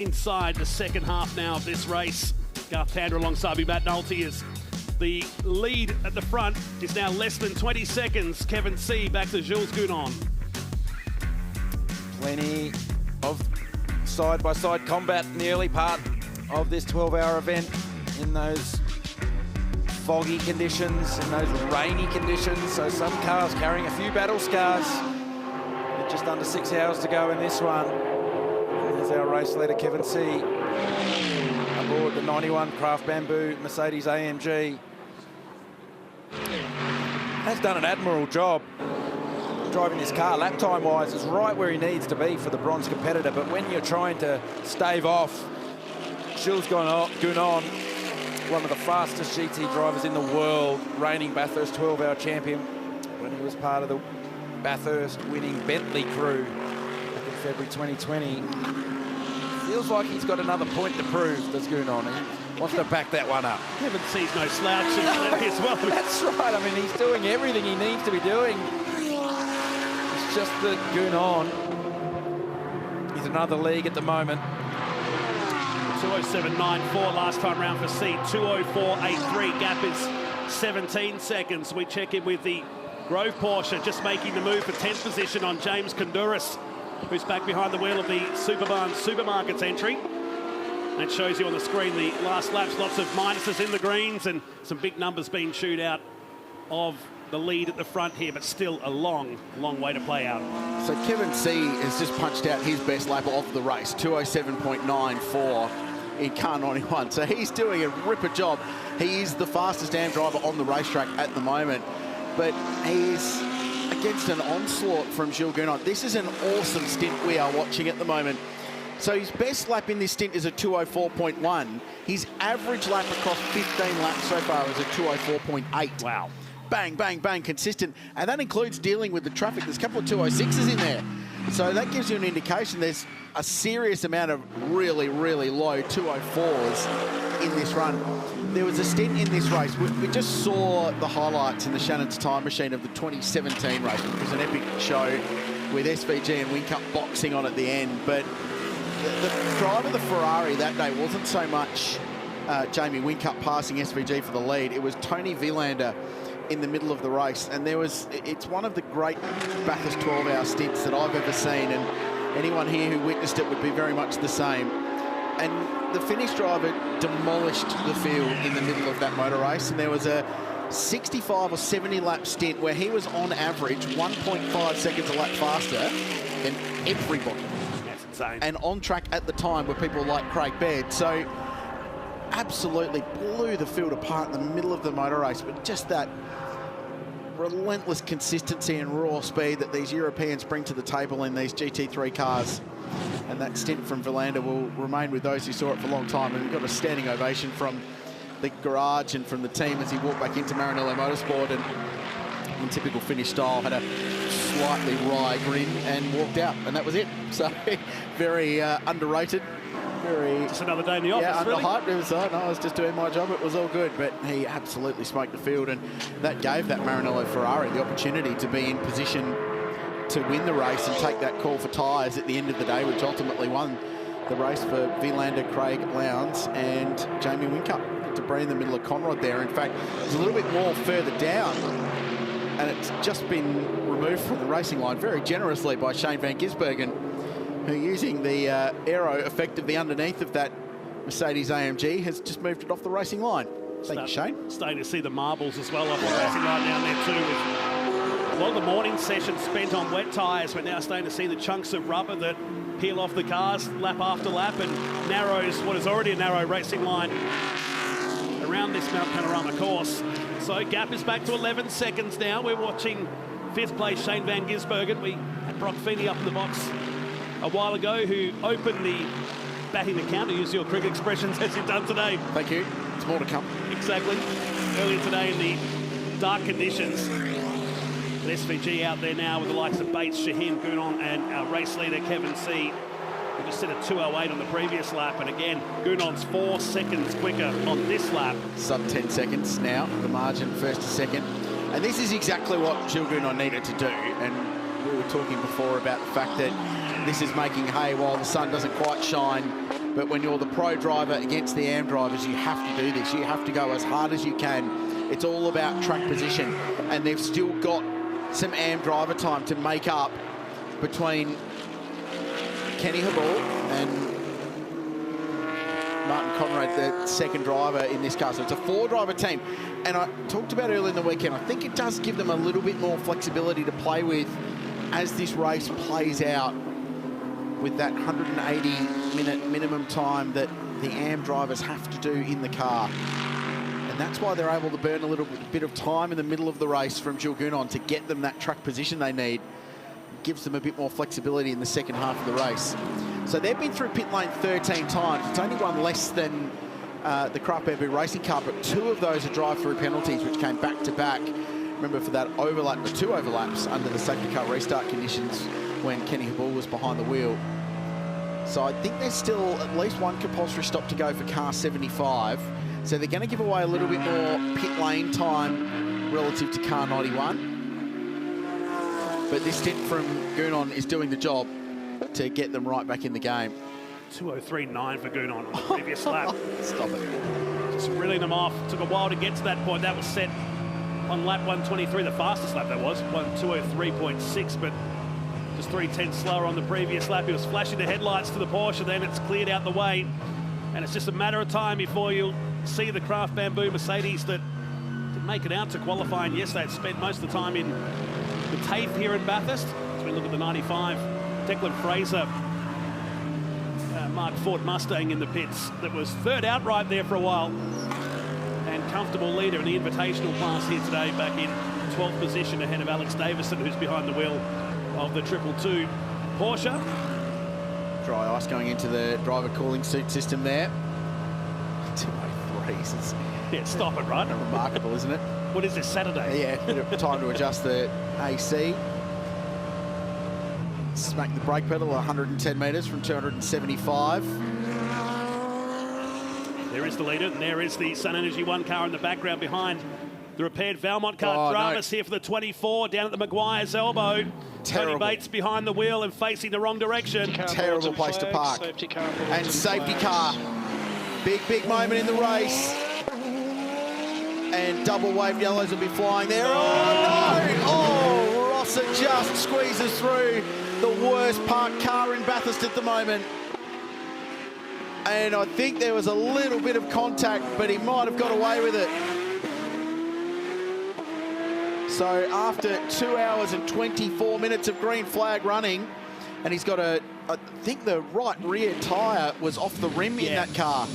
Inside the second half now of this race, Garth Tander alongside me, Matt Nolte, as the lead at the front is now less than 20 seconds. Kevin C back to Jules Gounon. Plenty of side-by-side combat in the early part of this 12-hour event in those foggy conditions, in those rainy conditions. So some cars carrying a few battle scars. With just under 6 hours to go in this one. There's our race leader, Kevin C, aboard the 91 Craft Bamboo Mercedes AMG. Has done an admirable job driving this car. Lap time-wise is right where he needs to be for the bronze competitor, but when you're trying to stave off Jules Gounon, one of the fastest GT drivers in the world, reigning Bathurst 12-hour champion when he was part of the Bathurst winning Bentley crew back in February 2020. Feels like he's got another point to prove, does Gounon. He wants to back that one up. Kevin C's no slouch as well. That's right. I mean, he's doing everything he needs to be doing. It's just that Gounon is another league at the moment. 2:07.94 last time round for C. 2:04.83. Gap is 17 seconds. We check in with the Grove Porsche, just making the move for 10th position on James Konduras, who's back behind the wheel of the Superbarn Supermarkets entry. And it shows you on the screen the last laps, lots of minuses in the greens and some big numbers being chewed out of the lead at the front here, but still a long, long way to play out. So Kevin C has just punched out his best lap of the race, 2:07.94 in car 91. So he's doing a ripper job. He is the fastest damn driver on the racetrack at the moment, but he's against an onslaught from Jules Gounon. This is an awesome stint we are watching at the moment. So his best lap in this stint is a 2:04.1. His average lap across 15 laps so far is a 2:04.8. Wow. Bang, bang, bang, consistent. And that includes dealing with the traffic. There's a couple of 2:06s in there. So that gives you an indication there's a serious amount of really, really low 2:04s in this run. There was a stint in this race. We just saw the highlights in the Shannon's Time Machine of the 2017 race. It was an epic show with SVG and Whincup boxing on at the end. But the driver of the Ferrari that day wasn't so much Jamie Whincup passing SVG for the lead. It was Tony Vilander in the middle of the race. And it's one of the great Bathurst 12-hour stints that I've ever seen. And anyone here who witnessed it would be very much the same. And the Finnish driver demolished the field in the middle of that motor race. And there was a 65 or 70 lap stint where he was on average 1.5 seconds a lap faster than everybody. That's insane. And on track at the time were people like Craig Baird. So absolutely blew the field apart in the middle of the motor race. But just that relentless consistency and raw speed that these Europeans bring to the table in these GT3 cars. And that stint from Vilander will remain with those who saw it for a long time. And we got a standing ovation from the garage and from the team as he walked back into Maranello Motorsport and in typical Finnish style had a slightly wry grin and walked out, and that was it. So very underrated. Just another day in the office, really. Underhyped. It was, no, I was just doing my job. It was all good, but he absolutely smoked the field, and that gave that Maranello Ferrari the opportunity to be in position to win the race and take that call for tyres at the end of the day, which ultimately won the race for Vilander, Craig Lowndes and Jamie Whincup. Debris in the middle of Conrod there. In fact, there's a little bit more further down, and it's just been removed from the racing line very generously by Shane van Gisbergen, who, using the aero effectively underneath of that Mercedes AMG, has just moved it off the racing line. Thank you, Shane. Starting to see the marbles as well off the racing line down there too. With a lot of the morning session spent on wet tyres, we're now starting to see the chunks of rubber that peel off the cars lap after lap and narrows what is already a narrow racing line around this Mount Panorama course. So gap is back to 11 seconds now. We're watching 5th place Shane van Gisbergen. We had Brock Feeney up in the box a while ago, who opened the batting account, to use your cricket expressions, as you've done today. Thank you. It's more to come. Exactly. Earlier today in the dark conditions. But SVG out there now with the likes of Bates, Shaheen, Gounon and our race leader Kevin C. We just set a 2:08 on the previous lap, and again, Gounon's 4 seconds quicker on this lap. Sub 10 seconds now, the margin first to second. And this is exactly what Jules Gounon needed to do. And we were talking before about the fact that this is making hay while the sun doesn't quite shine But when you're the pro driver against the AM drivers, you have to do this. You have to go as hard as you can. It's all about track position. And they've still got some AM driver time to make up between Kenny Habul and Martin Conrad, the second driver in this car. So it's a 4-driver team. And I talked about earlier in the weekend, I think it does give them a little bit more flexibility to play with as this race plays out, with that 180-minute minimum time that the AM drivers have to do in the car. And that's why they're able to burn a little bit of time in the middle of the race from Jules Gounon to get them that track position they need. It gives them a bit more flexibility in the second half of the race. So they've been through pit lane 13 times. It's only one less than the Craft Bamboo racing car, but 2 of those are drive-through penalties, which came back-to-back. Remember, for that overlap, the 2 overlaps under the safety car restart conditions when Kenny Habul was behind the wheel. So I think there's still at least one compulsory stop to go for car 75. So they're going to give away a little bit more pit lane time relative to car 91. But this stint from Gounon is doing the job to get them right back in the game. 2:03.9 for Gounon on the previous lap. Stop it. Just reeling them off. Took a while to get to that point. That was set on lap 123, the fastest lap that was, 2:03.6, but just 3/10 slower on the previous lap. He was flashing the headlights to the Porsche, then it's cleared out the way. And it's just a matter of time before you'll see the Craft Bamboo Mercedes that didn't make it out to qualifying yesterday. It spent most of the time in the TAFE here in Bathurst. As we look at the 95, Declan Fraser, Mark Ford Mustang in the pits, that was third outright there for a while. And comfortable leader in the Invitational class here today, back in 12th position ahead of Alex Davison, who's behind the wheel of the 222 Porsche. Dry ice going into the driver cooling suit system there. 2:03. Yeah, stop it, right? Remarkable, isn't it? What is this, Saturday? Yeah, bit of time to adjust the AC. Smack the brake pedal 110 metres from 275. There is the leader, and there is the Sun Energy 1 car in the background behind the repaired Valmont car. Travis here for the 24, down at the Maguire's elbow. Terrible. Tony Bates behind the wheel and facing the wrong direction. Terrible place to park. And safety car. Big moment in the race. And double wave yellows will be flying there. Oh, no! Oh, Rosser just squeezes through the worst parked car in Bathurst at the moment. And I think there was a little bit of contact, but he might have got away with it. So after 2 hours and 24 minutes of green flag running, and he's got I think the right rear tyre was off the rim in that car.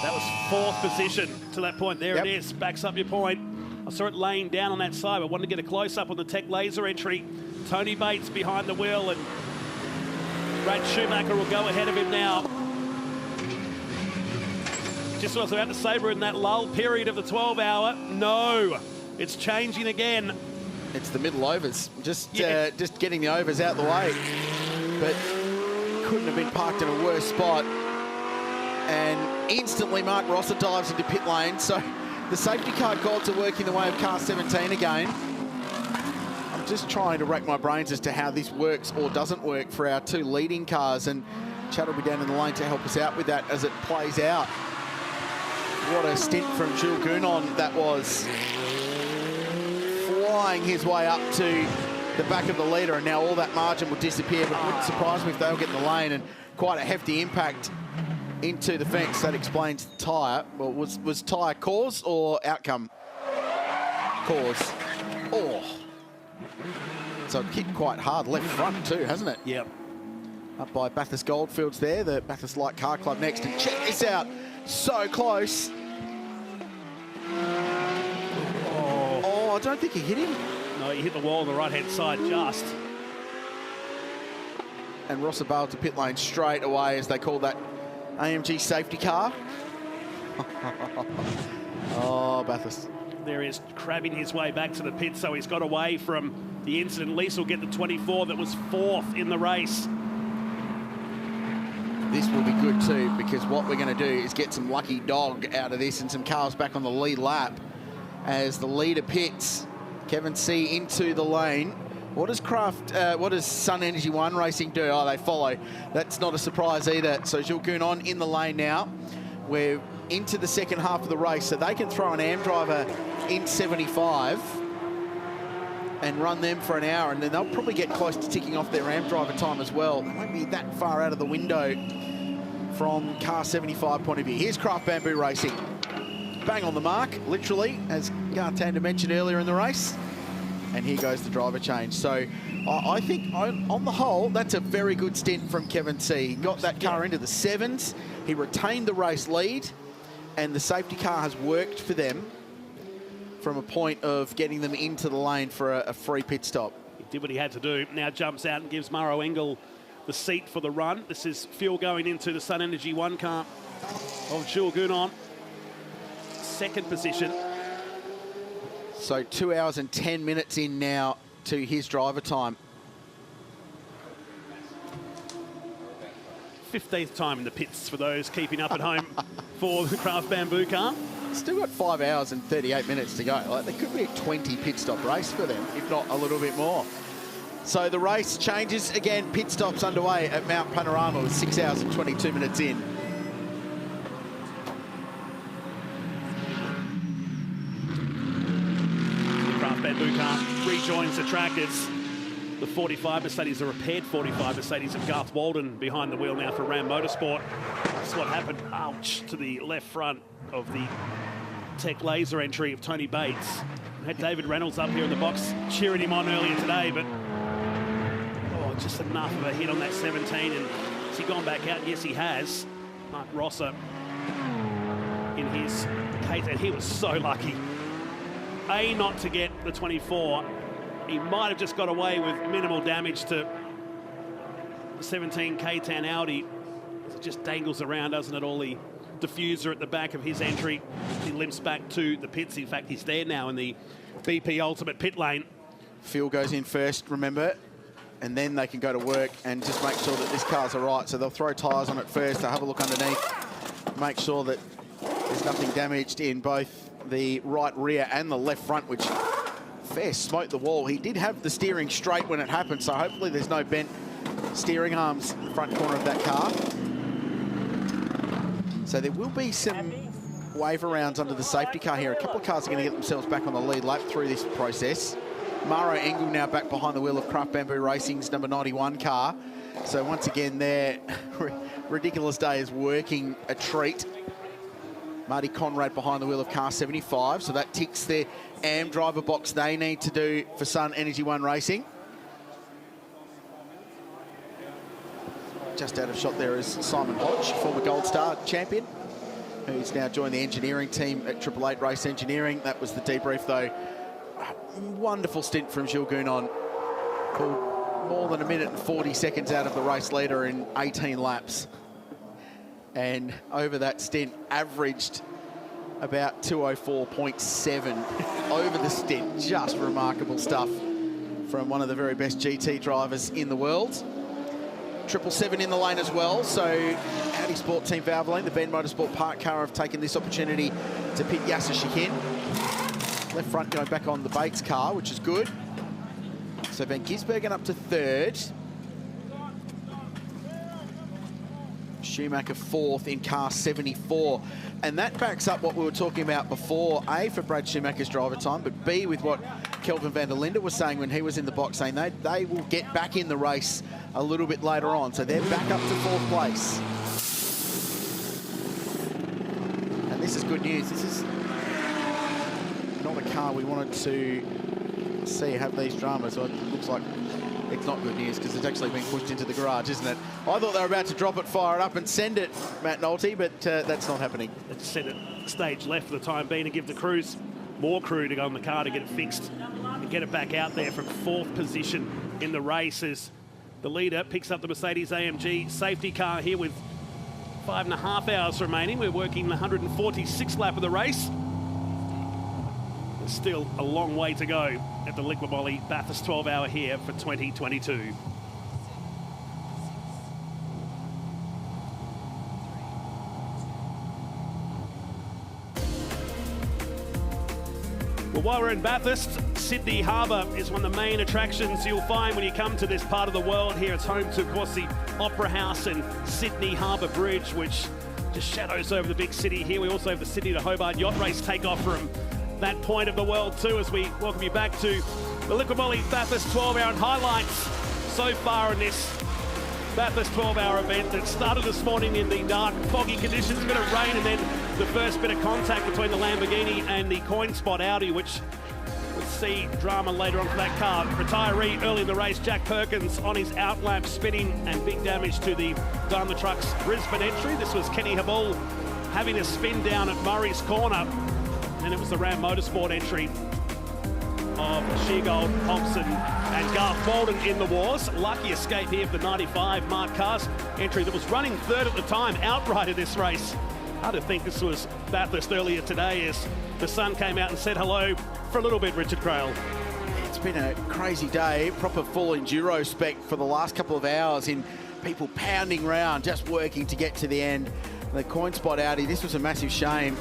That was 4th position to that point. There it is, backs up your point. I saw it laying down on that side. I wanted to get a close-up on the Tech Laser entry. Tony Bates behind the wheel, and Brad Schumacher will go ahead of him now. Just what I was about to say, we're in that lull period of the 12-hour. No, it's changing again. It's the middle overs, just getting the overs out the way. But couldn't have been parked in a worse spot. And instantly Mark Rosser dives into pit lane. So the safety car gods are working the way of car 17 again. I'm just trying to rack my brains as to how this works or doesn't work for our 2 leading cars. And Chad will be down in the lane to help us out with that as it plays out. What a stint from Jules Gounon that was. Flying his way up to the back of the leader, and now all that margin will disappear, but it wouldn't surprise me if they'll get in the lane, and quite a hefty impact into the fence. That explains the tyre. Well, was tyre cause or outcome? Cause. Oh. So it hit quite hard left front too, hasn't it? Yep. Up by Bathurst Goldfields there, the Bathurst Light Car Club next. And check this out. So close. Oh, I don't think he hit him. No, he hit the wall on the right-hand side just. And Rosser bailed to pit lane straight away, as they call that AMG safety car. Oh, Bathurst. There he is, crabbing his way back to the pit, so he's got away from the incident. At least he'll get the 24 that was 4th in the race. This will be good too, because what we're going to do is get some lucky dog out of this and some cars back on the lead lap as the leader pits. Kevin C into the lane. What does Sun Energy One Racing do? Oh, they follow. That's not a surprise either. So Jules Gounon in the lane now. We're into the second half of the race, so they can throw an AM driver in 75 and run them for an hour, and then they'll probably get close to ticking off their AM driver time as well. They won't be that far out of the window from car 75 point of view. Here's Craft Bamboo Racing. Bang on the mark, literally, as Gartander mentioned earlier in the race. And here goes the driver change. So I think on the whole, that's a very good stint from Kevin C. He got that car into the 7s. He retained the race lead, and the safety car has worked for them from a point of getting them into the lane for a free pit stop. He did what he had to do. Now jumps out and gives Murrow Engel the seat for the run. This is fuel going into the Sun Energy One car of Jules Gounon. Second position. So 2 hours and 10 minutes in now to his driver time. 15th time in the pits for those keeping up at home for the Craft Bamboo car. Still got 5 hours and 38 minutes to go. Like, there could be a 20 pit stop race for them, if not a little bit more. So the race changes again. Pit stops underway at Mount Panorama with 6 hours and 22 minutes in. The Craft Bamboo car rejoins the track as the 45 Mercedes, the repaired 45 Mercedes of Garth Walden behind the wheel now for Ram Motorsport. That's what happened, ouch, to the left front of the Tech Laser entry of Tony Bates. We had David Reynolds up here in the box cheering him on earlier today, but just enough of a hit on that 17. And has he gone back out? Yes, he has. Mark Rosser in his case, and he was so lucky. Not to get the 24. He might have just got away with minimal damage to the 17 K10 Audi. It just dangles around, doesn't it? All the diffuser at the back of his entry. He limps back to the pits. In fact, he's there now in the BP Ultimate pit lane. Fuel goes in first, remember, and then they can go to work and just make sure that this car's all right. So they'll throw tyres on it first. They'll have a look underneath, make sure that there's nothing damaged in both the right rear and the left front, which fair smote the wall. He did have the steering straight when it happened, so hopefully there's no bent steering arms in the front corner of that car. So there will be some wave arounds under the safety car here. A couple of cars are going to get themselves back on the lead lap through this process. Maro Engel now back behind the wheel of Craft Bamboo Racing's number 91 car. So once again, their ridiculous day is working a treat. Marty Conrad behind the wheel of car 75. So that ticks their AM driver box they need to do for Sun Energy One Racing. Just out of shot there is Simon Hodge, former Gold Star champion, who's now joined the engineering team at 888 Race Engineering. That was the debrief, though. A wonderful stint from Jules Gounon. Pulled more than 1 minute and 40 seconds out of the race leader in 18 laps. And over that stint, averaged about 204.7 over the stint. Just remarkable stuff from one of the very best GT drivers in the world. 777 in the lane as well. So Audi Sport Team Valvoline, the Ben Motorsport Park car, have taken this opportunity to pit Yasser Shikin. Left front going back on the Bates car, which is good. So Van Gisbergen up to third. Schumacher fourth in car 74. And that backs up what we were talking about before, A, for Brad Schumacher's driver time, but B, with what Kelvin van der Linde was saying when he was in the box, saying they will get back in the race a little bit later on. So they're back up to fourth place. And this is good news. This is not a car we wanted to see have these dramas. So it looks like it's not good news because it's actually been pushed into the garage, isn't it? I thought they were about to drop it, fire it up and send it, Matt Nolte, but that's not happening. Let's send it stage left for the time being and give the crews more crew to go on the car to get it fixed and get it back out there from fourth position in the race as the leader picks up the Mercedes AMG safety car here with 5.5 hours remaining. We're working the 146th lap of the race. There's still a long way to go at the Liqui Moly Bathurst 12-hour here for 2022. Well, while we're in Bathurst, Sydney Harbour is one of the main attractions you'll find when you come to this part of the world. Here it's home to, of course, the Opera House and Sydney Harbour Bridge, which just shadows over the big city here. We also have the Sydney to Hobart yacht race take off from that point of the world too, as we welcome you back to the Liqui Moly Bathurst 12-hour and highlights so far in this Bathurst 12-hour event that started this morning in the dark, foggy conditions, a bit of rain, and then the first bit of contact between the Lamborghini and the coin spot Audi, which would see drama later on for that car. Retiree early in the race, Jack Perkins on his outlap spinning, and big damage to the Daimler Trucks Brisbane entry. This was Kenny Habul having a spin down at Murray's Corner, and it was the Ram Motorsport entry of Sheargold, Thompson and Garth Bolden in the wars. Lucky escape here for the 95 Mark Carr's entry that was running third at the time, outright in this race. Hard to think this was Bathurst earlier today as the sun came out and said hello for a little bit, Richard Crail. It's been a crazy day, proper full enduro spec for the last couple of hours in people pounding around, just working to get to the end. The coin spot Audi, this was a massive shame.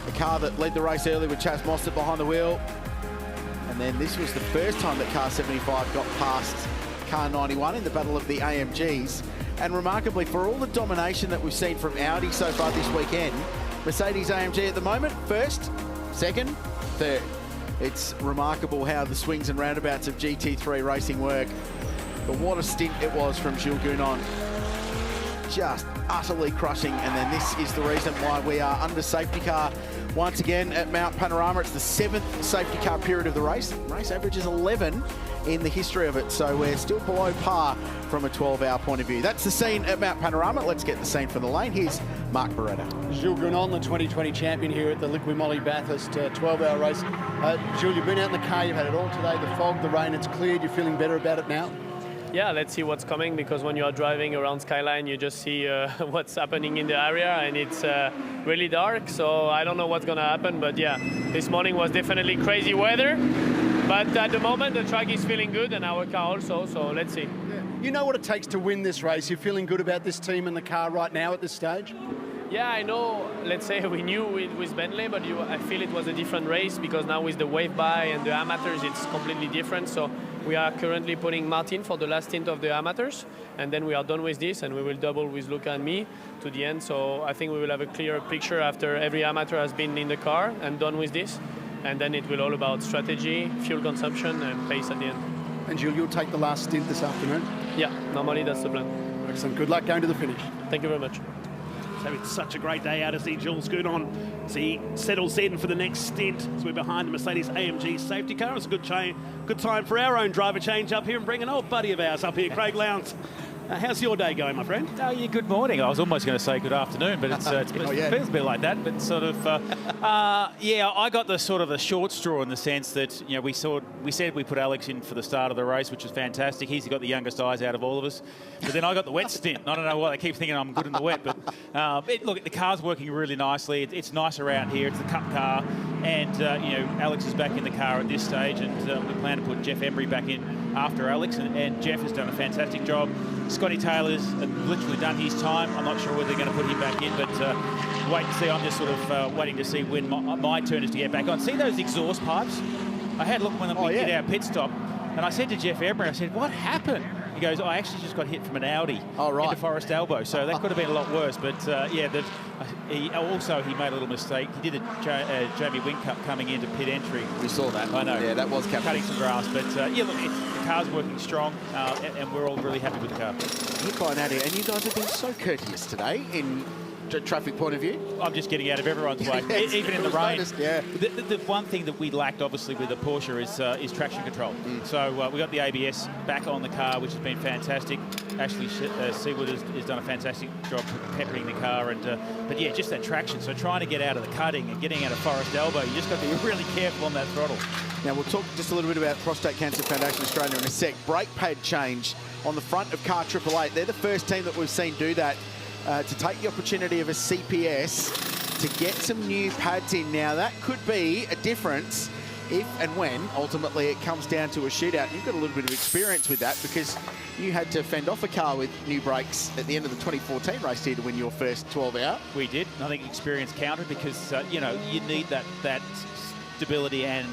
The car that led the race early with Chas Mostert behind the wheel. And then this was the first time that car 75 got past car 91 in the battle of the AMGs. And remarkably, for all the domination that we've seen from Audi so far this weekend, Mercedes AMG at the moment, first, second, third. It's remarkable how the swings and roundabouts of GT3 racing work. But what a stint it was from Jules Gounon. Just utterly crushing. And then this is the reason why we are under safety car once again at Mount Panorama. It's the 7th safety car period of the race. Race average is 11 in the history of it, so we're still below par from a 12-hour point of view. That's the scene at Mount Panorama. Let's get the scene from the lane. Here's Mark Beretta. Jules Gounon, the 2020 champion here at the Liqui Moly Bathurst 12-hour race. Jules, you've been out in the car, you've had it all today, the fog, the rain, it's cleared. You're feeling better about it now? Yeah, let's see what's coming, because when you are driving around Skyline, you just see what's happening in the area, and it's really dark, so I don't know what's going to happen. But yeah, this morning was definitely crazy weather, but at the moment the track is feeling good and our car also, so let's see. Yeah. You know what it takes to win this race. You're feeling good about this team and the car right now at this stage? Yeah, I know, let's say we knew with Bentley, but I feel it was a different race, because now with the wave by and the amateurs, it's completely different. So we are currently putting Martin for the last stint of the amateurs, and then we are done with this, and we will double with Luca and me to the end. So I think we will have a clear picture after every amateur has been in the car and done with this. And then it will all about strategy, fuel consumption, and pace at the end. And Jules, you'll take the last stint this afternoon? Yeah, normally that's the plan. Excellent. Good luck going to the finish. Thank you very much. So it's such a great day out to see Jules Gounon as he settles in for the next stint. So we're behind the Mercedes AMG safety car. It's a good time for our own driver change up here and bring an old buddy of ours up here, Craig Lowndes. How's your day going, my friend? Oh, yeah, good morning. I was almost going to say good afternoon, but it feels a bit like that. But sort of, yeah, I got the sort of the short straw in the sense that, you know, we said we put Alex in for the start of the race, which was fantastic. He's got the youngest eyes out of all of us. But then I got the wet stint. I don't know why they keep thinking I'm good in the wet, but look, the car's working really nicely. It's nice around here. It's the Cup car, and you know, Alex is back in the car at this stage, and we plan to put Jeff Embry back in after Alex, and Jeff has done a fantastic job. Scotty Taylor's literally done his time. I'm not sure whether they're going to put him back in, but wait and see. I'm just sort of waiting to see when my turn is to get back on. See those exhaust pipes? I had a look when we did our pit stop, and I said to Jeff Embry, I said, what happened? He goes, I actually just got hit from an Audi into Forest Elbow, so that could have been a lot worse. But yeah, he made a little mistake. He did a Jamie Whincup coming into pit entry. We saw that. I know. Yeah, that was cutting some grass. But yeah, look, the car's working strong, and we're all really happy with the car. Hit by an Audi, and you guys have been so courteous today in traffic point of view. I'm just getting out of everyone's way, even in the rain. Yeah. The one thing that we lacked, obviously, with the Porsche is traction control. So we got the ABS back on the car, which has been fantastic. Ashley Seawood has done a fantastic job peppering the car, but yeah, just that traction. So trying to get out of the cutting and getting out of Forest Elbow, you just got to be really careful on that throttle. Now we'll talk just a little bit about Prostate Cancer Foundation Australia in a sec. Brake pad change on the front of car 888. They're the first team that we've seen do that. To take the opportunity of a CPS to get some new pads in. Now, that could be a difference if and when, ultimately, it comes down to a shootout. You've got a little bit of experience with that because you had to fend off a car with new brakes at the end of the 2014 race here to win your first 12 hour. We did. I think experience counted because, you know, you need that predictability and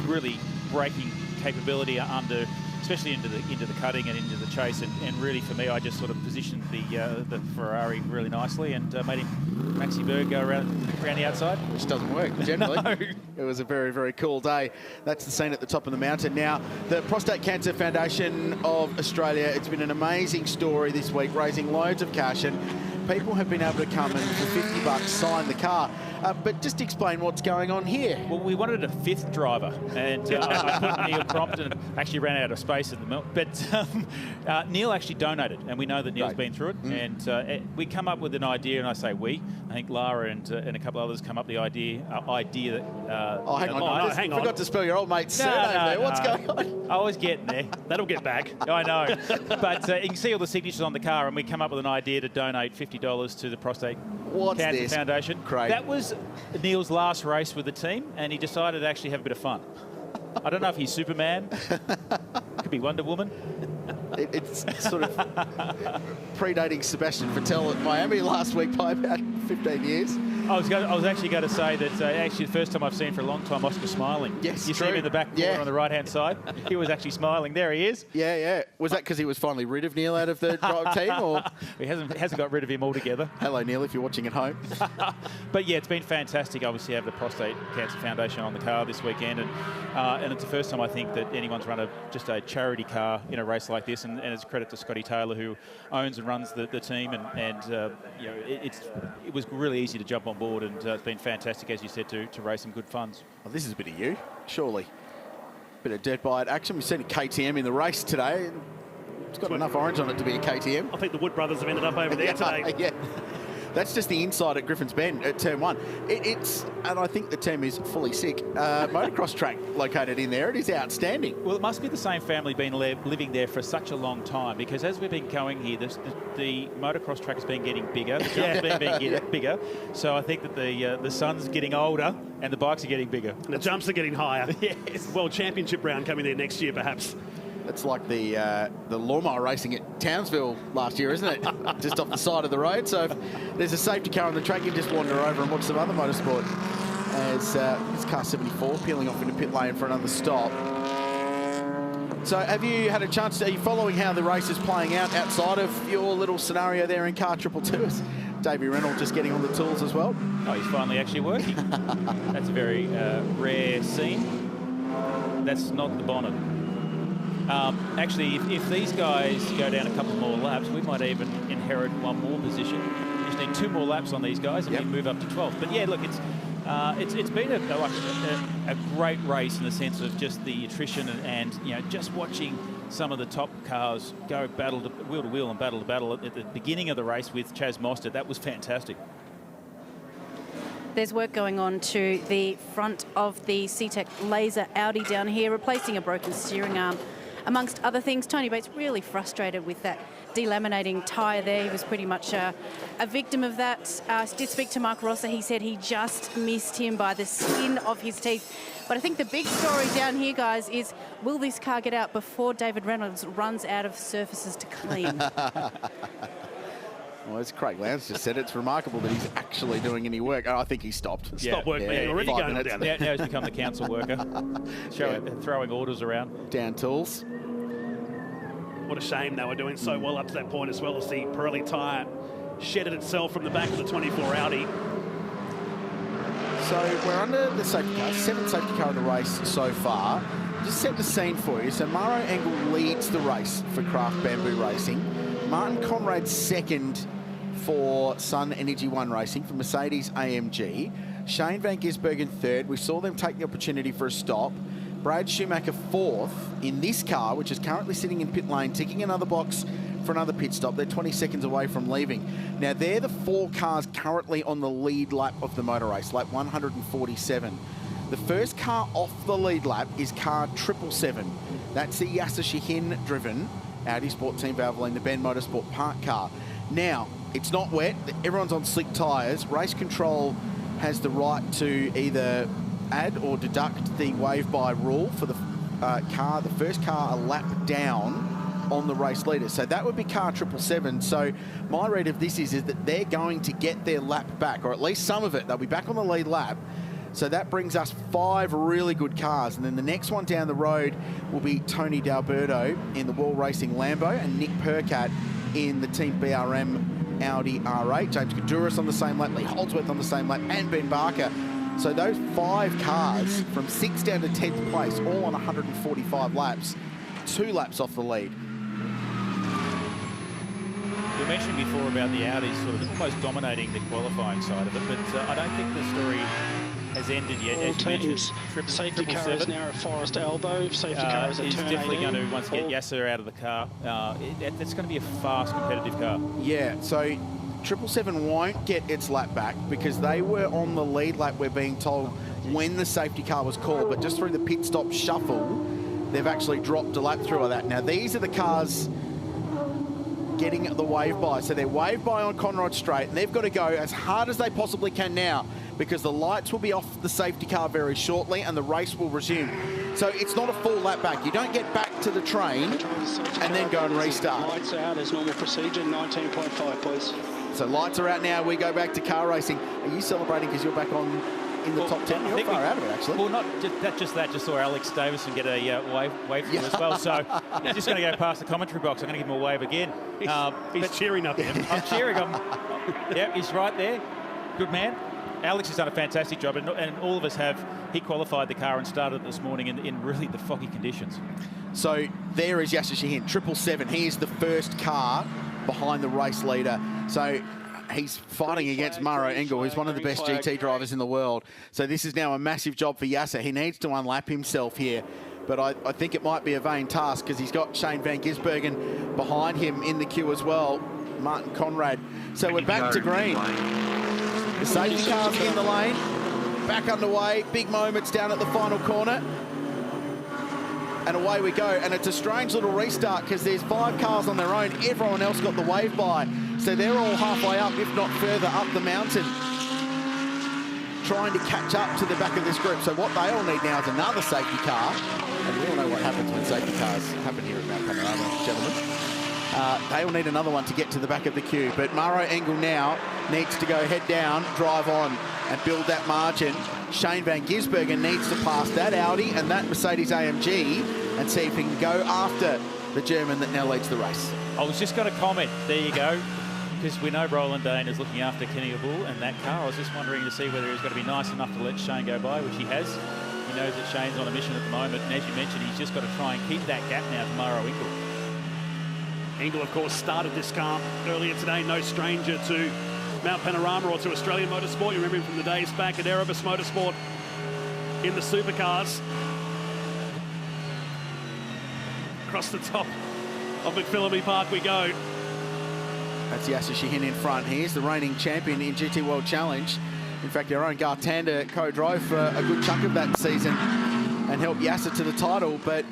really braking capability under, especially into the cutting and into the chase. And really, for me, I just sort of positioned the Ferrari really nicely and made him Maxi Berg go around the outside. Which doesn't work generally. No. It was a very, very cool day. That's the scene at the top of the mountain. Now, the Prostate Cancer Foundation of Australia, it's been an amazing story this week, raising loads of cash, and people have been able to come and for $50 sign the car. But just explain what's going on here. Well, we wanted a fifth driver, and I put Neil Crompton, and actually ran out of space at the moment. But Neil actually donated, and we know that Neil's been through it. And we come up with an idea, and I say we. I think Lara and a couple others come up with the idea that. Oh, hang on. hang on. Forgot to spell your old mate's surname there. What's going on? I was getting there. That'll get back. I know. But you can see all the signatures on the car, and we come up with an idea to donate $50 to the Prostate Cancer Foundation. Craig? That was Neil's last race with the team, and he decided to actually have a bit of fun. I don't know if he's Superman. Could be Wonder Woman. It's sort of predating Sebastian Vettel at Miami last week by about 15 years. I was actually going to say that actually the first time I've seen for a long time Oscar smiling. Yes, you see him in the back corner on the right-hand side. He was actually smiling. There he is. Yeah, yeah. Was that because he was finally rid of Neil out of the team, or he hasn't got rid of him altogether? Hello, Neil, if you're watching at home. But yeah, it's been fantastic. Obviously, have the Prostate Cancer Foundation on the car this weekend, and it's the first time I think that anyone's run just a charity car in a race like this, and it's a credit to Scotty Taylor, who owns and runs the team, and you know, it was really easy to jump on board, and it's been fantastic, as you said, to raise some good funds. Well, this is a bit of you, surely. Bit of dirt bike action. We've seen a KTM in the race today. It's got enough orange on it to be a KTM. I think the Wood brothers have ended up over there today. Yeah. That's just the inside at Griffin's Bend at Turn 1. And I think the team is fully sick. Motocross track located in there. It is outstanding. Well, it must be the same family been living there for such a long time, because as we've been going here, the motocross track has been getting bigger, the jumps been getting bigger. So I think that the son's getting older and the bikes are getting bigger. And the jumps are getting higher. Yes. World Championship round coming there next year, perhaps. It's like the lawnmower racing at Townsville last year, isn't it? Just off the side of the road. So if there's a safety car on the track, you just wander over and watch some other motorsport. As this car 74 peeling off into pit lane for another stop. So have you had a chance are you following how the race is playing out outside of your little scenario there in car 222? Is Davey Reynolds just getting on the tools as well? Oh, he's finally actually working. That's a very rare scene. That's not the bonnet. Actually, if these guys go down a couple more laps, we might even inherit one more position. We just need 2 more laps on these guys, and we move up to 12th. But yeah, look, it's been a great race in the sense of just the attrition and you know, just watching some of the top cars go wheel to wheel and battle to battle at the beginning of the race with Chaz Mostert. That was fantastic. There's work going on to the front of the C-Tech Laser Audi down here, replacing a broken steering arm. Amongst other things, Tony Bates really frustrated with that delaminating tyre there. He was pretty much a victim of that. Did speak to Mark Rosser. He said he just missed him by the skin of his teeth. But I think the big story down here, guys, is will this car get out before David Reynolds runs out of surfaces to clean? Well, as Craig Lowndes just said, it's remarkable that he's actually doing any work. Oh, I think he stopped. Stop work, man. Already going down there. Now he's become the council worker, throwing orders around. Down tools. What a shame they were doing so well up to that point, as well as the Pirelli tyre shedded itself from the back of the 24 Audi. So we're under the safety car, 7th safety car of the race so far. Just set the scene for you. So Mauro Engel leads the race for Craft Bamboo Racing. Martin Conrad's second for Sun Energy One Racing for Mercedes AMG. Shane Van Gisbergen third. We saw them take the opportunity for a stop. Brad Schumacher fourth in this car, which is currently sitting in pit lane, ticking another box for another pit stop. They're 20 seconds away from leaving. Now, they're the 4 cars currently on the lead lap of the motor race, lap 147. The first car off the lead lap is car 777. That's the Yasushi Hin-driven Audi Sport Team Valvoline, the Ben Motorsport Park car. Now, it's not wet. Everyone's on slick tyres. Race control has the right to either add or deduct the wave-by rule for the first car a lap down on the race leader. So that would be car 777. So my read of this is that they're going to get their lap back, or at least some of it. They'll be back on the lead lap. So that brings us 5 really good cars. And then the next one down the road will be Tony D'Alberto in the World Racing Lambo and Nick Percat in the Team BRM Audi R8. James Kaduris on the same lap, Lee Holdsworth on the same lap, and Ben Barker. So those 5 cars from 6th down to 10th place, all on 145 laps, 2 laps off the lead. You mentioned before about the Audis sort of almost dominating the qualifying side of it, but I don't think the story has ended yet. All as you mentioned, safety car is now at Forest Elbow. Safety car is at turn 18. Definitely going to, once get Yasser out of the car, it's going to be a fast, competitive car. Yeah, so 777 won't get its lap back because they were on the lead lap, we're being told, when the safety car was called, but just through the pit stop shuffle, they've actually dropped a lap through of that. Now, these are the cars getting the wave by. So they're wave by on Conrod Straight, and they've got to go as hard as they possibly can now because the lights will be off the safety car very shortly and the race will resume. So it's not a full lap back. You don't get back to the train and then go and restart. Lights out as normal procedure, 19.5, please. So lights are out now. We go back to car racing. Are you celebrating because you're back on in the top 10? You're far out of it, actually. Well, not just that. Just saw Alex Davison get a wave through as well. So he's just going to go past the commentary box. I'm going to give him a wave again. He's cheering up him. I'm cheering him. Yeah, he's right there. Good man. Alex has done a fantastic job, and all of us have. He qualified the car and started it this morning in really the foggy conditions. So there is Yasser Shahin, 777. He is the first car behind the race leader. So he's fighting against Maro Engel, who's one of the best GT drivers in the world. So this is now a massive job for Yasser. He needs to unlap himself here. But I think it might be a vain task because he's got Shane van Gisbergen behind him in the queue as well, Martin Conrad. So we're back to green. The safety car's in the lane, back underway, big moments down at the final corner. And away we go. And it's a strange little restart because there's 5 cars on their own. Everyone else got the wave by. So they're all halfway up, if not further up the mountain, trying to catch up to the back of this group. So what they all need now is another safety car. And we all know what happens when safety cars happen here at Mount Panorama, gentlemen. They will need another one to get to the back of the queue. But Maro Engel now needs to go head down, drive on, and build that margin. Shane van Gisbergen needs to pass that Audi and that Mercedes AMG and see if he can go after the German that now leads the race. I was just going to comment, there you go, because we know Roland Dane is looking after Kenny Bull and that car. I was just wondering to see whether he's going to be nice enough to let Shane go by, which he has. He knows that Shane's on a mission at the moment, and as you mentioned, he's just got to try and keep that gap now to Maro Engel. Engel, of course, started this car earlier today, no stranger to Mount Panorama or to Australian motorsport. You remember him from the days back at Erebus Motorsport in the supercars. Across the top of McPhillamy Park we go. That's Yasser Shahin in front. He is the reigning champion in GT World Challenge. In fact, our own Gartanda co-drove for a good chunk of that season and helped Yasser to the title, but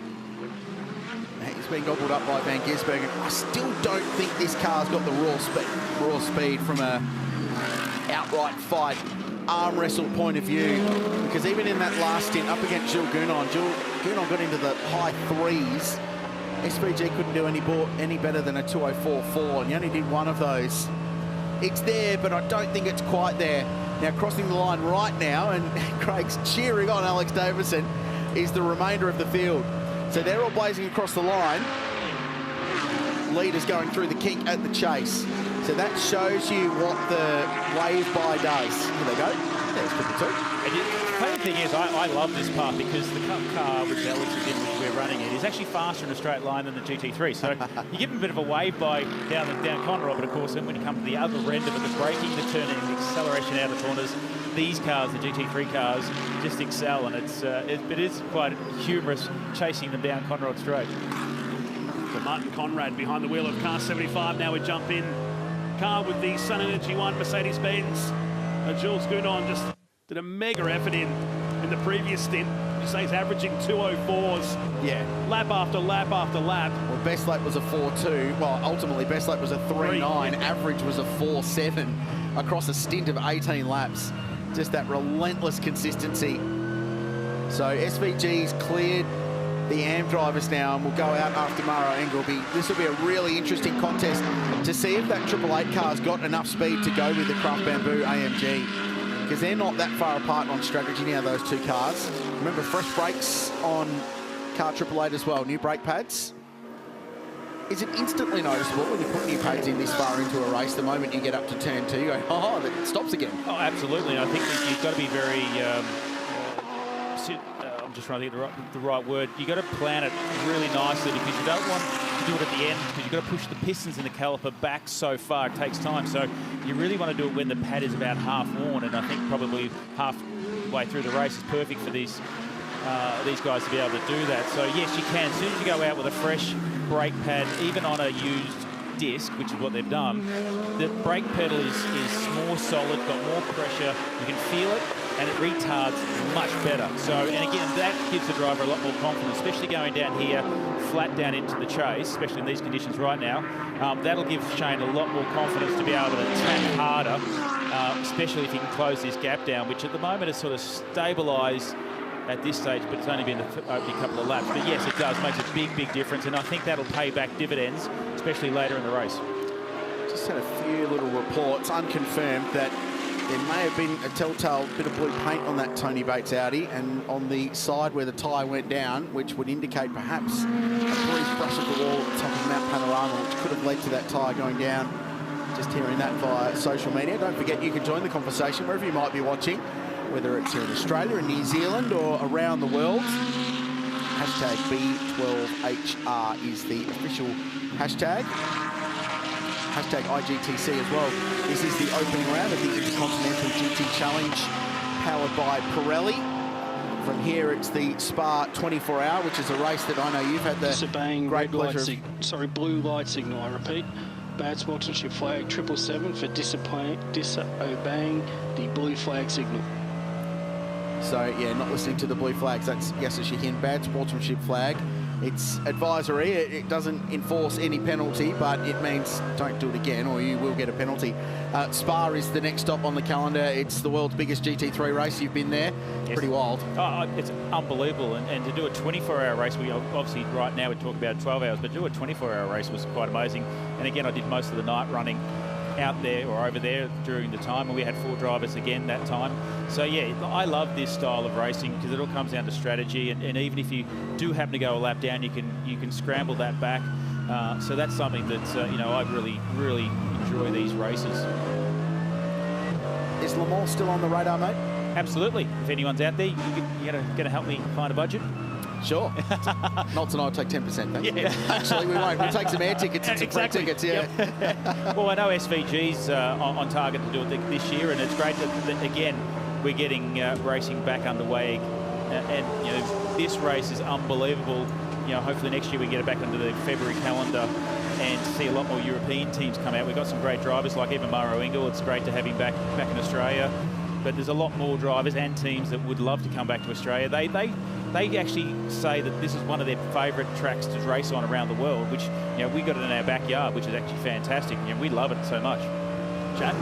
he's been gobbled up by Van Gisbergen. I still don't think this car's got the raw speed from a outright fight, arm wrestle point of view, because even in that last stint up against Jules Gounon, Gounon got into the high 3s. SVG couldn't do any better than a 204.4, and he only did one of those. It's there, but I don't think it's quite there. Now crossing the line right now, and Craig's cheering on Alex Davison, is the remainder of the field. So they're all blazing across the line. Leaders going through the kink at the chase. So that shows you what the wave by does. Here they go. There's triple 2. And the funny thing is, I love this part because the Cup car, which Alex is in, which we're running in, is actually faster in a straight line than the GT3. So you give him a bit of a wave by down Conrod, but of course, then when you come to the other end of it, the braking, the turning, the acceleration out of the corners, these cars, the GT3 cars, just excel, and it is quite humorous chasing them down Conrod Straight. So Martin Conrad behind the wheel of car 75. Now we jump in car with the Sun Energy 1 Mercedes-Benz. Jules Gounon just did a mega effort in the previous stint. You say he's averaging 204s. Yeah. Lap after lap after lap. Well, best lap was a 4.2. Well, ultimately, best lap was a 3.9. Average was a 4.7 across a stint of 18 laps. Just that relentless consistency. So SVG's cleared the AM drivers now and will go out after Maro Engel. This will be a really interesting contest to see if that 888 car's got enough speed to go with the Craft Bamboo AMG. because they're not that far apart on strategy now, those two cars. Remember, fresh brakes on car 888 as well, new brake pads. Is it instantly noticeable when you put new pads in this far into a race? The moment you get up to turn 2, you go, oh, it stops again. Oh, absolutely. I think that you've got to be very... I'm just trying to get the right word. You've got to plan it really nicely because you don't want to do it at the end because you've got to push the pistons in the caliper back so far. It takes time. So you really want to do it when the pad is about half worn, and I think probably halfway through the race is perfect for these guys to be able to do that. So yes, you can. As soon as you go out with a fresh brake pad, even on a used disc, which is what they've done, the brake pedal is more solid, got more pressure, you can feel it, and it retards much better. So, and again, that gives the driver a lot more confidence, especially going down here, flat down into the chase, especially in these conditions right now. That'll give Shane a lot more confidence to be able to attack harder, especially if he can close this gap down, which at the moment is sort of stabilised at this stage, but it's only been the opening couple of laps. But yes, it does, makes a big, big difference, and I think that'll pay back dividends, especially later in the race. Just had a few little reports, unconfirmed, that there may have been a telltale bit of blue paint on that Tony Bates Audi, and on the side where the tyre went down, which would indicate perhaps a brief brush of the wall at the top of Mount Panorama, which could have led to that tyre going down. Just hearing that via social media. Don't forget, you can join the conversation wherever you might be watching, whether it's here in Australia, in New Zealand, or around the world. Hashtag B12HR is the official hashtag. Hashtag IGTC as well. This is the opening round of the Intercontinental GT Challenge, powered by Pirelli. From here, it's the Spa 24-hour, which is a race that I know you've had the disobeying great pleasure blue light signal, I repeat. Bad sportsmanship flag 777 for disobeying the blue flag signal. So, yeah, not listening to the blue flags. That's Yasser Shahin, bad sportsmanship flag. It's advisory. It doesn't enforce any penalty, but it means don't do it again or you will get a penalty. Spa is the next stop on the calendar. It's the world's biggest GT3 race. You've been there. Yes. Pretty wild. Oh, it's unbelievable. And to do a 24-hour race, we obviously right now we talk about 12 hours, but to do a 24-hour race was quite amazing. And again, I did most of the night running out there or over there during the time, and we had 4 drivers again that time. So yeah, I love this style of racing because it all comes down to strategy, and even if you do happen to go a lap down, you can scramble that back. So that's something that you know, I really enjoy these races. Is Le Mans still on the radar, mate? Absolutely. If anyone's out there, you're going to help me find a budget? Sure. Not tonight, I'll take 10%. Thanks. Yeah. Actually, we won't. We'll take some air tickets and some free tickets, yeah. Yep. Well, I know SVG's on target to do it this year, and it's great that again, we're getting racing back underway. And, you know, this race is unbelievable. You know, hopefully next year we get it back into the February calendar and see a lot more European teams come out. We've got some great drivers like even Mauro Engel. It's great to have him back in Australia. But there's a lot more drivers and teams that would love to come back to Australia. They actually say that this is one of their favourite tracks to race on around the world, which, you know, we got it in our backyard, which is actually fantastic. You know, we love it so much. Chad?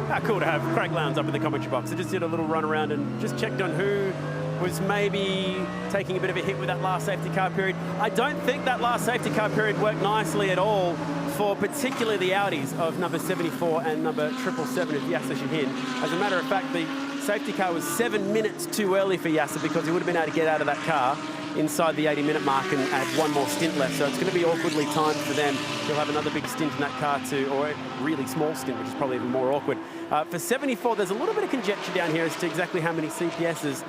How cool to have Craig Lowndes up in the commentary box. I just did a little run around and just checked on who was maybe taking a bit of a hit with that last safety car period. I don't think that last safety car period worked nicely at all for particularly the Audis of number 74 and number 777 of Yasser Shahin. As a matter of fact, the safety car was 7 minutes too early for Yasser because he would have been able to get out of that car inside the 80-minute mark and add 1 more stint left. So it's going to be awkwardly timed for them. He'll have another big stint in that car too, or a really small stint, which is probably even more awkward. For 74, there's a little bit of conjecture down here as to exactly how many CPSs,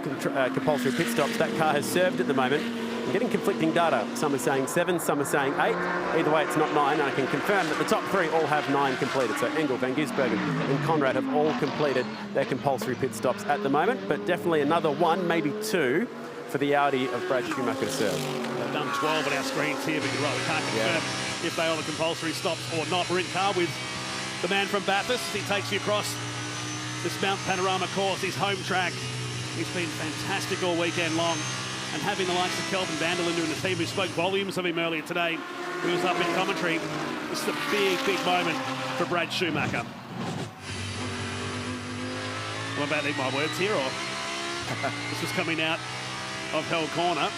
compulsory pit stops, that car has served at the moment. I'm getting conflicting data. Some are saying 7, some are saying 8. Either way, it's not 9. And I can confirm that the top 3 all have 9 completed. So Engel, Van Gisbergen and Conrad have all completed their compulsory pit stops at the moment. But definitely another 1, maybe 2 for the Audi of Brad Schumacher to serve. They've done 12 on our screens here, but you're right, we can't confirm if they are the compulsory stops or not. We're in car with the man from Bathurst. He takes you across this Mount Panorama course, his home track. He's been fantastic all weekend long. And having the likes of Kelvin Vanderlinde in the team, who spoke volumes of him earlier today, who was up in commentary, this is a big, big moment for Brad Schumacher. Am I about to eat my words here, or this was coming out of Hell Corner.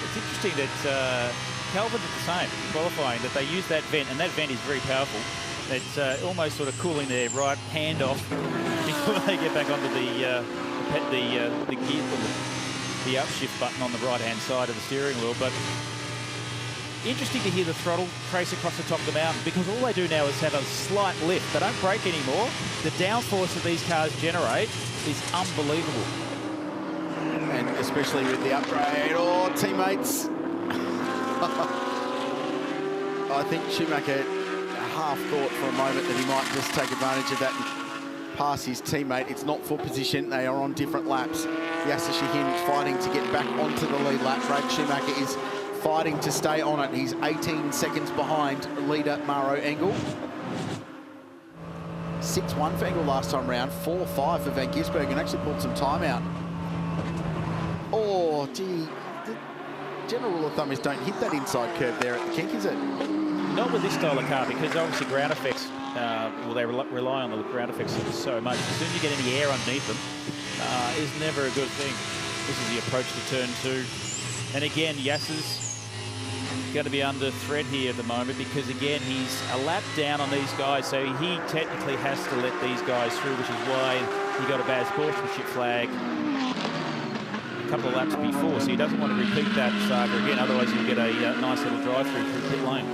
It's interesting that Kelvin did the same, qualifying, that they use that vent, and that vent is very powerful. It's almost sort of cooling their right hand off before they get back onto the gear, the upshift button on the right-hand side of the steering wheel. But interesting to hear the throttle trace across the top of the mountain, because all they do now is have a slight lift. They don't brake anymore. The downforce that these cars generate is unbelievable. And especially with the upgrade, oh, teammates. I think Schumacher half thought for a moment that he might just take advantage of that and pass his teammate. It's not for position. They are on different laps. Yasser Shahin is fighting to get back onto the lead lap. Brad Schumacher is fighting to stay on it. He's 18 seconds behind leader Maro Engel. 6-1 for Engel last time round, 4-5 for Van Gisbergen, and actually pulled some time out. Oh, gee, the general rule of thumb is don't hit that inside curve there at the kink, is it? Not with this style of car, because obviously ground effects, well, they rely on the ground effects so much. As soon as you get any air underneath them, is never a good thing. This is the approach to turn 2. And again, Yasser's going to be under threat here at the moment, because again, he's a lap down on these guys, so he technically has to let these guys through, which is why he got a bad sportsmanship flag a couple of laps before, so he doesn't want to repeat that saga again, otherwise he'll get a nice little drive-through through pit lane.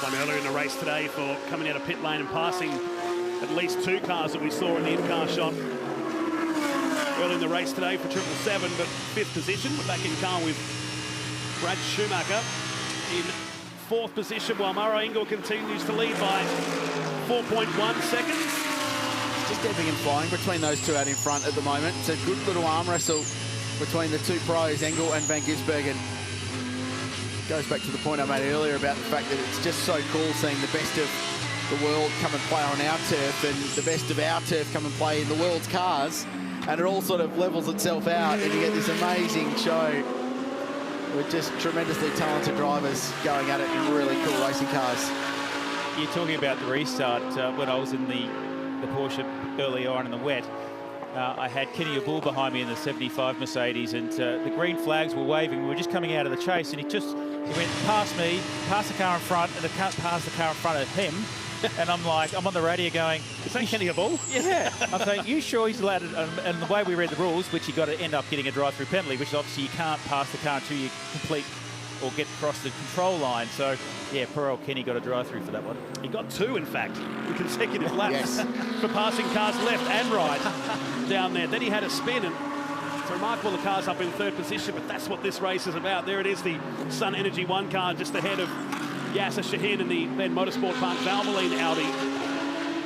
One earlier in the race today for coming out of pit lane and passing at least 2 cars that we saw in the in-car shot. Early in the race today for 777, but 5th position. We're back in car with Brad Schumacher in 4th position, while Maro Engel continues to lead by 4.1 seconds. It's just ebbing and flying between those two out in front at the moment. It's a good little arm wrestle between the 2 pros, Engel and Van Gisbergen. Goes back to the point I made earlier about the fact that it's just so cool seeing the best of the world come and play on our turf, and the best of our turf come and play in the world's cars, and it all sort of levels itself out, and you get this amazing show with just tremendously talented drivers going at it in really cool racing cars. You're talking about the restart. When I was in the Porsche early on in the wet, I had Kenny Abul behind me in the 75 Mercedes, and the green flags were waving. We were just coming out of the chase, and he went past me, past the car in front, and past the car in front of him. And I'm on the radio going, is that Kenny Abul? Yeah. I'm saying, you sure he's allowed to? And the way we read the rules, which you got to end up getting a drive-through penalty, which obviously you can't pass the car until you complete or get across the control line. So, yeah, poor old Kenny got a drive-through for that one. He got 2, in fact, in consecutive laps for passing cars left and right down there. Then he had a spin, and it's remarkable the car's up in 3rd position, but that's what this race is about. There it is, the Sun Energy 1 car just ahead of Yasser Shahin and the then Motorsport Park Valvoline Audi.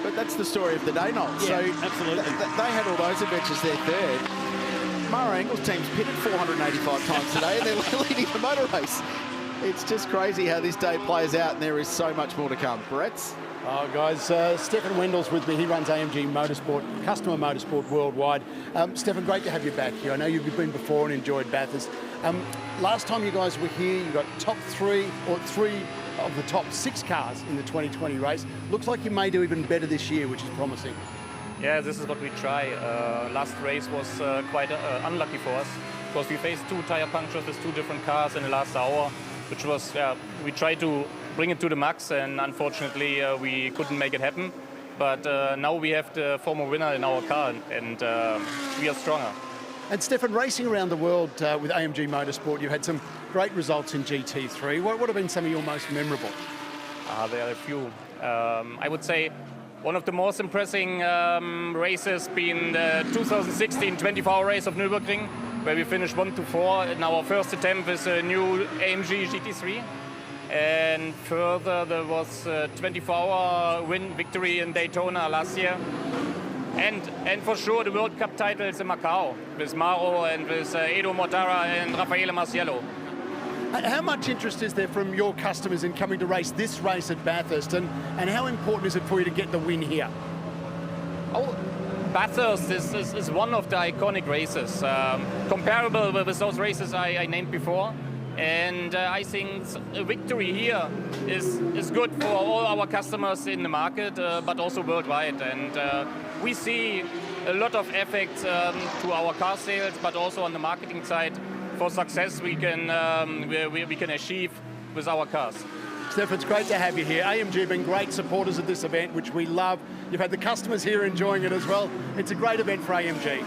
But that's the story of the day, Noel. Yeah, so absolutely. They had all those adventures there 3rd. Maro Engel's team's pitted 485 times today, and they're leading the motor race. It's just crazy how this day plays out, and there is so much more to come. Brett? Oh, guys, Stefan Wendell's with me. He runs AMG Motorsport, customer motorsport worldwide. Stefan, great to have you back here. I know you've been before and enjoyed Bathurst. Last time you guys were here, you got top 3 or 3 of the top 6 cars in the 2020 race. Looks like you may do even better this year, which is promising. Yeah, this is what we try. Last race was quite unlucky for us, because we faced 2 tire punctures with 2 different cars in the last hour, which was, we tried to bring it to the max, and unfortunately we couldn't make it happen. But now we have the former winner in our car, and we are stronger. And Stefan, racing around the world with AMG Motorsport, you've had some great results in GT3. What have been some of your most memorable? There are a few. I would say one of the most impressive races being the 2016 24-hour race of Nürburgring, where we finished 1-4 in our first attempt with a new AMG GT3. And further, there was a 24-hour win victory in Daytona last year. And for sure, the World Cup titles in Macau with Maro and with Edo Mortara and Raffaele Marciello. How much interest is there from your customers in coming to race this race at Bathurst, and how important is it for you to get the win here? Oh, Bathurst is one of the iconic races, comparable with those races I named before. And I think a victory here is good for all our customers in the market, but also worldwide. And we see a lot of effect to our car sales, but also on the marketing side for success we can achieve with our cars. Steph, it's great to have you here. AMG have been great supporters of this event, which we love. You've had the customers here enjoying it as well. It's a great event for AMG.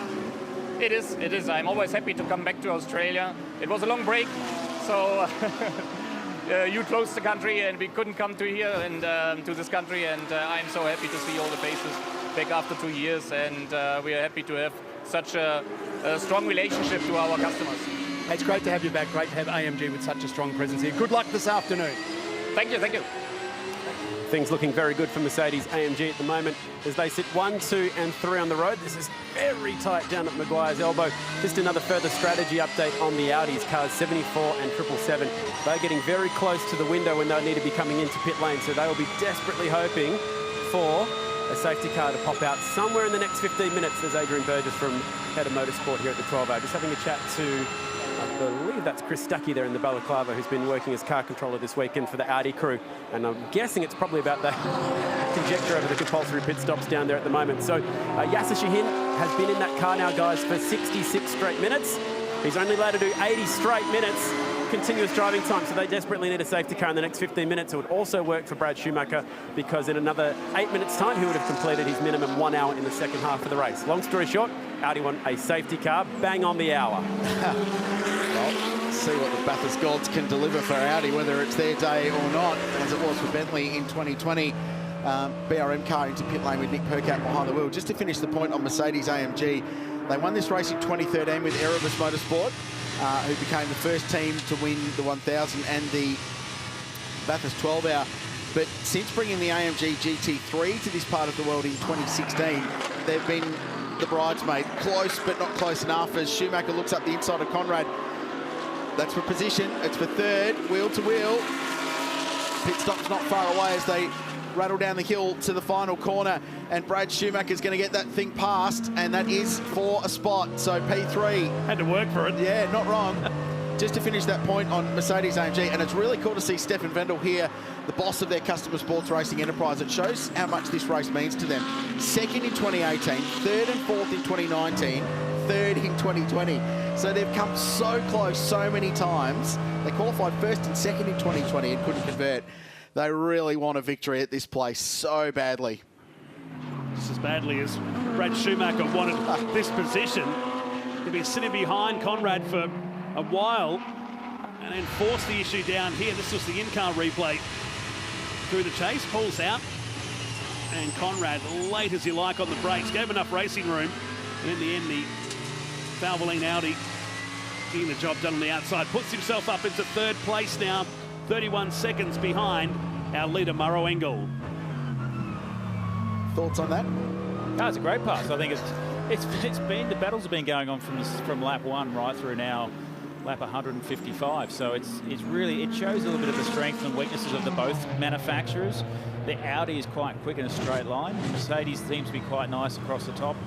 It is. I'm always happy to come back to Australia. It was a long break, so you closed the country and we couldn't come to here and to this country, and I'm so happy to see all the faces back after 2 years, and we are happy to have such a strong relationship to our customers. It's great to have you back. Great to have AMG with such a strong presence here. Good luck this afternoon. Thank you, thank you. Things looking very good for Mercedes AMG at the moment as they sit 1, 2 and 3 on the road. This is very tight down at Maguire's elbow. Just another further strategy update on the Audis, cars 74 and 777. They're getting very close to the window when they'll need to be coming into pit lane, so they will be desperately hoping for a safety car to pop out somewhere in the next 15 minutes. There's Adrian Burgess from Head of Motorsport here at the 12A. Just having a chat to, I believe that's Chris Stuckey there in the balaclava, who's been working as car controller this weekend for the Audi crew. And I'm guessing it's probably about that conjecture over the compulsory pit stops down there at the moment. So Yasser Shahin has been in that car now, guys, for 66 straight minutes. He's only allowed to do 80 straight minutes continuous driving time, so they desperately need a safety car in the next 15 minutes. It would also work for Brad Schumacher because in another 8 minutes' time, he would have completed his minimum 1 hour in the second half of the race. Long story short, Audi want a safety car, bang on the hour. Well, see what the Bathurst gods can deliver for Audi, whether it's their day or not, as it was for Bentley in 2020. BRM car into pit lane with Nick Percat behind the wheel. Just to finish the point on Mercedes AMG, they won this race in 2013 with Erebus Motorsport, who became the first team to win the 1000 and the Bathurst 12 hour. But since bringing the AMG GT3 to this part of the world in 2016, they've been the bridesmaid. Close, but not close enough, as Schumacher looks up the inside of Conrad. That's for position. It's for third, wheel to wheel. Pit stop's not far away as they rattle down the hill to the final corner, and Brad Schumacher's going to get that thing past, and that is for a spot. So P3. Had to work for it. Yeah, not wrong. Just to finish that point on Mercedes AMG, and it's really cool to see Stefan Vendel here, the boss of their customer sports racing enterprise. It shows how much this race means to them. Second in 2018, third and fourth in 2019, third in 2020. So they've come so close so many times. They qualified first and second in 2020 and couldn't convert. They really want a victory at this place so badly. Just as badly as Brad Schumacher wanted this position. He'd been sitting behind Conrad for a while and then forced the issue down here. This was the in-car replay through the chase. Pulls out, and Conrad, late as you like on the brakes, gave enough racing room, and in the end the Valvoline Audi getting the job done on the outside. Puts himself up into third place now, 31 seconds behind our leader, Murrow Engel. Thoughts on that? No, it's a great pass. I think it's been, the battles have been going on from lap 1 right through now, lap 155. So it shows a little bit of the strengths and weaknesses of the both manufacturers. The Audi is quite quick in a straight line. Mercedes seems to be quite nice across the top.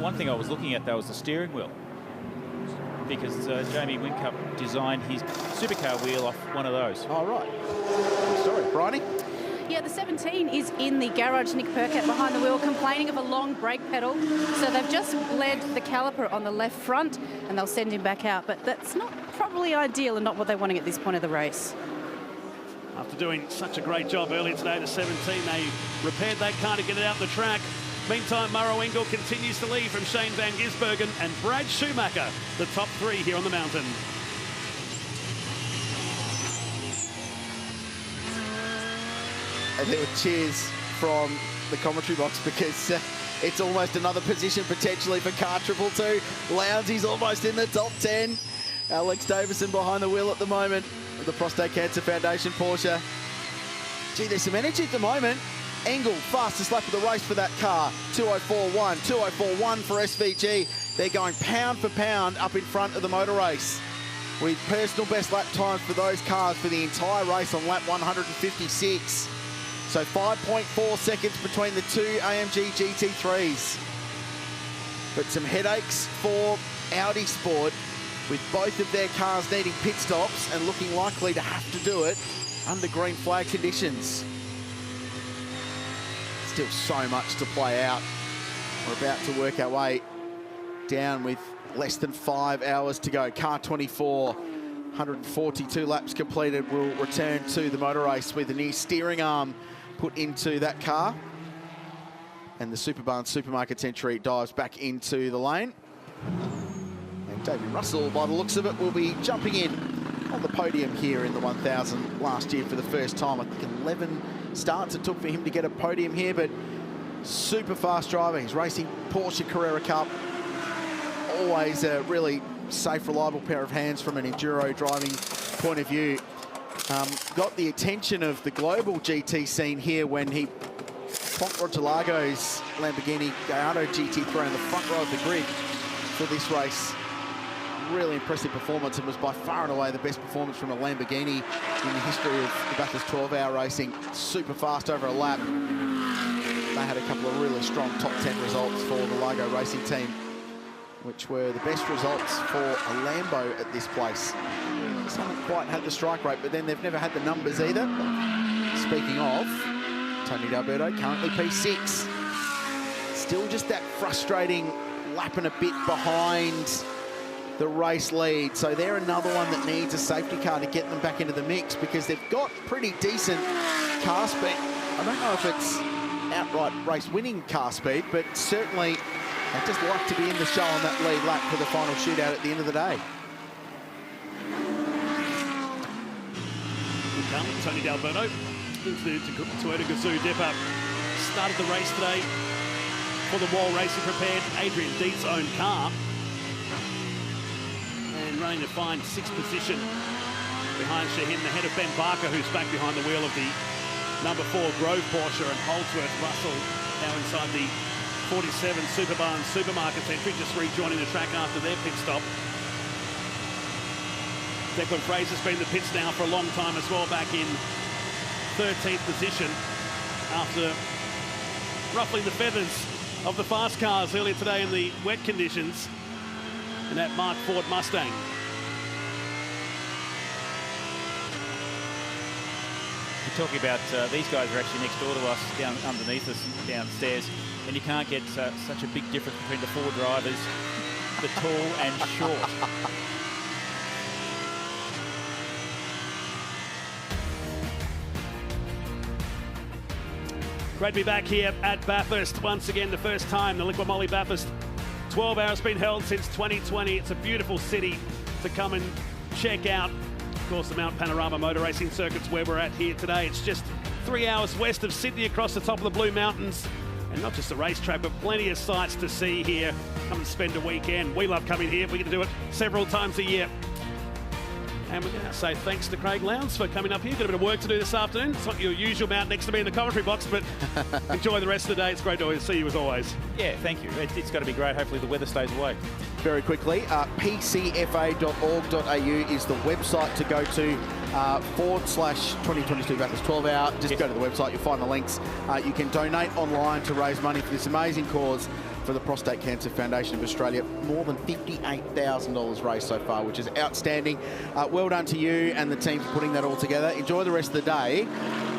One thing I was looking at though was the steering wheel, because Jamie Whincup designed his supercar wheel off one of those. Oh, right. Sorry, Bridie? Yeah, the 17 is in the garage. Nick Percat behind the wheel complaining of a long brake pedal. So they've just bled the caliper on the left front and they'll send him back out. But that's not probably ideal and not what they're wanting at this point of the race. After doing such a great job earlier today, the 17, they repaired that car to get it out the track. Meantime, Murrow Engel continues to lead from Shane van Gisbergen and Brad Schumacher, the top 3 here on the mountain. And there were cheers from the commentary box because it's almost another position potentially for car 222. Lownde's almost in the top 10. Alex Davison behind the wheel at the moment of the Prostate Cancer Foundation Porsche. Gee, there's some energy at the moment. Engel, fastest lap of the race for that car, 2:04.1. 2:04.1 for SVG. They're going pound for pound up in front of the motor race, with personal best lap times for those cars for the entire race on lap 156. So 5.4 seconds between the two AMG GT3s. But some headaches for Audi Sport, with both of their cars needing pit stops and looking likely to have to do it under green flag conditions. Still so much to play out. We're about to work our way down with less than 5 hours to go. Car 24, 142 laps completed, will return to the motor race with a new steering arm put into that car. And the Superbarn Supermarkets entry dives back into the lane. And David Russell, by the looks of it, will be jumping in on the podium here in the 1000 last year for the first time. I think 11 starts it took for him to get a podium here, but super fast driver. He's racing Porsche Carrera Cup. Always a really safe, reliable pair of hands from an enduro driving point of view. Got the attention of the global GT scene here when he plonked Roger Largo's Lamborghini Gallardo GT3 in the front row of the grid for this race. Really impressive performance, and was by far and away the best performance from a Lamborghini in the history of the Bathurst 12-hour racing. Super fast over a lap. They had a couple of really strong top 10 results for the Largo racing team, which were the best results for a Lambo at this place. Just haven't quite had the strike rate, but then they've never had the numbers either. Speaking of, Tony D'Alberto, currently P6. Still just that frustrating lap and a bit behind the race lead. So they're another one that needs a safety car to get them back into the mix, because they've got pretty decent car speed. I don't know if it's outright race-winning car speed, but certainly they'd just like to be in the show on that lead lap for the final shootout at the end of the day. Tony D'Alberto into the Toyota Gazoo Depot. Started the race today for the Wall Racing prepared Adrian Deet's own car. And running to find 6th position behind Shaheen, ahead of Ben Barker, who's back behind the wheel of the number 4 Grove Porsche, and Holdsworth Russell now inside the 47 Superbarn Supermarkets entry, just rejoining the track after their pit stop. Declan Fraser's been in the pits now for a long time as well, back in 13th position after ruffling the feathers of the fast cars earlier today in the wet conditions in that Mark Ford Mustang. You're talking about these guys are actually next door to us, down underneath us downstairs, and you can't get such a big difference between the 4 drivers, the tall and short. Great to be back here at Bathurst once again, the first time the Liqui Moly Bathurst 12 hours been held since 2020. It's a beautiful city to come and check out. Of course, the Mount Panorama Motor Racing Circuit's where we're at here today. It's just 3 hours west of Sydney, across the top of the Blue Mountains. And not just a racetrack, but plenty of sights to see here. Come and spend a weekend. We love coming here. We get to do it several times a year. And we're going to say thanks to Craig Lowndes for coming up here. Got a bit of work to do this afternoon. It's not your usual mount next to me in the commentary box, but enjoy the rest of the day. It's great to see you as always. Yeah, thank you. It's got to be great. Hopefully the weather stays away. Very quickly, pcfa.org.au is the website to go to /2022 Bathurst 12 hour. Just go to the website, you'll find the links. You can donate online to raise money for this amazing cause for the Prostate Cancer Foundation of Australia. More than $58,000 raised so far, which is outstanding. Well done to you and the team for putting that all together. Enjoy the rest of the day.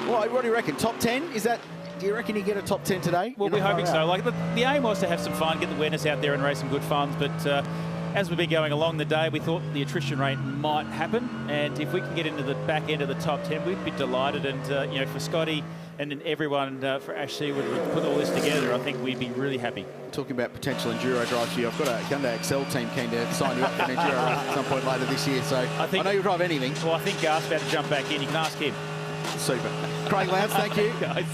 Well, what do you reckon? Top 10? Is that? Do you reckon you get a top 10 today? Well, we're hoping so. Like the aim was to have some fun, get the awareness out there and raise some good funds, but as we've been going along the day, we thought the attrition rate might happen, and if we can get into the back end of the top 10, we'd be delighted. And you know, for Scotty and everyone, for Ash Seawood to put all this together, I think we'd be really happy. Talking about potential enduro drives for you, I've got a Hyundai Excel team keen to sign you up for an enduro race at some point later this year, so I know you'll drive anything. Well, I think Garth's about to jump back in. You can ask him. Super. Craig Lowndes, thank you. Guys.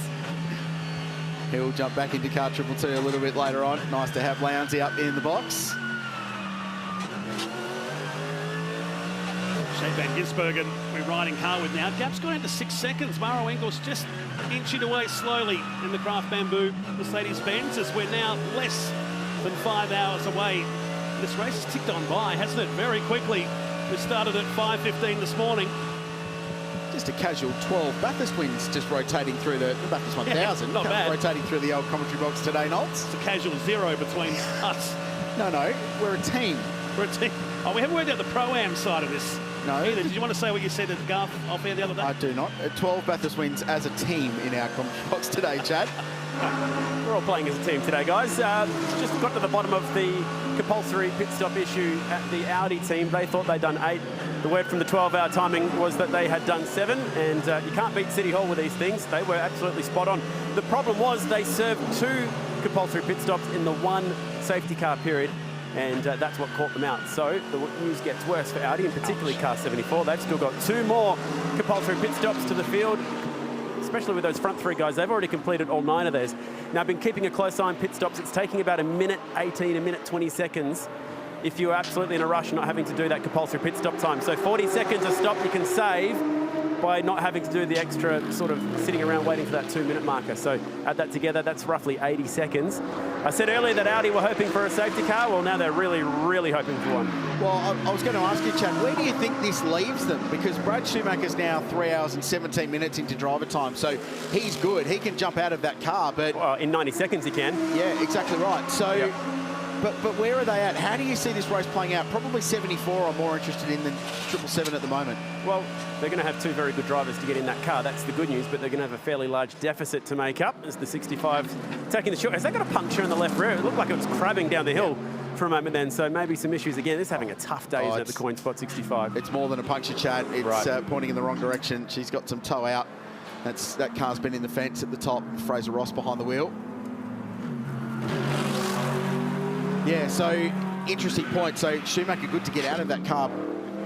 He'll jump back into car 222 a little bit later on. Nice to have Lowndesy up in the box. Shane Van Gisbergen, we're riding car with now. Gap's gone into 6 seconds. Maro Engels just inching away slowly in the Craft Bamboo Mercedes-Benz, as we're now less than 5 hours away. This race has ticked on by, hasn't it? Very quickly. We started at 5:15 this morning. Just a casual 12 Bathurst wins just rotating through the Bathurst 1000. Not bad. Rotating through the old commentary box today, Nolts. It's a casual 0 between us. No, we're a team. We're a team. Oh, we haven't worked out the Pro-Am side of this. No. Either. Did you want to say what you said to Garth off air the other day? I do not. 12 Bathurst wins as a team in our commentary box today, Chad. We're all playing as a team today, guys. Just got to the bottom of the compulsory pit stop issue at the Audi team. They thought they'd done 8. The word from the 12-hour timing was that they had done 7, and you can't beat City Hall with these things. They were absolutely spot on. The problem was they served 2 compulsory pit stops in the 1 safety car period, and that's what caught them out. So the news gets worse for Audi, and particularly car 74. They've still got 2 more compulsory pit stops to the field, especially with those front 3 guys. They've already completed all 9 of theirs. Now, I've been keeping a close eye on pit stops. It's taking about 1 minute 18, 1 minute 20 seconds if you're absolutely in a rush, not having to do that compulsory pit stop time. So 40 seconds a stop you can save by not having to do the extra sort of sitting around waiting for that 2-minute marker. So add that together, that's roughly 80 seconds. I said earlier that Audi were hoping for a safety car. Well, now they're really, really hoping for one. Well, I was going to ask you, Chad, where do you think this leaves them? Because Brad Schumacher's now 3 hours and 17 minutes into driver time, so he's good. He can jump out of that car, but... Well, in 90 seconds he can. Yeah, exactly right. So... Yep. But where are they at? How do you see this race playing out? Probably 74 I'm more interested in than 777 at the moment. Well, they're going to have 2 very good drivers to get in that car. That's the good news, but they're going to have a fairly large deficit to make up as the 65's taking the short. Has that got a puncture in the left rear? It looked like it was crabbing down the hill for a moment then, so maybe some issues again. It's having a tough day at the coin spot 65. It's more than a puncture, Chad. It's pointing in the wrong direction. She's got some toe out. That car's been in the fence at the top. Fraser Ross behind the wheel. Yeah, so interesting point. So Schumacher good to get out of that car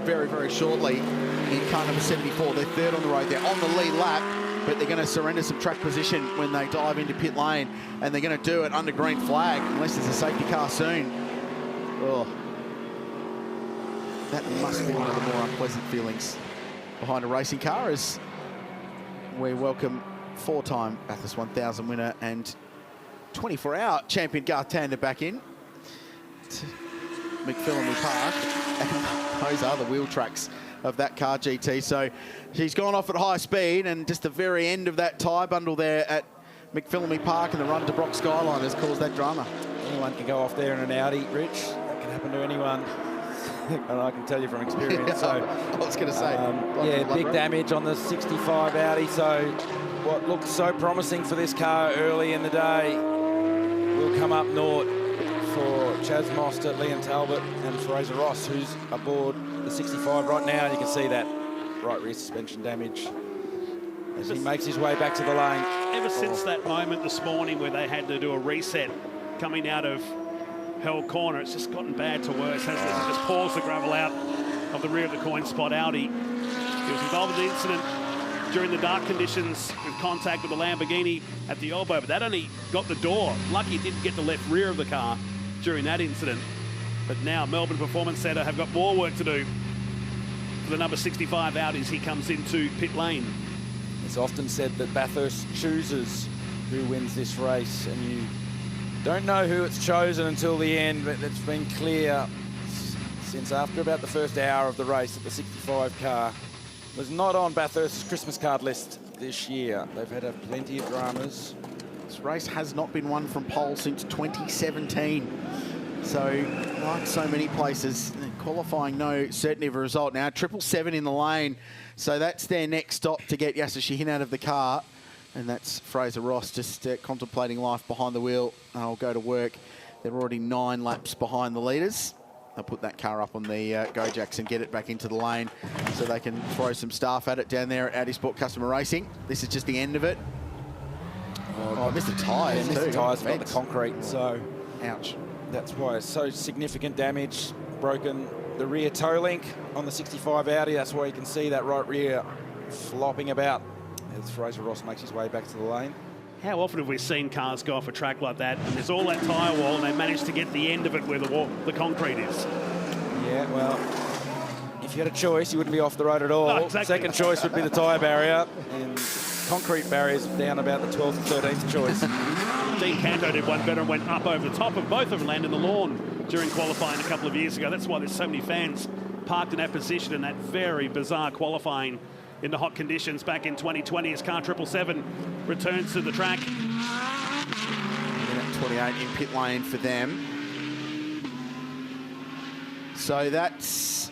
very, very shortly in car number 74. They're 3rd on the road. They're on the lead lap, but they're going to surrender some track position when they dive into pit lane, and they're going to do it under green flag unless there's a safety car soon. Oh, that must be one of the more unpleasant feelings behind a racing car as we welcome 4-time Bathurst 1000 winner and 24-hour champion Garth Tander back in McPhillamy Park, and those are the wheel tracks of that car, GT. So she's gone off at high speed, and just the very end of that tyre bundle there at McPhillamy Park and the run to Brock Skyline has caused that drama. Anyone can go off there in an Audi, Rich. That can happen to anyone. And I can tell you from experience. So I was going to say. Yeah, big damage on the 65 Audi. So what looked so promising for this car early in the day will come up naught for Chaz Mostert, Liam Talbot and Fraser Ross, who's aboard the 65 right now. And you can see that right rear suspension damage as he makes his way back to the lane. Ever since that moment this morning where they had to do a reset coming out of Hell Corner, it's just gotten bad to worse. Has just paused the gravel out of the rear of the coin spot. Audi, he was involved in the incident during the dark conditions with contact with the Lamborghini at the elbow, but that only got the door. Lucky it didn't get the left rear of the car during that incident. But now Melbourne Performance Centre have got more work to do for the number 65 Audis. He comes into pit lane. It's often said that Bathurst chooses who wins this race, and you don't know who it's chosen until the end, but it's been clear since after about the first hour of the race that the 65 car was not on Bathurst's Christmas card list this year. They've had plenty of dramas. This race has not been won from pole since 2017. So, like so many places, qualifying no certainty of a result now. 777 in the lane, so that's their next stop to get Yasushi out of the car. And that's Fraser Ross just contemplating life behind the wheel. I'll go to work. They're already 9 laps behind the leaders. They'll put that car up on the Gojacks and get it back into the lane so they can throw some staff at it down there at Audi Sport Customer Racing. This is just the end of it. Oh, missed the tyres too. Missed the tyres, got the concrete, so... Ouch. That's why it's so significant damage. Broken the rear toe link on the 65 Audi. That's why you can see that right rear flopping about as Fraser Ross makes his way back to the lane. How often have we seen cars go off a track like that and there's all that tyre wall and they manage to get the end of it where the concrete is? Yeah, well, if you had a choice, you wouldn't be off the road at all. No, exactly. Second choice would be the tyre barrier, and concrete barriers down about the 12th and 13th choice. Dean Canto did one better and went up over the top of both of them, landed in the lawn during qualifying a couple of years ago. That's why there's so many fans parked in that position in that very bizarre qualifying in the hot conditions back in 2020 as car 777 returns to the track. 28 in pit lane for them. So that's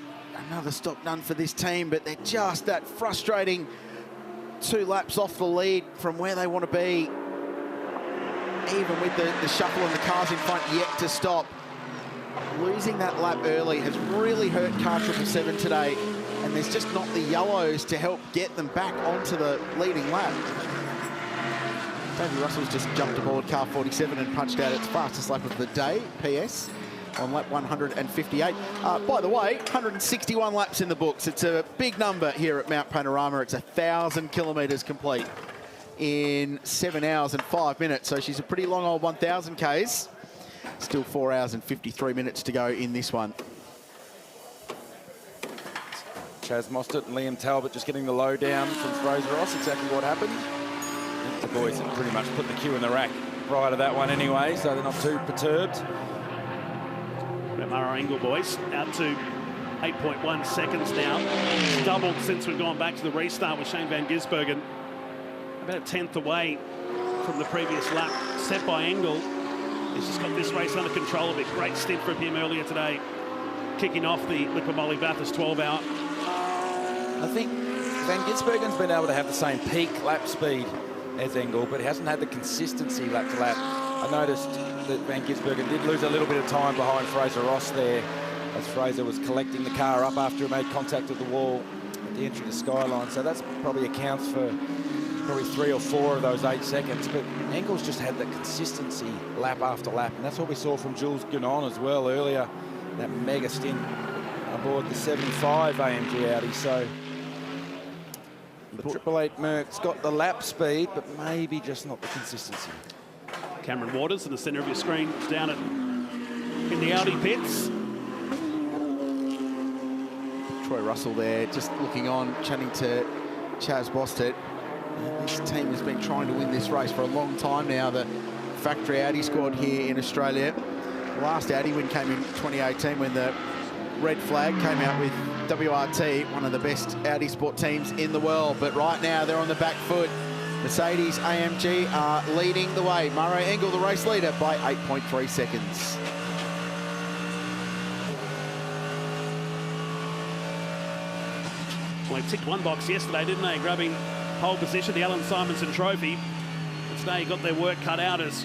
another stop done for this team, but they're just that frustrating 2 laps off the lead from where they want to be. Even with the shuffle and the cars in front yet to stop. losing that lap early has really hurt car 777 today, and there's just not the yellows to help get them back onto the leading lap. Davey Russell's just jumped aboard car 47 and punched out its fastest lap of the day, PS, on lap 158. By the way, 161 laps in the books. It's a big number here at Mount Panorama. It's 1,000 kilometres complete in 7 hours and 5 minutes. So she's a pretty long old 1,000 Ks. Still 4 hours and 53 minutes to go in this one. Chaz Mostert and Liam Talbot just getting the lowdown from Fraser Ross. Exactly what happened. I think the boys have pretty much put the cue in the rack prior to that one anyway, so they're not too perturbed. Murray Engel boys out to 8.1 seconds now. It's doubled since we've gone back to the restart with Shane van Gisbergen. About a tenth away from the previous lap set by Engel. He's just got this race under control a bit. Great stint from him earlier today, kicking off the Liqui Moly Bathurst 12-hour. I think Van Gisbergen's been able to have the same peak lap speed as Engel, but he hasn't had the consistency lap to lap. I noticed that Van Gisbergen did lose a little bit of time behind Fraser Ross there, as Fraser was collecting the car up after he made contact with the wall at the entry to Skyline. So that's probably accounts for probably 3 or 4 of those 8 seconds. But Engel's just had that consistency lap after lap, and that's what we saw from Jules Gunon as well earlier, that mega stint aboard the 75 AMG Audi. So the 888 Merc's got the lap speed, but maybe just not the consistency. Cameron Waters in the centre of your screen down in the Audi pits. Troy Russell there just looking on, chatting to Chaz Mostert. This team has been trying to win this race for a long time now, the factory Audi squad here in Australia. The last Audi win came in 2018 when the red flag came out with WRT, one of the best Audi sport teams in the world. But right now they're on the back foot. Mercedes AMG are leading the way. Murray Engel, the race leader, by 8.3 seconds. Well, they ticked one box yesterday, didn't they? Grabbing pole position, the Alan Simonson Trophy. But today got their work cut out as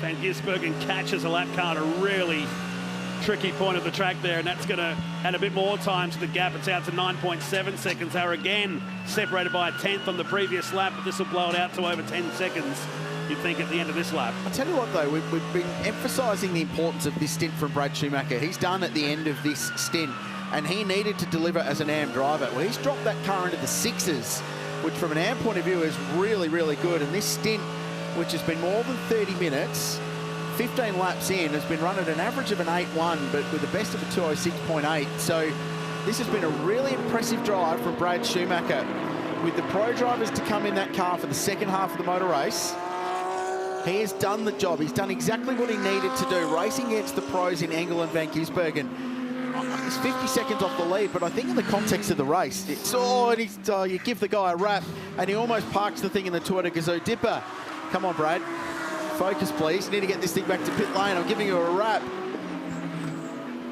Van Gisbergen catches a lap car at a really tricky point of the track there, and that's going to add a bit more time to the gap. It's out to 9.7 seconds. They were again separated by a tenth on the previous lap, but this will blow it out to over 10 seconds, you'd think, at the end of this lap. I'll tell you what, though, we've been emphasising the importance of this stint from Brad Schumacher. He's done at the end of this stint, and he needed to deliver as an AM driver. Well, he's dropped that car into the 6s, which from an AM point of view is really, really good. And this stint, which has been more than 30 minutes, 15 laps in, has been run at an average of an 8.1, but with the best of a 206.8. So this has been a really impressive drive from Brad Schumacher. With the pro drivers to come in that car for the second half of the motor race, he has done the job. He's done exactly what he needed to do, racing against the pros in Engel and Van Gisbergen. He's 50 seconds off the lead, but I think in the context of the race, it's, you give the guy a rap, and he almost parks the thing in the Toyota Gazoo dipper. Come on, Brad. Focus, please. You need to get this thing back to pit lane. I'm giving you a wrap.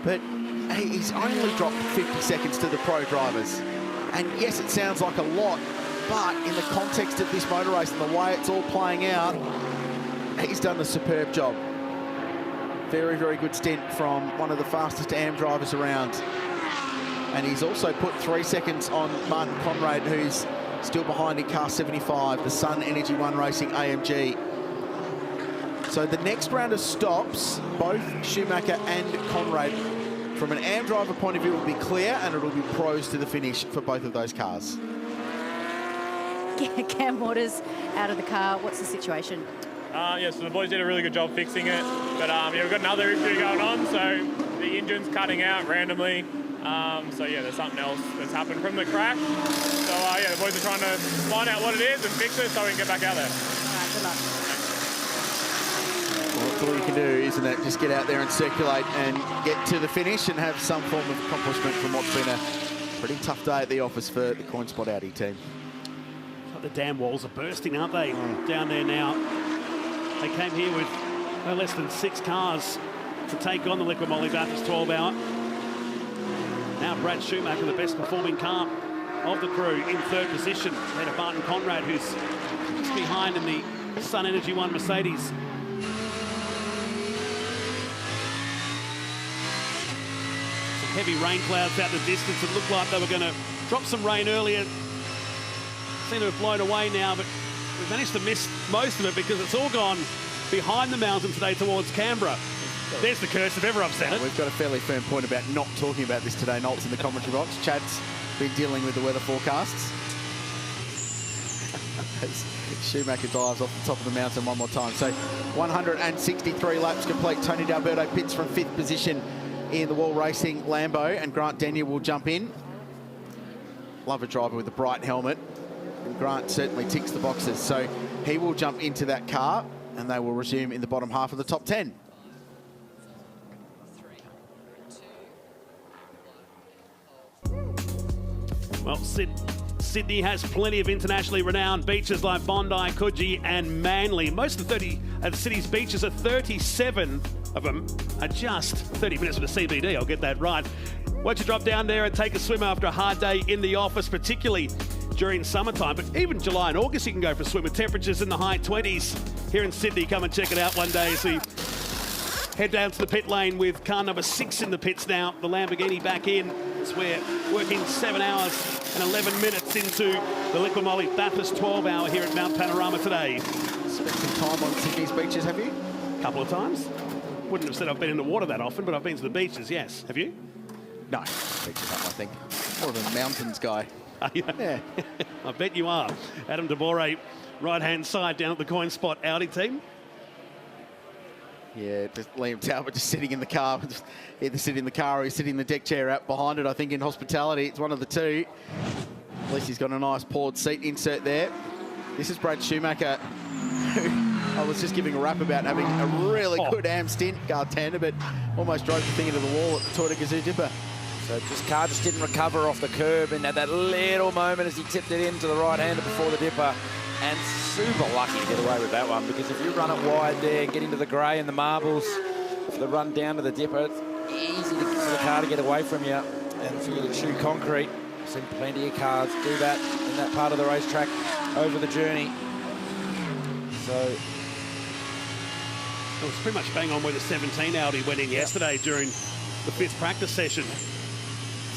But he's only dropped 50 seconds to the pro drivers. And yes, it sounds like a lot, but in the context of this motor race and the way it's all playing out, he's done a superb job. Very, very good stint from one of the fastest AM drivers around. And he's also put 3 seconds on Martin Conrad, who's still behind in car 75, the Sun Energy One Racing AMG. So the next round of stops, both Schumacher and Conrad, from an AM driver point of view, will be clear, and it'll be pros to the finish for both of those cars. Cam Waters out of the car. What's the situation? Yeah, so the boys did a really good job fixing it. But yeah, we've got another issue going on, so the engine's cutting out randomly. So yeah, there's something else that's happened from the crash. So yeah, the boys are trying to find out what it is and fix it so we can get back out there. All right, good luck. Well, that's all you can do, isn't it? Just get out there and circulate and get to the finish and have some form of accomplishment from what's been a pretty tough day at the office for the Coin Spot Audi team. The dam walls are bursting, aren't they? Down there now. They came here with no less than 6 cars to take on the Liqui Moly Bathurst 12-hour. Now Brad Schumacher, the best performing car of the crew, in 3rd position. Then Martin Conrad, who's just behind in the Sun Energy One Mercedes. heavy rain clouds out in the distance. It looked like they were going to drop some rain earlier. Seem to have blown away now, but we've managed to miss most of it because it's all gone behind the mountain today towards Canberra. There's the curse if ever I've seen it. We've got a fairly firm point about not talking about this today, Nolts, in the commentary box. Chad's been dealing with the weather forecasts. Schumacher dives off the top of the mountain one more time. So 163 laps complete. Tony D'Alberto pits from 5th position in the Wall Racing Lambo, and Grant Denyer will jump in. Love a driver with a bright helmet, and Grant certainly ticks the boxes. So he will jump into that car, and they will resume in the bottom half of the top 10. Well, Sydney has plenty of internationally renowned beaches like Bondi, Coogee and Manly. Most of the city's beaches, are 37 of them, are just 30 minutes from the CBD. I'll get that right. Won't you drop down there and take a swim after a hard day in the office, particularly during summertime. But even July and August, you can go for a swim with temperatures in the high 20s here in Sydney. Come and check it out one day as we head down to the pit lane with car number 6 in the pits now. The Lamborghini back in as we're working 7 hours and 11 minutes into the Liqui Moly Bathurst 12-hour here at Mount Panorama today. Spent some time on Sydney's beaches, have you? A couple of times. Wouldn't have said I've been in the water that often, but I've been to the beaches, yes. Have you? No, beaches up, I think. More of a mountains guy. Yeah. I bet you are. Adam DeBore, right-hand side down at the Coin Spot Audi team. Yeah, just Liam Talbot just sitting in the car. Either sitting in the car or he's sitting in the deck chair out behind it, I think, in hospitality. It's one of the two. At least he's got a nice poured seat insert there. This is Brad Schumacher, who I was just giving a rap about having a really good Stint car tender, but almost drove the thing into the wall at the Tour de Gazoo Dipper. So car just didn't recover off the curb, and at that little moment as he tipped it into the right-hander before the dipper, and super lucky to get away with that one, because if you run it wide there and get into the grey and the marbles for the run down to the dipper, it's easy for the car to get away from you and for you to chew concrete. I've seen plenty of cars do that in that part of the racetrack over the journey. So it was pretty much bang on where the 17 Audi went in yesterday during the 5th practice session.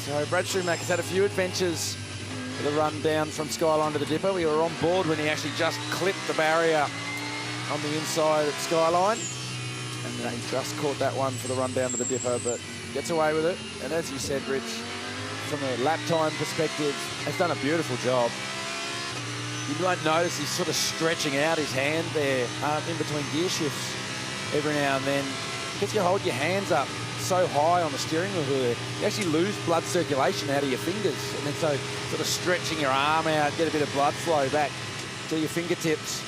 So Brad Schumacher's had a few adventures for the run down from Skyline to the dipper. We were on board when he actually just clipped the barrier on the inside at Skyline, and then he just caught that one for the run down to the dipper, but gets away with it. And as you said, Rich, from a lap time perspective, has done a beautiful job. You might notice he's sort of stretching out his hand there in between gear shifts every now and then, because you hold your hands up so high on the steering wheel there, you actually lose blood circulation out of your fingers, and then so sort of stretching your arm out, get a bit of blood flow back to your fingertips.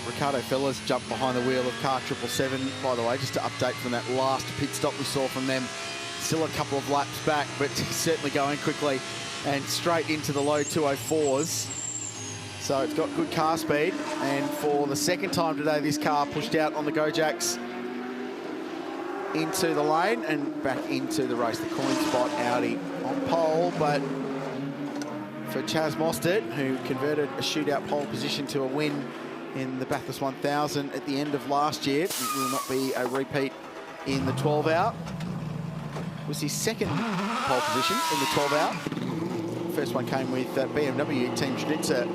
Ricardo Fellas jumped behind the wheel of car 777, by the way, just to update from that last pit stop we saw from them. Still a couple of laps back, but certainly going quickly and straight into the low 204s. So it's got good car speed, and for the second time today, this car pushed out on the Gojacks into the lane and back into the race. The Coin Spot Audi on pole, but for Chaz Mostert, who converted a shootout pole position to a win in the Bathurst 1000 at the end of last year, it will not be a repeat in the 12-hour. It was his second pole position in the 12-hour. First one came with BMW Team Schnitzer,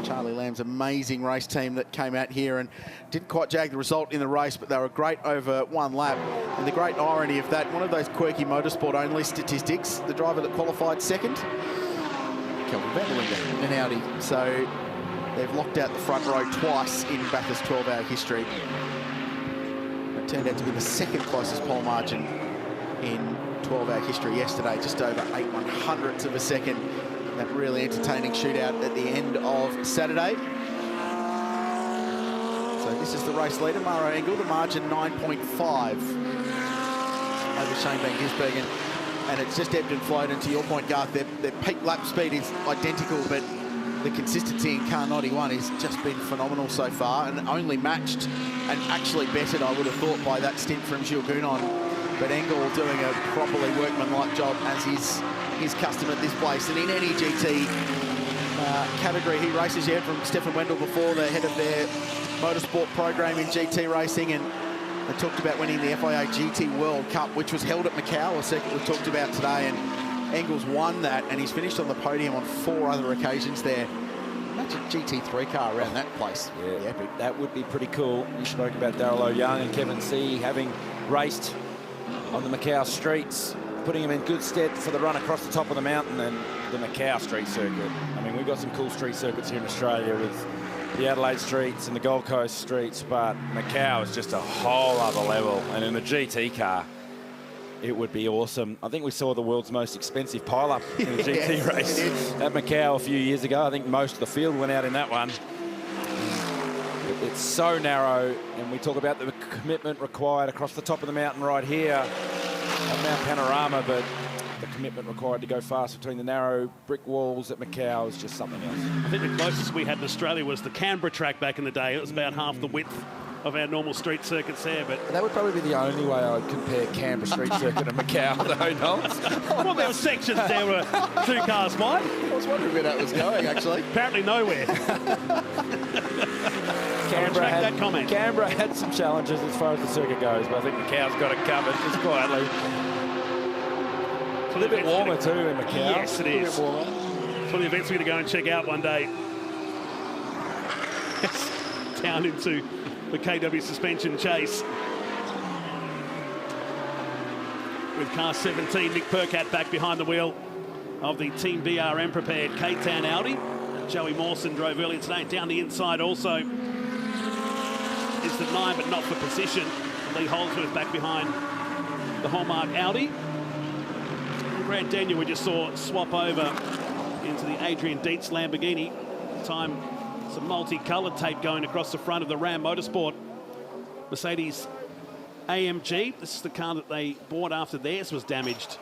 Charlie Lamb's amazing race team that came out here and didn't quite jag the result in the race, but they were great over one lap. And the great irony of that, one of those quirky motorsport-only statistics, the driver that qualified second, Kelvin van der Linde, an Audi. So they've locked out the front row twice in Bathurst 12-hour history. It turned out to be the second closest pole margin in 12-hour history yesterday, just over 8/100ths of a second. That really entertaining shootout at the end of Saturday. So this is the race leader, Maro Engel, the margin 9.5 over Shane Van Gisbergen. And it's just ebbed and flowed, and to your point, Garth, their peak lap speed is identical, but the consistency in car 91 has just been phenomenal so far, and only matched and actually bettered, I would have thought, by that stint from Gilles Gounon. But Engel doing a properly workmanlike job, as his custom at this place. And in any GT category he races, you heard from Stefan Wendell before, the head of their motorsport program in GT racing, and They talked about winning the FIA GT World Cup, which was held at Macau, a circuit we've talked about today, and Engels won that, and he's finished on the podium on 4 other occasions there. Imagine a GT3 car around that place. Yeah, epic. That would be pretty cool. You spoke about Darryl O'Young and Kevin C having raced on the Macau streets, putting him in good stead for the run across the top of the mountain and the Macau street circuit. I mean, we've got some cool street circuits here in Australia with the Adelaide streets and the Gold Coast streets, but Macau is just a whole other level. And in a GT car, it would be awesome. I think we saw the world's most expensive pile-up in a GT race at Macau a few years ago. I think most of the field went out in that one. It's so narrow, and we talk about the commitment required across the top of the mountain right here at Mount Panorama, but the commitment required to go fast between the narrow brick walls at Macau is just something else. I think the closest we had in Australia was the Canberra track back in the day. It was about half the width of our normal street circuits there, but that would probably be the only way I would compare Canberra Street Circuit and Macau, though, Knowles. Well, there were sections there were 2 cars wide. I was wondering where that was going, actually. Apparently nowhere. Canberra had some challenges as far as the circuit goes, but I think Macau's got it covered just quietly. It's a little bit warmer too in Macau. Yes, it is. It's one of the events we're going to go and check out one day. Down into the KW suspension chase. With car 17, Nick Percat back behind the wheel of the Team BRM prepared K-Town Audi. Joey Mawson drove earlier today. Down the inside also is the 9, but not for position. Lee Holdsworth back behind the Hallmark Audi. And Grant Daniel we just saw swap over into the Adrian Dietz Lamborghini. Time some multi-coloured tape going across the front of the Ram Motorsport Mercedes AMG. This is the car that they bought after theirs was damaged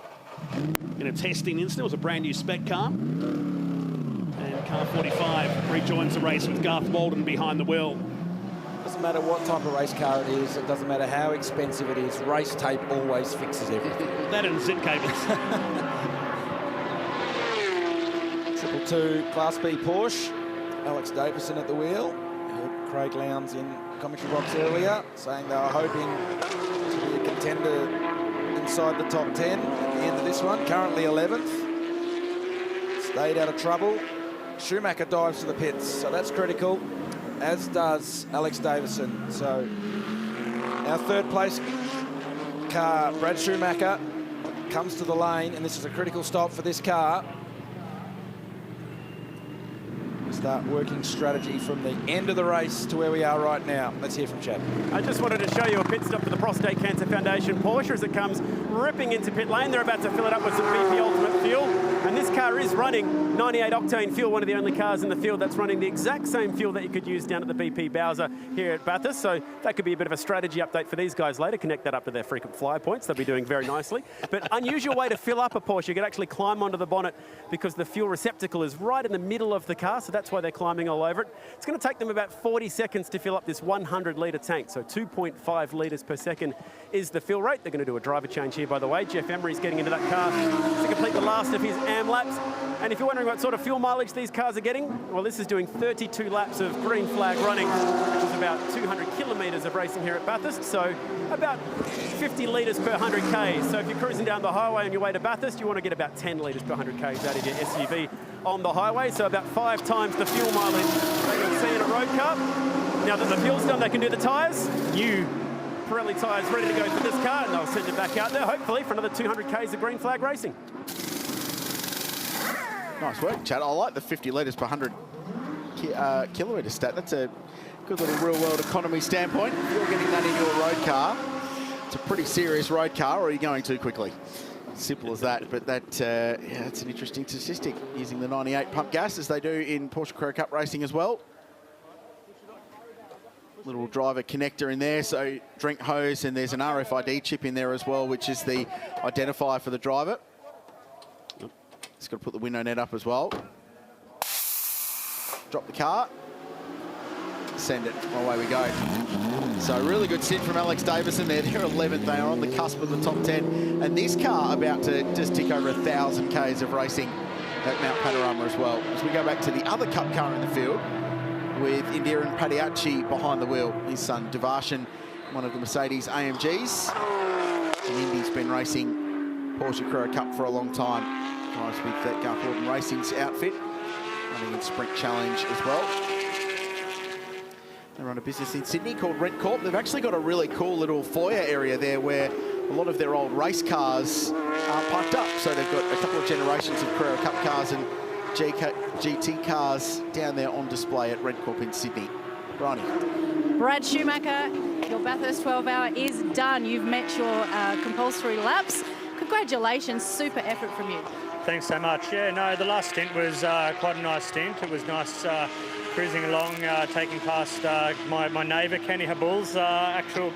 in a testing incident. It was a brand new spec car. And car 45 rejoins the race with Garth Walden behind the wheel. Doesn't matter what type of race car it is, it doesn't matter how expensive it is, race tape always fixes everything. That and zip cables. 222 Class B Porsche. Alex Davison at the wheel. Heard Craig Lowndes in the commentary box earlier saying they were hoping to be a contender inside the top 10 at the end of this one. Currently 11th. Stayed out of trouble. Schumacher dives to the pits, so that's critical, as does Alex Davison. So our 3rd place car, Brad Schumacher, comes to the lane, and this is a critical stop for this car. Start working strategy from the end of the race to where we are right now. Let's hear from Chad. I just wanted to show you a pit stop for the Prostate Cancer Foundation Porsche as it comes ripping into pit lane. They're about to fill it up with some BP Ultimate fuel. And this car is running 98 octane fuel, one of the only cars in the field that's running the exact same fuel that you could use down at the BP Bowser here at Bathurst. So that could be a bit of a strategy update for these guys later. Connect that up to their frequent flyer points. They'll be doing very nicely. But unusual way to fill up a Porsche. You could actually climb onto the bonnet because the fuel receptacle is right in the middle of the car. So that's why they're climbing all over it. It's going to take them about 40 seconds to fill up this 100-litre tank. So 2.5 litres per second is the fill rate. They're going to do a driver change here, by the way. Jeff Emery's getting into that car to complete the last of his AM laps. And if you're wondering what sort of fuel mileage these cars are getting, well, this is doing 32 laps of green flag running, which is about 200 kilometres of racing here at Bathurst. So about 50 litres per 100K. So if you're cruising down the highway on your way to Bathurst, you want to get about 10 litres per 100K out of your SUV on the highway. So about 5 times the fuel mileage that you'll see in a road car. Now that the fuel's done, they can do the tyres. New Pirelli tyres ready to go for this car, and they'll send it back out there, hopefully, for another 200Ks of green flag racing. Nice work, Chad. I like the 50 litres per 100 kilometre stat. That's a good little real-world economy standpoint. If you're getting that in your road car, it's a pretty serious road car, or are you going too quickly? Simple as that. But that, yeah, that's an interesting statistic, using the 98 pump gas, as they do in Porsche Carrera Cup racing as well. Little driver connector in there, so drink hose, and there's an RFID chip in there as well, which is the identifier for the driver. It's got to put the window net up as well. Drop the car. Send it. Away we go. So really good sit from Alex Davison there. They're 11th. They are on the cusp of the top 10. And this car about to just tick over 1,000 Ks of racing at Mount Panorama as well. As we go back to the other Cup car in the field, with Indiran Padiachi behind the wheel. His son Devarshan one of the Mercedes AMGs. And Indy's been racing Porsche Carrera Cup for a long time. Drives with that Garth Racing's outfit. Running in Sprint Challenge as well. They run a business in Sydney called Rent Corp. They've actually got a really cool little foyer area there where a lot of their old race cars are parked up. So they've got a couple of generations of Carrera Cup cars and GT cars down there on display at Rent Corp in Sydney. Bronny. Brad Schumacher, your Bathurst 12-hour is done. You've met your compulsory laps. Congratulations, super effort from you. Thanks so much. Yeah, no, the last stint was quite a nice stint. It was nice cruising along, taking past my neighbour, Kenny Habul's actual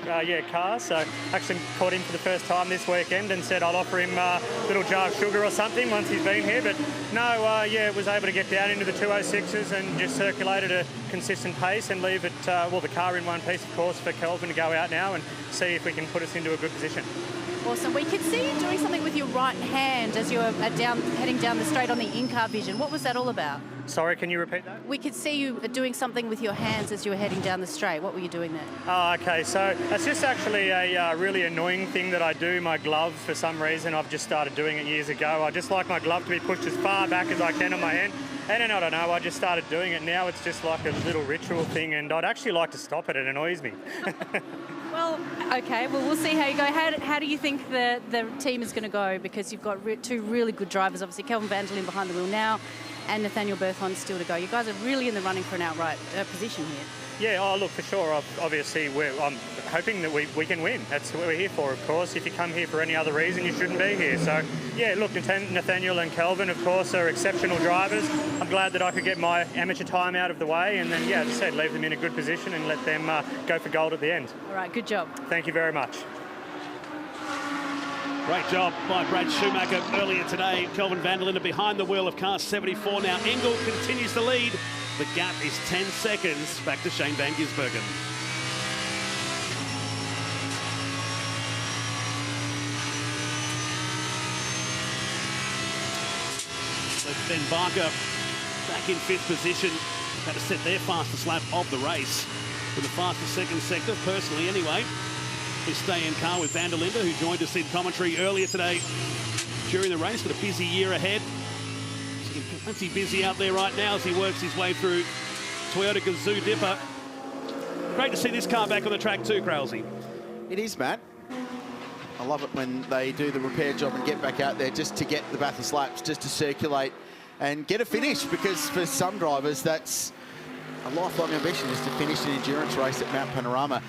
car. So actually caught him for the first time this weekend and said I'll offer him a little jar of sugar or something once he's been here. But no, was able to get down into the 206s and just circulate at a consistent pace and leave it, the car in one piece, of course, for Kelvin to go out now and see if we can put us into a good position. Awesome. We could see you doing something with your right hand as you were heading down the straight on the in-car vision. What was that all about? Sorry, can you repeat that? We could see you doing something with your hands as you were heading down the straight. What were you doing there? Oh, okay. So that's just actually a really annoying thing that I do. My glove, for some reason, I've just started doing it years ago. I just like my glove to be pushed as far back as I can on my hand. And then, I don't know, I just started doing it. Now it's just like a little ritual thing, and I'd actually like to stop it. It annoys me. Well, okay. Well, we'll see how you go. How do you think the team is going to go? Because you've got two really good drivers, obviously. Kelvin van der Linde behind the wheel now and Nathaniel Berthon still to go. You guys are really in the running for an outright position here. Yeah, look, for sure. Obviously, I'm hoping that we can win. That's what we're here for, of course. If you come here for any other reason, you shouldn't be here. So, yeah, look, Nathaniel and Kelvin, of course, are exceptional drivers. I'm glad that I could get my amateur time out of the way and then, as I said, leave them in a good position and let them go for gold at the end. All right, good job. Thank you very much. Great job by Brad Schumacher earlier today. Kelvin van der Linde behind the wheel of car 74 now. Engel continues to lead. The gap is 10 seconds back to Shane Van Gisbergen. Ben Barker back in 5th position. Had to set their fastest lap of the race with the fastest second sector, personally anyway. His stay-in car with Van der Linde, who joined us in commentary earlier today during the race. Got a busy year ahead. Plenty busy out there right now as he works his way through Toyota Gazoo Dipper. Great to see this car back on the track too, Kralsey. It is, Matt. I love it when they do the repair job and get back out there just to get the Bathurst laps, just to circulate and get a finish, because for some drivers that's a lifelong ambition, is to finish an endurance race at Mount Panorama.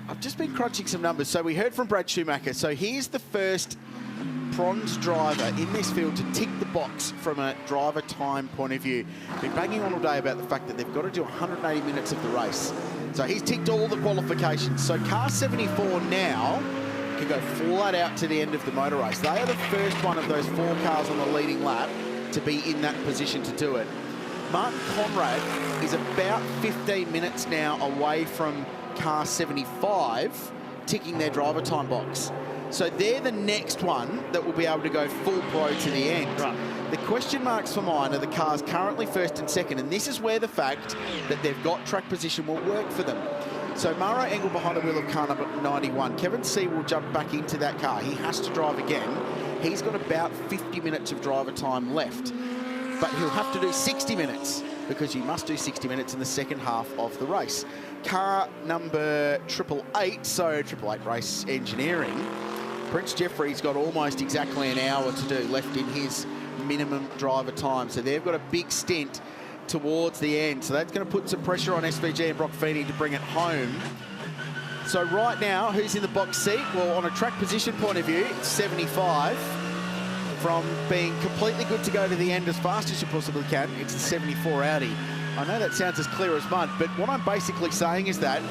I've just been crunching some numbers. So we heard from Brad Schumacher. So he's the first bronze driver in this field to tick the box from a driver time point of view. Been banging on all day about the fact that they've got to do 180 minutes of the race. So he's ticked all the qualifications. So car 74 now can go flat out to the end of the motor race. They are the first one of those 4 cars on the leading lap to be in that position to do it. Martin Conrad is about 15 minutes now away from car 75 ticking their driver time box. So they're the next one that will be able to go full pro to the end. Right. The question marks for mine are the cars currently 1st and 2nd, and this is where the fact that they've got track position will work for them. So Maro Engel behind the wheel of car number 91. Kevin C will jump back into that car. He has to drive again. He's got about 50 minutes of driver time left, but he'll have to do 60 minutes because you must do 60 minutes in the second half of the race. Car number 888, so 888 Race Engineering. Prince Jeffrey's got almost exactly an hour to do left in his minimum driver time. So they've got a big stint towards the end. So that's going to put some pressure on SVG and Brock Feeney to bring it home. So right now, who's in the box seat? Well, on a track position point of view, 75. From being completely good to go to the end as fast as you possibly can, it's the 74 Audi. I know that sounds as clear as mud, but what I'm basically saying is that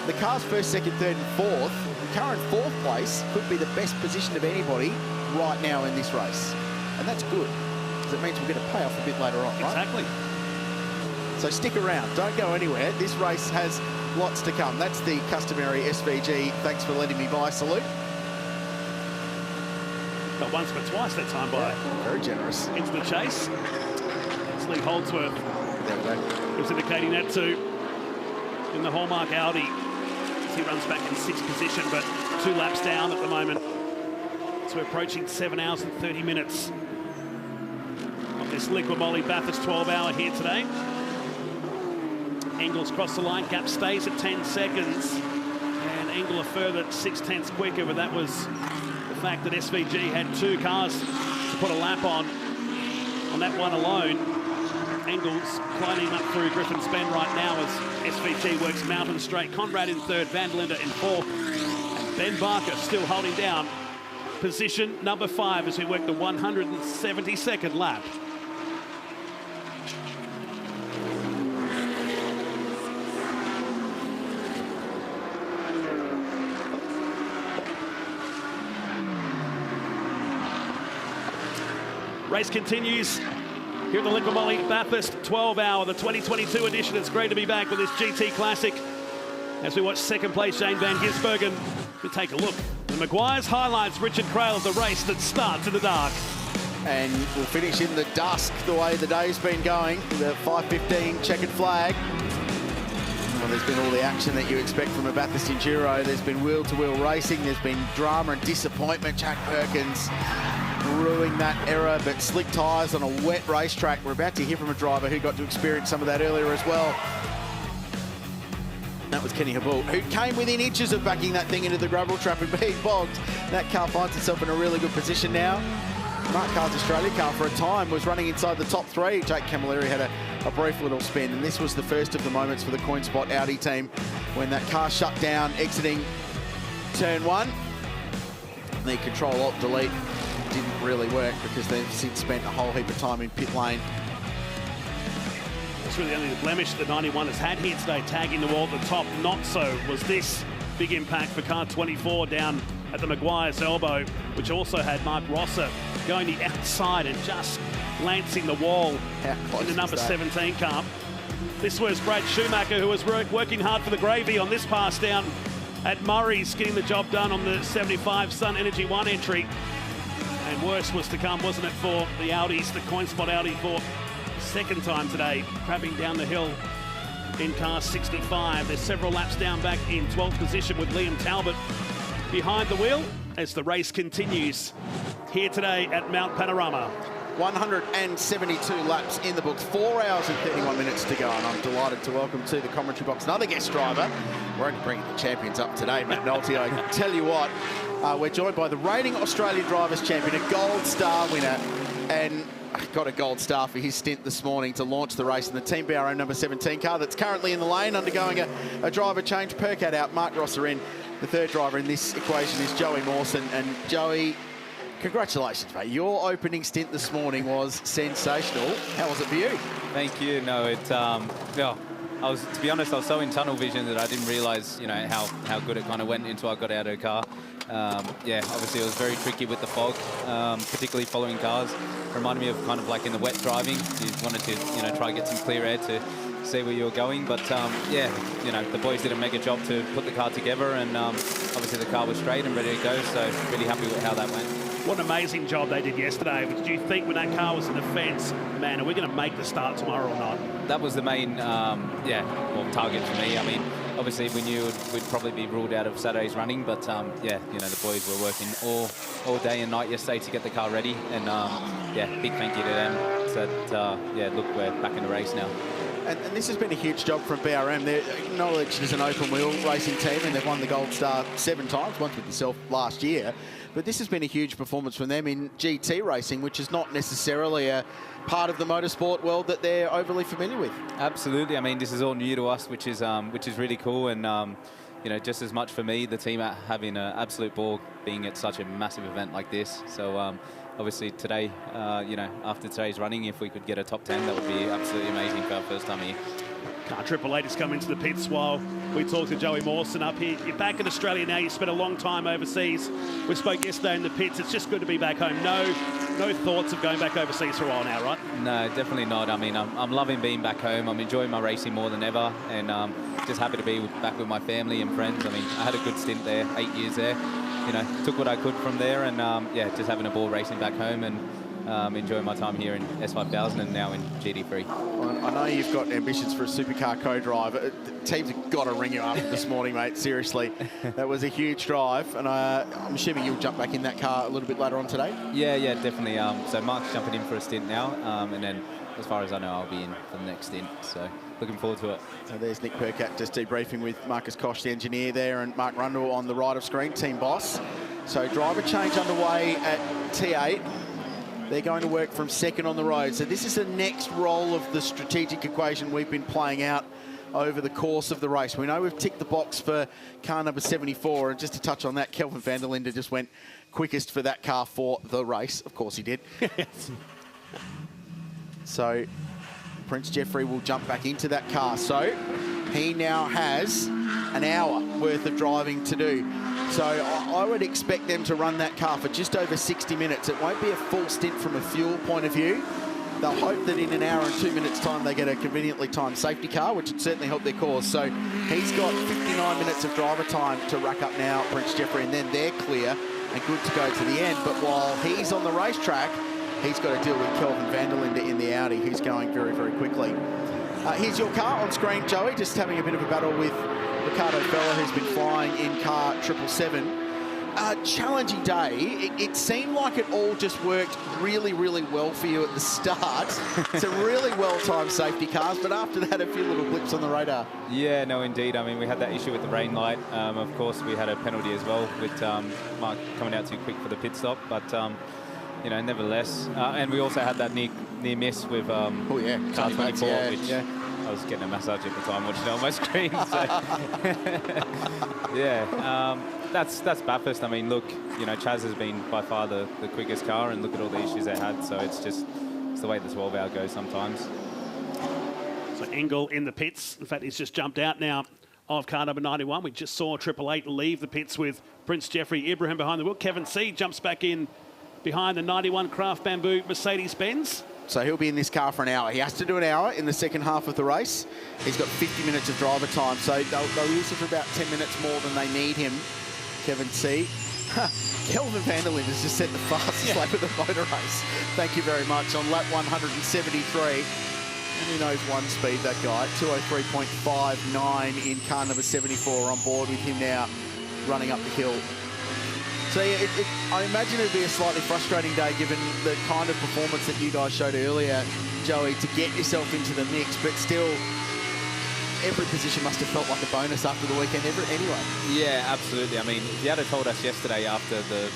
the cars 1st, 2nd, 3rd and 4th, the car in 4th place could be the best position of anybody right now in this race. And that's good, because it means we'll get a payoff a bit later on, right? Exactly. So stick around, don't go anywhere. This race has lots to come. That's the customary SVG, thanks for letting me by salute. Not once but twice that time by. Very generous. Into the chase. It's Lee Holdsworth. There we go. He was indicating that too in the Hallmark Audi. as he runs back in 6th position, but 2 laps down at the moment. So we're approaching 7 hours and 30 minutes of this Liqui Moly Bathurst 12-hour here today. Engels crossed the line, gap stays at 10 seconds, and Engel a further 0.6 quicker, but that was the fact that SVG had 2 cars to put a lap on that one alone. Engels climbing up through Griffin's Bend right now as SVG works Mountain Straight. Conrad in 3rd, Van der Linde in 4th, and Ben Barker still holding down position number 5 as we work the 172nd lap. Race continues here at the Liqui Moly Bathurst 12-hour, the 2022 edition. It's great to be back with this GT Classic as we watch 2nd place Shane Van Gisbergen. We take a look. The Maguire's highlights Richard Craill of the race that starts in the dark. And we'll finish in the dusk the way the day's been going. The 5:15 checkered flag. Well, there's been all the action that you expect from a Bathurst Enduro. There's been wheel-to-wheel racing. There's been drama and disappointment. Jack Perkins brewing that error, but slick tyres on a wet racetrack. We're about to hear from a driver who got to experience some of that earlier as well. That was Kenny Habul, who came within inches of backing that thing into the gravel trap and being bogged. That car finds itself in a really good position now. Mark Carr's Australia car for a time was running inside the top 3. Jake Camilleri had a brief little spin, and this was the first of the moments for the Coin Spot Audi team when that car shut down exiting turn 1. The Control-Alt-Delete didn't really work because they've since spent a whole heap of time in pit lane. It's really only the blemish that 91 has had here today, tagging the wall at the top. Not so was this big impact for car 24 down at the Maguire's elbow, which also had Mark Rosser going the outside and just lancing the wall in the number 17 car. This was Brad Schumacher, who was working hard for the gravy on this pass down at Murray's, getting the job done on the 75 Sun Energy 1 entry. And worse was to come, wasn't it, for the Audis, the Coin Spot Audi for 2nd time today, crabbing down the hill in car 65. There's several laps down back in 12th position with Liam Talbot behind the wheel as the race continues here today at Mount Panorama. 172 laps in the books, 4 hours and 31 minutes to go, and I'm delighted to welcome to the commentary box another guest driver. We're only bringing the champions up today, Matt Nolte. I can tell you what, we're joined by the reigning Australian Drivers' Champion, a Gold Star winner, and got a Gold Star for his stint this morning to launch the race in the Team BRO number 17 car that's currently in the lane undergoing a driver change. Percat out, Mark Rosser in. The 3rd driver in this equation is Joey Mawson, and Joey, congratulations, mate. Your opening stint this morning was sensational. How was it for you? Thank you. No, well, to be honest, I was so in tunnel vision that I didn't realise, you know, how good it kind of went until I got out of the car. Yeah, obviously it was very tricky with the fog, particularly following cars. Reminded me of kind of like in the wet driving. You wanted to, you know, try and get some clear air to see where you were going. But yeah, you know, the boys did a mega job to put the car together, and obviously the car was straight and ready to go. So really happy with how that went. What an amazing job they did yesterday. Did you think when that car was in the fence, man, are we going to make the start tomorrow or not? That was the main, target for me. I mean, obviously we knew we'd probably be ruled out of Saturday's running, but yeah, you know, the boys were working all day and night yesterday to get the car ready, and yeah, big thank you to them. So yeah, look, we're back in the race now. And this has been a huge job from BRM. They're acknowledged as an open wheel racing team, and they've won the Gold Star 7 times, once with yourself last year. But this has been a huge performance from them in GT racing, which is not necessarily a part of the motorsport world that they're overly familiar with. Absolutely. I mean, this is all new to us, which is really cool. And you know, just as much for me, the team are having an absolute ball being at such a massive event like this. So obviously today, you know, after today's running, if we could get a top 10, that would be absolutely amazing for our first time here. Car Triple Eight has come into the pits while we talk to Joey Mawson up here. You're back in Australia now. You spent a long time overseas. We spoke yesterday in the pits. It's just good to be back home. No thoughts of going back overseas for a while now, right? No, definitely not. I mean, I'm loving being back home. I'm enjoying my racing more than ever, and just happy to be back with my family and friends. I mean, I had a good stint there, 8 years there. You know, took what I could from there, and yeah, just having a ball racing back home, and enjoying my time here in S5000 and now in GT3. Well, I know you've got ambitions for a supercar co-drive. Teams have got to ring you up this morning, mate. Seriously, that was a huge drive, and I'm assuming you'll jump back in that car a little bit later on today. Yeah, definitely. So Mark's jumping in for a stint now, and then as far as I know, I'll be in for the next stint. So looking forward to it. So there's Nick Percat just debriefing with Marcus Koch, the engineer there, and Mark Rundle on the right of screen, team boss. So driver change underway at T8. They're going to work from second on the road. So this is the next role of the strategic equation we've been playing out over the course of the race. We know we've ticked the box for car number 74. And just to touch on that, Kelvin van der Linde just went quickest for that car for the race. Of course he did. So Prince Jeffrey will jump back into that car. So he now has an hour worth of driving to do. So I would expect them to run that car for just over 60 minutes. It won't be a full stint from a fuel point of view. They'll hope that in an hour and 2 minutes time they get a conveniently timed safety car, which would certainly help their cause. So he's got 59 minutes of driver time to rack up now, Prince Jeffrey, and then they're clear and good to go to the end. But while he's on the racetrack, he's got to deal with Kelvin van der Linde in the Audi, who's going very, very quickly. Here's your car on screen, Joey, just having a bit of a battle with Ricardo Bella, who's been flying in car 777. Challenging day. It seemed like it all just worked really, really well for you at the start. Some really well-timed safety cars, but after that, a few little blips on the radar. Yeah, no, indeed. I mean, we had that issue with the rain light. Of course, we had a penalty as well with Mark coming out too quick for the pit stop, but you know, nevertheless. And we also had that near miss with car 24, which I was getting a massage at the time watching it on my screen. So yeah, that's Bathurst. I mean, look, you know, Chaz has been by far the quickest car, and look at all the issues they had. So it's the way the 12 hour goes sometimes. So Engel in the pits. In fact, he's just jumped out now of car number 91. We just saw 888 leave the pits with Prince Jeffrey Ibrahim behind the wheel. Kevin C jumps back in behind the 91 Craft Bamboo Mercedes-Benz. So he'll be in this car for an hour. He has to do an hour in the second half of the race. He's got 50 minutes of driver time, so they'll use him for about 10 minutes more than they need him, Kevin C. Kelvin van der Linde has just set the fastest lap of the motor race. Thank you very much. On lap 173. And who knows one speed, that guy. 203.59 in car number 74 on board with him now running up the hill. So yeah, I imagine it'd be a slightly frustrating day given the kind of performance that you guys showed earlier, Joey, to get yourself into the mix, but still, every position must have felt like a bonus after the weekend anyway. Yeah, absolutely. I mean, if you had told us yesterday after the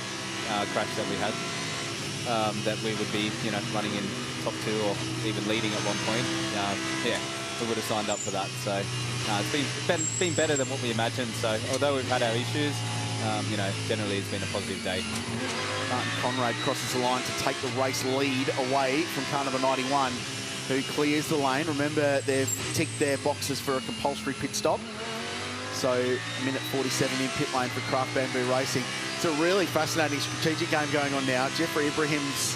crash that we had that we would be, you know, running in top two or even leading at one point, yeah, we would have signed up for that. So it's been better than what we imagined. So although we've had our issues, you know, generally it's been a positive day. Martin Conrad crosses the line to take the race lead away from car number 91, who clears the lane. Remember, they've ticked their boxes for a compulsory pit stop. So, minute 47 in pit lane for Craft Bamboo Racing. It's a really fascinating strategic game going on now. Jeffrey Ibrahim's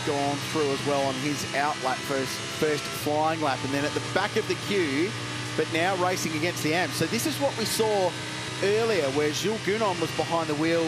gone through as well on his out lap, first flying lap, and then at the back of the queue, but now racing against the AMs. So this is what we saw earlier, where Jules Gounon was behind the wheel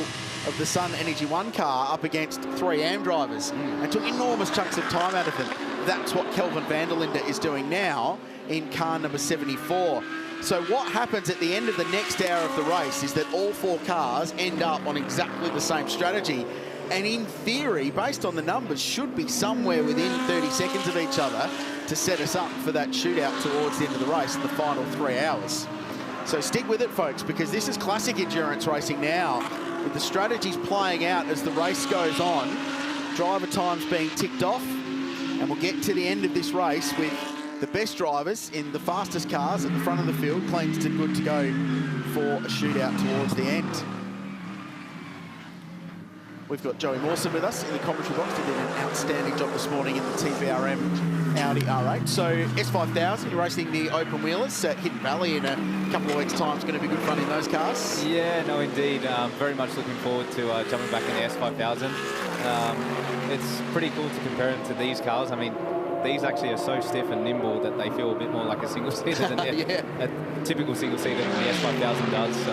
of the Sun Energy 1 car up against 3 AM drivers and took enormous chunks of time out of them. That's what Kelvin van der Linde is doing now in car number 74. So what happens at the end of the next hour of the race is that all 4 cars end up on exactly the same strategy, and in theory, based on the numbers, should be somewhere within 30 seconds of each other to set us up for that shootout towards the end of the race in the final 3 hours. So stick with it, folks, because this is classic endurance racing now, with the strategies playing out as the race goes on, driver times being ticked off, and we'll get to the end of this race with the best drivers in the fastest cars at the front of the field, claims to good to go for a shootout towards the end. We've got Joey Mawson with us in the commentary box. He did an outstanding job this morning in the TVRM Audi R8. So S5000, you're racing the open wheelers at Hidden Valley in a couple of weeks' time. It's going to be good fun in those cars. Yeah, no, indeed. Very much looking forward to jumping back in the S5000. It's pretty cool to compare it to these cars. I mean, these actually are so stiff and nimble that they feel a bit more like a single-seater than a typical single-seater than the S5000 does. So,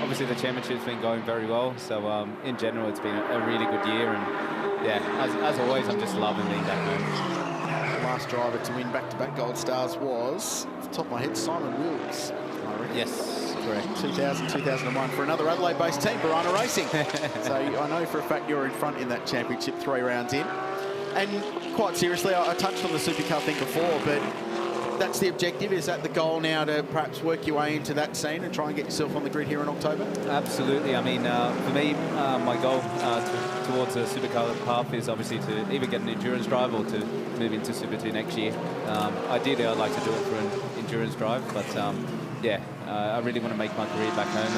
obviously the championship's been going very well. So, in general, it's been a really good year. And, yeah, as always, I'm just loving being back home. The last driver to win back-to-back Gold Stars was, off the top of my head, Simon Wills. Yes, correct. 2000, 2001 for another Adelaide-based team, Barana Racing. So I know for a fact you're in front in that championship 3 rounds in. And quite seriously, I touched on the Supercar thing before, but that's the objective. Is that the goal now, to perhaps work your way into that scene and try and get yourself on the grid here in October? Absolutely. I mean, for me, my goal towards a Supercar path is obviously to either get an endurance drive or to move into Super 2 next year. Ideally, I'd like to do it for an endurance drive, but I really want to make my career back home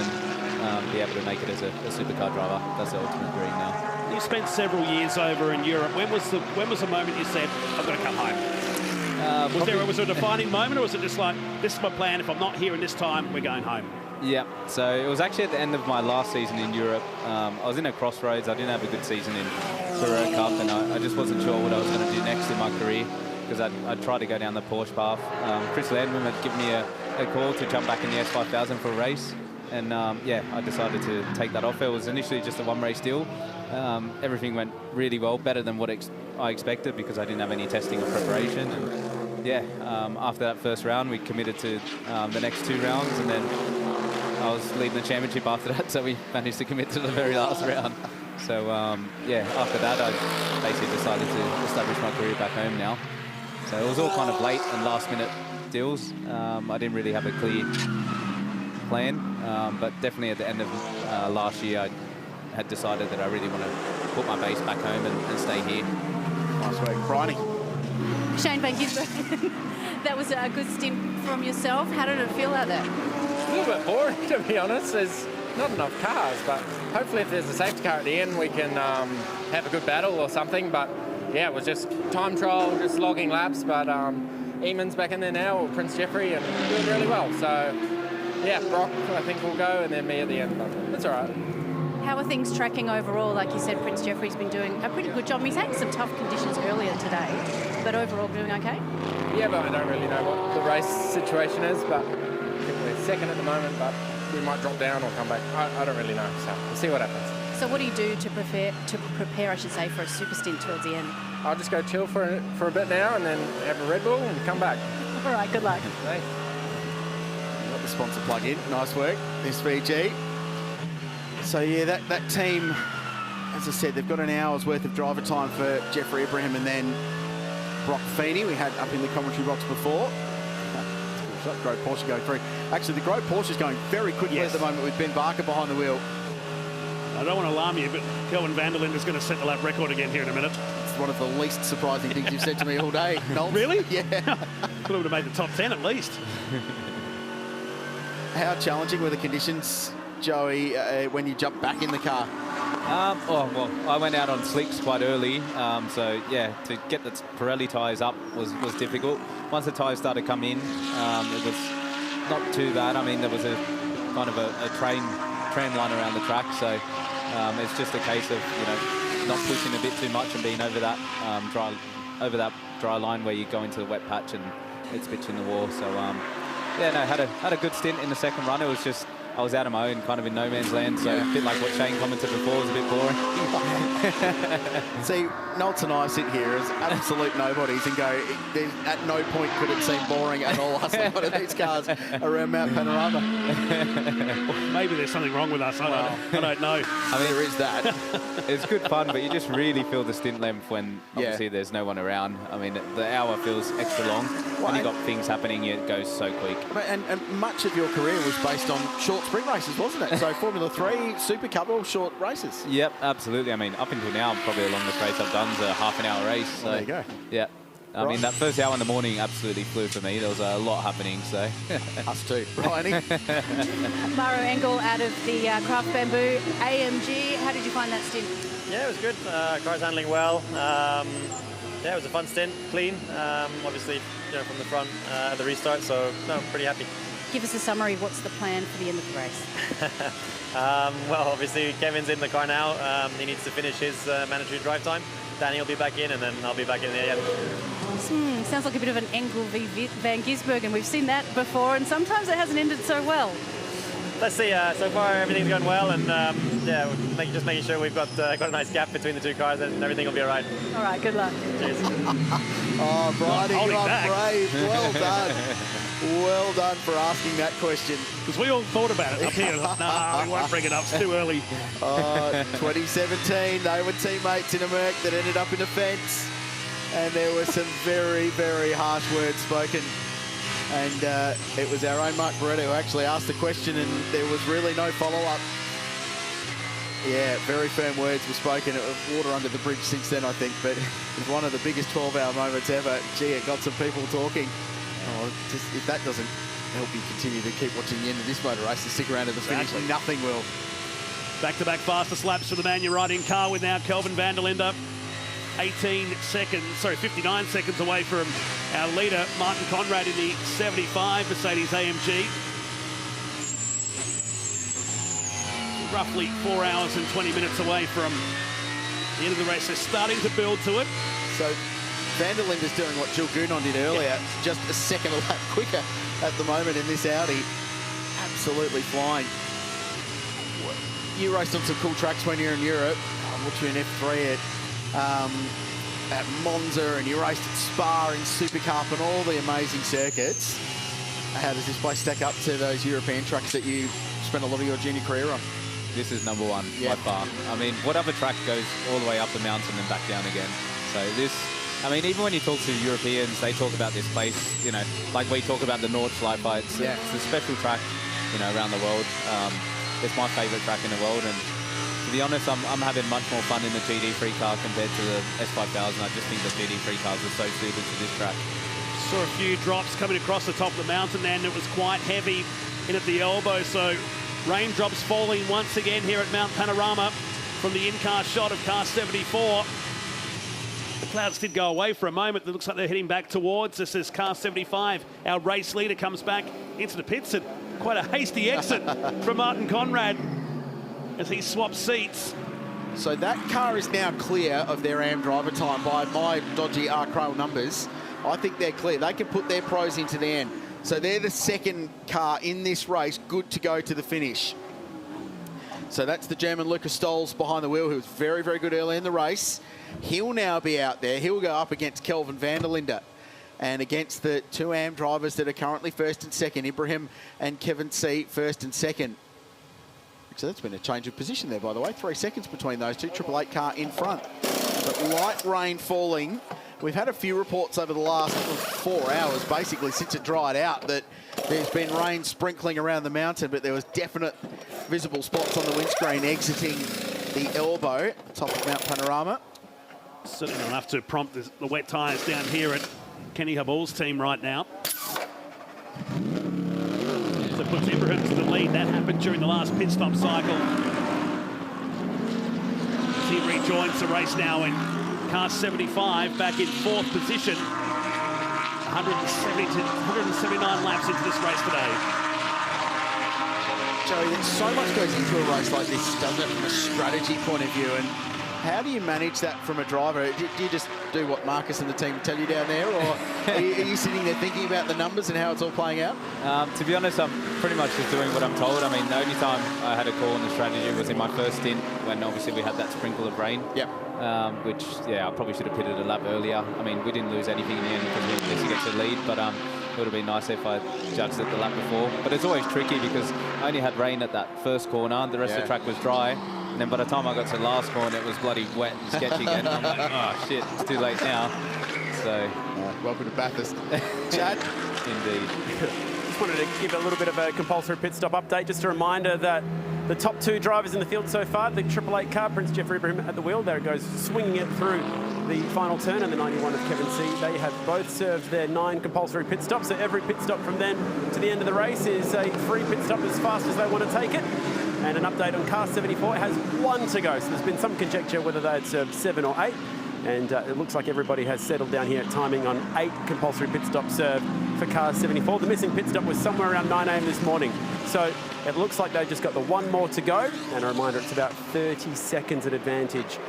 and be able to make it as a Supercar driver. That's the ultimate dream now. You spent several years over in Europe. When was the moment you said, I've got to come home? Was there a defining moment, or was it just like, this is my plan, if I'm not here in this time, we're going home? Yeah, so it was actually at the end of my last season in Europe. I was in a crossroads. I didn't have a good season in Carrera Cup, and I just wasn't sure what I was going to do next in my career, because I'd tried to go down the Porsche path. Chris Landman had given me a call to jump back in the S5000 for a race, and I decided to take that offer. It was initially just a one-race deal. Everything went really well, better than what I expected, because I didn't have any testing or preparation. And after that first round, we committed to the next 2 rounds, and then I was leading the championship after that, so we managed to commit to the very last round. So after that, I basically decided to establish my career back home now. So it was all kind of late and last-minute deals. I didn't really have a clear plan, but definitely at the end of last year, I had decided that I really want to put my base back home and stay here. Nice work, Bryony. Shane, thank you. That was a good stint from yourself. How did it feel out there? A little bit boring, to be honest. There's not enough cars, but hopefully if there's a safety car at the end, we can have a good battle or something. But yeah, it was just time trial, just logging laps. But Eamon's back in there now, or Prince Jeffrey, and doing really well. So yeah, Brock, I think, will go, and then me at the end. But that's all right. How are things tracking overall? Like you said, Prince Jeffrey's been doing a pretty good job. He's had some tough conditions earlier today, but overall doing okay? Yeah, but I don't really know what the race situation is, but I think we're second at the moment, but we might drop down or come back. I don't really know, so we'll see what happens. So what do you do to prepare, I should say, for a super stint towards the end? I'll just go chill for a bit now and then have a Red Bull and come back. All right, good luck. Thanks. Got the sponsor plug in. Nice work, SVG. So yeah, that team, as I said, they've got an hour's worth of driver time for Jeffrey Ibrahim and then Brock Feeney, we had up in the commentary box before. Grove Porsche going through. Actually, the Grove Porsche is going very quickly at the moment with Ben Barker behind the wheel. I don't want to alarm you, but Kelvin Vanderlinde is going to set the lap record again here in a minute. It's one of the least surprising things you've said to me all day, Noel. Really? Yeah. Thought it would have made the top 10 at least. How challenging were the conditions, Joey, when you jumped back in the car? Well, I went out on slicks quite early, so yeah, to get the Pirelli tyres up was difficult. Once the tyres started coming in, it was not too bad. I mean, there was a kind of a tram line around the track, so it's just a case of not pushing a bit too much and being over that dry line where you go into the wet patch and it's bitching the wall. So had a good stint in the second run. It was just I was out on my own, kind of in no man's land, so a bit like what Shane commented before, was a bit boring. See, Nolts and I sit here as absolute nobodies and go, at no point could it seem boring at all. Us one of these cars around Mount Panorama. Maybe there's something wrong with us. I don't know. I mean, there is that. It's good fun, but you just really feel the stint length when obviously there's no one around. I mean, the hour feels extra long. When you've got things happening, it goes so quick. And much of your career was based on short sprint races, wasn't it? So Formula 3, Super Cup, all short races. Yep, absolutely. I mean, up until now, probably the longest race I've done is a half-an-hour race. So, there you go. Yeah. I mean, that first hour in the morning absolutely flew for me. There was a lot happening, so. Us too. Bryony? Maro Engel out of the Craft Bamboo AMG. How did you find that stint? Yeah, it was good. Car's handling well. Yeah, it was a fun stint, clean. Obviously, from the front at the restart, so no, I'm pretty happy. Give us a summary. What's the plan for the end of the race? Well, obviously, Kevin's in the car now. He needs to finish his mandatory drive time. Danny will be back in, and then I'll be back in there again. Sounds like a bit of an Engel v Van Gisbergen. We've seen that before, and sometimes it hasn't ended so well. Let's see. So far, everything's going well, and yeah, just making sure we've got a nice gap between the two cars, and everything will be all right. All right, good luck. Cheers. Oh, Bridie, you are brave. Well done. Well done for asking that question. Because we all thought about it up here. Nah, we won't bring it up. It's too early. 2017, they were teammates in a Merc that ended up in a fence. And there were some very, very harsh words spoken. And it was our own Mark Barretto who actually asked the question, and there was really no follow-up. Yeah, very firm words were spoken. It was water under the bridge since then, I think. But it was one of the biggest 12-hour moments ever. Gee, it got some people talking. Oh, just, if that doesn't help you continue to keep watching the end of this motor race and stick around to the finish, nothing will. Back-to-back fastest laps for the man you're riding car with now Kelvin van der Linde. 59 seconds away from our leader, Martin Conrad, in the 75 Mercedes AMG. Roughly 4 hours and 20 minutes away from the end of the race. They're starting to build to it. So van der Linde's doing what Jules Gounon did earlier, just a second a lap quicker at the moment in this Audi. Absolutely flying. You raced on some cool tracks when you're in Europe. I watched you in F3 at Monza, and you raced at Spa in Supercup and all the amazing circuits. How does this place stack up to those European tracks that you spent a lot of your junior career on? This is number one by far. I mean, what other track goes all the way up the mountain and back down again? So this, I mean, even when you talk to Europeans, they talk about this place, you know, like we talk about the Nordschleife. It's a special track, you know, around the world. It's my favourite track in the world, and to be honest, I'm having much more fun in the GT3 car compared to the S5000. I just think the GT3 cars are so suited to this track. Saw a few drops coming across the top of the mountain, and it was quite heavy in at the elbow, so raindrops falling once again here at Mount Panorama from the in-car shot of car 74. The clouds did go away for a moment. It looks like they're heading back towards us as car 75, our race leader, comes back into the pits. And quite a hasty exit from Martin Conrad as he swaps seats. So that car is now clear of their AM driver time by my dodgy R-Crail numbers. I think they're clear. They can put their pros into the end. So they're the second car in this race, good to go to the finish. So that's the German Lucas Stolz behind the wheel, who was very, very good early in the race. He'll now be out there. He'll go up against Kelvin van der Linde and against the two AM drivers that are currently first and second, Ibrahim and Kevin C, first and second. So that's been a change of position there, by the way. 3 seconds between those two. 888 car in front. But light rain falling. We've had a few reports over the last 4 hours, basically, since it dried out, that there's been rain sprinkling around the mountain, but there was definite visible spots on the windscreen exiting the elbow, top of Mount Panorama. Certainly not enough to prompt the wet tyres down here at Kenny Habul's team right now. So puts Ibrahim to the lead. That happened during the last pit stop cycle. He rejoins the race now in car 75, back in fourth position. 179 laps into this race today. Joey, so much goes into a race like this, doesn't it, from a strategy point of view? And how do you manage that from a driver? Do you just do what Marcus and the team tell you down there, or are you sitting there thinking about the numbers and how it's all playing out? To be honest, I'm pretty much just doing what I'm told. I mean, the only time I had a call on the strategy was in my first stint, when obviously we had that sprinkle of rain. Yep. Which, yeah, I probably should have pitted a lap earlier. I mean, we didn't lose anything in the end because we managed to get to lead, but it would have been nicer if I judged it the lap before. But it's always tricky because I only had rain at that first corner. The rest of the track was dry. And then by the time I got to the last corner, it was bloody wet and sketchy again. I'm like, oh, shit, it's too late now. So, welcome to Bathurst. Chad? Indeed. Just wanted to give a little bit of a compulsory pit stop update. Just a reminder that the top two drivers in the field so far, the 888 car, Prince Jeffrey Ibrahim at the wheel. There it goes, swinging it through the final turn, and the 91 of Kevin C. They have both served their 9 compulsory pit stops. So every pit stop from then to the end of the race is a free pit stop as fast as they want to take it. And an update on car 74, it has 1 to go. So there's been some conjecture whether they had served 7 or 8. And it looks like everybody has settled down here at timing on 8 compulsory pit stops served for car 74. The missing pit stop was somewhere around 9 a.m. this morning. So it looks like they've just got the 1 more to go. And a reminder, it's about 30 seconds at advantage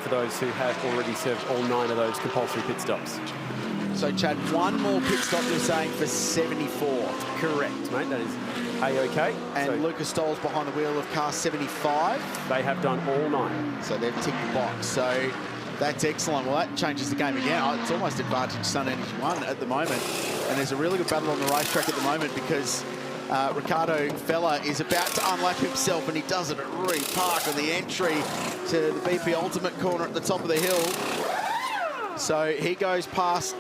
for those who have already served all 9 of those compulsory pit stops. So, Chad, one more pit stop you're saying for 74. Correct, mate. That is A-OK. And so Lucas Stoll's behind the wheel of car 75. They have done all 9. So they've ticked the box. So that's excellent. Well, that changes the game again. It's almost advantage Sun Energy 1 at the moment. And there's a really good battle on the racetrack at the moment because Ricardo Fella is about to unlap himself, and he does it at Reed Park on the entry to the BP Ultimate corner at the top of the hill. So he goes past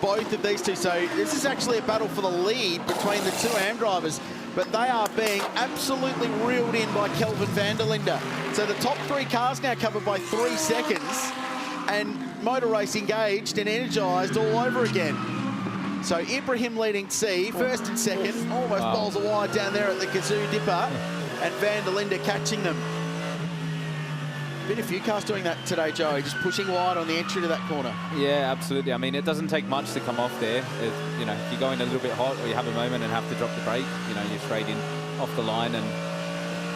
both of these two. So this is actually a battle for the lead between the two AM drivers, but they are being absolutely reeled in by Kelvin van der Linde. So the top 3 cars now covered by 3 seconds, and motor race engaged and energised all over again. So Ibrahim leading C, first and second, almost bowls a wide down there at the Kazoo Dipper, and van der Linde catching them. Been a few cars doing that today, Joey, just pushing wide on the entry to that corner. Yeah, absolutely. I mean, it doesn't take much to come off there. You know, if you're going a little bit hot or you have a moment and have to drop the brake, you know, you're straight in off the line. And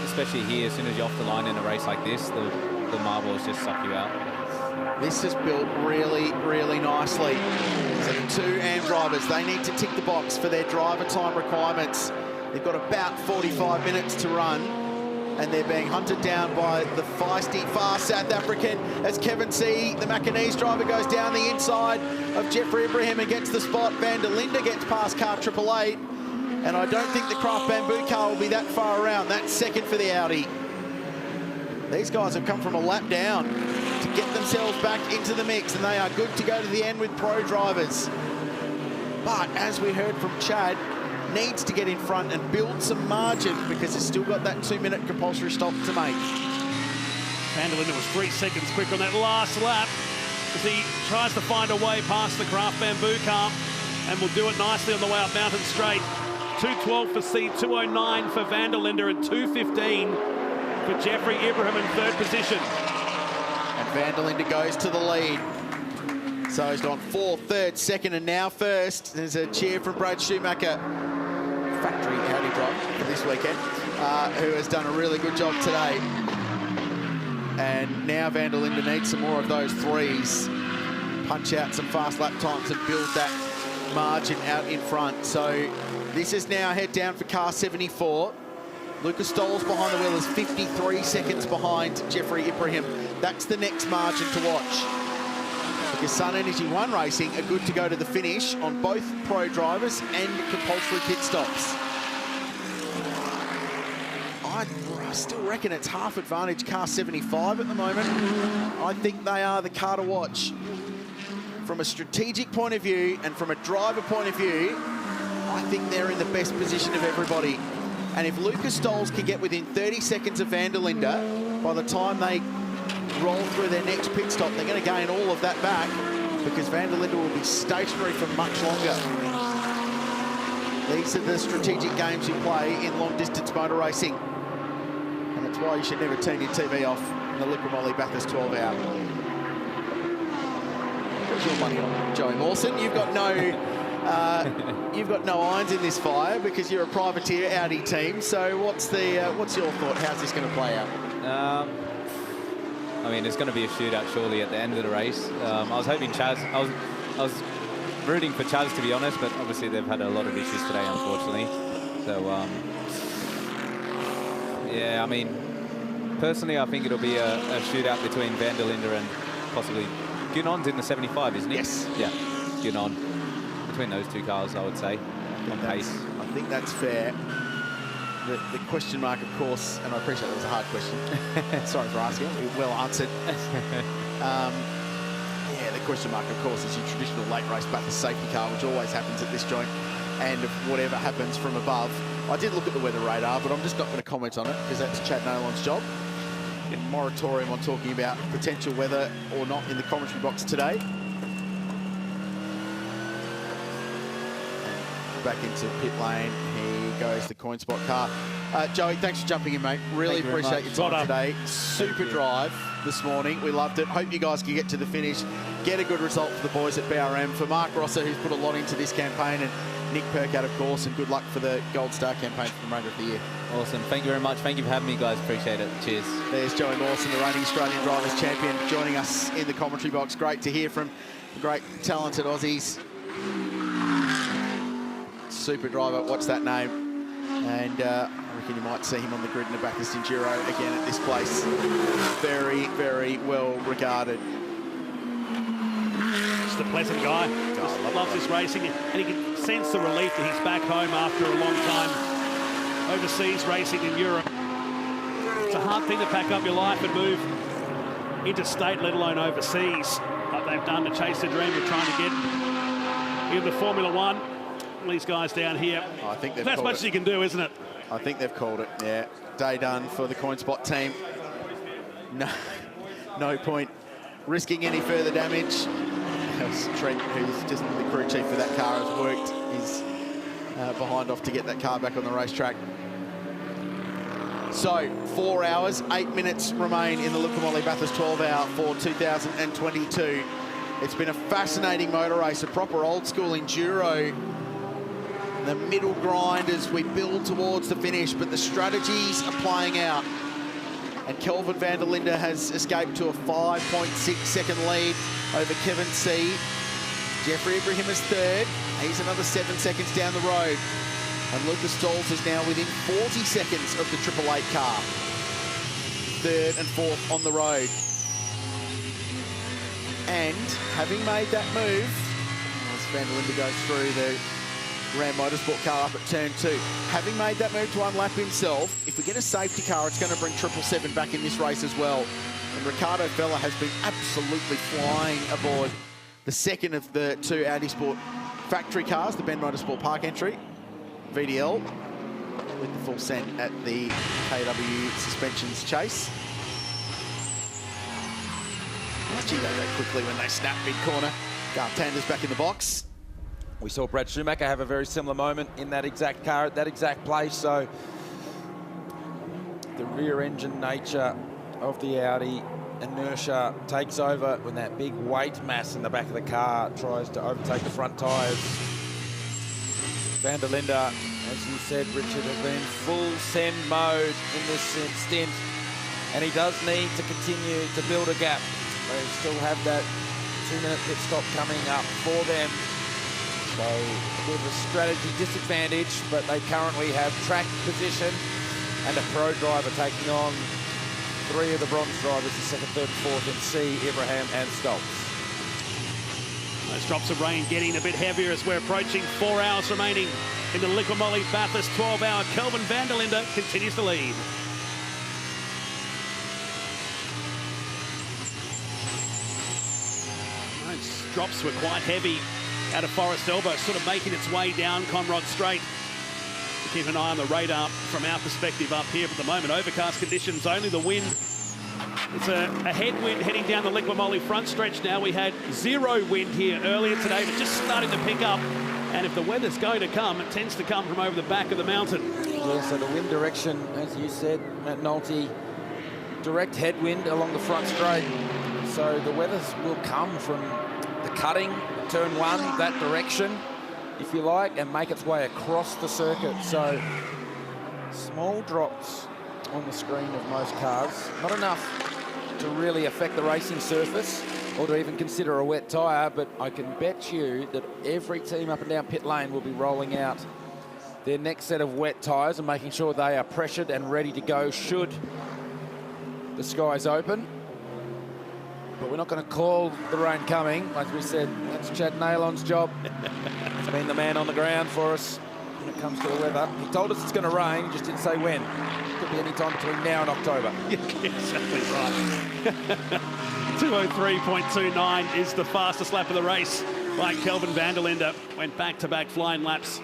especially here, as soon as you're off the line in a race like this, the marbles just suck you out. This is built really, really nicely. So the 2 AM drivers, they need to tick the box for their driver time requirements. They've got about 45 minutes to run, and they're being hunted down by the feisty, fast South African as Kevin C, the Macanese driver, goes down the inside of Jeffrey Ibrahim and gets the spot. Van der Linde gets past car 888, and I don't think the Craft Bamboo car will be that far around. That's second for the Audi. These guys have come from a lap down to get themselves back into the mix, and they are good to go to the end with pro drivers. But as we heard from Chad, needs to get in front and build some margin because he's still got that 2-minute compulsory stop to make. Van der Linde was 3 seconds quick on that last lap as he tries to find a way past the Craft Bamboo car, and will do it nicely on the way up Mountain Straight. 2:12 for C, 2:09 for Van der Linde, and 2:15 for Jeffrey Ibrahim in 3rd position. And Van der Linde goes to the lead. So he's gone 4th, 3rd, 2nd, and now 1st. There's a cheer from Brad Schumacher, factory Audi driver for this weekend, who has done a really good job today. And now Van der Linde needs some more of those 3s, punch out some fast lap times and build that margin out in front. So this is now head down for car 74. Lucas Stoll's behind the wheel is 53 seconds behind Jeffrey Ibrahim. That's the next margin to watch, because Sun Energy 1 Racing are good to go to the finish on both pro drivers and compulsory pit stops. I still reckon it's half advantage car 75 at the moment. I think they are the car to watch. From a strategic point of view and from a driver point of view, I think they're in the best position of everybody. And if Lucas Stolz can get within 30 seconds of Van der Linde, by the time they roll through their next pit stop, they're going to gain all of that back, because Van der Linde will be stationary for much longer. These are the strategic games you play in long-distance motor racing. And that's why you should never turn your TV off in the Liquimolly Bathurst 12 hour. What's your money on, Joey Mawson? You've got no irons in this fire because you're a privateer Audi team. So what's your thought? How's this going to play out? I mean, it's going to be a shootout surely at the end of the race. I was hoping Chaz. I was rooting for Chaz, to be honest, but obviously they've had a lot of issues today, unfortunately. So yeah, I mean, personally, I think it'll be a shootout between Van der Linde and possibly Gunon's in the 75, isn't he? Yes. Yeah, Gunon. Between those 2 cars, I would say, on pace. I think that's fair. The question mark, of course, and I appreciate that was a hard question. Sorry for asking it. Well answered. Yeah, the question mark, of course, is your traditional late race Bathurst safety car, which always happens at this joint, and whatever happens from above. I did look at the weather radar, but I'm just not going to comment on it because that's Chad Nolan's job. In moratorium on talking about potential weather or not in the commentary box today. Back into pit lane, he goes the coin spot car. Joey, thanks for jumping in, mate. Really appreciate your time today. Super drive this morning. We loved it. Hope you guys can get to the finish get a good result for the boys at BRM. For Mark Rosser, who's put a lot into this campaign, and Nick Percat, of course, and good luck for the Gold Star campaign for the remainder of the year. Awesome. Thank you very much. Thank you for having me, guys. Appreciate it. Cheers. There's Joey Mawson, the reigning Australian Drivers Champion, joining us in the commentary box. Great to hear from the great, talented Aussies. Super driver, what's that name? And I reckon you might see him on the grid in the Bathurst Enduro again at this place. Very, very well regarded. Just a pleasant guy. Just loves his racing, and he can sense the relief that he's back home after a long time overseas racing in Europe. It's a hard thing to pack up your life and move interstate, let alone overseas, like they've done to chase the dream of trying to get into Formula One. These guys down here, I think they've that's much as you can do, isn't it? I think they've called it, yeah. Day done for the CoinSpot team. No point risking any further damage. Trent, who's just the crew chief for that car, has worked his behind off to get that car back on the racetrack. So, 4 hours, 8 minutes remain in the Lukamoli Bathurst 12 Hour for 2022. It's been a fascinating motor race, a proper old school enduro. The middle grind as we build towards the finish, but the strategies are playing out. And Kelvin van der Linde has escaped to a 5.6-second lead over Kevin C. Jeffrey Ibrahim is third. He's another 7 seconds down the road. And Lucas Stolz is now within 40 seconds of the 888 car. Third and fourth on the road. And having made that move, as van der Linde goes through the Ram Motorsport car up at turn 2. Having made that move to unlap himself, if we get a safety car, it's going to bring 777 back in this race as well. And Ricardo Fella has been absolutely flying aboard the second of the 2 Audi Sport factory cars, the Ben Motorsport Park entry, VDL, with the full send at the KW Suspensions chase. Gee, they go quickly when they snap mid-corner. Gartander's back in the box. We saw Brad Schumacher have a very similar moment in that exact car at that exact place. So the rear engine nature of the Audi, inertia takes over when that big weight mass in the back of the car tries to overtake the front tyres. Van der Linde, as you said, Richard, has been full send mode in this stint, and he does need to continue to build a gap. They still have that 2-minute pit stop coming up for them. So a bit of a strategy disadvantage, but they currently have track position and a pro driver taking on 3 of the bronze drivers, the 2nd, 3rd, 4th in C, Ibrahim and Stolz. Those drops of rain getting a bit heavier as we're approaching 4 hours remaining in the Liqui Bathurst 12 Hour. Kelvin van der Linde continues to lead. Those drops were quite heavy out of Forest Elbow, sort of making its way down Conrod Straight. We'll keep an eye on the radar from our perspective up here. But at the moment, overcast conditions, only the wind. It's a headwind heading down the Liqui front stretch now. We had 0 wind here earlier today, but just starting to pick up. And if the weather's going to come, it tends to come from over the back of the mountain. Yeah, so the wind direction, as you said, Matt Nolte, direct headwind along the front straight. So the weather will come from the cutting, turn 1, that direction, if you like, and make its way across the circuit. So small drops on the screen of most cars, not enough to really affect the racing surface or to even consider a wet tyre, but I can bet you that every team up and down pit lane will be rolling out their next set of wet tyres and making sure they are pressured and ready to go should the skies open. But we're not going to call the rain coming. Like we said, that's Chad Nailon's job. He's been the man on the ground for us when it comes to the weather. He told us it's going to rain, he just didn't say when. Could be any time between now and October. Exactly right. 203.29 is the fastest lap of the race by Kelvin van der Linde. Went back-to-back flying laps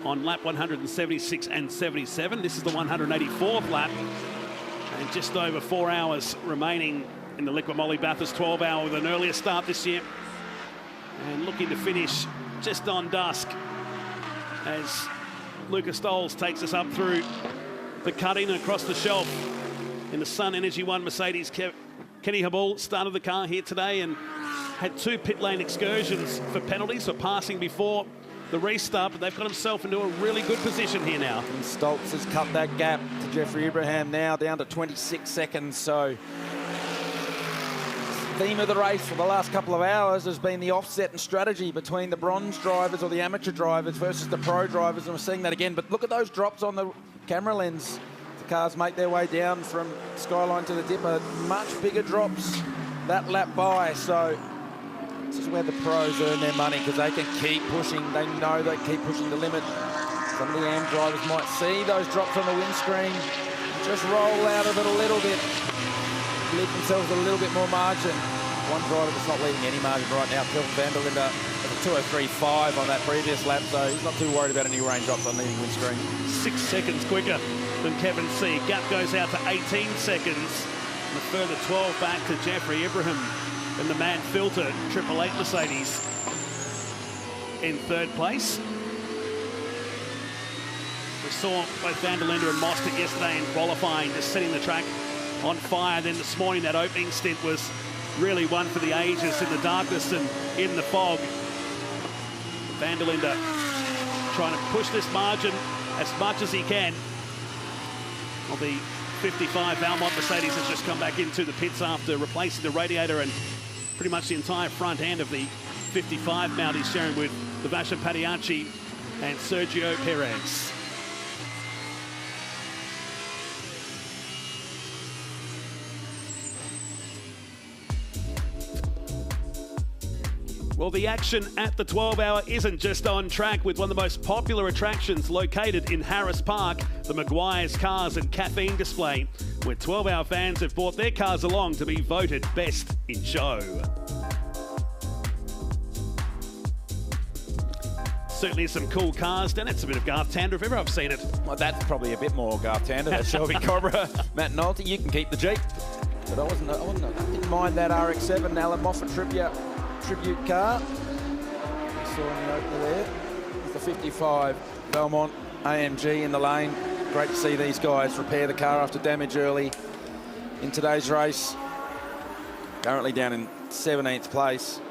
on lap 176 and 77. This is the 184th lap. And just over 4 hours remaining in the Liqui Bathurst 12 Hour with an earlier start this year. And looking to finish just on dusk as Lucas Stolz takes us up through the cutting and across the shelf in the Sun Energy 1 Mercedes. Kenny Habul started the car here today, and had 2 pit lane excursions for penalties for passing before the restart, but they've got himself into a really good position here now. And Stoltz has cut that gap to Jeffrey Ibrahim now down to 26 seconds. So the theme of the race for the last couple of hours has been the offset and strategy between the bronze drivers or the amateur drivers versus the pro drivers, and we're seeing that again. But look at those drops on the camera lens. The cars make their way down from Skyline to the Dipper. Much bigger drops that lap by. So this is where the pros earn their money, because they can keep pushing. They know they keep pushing the limit. Some of the AM drivers might see those drops on the windscreen, just roll out of it a little bit, leave themselves a little bit more margin. One driver that's not leaving any margin right now, Kelvin van der Linde, at a 2:03.5 on that previous lap, so he's not too worried about any raindrops on leaving windscreen. 6 seconds quicker than Kevin C. Gap goes out to 18 seconds. And a further 12 back to Jeffrey Ibrahim and the Man Filter 888 Mercedes in 3rd place. We saw both van der Linde and Mostert yesterday in qualifying, just setting the track on fire. Then this morning, that opening stint was really one for the ages in the darkness and in the fog. Van der Linde trying to push this margin as much as he can. Well, the 55 Valmont Mercedes has just come back into the pits after replacing the radiator and pretty much the entire front end of the 55 mount he's sharing with Sebastian Pagliacci and Sergio Perez. Well, the action at the 12 hour isn't just on track, with one of the most popular attractions located in Harris Park, the Maguire's Cars and Caffeine Display, where 12 hour fans have brought their cars along to be voted best in show. Certainly some cool cars, and it's a bit of Garth Tander if ever I've seen it. Well, that's probably a bit more Garth Tander. That's Shelby Cobra, Matt Nolte. You can keep the Jeep, but I didn't mind that RX-7 Alan Moffat tribute car. Saw in the opener there. It's the 55 Belmont AMG in the lane. Great to see these guys repair the car after damage early in today's race. Currently down in 17th place.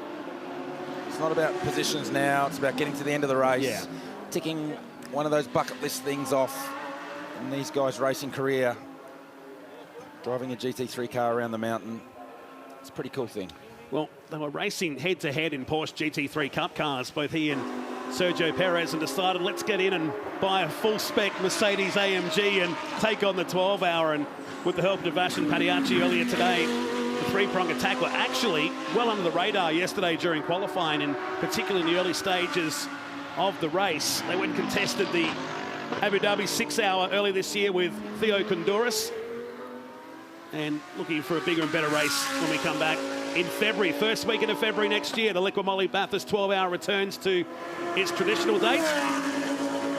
It's not about positions now, it's about getting to the end of the race. Yeah. Ticking one of those bucket list things off in these guys' racing career. Driving a GT3 car around the mountain. It's a pretty cool thing. Well, they were racing head-to-head in Porsche GT3 Cup cars, both he and Sergio Perez, and decided let's get in and buy a full-spec Mercedes AMG and take on the 12-hour. And with the help of Sebastian Pagliacci earlier today, the three-prong attack were actually well under the radar yesterday during qualifying, and particularly in the early stages of the race. They went and contested the Abu Dhabi 6-hour early this year with Theo Kondouris, and looking for a bigger and better race when we come back in February. First weekend of February next year, the Liqui Moly Bathurst 12-hour returns to its traditional date.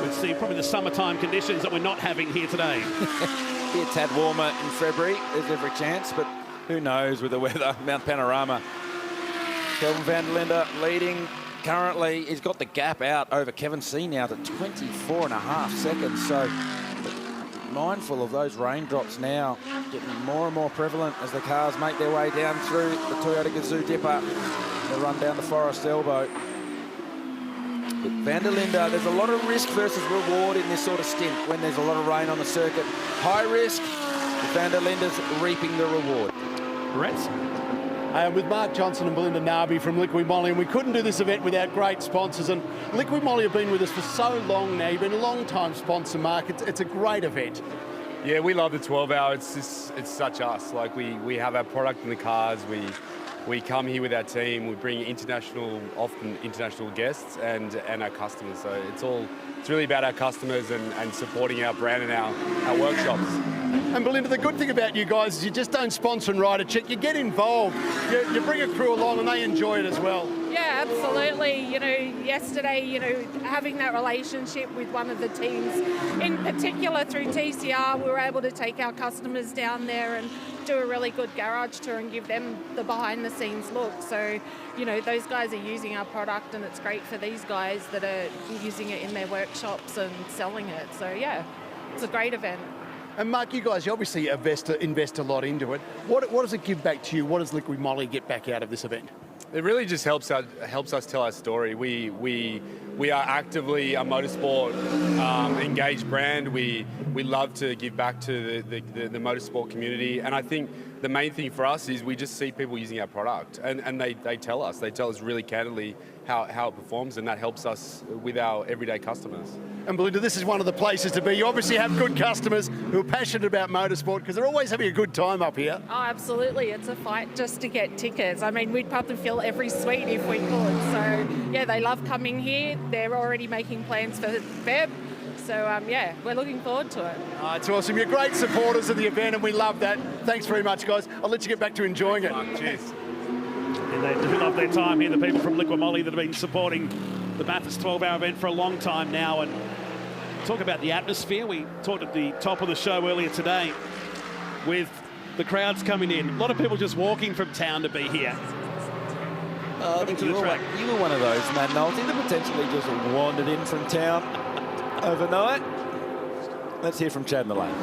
We'll see probably the summertime conditions that we're not having here today. Be a tad warmer in February, there's every chance, but who knows with the weather. Mount Panorama. Kelvin van der Linde leading currently. He's got the gap out over Kevin C now to 24.5 seconds. So mindful of those raindrops now, getting more and more prevalent as the cars make their way down through the Toyota Gazoo Dipper. They run down the Forest Elbow. But van der Linde, there's a lot of risk versus reward in this sort of stint when there's a lot of rain on the circuit. High risk, van der Linde's reaping the reward. Brett? With Mark Johnson and Belinda Narby from Liqui Moly, and we couldn't do this event without great sponsors. And Liqui Moly have been with us for so long now. You've been a long-time sponsor, Mark. It's a great event. Yeah, we love the 12-hour. It's such us. Like we have our product in the cars. We come here with our team. We bring often international guests and our customers. So it's really about our customers and supporting our brand and our workshops. And Belinda, the good thing about you guys is you just don't sponsor and write a check. You get involved. You bring a crew along and they enjoy it as well. Yeah, absolutely. Yesterday, having that relationship with one of the teams, in particular through TCR, we were able to take our customers down there and do a really good garage tour and give them the behind-the-scenes look. So, those guys are using our product, and it's great for these guys that are using it in their workshops and selling it. So, yeah, it's a great event. And Mark, you guys, you obviously invest a lot into it. What does it give back to you? What does Liqui Moly get back out of this event? It really just helps us tell our story. We are actively a motorsport engaged brand. We love to give back to the motorsport community, and I think the main thing for us is we just see people using our product, and they tell us really candidly how it performs, and that helps us with our everyday customers. And Belinda, this is one of the places to be. You obviously have good customers who are passionate about motorsport because they're always having a good time up here. Oh, absolutely. It's a fight just to get tickets. I mean, we'd probably fill every suite if we could. So, yeah, they love coming here. They're already making plans for Feb. So, yeah, we're looking forward to it. Oh, it's awesome. You're great supporters of the event, and we love that. Thanks very much, guys. I'll let you get back to enjoying it. Cheers. And they do love their time here, the people from Liqui Moly that have been supporting the Bathurst 12-hour event for a long time now. And talk about the atmosphere. We talked at the top of the show earlier today with the crowds coming in. A lot of people just walking from town to be here. I think you were one of those, Matt Nolte, that potentially just wandered in from town overnight. Let's hear from Chad in the lane.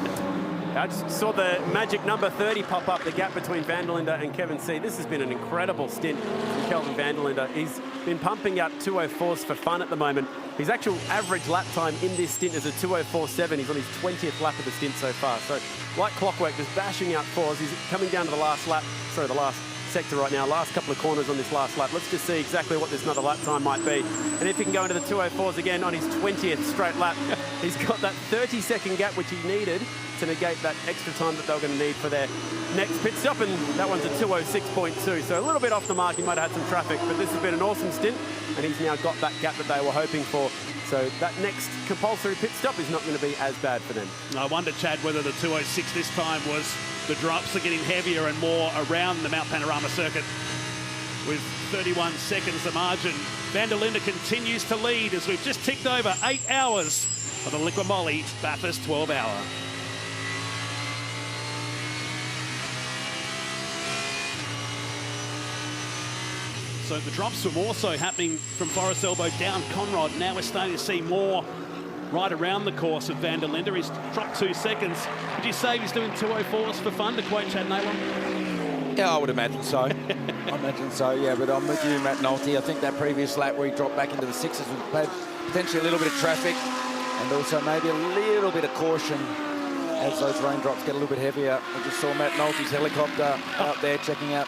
I just saw the magic number 30 pop up, the gap between Van der Linde and Kevin C. This has been an incredible stint from Kelvin Van der Linde. He's been pumping out 204s for fun at the moment. His actual average lap time in this stint is a 204.7. He's on his 20th lap of the stint so far. So, like clockwork, just bashing out fours. He's coming down to the last lap, the last sector right now, last couple of corners on this last lap. Let's just see exactly what this another lap time might be. And if he can go into the 204s again on his 20th straight lap, he's got that 30-second gap which he needed to negate that extra time that they were going to need for their next pit stop, and that one's a 206.2. So a little bit off the mark. He might have had some traffic, but this has been an awesome stint, and he's now got that gap that they were hoping for. So that next compulsory pit stop is not going to be as bad for them. I wonder, Chad, whether the 206 this time was the drops are getting heavier and more around the Mount Panorama circuit. With 31 seconds the margin, Van der Linde continues to lead as we've just ticked over 8 hours of the Liqui Moly Bathurst 12-hour. So the drops were also happening from Forest Elbow down Conrod. Now we're starting to see more right around the course of Van der Linde. He's dropped 2 seconds. Would you say he's doing 204s for fun, to quote Chad Naylor? Yeah, I would imagine so. I imagine so, yeah, but I'm with you, Matt Nolte. I think that previous lap where he dropped back into the sixes with potentially a little bit of traffic and also maybe a little bit of caution as those raindrops get a little bit heavier. I just saw Matt Nolte's helicopter out there checking out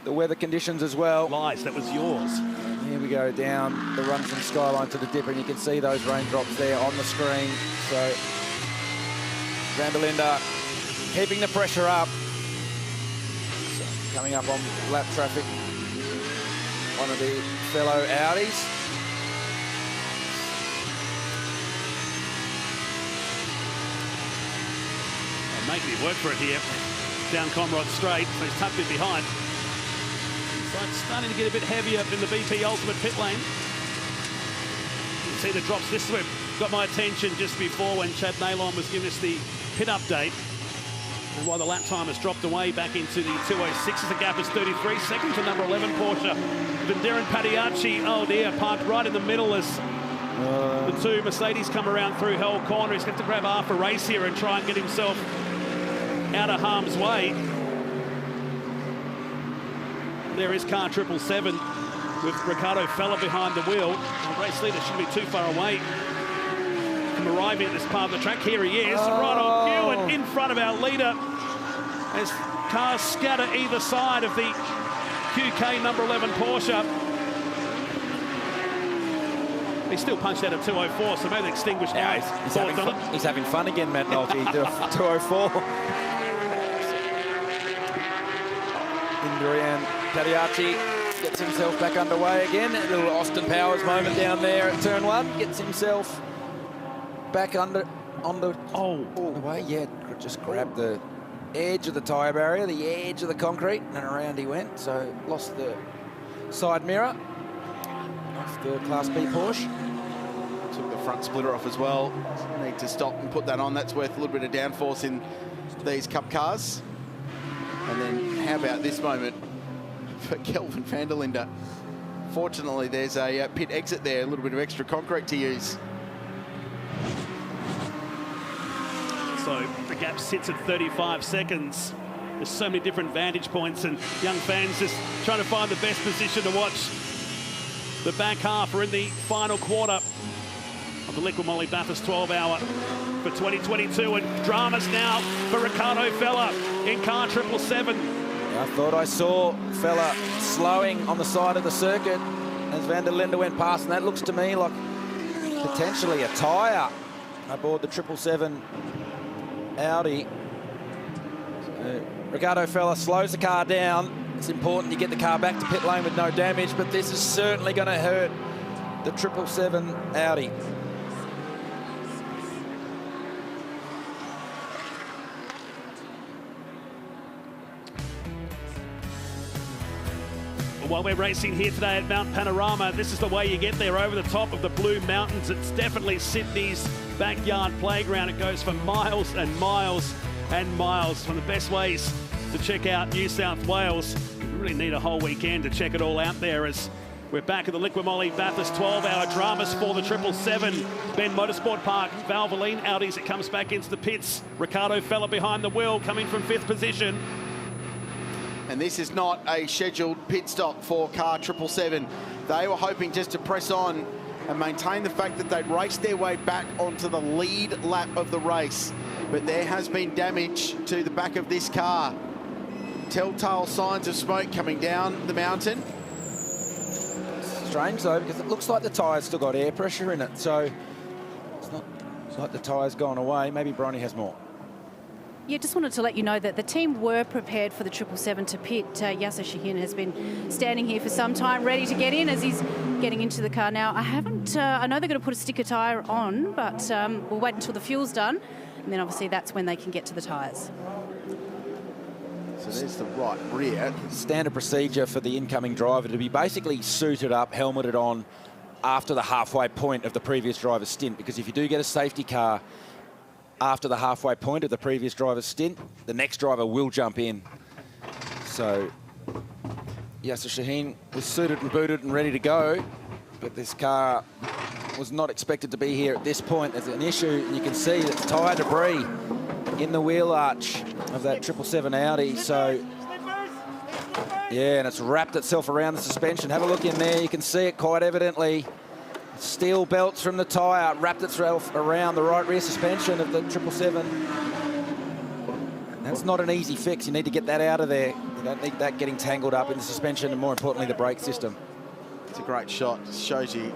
the weather conditions as well. Lies, that was yours. Here we go down the run from Skyline to the dip, and you can see those raindrops there on the screen. So Van der Linde keeping the pressure up. So coming up on lap traffic, one of the fellow Audis. Making it work for it here. Down Conrod straight, so he's tucked it behind. So it's starting to get a bit heavier in the BP Ultimate pit lane. You can see the drops. This is where got my attention just before when Chad Naylor was giving us the pit update. And while the lap time has dropped away back into the 206s, the gap is 33 seconds to number 11 Porsche. Vanderin Padiacci, oh dear, parked right in the middle as the two Mercedes come around through Hell Corner. He's got to grab half a race here and try and get himself out of harm's way. There is car 777 with Ricardo Fella behind the wheel. The race leader shouldn't be too far away from arriving at this part of the track. Here he is, right on cue and in front of our leader as cars scatter either side of the QK number 11 Porsche. He still punched out a 204, so maybe they extinguished now. He's having fun again, Matt Nolte. 204. Indrian Padiacci gets himself back underway again. A little Austin Powers moment down there at turn one. Gets himself back on the way. Yeah, just grabbed the edge of the tyre barrier, the edge of the concrete, and around he went. So lost the side mirror off the Class B Porsche. Took the front splitter off as well. Need to stop and put that on. That's worth a little bit of downforce in these Cup cars. And then how about this moment for Kelvin Van der Linde? Fortunately, there's a pit exit there, a little bit of extra concrete to use. So the gap sits at 35 seconds. there's so many different vantage points, and young fans just trying to find the best position to watch the back half. We're in the final quarter of the Liqui Moly Bathurst 12-hour for 2022, and dramas now for Ricardo Fella in car 777. I thought I saw Fella slowing on the side of the circuit as Van der Linde went past, and that looks to me like potentially a tyre aboard the 777 Audi. Ricardo Fella slows the car down. It's important you get the car back to pit lane with no damage, but this is certainly going to hurt the 777 Audi. While we're racing here today at Mount Panorama, this is the way you get there, over the top of the Blue Mountains. It's definitely Sydney's backyard playground. It goes for miles and miles and miles. One of the best ways to check out New South Wales. You really need a whole weekend to check it all out there, as we're back at the Liqui Moly Bathurst 12-hour dramas for the 777. Ben Motorsport Park, Valvoline Audis, it comes back into the pits. Ricardo Fella behind the wheel, coming from 5th position. And this is not a scheduled pit stop for car 777. They were hoping just to press on and maintain the fact that they'd raced their way back onto the lead lap of the race. But there has been damage to the back of this car. Telltale signs of smoke coming down the mountain. Strange though, because it looks like the tyre's still got air pressure in it, so it's not like the tyre's gone away. Maybe Bronny has more. Yeah, just wanted to let you know that the team were prepared for the 777 to pit. Yasser Shahin has been standing here for some time, ready to get in as he's getting into the car now. I know they're going to put a sticker tyre on, but we'll wait until the fuel's done, and then obviously that's when they can get to the tyres. So there's the right rear. Standard procedure for the incoming driver to be basically suited up, helmeted on after the halfway point of the previous driver's stint, because if you do get a safety car after the halfway point of the previous driver's stint, the next driver will jump in. So Yasser Shahin was suited and booted and ready to go, but this car was not expected to be here at this point. There's an issue, and you can see that tyre debris in the wheel arch of that 777 Audi. So yeah, and it's wrapped itself around the suspension. Have a look in there, you can see it quite evidently. Steel belts from the tyre wrapped itself around the right rear suspension of the 777. That's not an easy fix. You need to get that out of there. You don't need that getting tangled up in the suspension and, more importantly, the brake system. It's a great shot. It shows you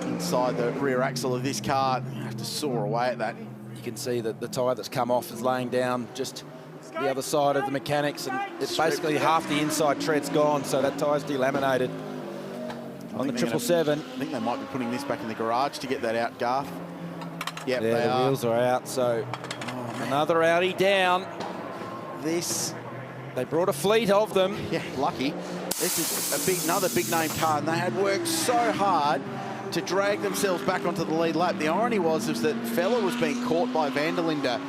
inside the rear axle of this car. You have to saw away at that. You can see that the tyre that's come off is laying down just the other side of the mechanics, and it's basically half the inside tread's gone, so that tyre's delaminated. On the 777. I think they might be putting this back in the garage to get that out, Garth. Yep, yeah, the wheels are out, so another Audi down. They brought a fleet of them. Yeah, lucky. This is another big name car, and they had worked so hard to drag themselves back onto the lead lap. The irony was that Fella was being caught by Van der Linde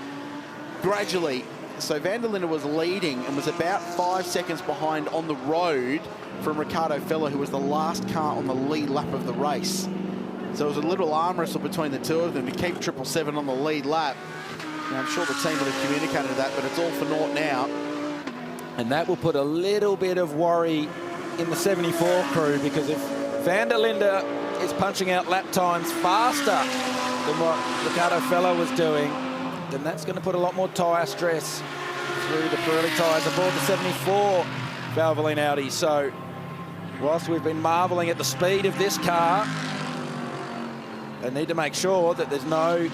gradually. So Van der Linde was leading and was about 5 seconds behind on the road from Ricardo Fella, who was the last car on the lead lap of the race. So it was a little arm wrestle between the two of them to keep 777 on the lead lap. Now, I'm sure the team would have communicated that, but it's all for naught now. And that will put a little bit of worry in the 74 crew, because if Van der Linde is punching out lap times faster than what Ricardo Fella was doing, then that's going to put a lot more tyre stress through the Pirelli tyres aboard the 74 Valvoline Audi. So whilst we've been marvelling at the speed of this car, they need to make sure that there's no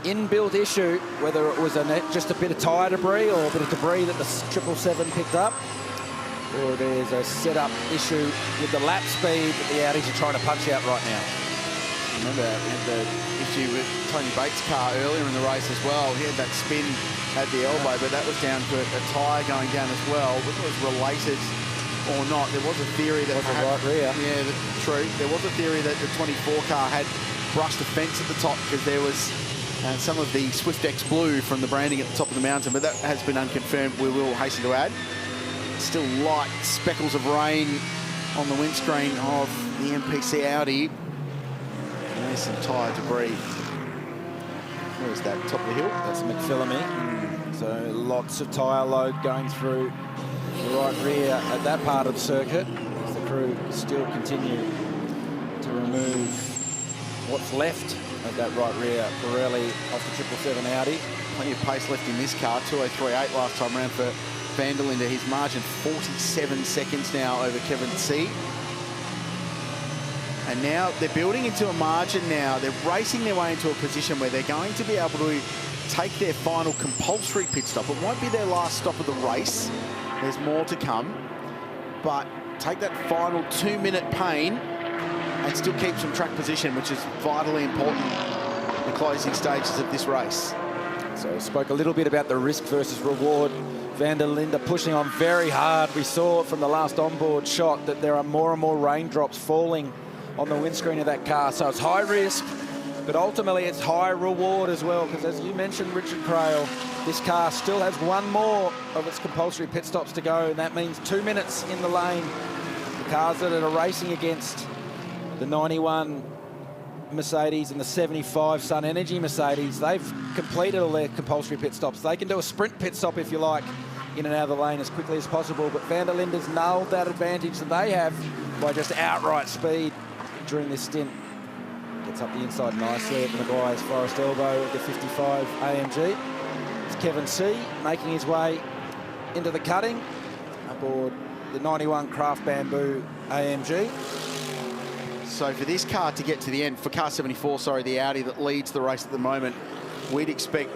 inbuilt issue, whether it was just a bit of tyre debris or a bit of debris that the 777 picked up, or there's a setup issue with the lap speed that the Audis are trying to punch out right now. Remember, we had the issue with Tony Bates' car earlier in the race as well. He had that spin at the elbow, but that was down to a tyre going down as well. Whether it was related or not, there was a theory that right rear. Yeah, true. There was a theory that the 24 car had brushed a fence at the top because there was some of the Swift X blue from the branding at the top of the mountain, but that has been unconfirmed, we will hasten to add. Still light speckles of rain on the windscreen of the MPC Audi. And there's some tyre debris. Where is that? Top of the hill? That's McPhillamy. So lots of tyre load going through the right rear at that part of the circuit. As the crew still continue to remove what's left of that right rear Pirelli off the 777 Audi. Plenty of pace left in this car. 2:03.8 last time round for van der Linde. His margin 47 seconds now over Kevin C. And now they're building into a margin now. They're racing their way into a position where they're going to be able to take their final compulsory pit stop. It won't be their last stop of the race. There's more to come. But take that final 2-minute pain and still keep some track position, which is vitally important in the closing stages of this race. So spoke a little bit about the risk versus reward. Van der Linde pushing on very hard. We saw from the last onboard shot that there are more and more raindrops falling on the windscreen of that car. So it's high risk, but ultimately it's high reward as well, because as you mentioned, Richard Crail, this car still has one more of its compulsory pit stops to go, and that means 2 minutes in the lane. The cars that are racing against the 91 Mercedes and the 75 Sun Energy Mercedes, they've completed all their compulsory pit stops. They can do a sprint pit stop, if you like, in and out of the lane as quickly as possible, but Van der Linde's nailed that advantage that they have by just outright speed during this stint. Gets up the inside nicely at Maguire's Forest Elbow of the 55 AMG. It's Kevin C making his way into the cutting aboard the 91 Craft Bamboo AMG. So for this car to get to the end, for car 74, sorry, the Audi that leads the race at the moment, we'd expect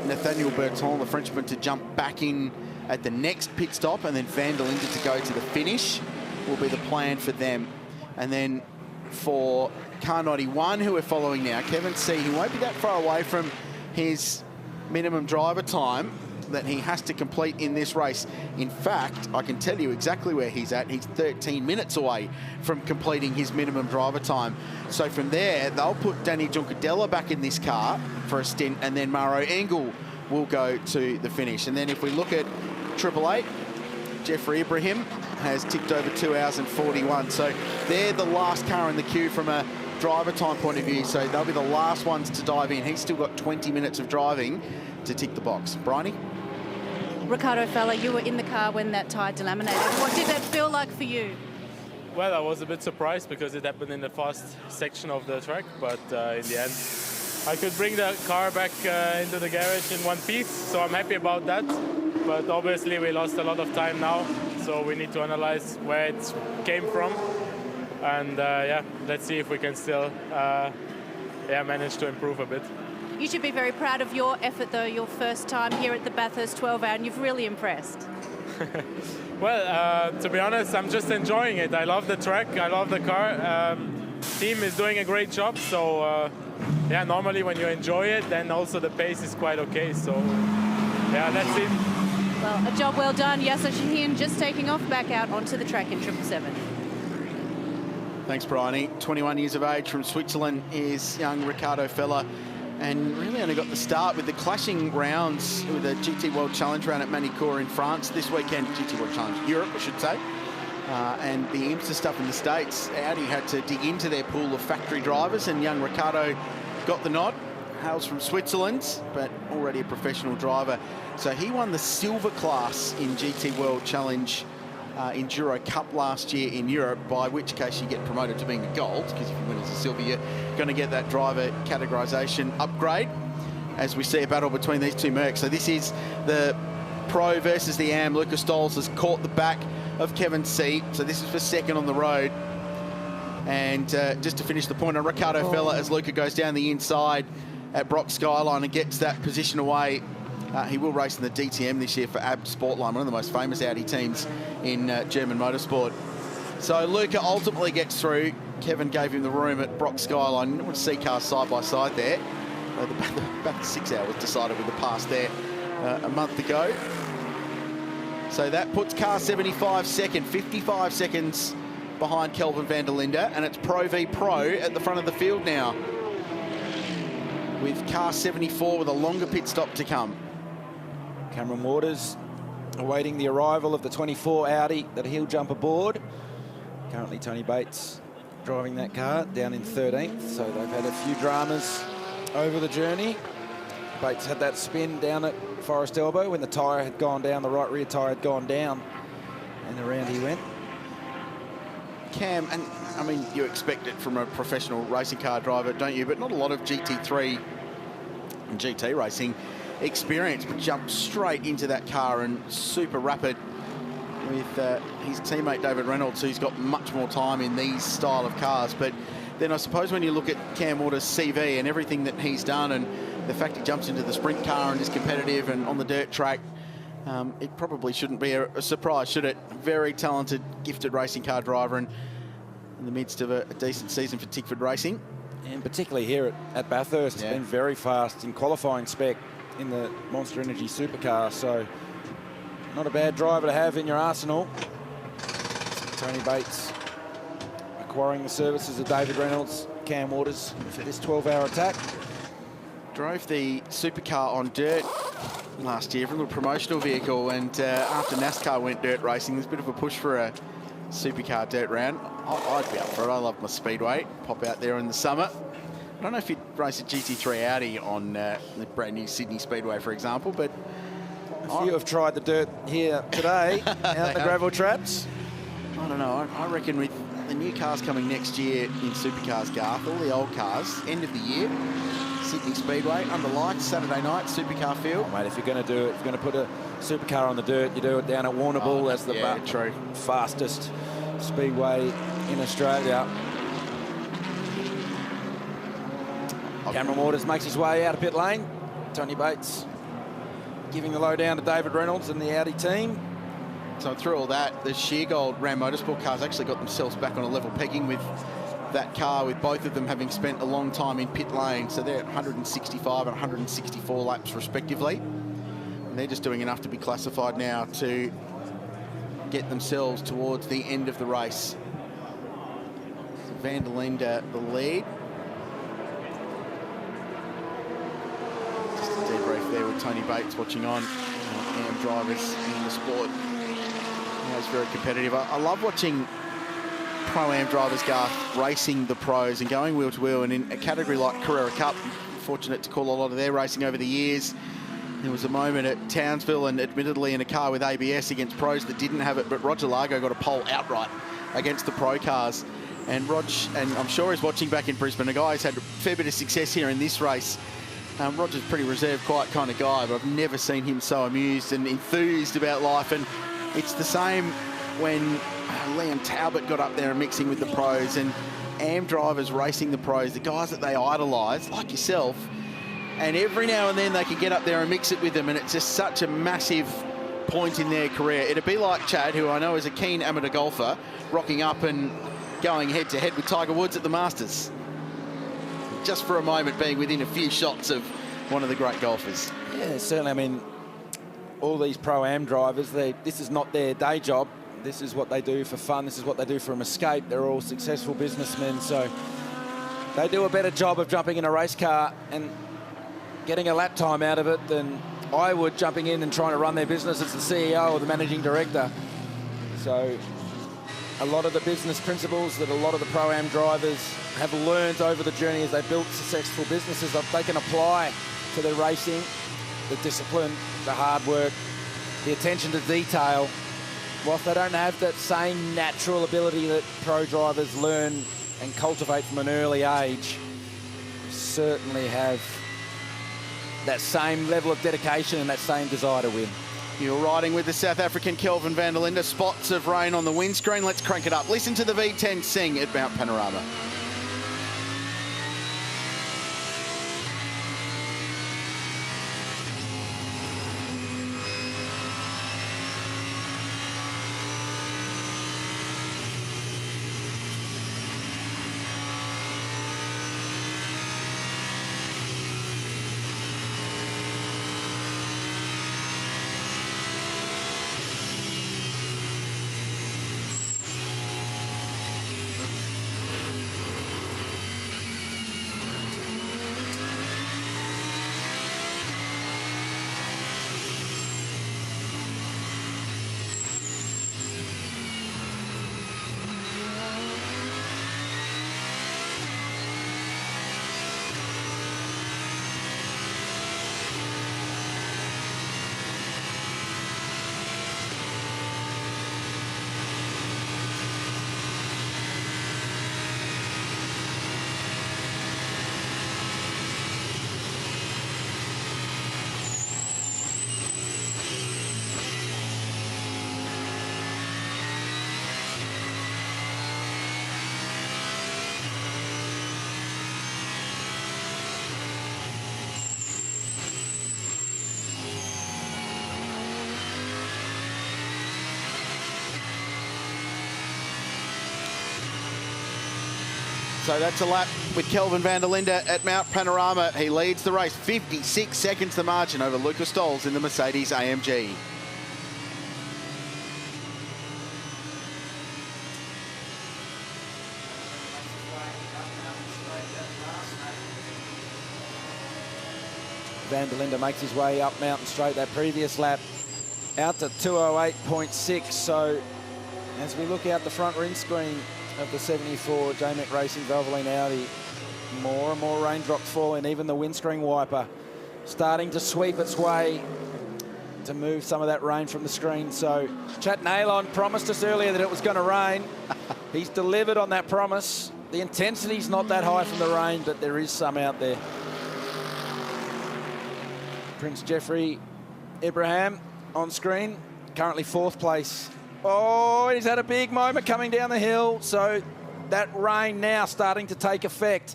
Nathaniel Berton, the Frenchman, to jump back in at the next pit stop, and then Van der Linde to go to the finish will be the plan for them. And then for car 91, who we're following now, Kevin C, he won't be that far away from his minimum driver time that he has to complete in this race. In fact, I can tell you exactly where he's at. He's 13 minutes away from completing his minimum driver time. So from there, they'll put Danny Juncadella back in this car for a stint, and then Maro Engel will go to the finish. And then if we look at 888, Jeffrey Ibrahim has ticked over 2 hours and 41. So they're the last car in the queue from a driver time point of view. So they'll be the last ones to dive in. He's still got 20 minutes of driving to tick the box. Bryony? Ricardo Fella, you were in the car when that tyre delaminated. What did that feel like for you? Well, I was a bit surprised because it happened in the fast section of the track, but in the end, I could bring the car back into the garage in one piece, so I'm happy about that. But obviously, we lost a lot of time now, so we need to analyze where it came from. And yeah, let's see if we can still manage to improve a bit. You should be very proud of your effort, though, your first time here at the Bathurst 12 Hour, and you've really impressed. Well, to be honest, I'm just enjoying it. I love the track, I love the car. Team is doing a great job, so yeah, normally when you enjoy it, then also the pace is quite okay. So yeah, that's it. Well, a job well done. Yasser Shaheen just taking off back out onto the track in 777. Thanks, Bryony. 21 years of age from Switzerland is young Ricardo Fella, and really only got the start with the clashing rounds with the GT World Challenge round at Manicourt in France this weekend. GT World Challenge Europe, I should say. And the IMSA stuff in the States. Audi had to dig into their pool of factory drivers, and young Ricardo got the nod. Hails from Switzerland, but already a professional driver. So he won the silver class in GT World Challenge Enduro Cup last year in Europe, by which case you get promoted to being a gold, because if you win as a silver, you're going to get that driver categorisation upgrade, as we see a battle between these two Mercs. So this is the Pro versus the Am. Lucas Stoles has caught the back of Kevin C. So this is for second on the road. And just to finish the point on Ricardo Fella, as Luca goes down the inside at Brock Skyline and gets that position away. He will race in the DTM this year for AB Sportline, one of the most famous Audi teams in German motorsport. So Luca ultimately gets through. Kevin gave him the room at Brock Skyline. You don't want to see cars side by side there. The back 6 hours decided with the pass there a month ago. So that puts car 75 second, 55 seconds behind Kelvin van der Linde, and it's Pro v Pro at the front of the field now, with car 74 with a longer pit stop to come. Cameron Waters awaiting the arrival of the 24 Audi that he'll jump aboard. Currently Tony Bates driving that car down in 13th, so they've had a few dramas over the journey. Bates had that spin down at Forest Elbow when the tyre had gone down, the right rear tyre had gone down, and around he went. Cam, and I mean, you expect it from a professional racing car driver, don't you? But not a lot of GT3 and GT racing experience, but jumped straight into that car and super rapid with his teammate David Reynolds, who's got much more time in these style of cars. But then I suppose when you look at Cam Waters' CV and everything that he's done, and the fact he jumps into the sprint car and is competitive and on the dirt track, it probably shouldn't be a surprise, should it? Very talented, gifted racing car driver, and in the midst of a decent season for Tickford Racing. And particularly here at Bathurst, it's been very fast in qualifying spec in the Monster Energy supercar, so not a bad driver to have in your arsenal. Tony Bates acquiring the services of David Reynolds, Cam Waters for this 12-hour attack. Drove the supercar on dirt last year for a little promotional vehicle, and after NASCAR went dirt racing, there's a bit of a push for a supercar dirt round. I'd be up for it. I love my speedway. Pop out there in the summer. I don't know if you'd race a GT3 Audi on the brand new Sydney Speedway, for example, but a few have tried the dirt here today out the gravel traps. I don't know. I reckon with the new cars coming next year in supercars, Garth, all the old cars, end of the year, Sydney Speedway, under lights, Saturday night, supercar field. Oh, mate, if you're going to do it, if you're going to put a supercar on the dirt, you do it down at Warrnambool. That's the fastest speedway in Australia. Cameron Waters makes his way out of pit lane. Tony Bates giving the lowdown to David Reynolds and the Audi team. So through all that, the Sheargold Ram Motorsport cars actually got themselves back on a level pegging with that car, with both of them having spent a long time in pit lane. So they're at 165 and 164 laps respectively. And they're just doing enough to be classified now to get themselves towards the end of the race. So Van der Linde the lead. Just a debrief there with Tony Bates watching on. Cam drivers in the sport. It's very competitive. I love watching Pro-Am drivers, Garth, racing the pros and going wheel to wheel. And in a category like Carrera Cup, fortunate to call a lot of their racing over the years. There was a moment at Townsville, and admittedly in a car with ABS against pros that didn't have it, but Roger Largo got a pole outright against the pro cars. And and I'm sure he's watching back in Brisbane, a guy who's had a fair bit of success here in this race. Roger's a pretty reserved, quiet kind of guy, but I've never seen him so amused and enthused about life. And it's the same when Liam Talbot got up there and mixing with the pros, and AM drivers racing the pros, the guys that they idolise, like yourself, and every now and then they can get up there and mix it with them, and it's just such a massive point in their career. It'd be like Chad, who I know is a keen amateur golfer, rocking up and going head-to-head with Tiger Woods at the Masters. Just for a moment being within a few shots of one of the great golfers. Yeah, certainly. I mean, all these Pro-Am drivers, this is not their day job. This is what they do for fun. This is what they do for an escape. They're all successful businessmen, so they do a better job of jumping in a race car and getting a lap time out of it than I would jumping in and trying to run their business as the CEO or the managing director. So a lot of the business principles that a lot of the Pro-Am drivers have learned over the journey as they built successful businesses, they can apply to their racing, the discipline, the hard work, the attention to detail. Whilst they don't have that same natural ability that pro drivers learn and cultivate from an early age, certainly have that same level of dedication and that same desire to win. You're riding with the South African Kelvin van der Linde. Spots of rain on the windscreen. Let's crank it up. Listen to the V10 sing at Mount Panorama. So that's a lap with Kelvin van der Linde at Mount Panorama. He leads the race, 56 seconds the margin over Lucas Stolz in the Mercedes AMG. Van der Linde makes his way up Mountain Straight that previous lap out to 2:08.6. So as we look out the front windscreen of the 74 JMEC Racing Valvoline Audi, more and more raindrops falling, even the windscreen wiper starting to sweep its way to move some of that rain from the screen. So Chat Nailon promised us earlier that it was going to rain. He's delivered on that promise. The intensity's not that high from the rain, but there is some out there. Prince Jeffrey Ibrahim on screen, currently 4th place. Oh, he's had a big moment coming down the hill. So that rain now starting to take effect.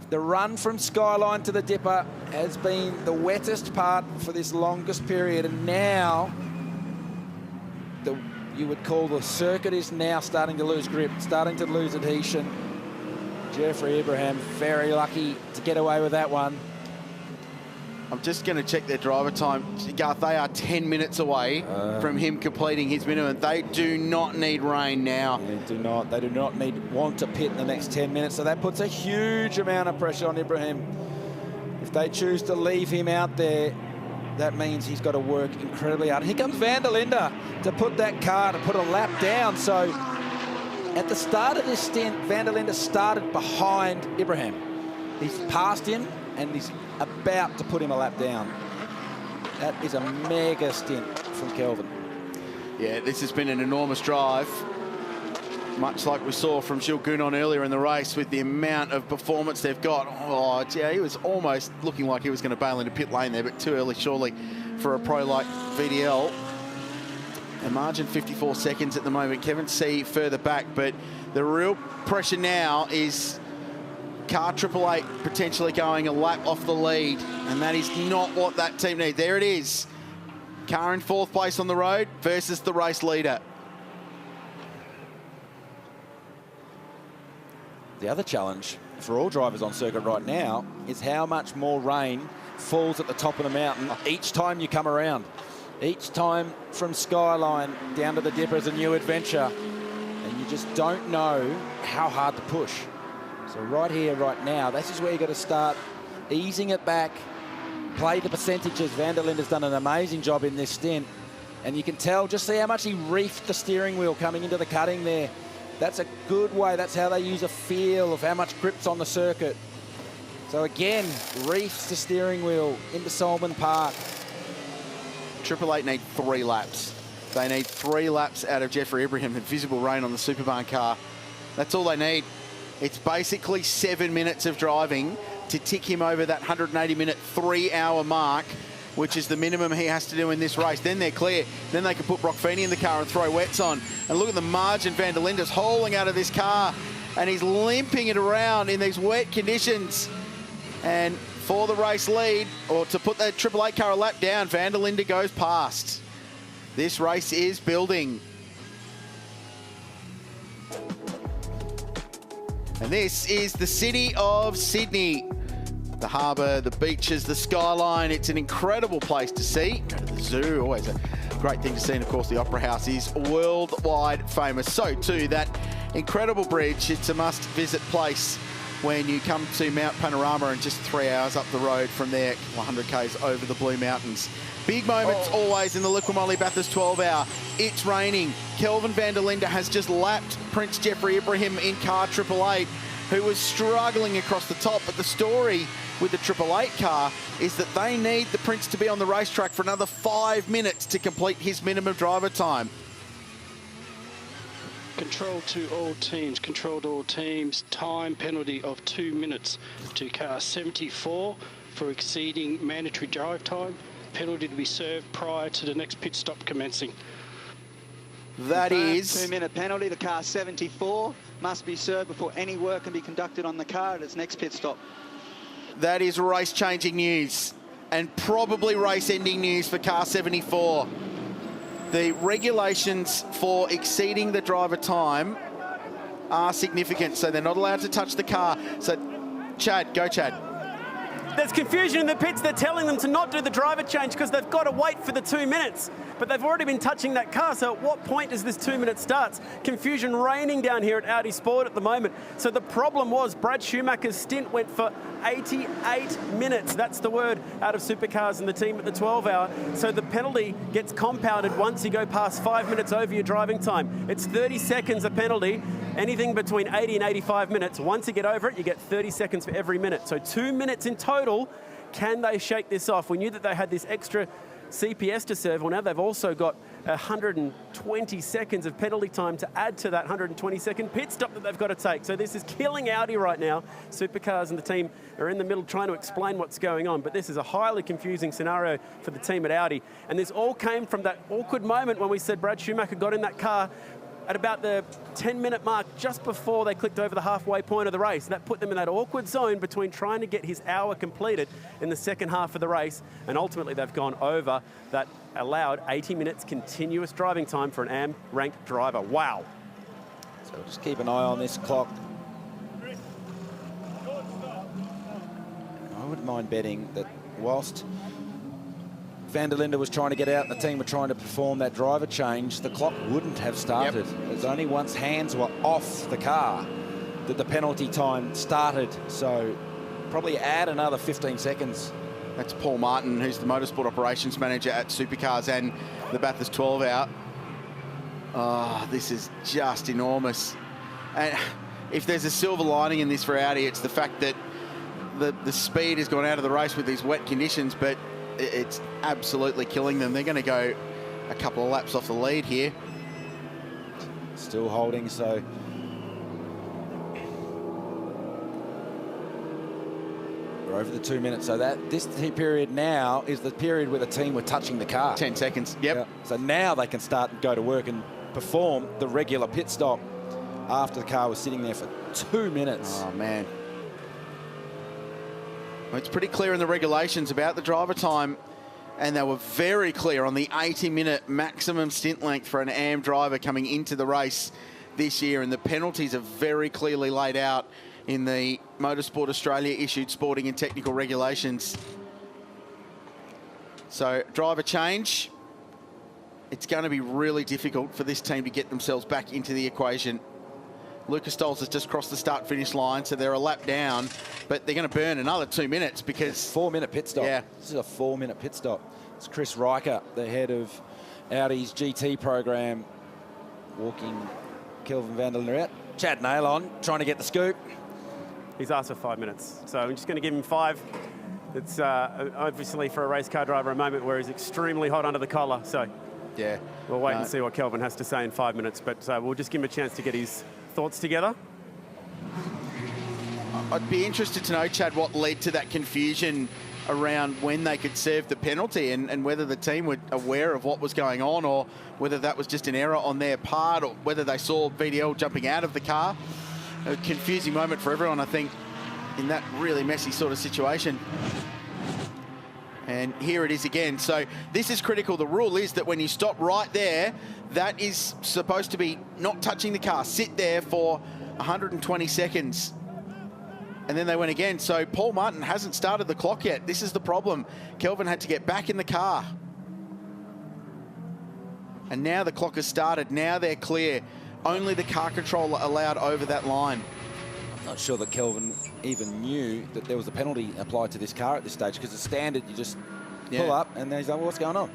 The run from Skyline to the Dipper has been the wettest part for this longest period. And now, you would call the circuit is now starting to lose grip, starting to lose adhesion. Jeffrey Ibrahim, very lucky to get away with that one. I'm just going to check their driver time. Garth, they are 10 minutes away from him completing his minimum. They do not need rain now. They do not. They do not want to pit in the next 10 minutes. So that puts a huge amount of pressure on Ibrahim. If they choose to leave him out there, that means he's got to work incredibly hard. Here comes van der Linde to put that car, to put a lap down. So at the start of this stint, van der Linde started behind Ibrahim. He's passed him and he's about to put him a lap down. That is a mega stint from Kelvin. Yeah, this has been an enormous drive, much like we saw from Gilles Gounon earlier in the race with the amount of performance they've got. Oh, yeah, he was almost looking like he was going to bail into pit lane there, but too early, surely, for a pro like VDL. And margin 54 seconds at the moment. Kevin C further back, but the real pressure now is car 888 potentially going a lap off the lead, and that is not what that team needs. There it is. Car in 4th place on the road versus the race leader. The other challenge for all drivers on circuit right now is how much more rain falls at the top of the mountain each time you come around. Each time from Skyline down to the Dipper is a new adventure, and you just don't know how hard to push. So right here, right now, this is where you've got to start easing it back, play the percentages. Van der Linde's done an amazing job in this stint. And you can tell, just see how much he reefed the steering wheel coming into the cutting there. That's a good way. That's how they use a feel of how much grip's on the circuit. So again, reefs the steering wheel into Solomon Park. 888 need 3 laps. They need 3 laps out of Jeffrey Ibrahim. The visible rain on the Superbarn car. That's all they need. It's basically 7 minutes of driving to tick him over that 180-minute, 3-hour mark, which is the minimum he has to do in this race. Then they're clear. Then they can put Brock Feeney in the car and throw wets on. And look at the margin Van der Linde's hauling out of this car, and he's limping it around in these wet conditions. And for the race lead, or to put that 888 car a lap down, Van der Linde goes past. This race is building. And this is the city of Sydney. The harbour, the beaches, the skyline. It's an incredible place to see. Go to the zoo, always a great thing to see. And of course, the Opera House is worldwide famous. So too, that incredible bridge. It's a must-visit place when you come to Mount Panorama, and just 3 hours up the road from there, 100 k's over the Blue Mountains. Big moments always in the Liqui Moly Bathurst 12 hour. It's raining. Kelvin van der Linde has just lapped Prince Jeffrey Ibrahim in car 888, who was struggling across the top. But the story with the 888 car is that they need the Prince to be on the racetrack for another 5 minutes to complete his minimum driver time. Control to all teams, time penalty of 2 minutes to car 74 for exceeding mandatory drive time. Penalty to be served prior to the next pit stop commencing. That is 2-minute penalty to car 74 must be served before any work can be conducted on the car at its next pit stop. That is race-changing news, and probably race-ending news for car 74. The regulations for exceeding the driver time are significant, so they're not allowed to touch the car. So, Chad, go Chad. There's confusion in the pits. They're telling them to not do the driver change because they've got to wait for the 2 minutes. But they've already been touching that car, so at what point does this 2 minute start? Confusion reigning down here at Audi Sport at the moment. So the problem was Brad Schumacher's stint went for 88 minutes. That's the word out of Supercars and the team at the 12 hour. So the penalty gets compounded once you go past 5 minutes over your driving time. It's 30 seconds a penalty. Anything between 80 and 85 minutes. Once you get over it, you get 30 seconds for every minute. So 2 minutes in total. Can they shake this off? We knew that they had this extra CPS to serve. Well, now they've also got 120 seconds of penalty time to add to that 120-second pit stop that they've got to take. So this is killing Audi right now. Supercars and the team are in the middle trying to explain what's going on. But this is a highly confusing scenario for the team at Audi. And this all came from that awkward moment when we said Brad Schumacher got in that car at about the 10-minute mark just before they clicked over the halfway point of the race. That put them in that awkward zone between trying to get his hour completed in the second half of the race, and ultimately they've gone over that allowed 80 minutes continuous driving time for an AM-ranked driver. Wow. So we'll just keep an eye on this clock. I wouldn't mind betting that whilst Van der Linde was trying to get out and the team were trying to perform that driver change, the clock wouldn't have started. Yep. It was only once hands were off the car that the penalty time started. So probably add another 15 seconds. That's Paul Martin, who's the motorsport operations manager at Supercars and the Bathurst 12 hour. Oh, this is just enormous. And if there's a silver lining in this for Audi, it's the fact that the speed has gone out of the race with these wet conditions, but it's absolutely killing them. They're going to go a couple of laps off the lead here. Still holding, so we're over the 2 minutes. So that this period now is the period where the team were touching the car. 10 seconds, yep. So now they can start and go to work and perform the regular pit stop after the car was sitting there for 2 minutes. Oh, man. It's pretty clear in the regulations about the driver time, and they were very clear on the 80-minute maximum stint length for an AM driver coming into the race this year, and the penalties are very clearly laid out in the Motorsport Australia issued sporting and technical regulations. So driver change, it's going to be really difficult for this team to get themselves back into the equation. Lucas Stoles has just crossed the start-finish line, so they're a lap down, but they're going to burn another 2 minutes because... 4 minute pit stop. Yeah. This is a 4 minute pit stop. It's Chris Riker, the head of Audi's GT program, walking Kelvin van der Linde out. Chad Nailon trying to get the scoop. He's asked for 5 minutes, so I'm just going to give him 5. It's obviously for a race car driver a moment where he's extremely hot under the collar, so yeah, we'll wait and see what Kelvin has to say in 5 minutes, but we'll just give him a chance to get his thoughts together. I'd be interested to know, Chad, what led to that confusion around when they could serve the penalty and whether the team were aware of what was going on or whether that was just an error on their part or whether they saw VDL jumping out of the car. A confusing moment for everyone, I think, in that really messy sort of situation. And here it is again. So this is critical. The rule is that when you stop right there, that is supposed to be not touching the car. Sit there for 120 seconds. And then they went again. So Paul Martin hasn't started the clock yet. This is the problem. Kelvin had to get back in the car. And now the clock has started. Now they're clear. Only the car controller allowed over that line. I'm not sure that Kelvin even knew that there was a penalty applied to this car at this stage, because the standard, you just pull up and then he's like, well, what's going on?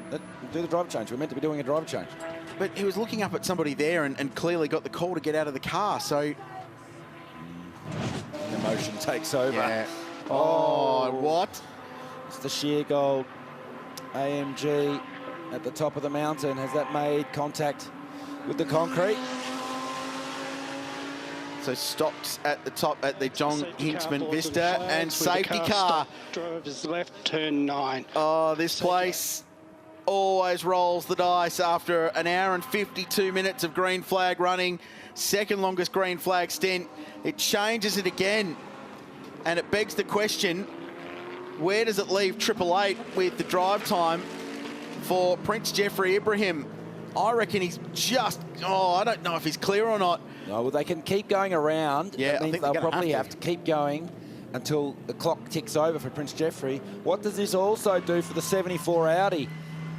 Do the driver change. We're meant to be doing a driver change. But he was looking up at somebody there and clearly got the call to get out of the car, so... Emotion takes over. Yeah. Oh, what? It's the sheer gold AMG at the top of the mountain. Has that made contact with the concrete? So stops at the top at the John Hinksman Vista and safety car. Drivers left, turn 9. Oh, this place always rolls the dice after an hour and 52 minutes of green flag running. Second longest green flag stint. It changes it again. And it begs the question, where does it leave Triple Eight with the drive time for Prince Jeffrey Ibrahim? I reckon he's just, I don't know if he's clear or not. Oh, well, they can keep going around. Yeah, that means I think they'll they're gonna probably have have to keep going until the clock ticks over for Prince Geoffrey. What does this also do for the 74 Audi?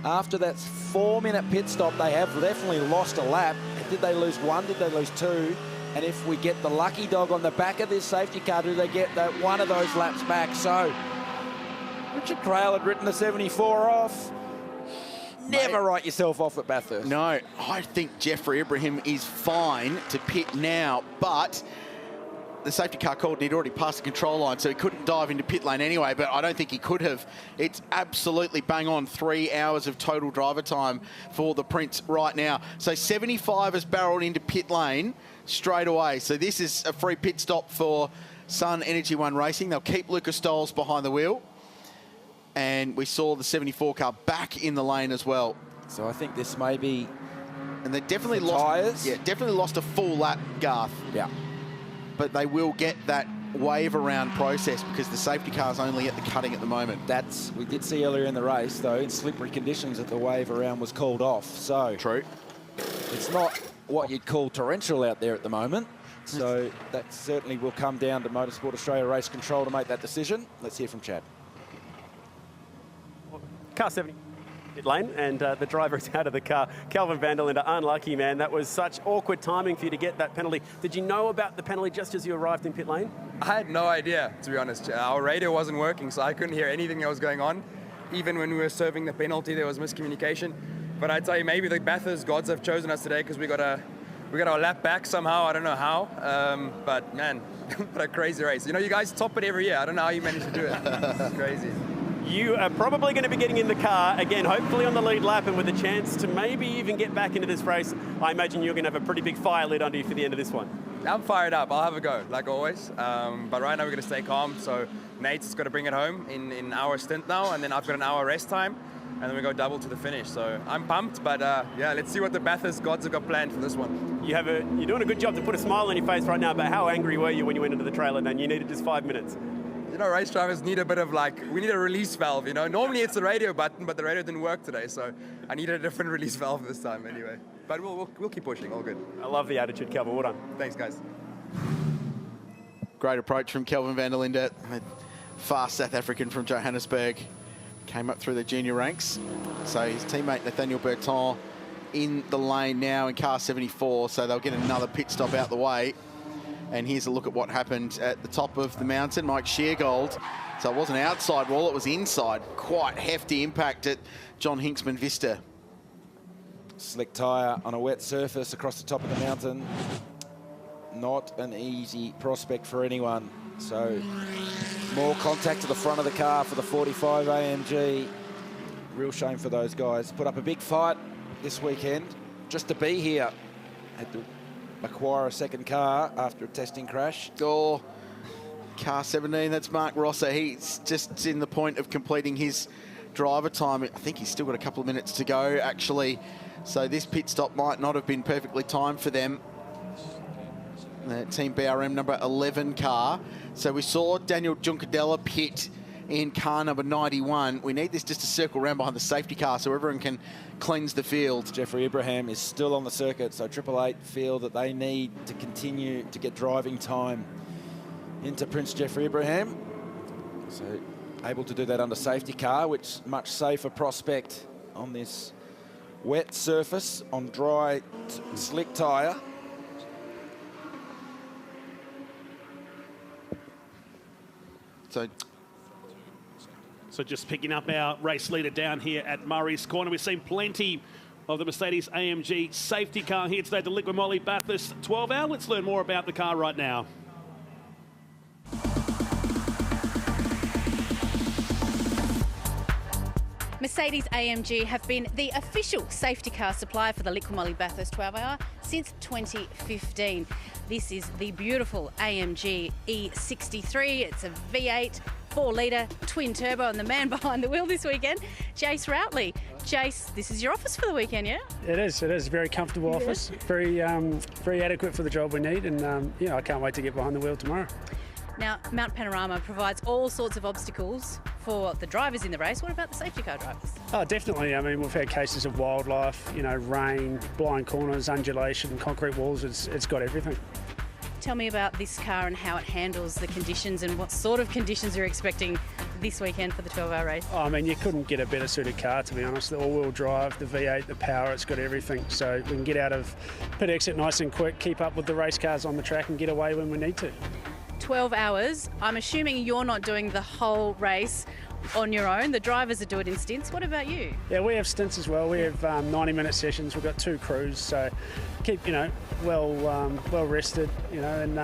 After that 4-minute pit stop, they have definitely lost a lap. Did they lose one? Did they lose two? And if we get the lucky dog on the back of this safety car, do they get that one of those laps back? So Richard Crail had written the 74 off. Never write yourself off at Bathurst. No, I think Geoffrey Ibrahim is fine to pit now, but the safety car called and he'd already passed the control line, so he couldn't dive into pit lane anyway, but I don't think he could have. It's absolutely bang on 3 hours of total driver time for the Prince right now. So 75 has barreled into pit lane straight away. So this is a free pit stop for Sun Energy One Racing. They'll keep Lucas Stoles behind the wheel. And we saw the 74 car back in the lane as well. So I think this may be... And they definitely lost... Tyres? Yeah, definitely lost a full lap, Garth. Yeah. But they will get that wave around process because the safety car's only at the cutting at the moment. That's... We did see earlier in the race, though, in slippery conditions that the wave around was called off. So... True. It's not what you'd call torrential out there at the moment. So that certainly will come down to Motorsport Australia Race Control to make that decision. Let's hear from Chad. Car 70 pit lane, and the driver is out of the car. Kelvin van der Linde, unlucky, man. That was such awkward timing for you to get that penalty. Did you know about the penalty just as you arrived in pit lane? I had no idea, to be honest. Our radio wasn't working, so I couldn't hear anything that was going on. Even when we were serving the penalty, there was miscommunication. But I tell you, maybe the Bathurst gods have chosen us today because we got our lap back somehow. I don't know how, but man, what a crazy race. You know, you guys top it every year. I don't know how you managed to do it. It's crazy. You are probably going to be getting in the car again, hopefully on the lead lap, and with a chance to maybe even get back into this race. I imagine you're going to have a pretty big fire lit under you for the end of this one. I'm fired up. I'll have a go, like always. But right now we're going to stay calm. So Nate's got to bring it home in our stint now, and then I've got an hour rest time, and then we go double to the finish. So I'm pumped, but yeah, let's see what the Bathurst gods have got planned for this one. You're doing a good job to put a smile on your face right now, but how angry were you when you went into the trailer then? You needed just 5 minutes. You know, race drivers need a bit of we need a release valve, you know. Normally it's the radio button, but the radio didn't work today, so I needed a different release valve this time anyway. But we'll keep pushing, all good. I love the attitude, Kelvin. Well done. Thanks, guys. Great approach from Kelvin van der Linde, a fast South African from Johannesburg. Came up through the junior ranks. So his teammate Nathaniel Berton in the lane now in car 74, so they'll get another pit stop out the way. And here's a look at what happened at the top of the mountain. Mike Sheargold. So it wasn't outside wall, it was inside. Quite hefty impact at John Hinksman Vista. Slick tyre on a wet surface across the top of the mountain. Not an easy prospect for anyone. So more contact to the front of the car for the 45 AMG. Real shame for those guys. Put up a big fight this weekend just to be here. Had to acquire a second car after a testing crash. Oh, car 17, that's Mark Rosser. He's just in the point of completing his driver time. I think he's still got a couple of minutes to go, actually. So this pit stop might not have been perfectly timed for them. The Team BRM number 11 car. So we saw Daniel Juncadella pit in car number 91. We need this just to circle around behind the safety car so everyone can cleanse the field. Geoffrey Ibrahim is still on the circuit, so Triple Eight feel that they need to continue to get driving time into Prince Geoffrey Ibrahim. So able to do that under safety car, which much safer prospect on this wet surface on dry slick tyre. So just picking up our race leader down here at Murray's Corner. We've seen plenty of the Mercedes AMG safety car here today, the Liqui Moly Bathurst 12 hour. Let's learn more about the car right now. Mercedes AMG have been the official safety car supplier for the Liqui Moly Bathurst 12 hour since 2015. This is the beautiful AMG E63. It's a V8 4-litre twin turbo, and the man behind the wheel this weekend, Jace Routley. Jace, this is your office for the weekend, yeah? It is. It is a very comfortable office, very adequate for the job we need, and I can't wait to get behind the wheel tomorrow. Now, Mount Panorama provides all sorts of obstacles for the drivers in the race. What about the safety car drivers? Oh, definitely. I mean, we've had cases of wildlife, you know, rain, blind corners, undulation, concrete walls. It's got everything. Tell me about this car and how it handles the conditions and what sort of conditions you're expecting this weekend for the 12-hour race. Oh, I mean, you couldn't get a better suited car, to be honest. The all-wheel drive, the V8, the power, it's got everything. So we can get out of pit exit nice and quick, keep up with the race cars on the track and get away when we need to. 12 hours. I'm assuming you're not doing the whole race on your own. The drivers are doing it in stints. What about you? Yeah, we have stints as well. We have 90-minute sessions. We've got 2 crews, so keep, you know, well rested, you know, and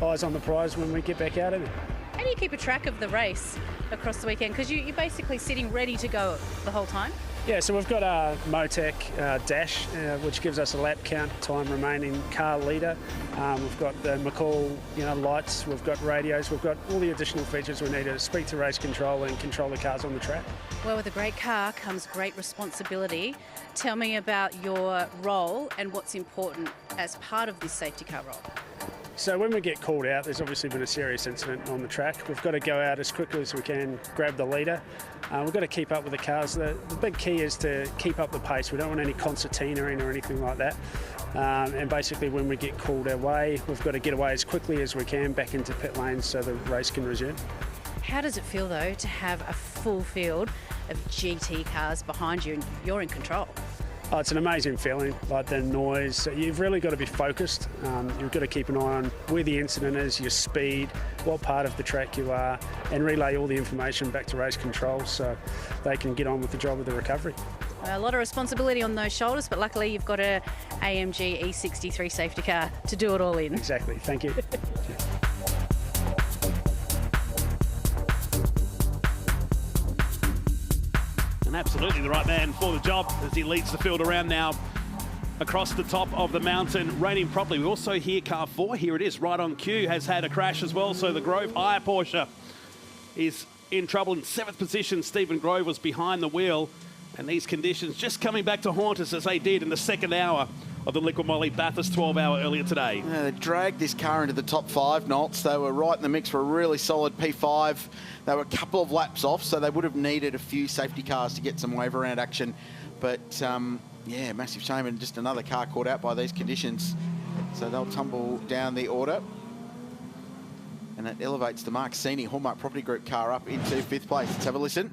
eyes on the prize when we get back out in it. How do you keep a track of the race across the weekend? Because you're basically sitting ready to go the whole time. Yeah, so we've got a Motec dash, which gives us a lap count, time remaining, car leader. We've got the McCall, you know, lights. We've got radios. We've got all the additional features we need to speak to race control and control the cars on the track. Well, with a great car comes great responsibility. Tell me about your role and what's important as part of this safety car role. So when we get called out, there's obviously been a serious incident on the track. We've got to go out as quickly as we can, grab the leader. We've got to keep up with the cars. The big key is to keep up the pace. We don't want any concertinaing or anything like that. And basically when we get called our way, we've got to get away as quickly as we can back into pit lanes so the race can resume. How does it feel, though, to have a full field of GT cars behind you and you're in control? Oh, it's an amazing feeling, like the noise. You've really got to be focused. You've got to keep an eye on where the incident is, your speed, what part of the track you are, and relay all the information back to race control so they can get on with the job of the recovery. A lot of responsibility on those shoulders, but luckily you've got a AMG E63 safety car to do it all in. Exactly, thank you. And absolutely the right man for the job as he leads the field around now across the top of the mountain, raining properly. We also hear car 4, here it is, right on cue, has had a crash as well. So the Grove Hire Porsche is in trouble in 7th position. Stephen Grove was behind the wheel, and these conditions just coming back to haunt us as they did in the 2nd hour of the Liquid Moly Bathurst 12-hour earlier today. Yeah, they dragged this car into the top 5 knots. They were right in the mix for a really solid P5. They were a couple of laps off, so they would have needed a few safety cars to get some wave around action. But yeah, massive shame, and just another car caught out by these conditions. So they'll tumble down the order. And it elevates the Mark Sini Hallmark Property Group car up into 5th place. Let's have a listen.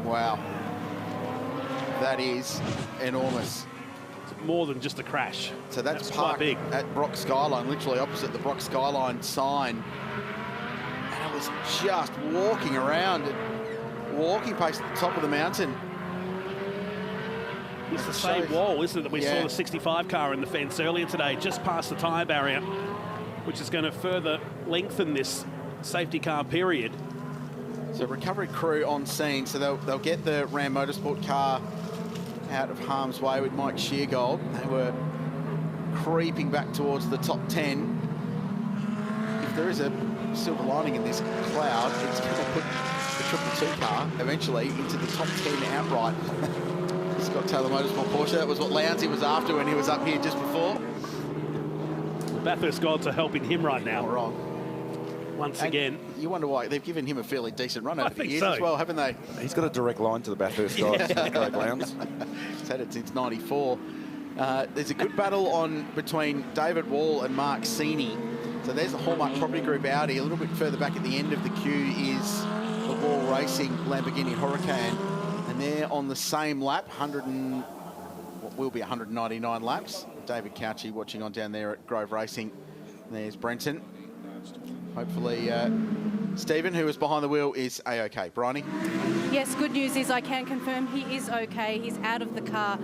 Wow, that is enormous. It's more than just a crash. So that's quite parked big at Brock Skyline, literally opposite the Brock Skyline sign. And it was just walking around at walking pace at the top of the mountain. It's the same wall, isn't it, that we saw the 65 car in the fence earlier today, just past the tyre barrier, which is going to further lengthen this safety car period. So recovery crew on scene, so they'll get the Ram Motorsport car out of harm's way with Mike Sheargold. They were creeping back towards the top 10. If there is a silver lining in this cloud, it's going to put the 222 car eventually into the top 10 outright. Scott Taylor Motorsport Porsche, that was what Lowndesy was after when he was up here just before. The Bathurst gods are helping him right now. Not wrong. Once again. You wonder why. They've given him a fairly decent run over the years so. as well, haven't they? He's got a direct line to the Bathurst guys, Craig Lowndes. He's had it since '94. There's a good battle on between David Wall and Mark Sini. So there's the Hallmark Property Group Audi. A little bit further back at the end of the queue is the Wall Racing Lamborghini Huracan. And they're on the same lap, what will be 199 laps. David Couchy watching on down there at Grove Racing. There's Brenton. Hopefully, Stephen, who was behind the wheel, is A-OK. Bryony? Yes, good news is I can confirm he is okay. He's out of the car.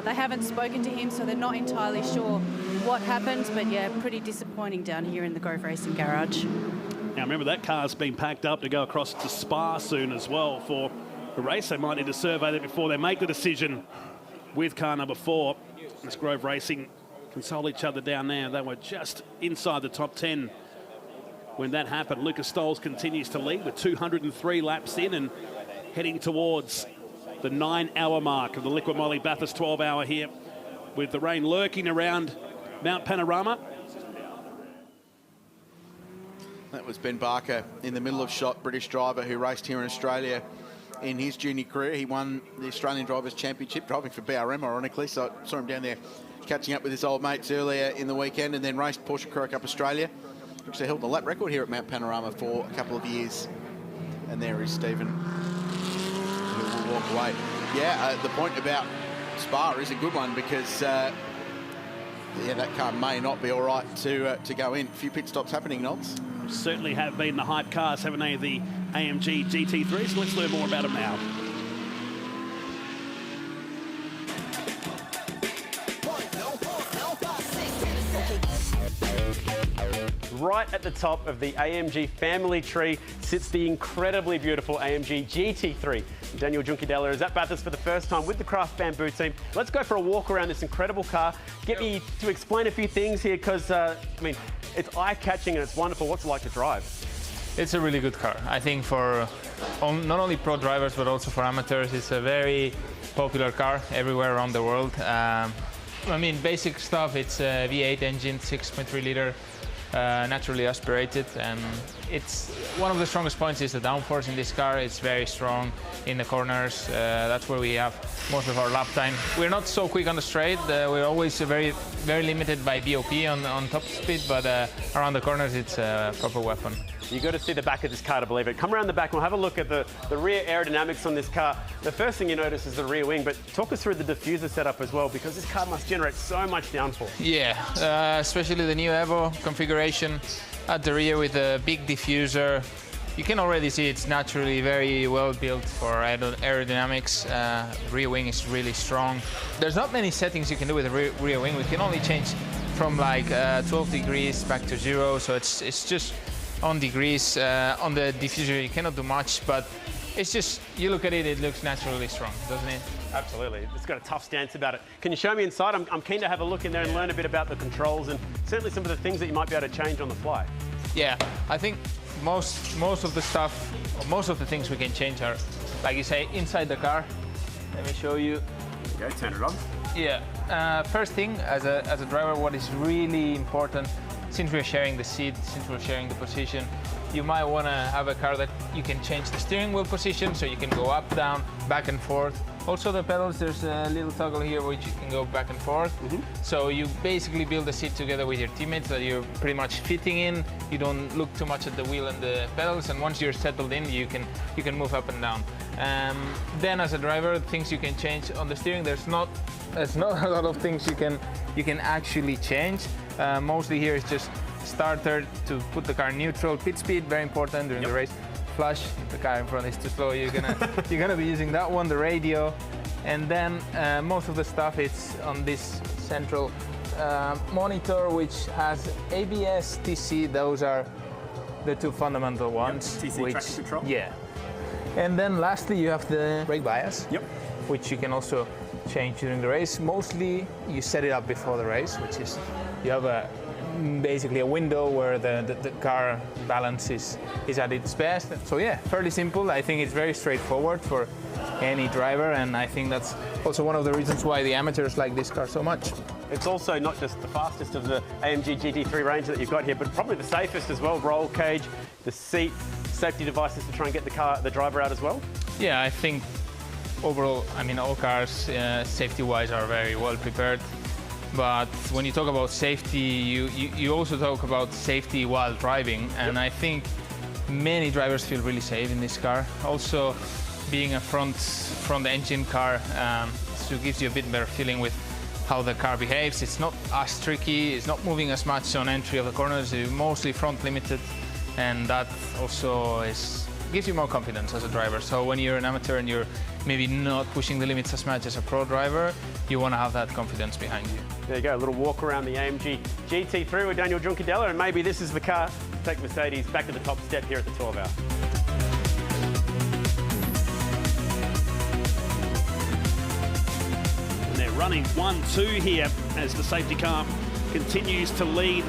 They haven't spoken to him, so they're not entirely sure what happened. But, yeah, pretty disappointing down here in the Grove Racing garage. Now, remember, that car's been packed up to go across to Spa soon as well for the race. They might need to survey that before they make the decision with car number 4. As Grove Racing console each other down there. They were just inside the top 10 when that happened. Lucas Stoles continues to lead with 203 laps in and heading towards the 9-hour mark of the Liquid Moly Bathurst 12-hour here, with the rain lurking around Mount Panorama. That was Ben Barker in the middle of shot, British driver who raced here in Australia in his junior career. He won the Australian Drivers' Championship, driving for BRM, ironically, so I saw him down there catching up with his old mates earlier in the weekend, and then raced Porsche Crow Cup Australia. Actually held the lap record here at Mount Panorama for a couple of years. And there is Stephen, who will walk away. Yeah, the point about Spa is a good one, because yeah, that car may not be all right to go in. A few pit stops happening, Nods. Certainly have been the hype cars, haven't they, the AMG GT3s? So let's learn more about them now. Right at the top of the AMG family tree sits the incredibly beautiful AMG GT3. Daniel Junkadella is at Bathurst for the first time with the Craft Bamboo team. Let's go for a walk around this incredible car. Get me to explain a few things here, because, I mean, it's eye-catching and it's wonderful. What's it like to drive? It's a really good car. I think for not only pro drivers, but also for amateurs, it's a very popular car everywhere around the world. I mean, basic stuff, it's a V8 engine, 6.3 liter. Naturally aspirated, and it's one of the strongest points is the downforce in this car. It's very strong in the corners. That's where we have most of our lap time. We're not so quick on the straight. We're always very limited by BOP on top speed, but around the corners it's a proper weapon. You've got to see the back of this car to believe it. Come around the back and we'll have a look at the rear aerodynamics on this car. The first thing you notice is the rear wing, but talk us through the diffuser setup as well, because this car must generate so much downforce. Yeah, especially the new Evo configuration at the rear with a big diffuser. You can already see it's naturally very well built for aerodynamics. Rear wing is really strong. There's not many settings you can do with the rear wing. We can only change from like 12 degrees back to 0, so it's just on degrees. On the diffuser you cannot do much, but it's just, you look at it, it looks naturally strong, doesn't it? Absolutely. It's got a tough stance about it. Can you show me inside? I'm keen to have a look in there and learn a bit about the controls and certainly some of the things that you might be able to change on the fly. Yeah, I think most of the stuff, or most of the things we can change are, like you say, inside the car. Let me show you. There you go, turn it on. Yeah, first thing, as a driver, what is really important, since we're sharing the seat, since we're sharing the position, you might want to have a car that you can change the steering wheel position, so you can go up, down, back and forth. Also the pedals, there's a little toggle here which you can go back and forth. So you basically build the seat together with your teammates that you're pretty much fitting in. You don't look too much at the wheel and the pedals, and once you're settled in, you can move up and down. Then as a driver, things you can change on the steering. There's not a lot of things you can actually change. Mostly here is just starter to put the car neutral, pit speed, very important during the race. Flush, if the car in front is too slow, you're gonna be using that one, the radio. And then most of the stuff is on this central monitor, which has ABS, TC. Those are the two fundamental ones. Yep. TC traction control. Yeah. And then lastly, you have the brake bias, which you can also change during the race. Mostly you set it up before the race, which is you have basically a window where the car balance is at its best. So yeah, fairly simple. I think it's very straightforward for any driver, and I think that's also one of the reasons why the amateurs like this car so much. It's also not just the fastest of the AMG GT3 range that you've got here, but probably the safest as well. Roll cage, the seat, safety devices to try and get the driver out as well. Yeah, I think overall, I mean, all cars safety-wise are very well prepared. But when you talk about safety, you also talk about safety while driving, and I think many drivers feel really safe in this car. Also, being a front engine car, so gives you a bit better feeling with how the car behaves. It's not as tricky, it's not moving as much on entry of the corners, it's mostly front limited, and that also gives you more confidence as a driver. So when you're an amateur and you're maybe not pushing the limits as much as a pro driver, you want to have that confidence behind you. There you go, a little walk around the AMG GT3 with Daniel Junkadella, and maybe this is the car to take Mercedes back to the top step here at the 12 hour. And they're running 1-2 here as the safety car continues to lead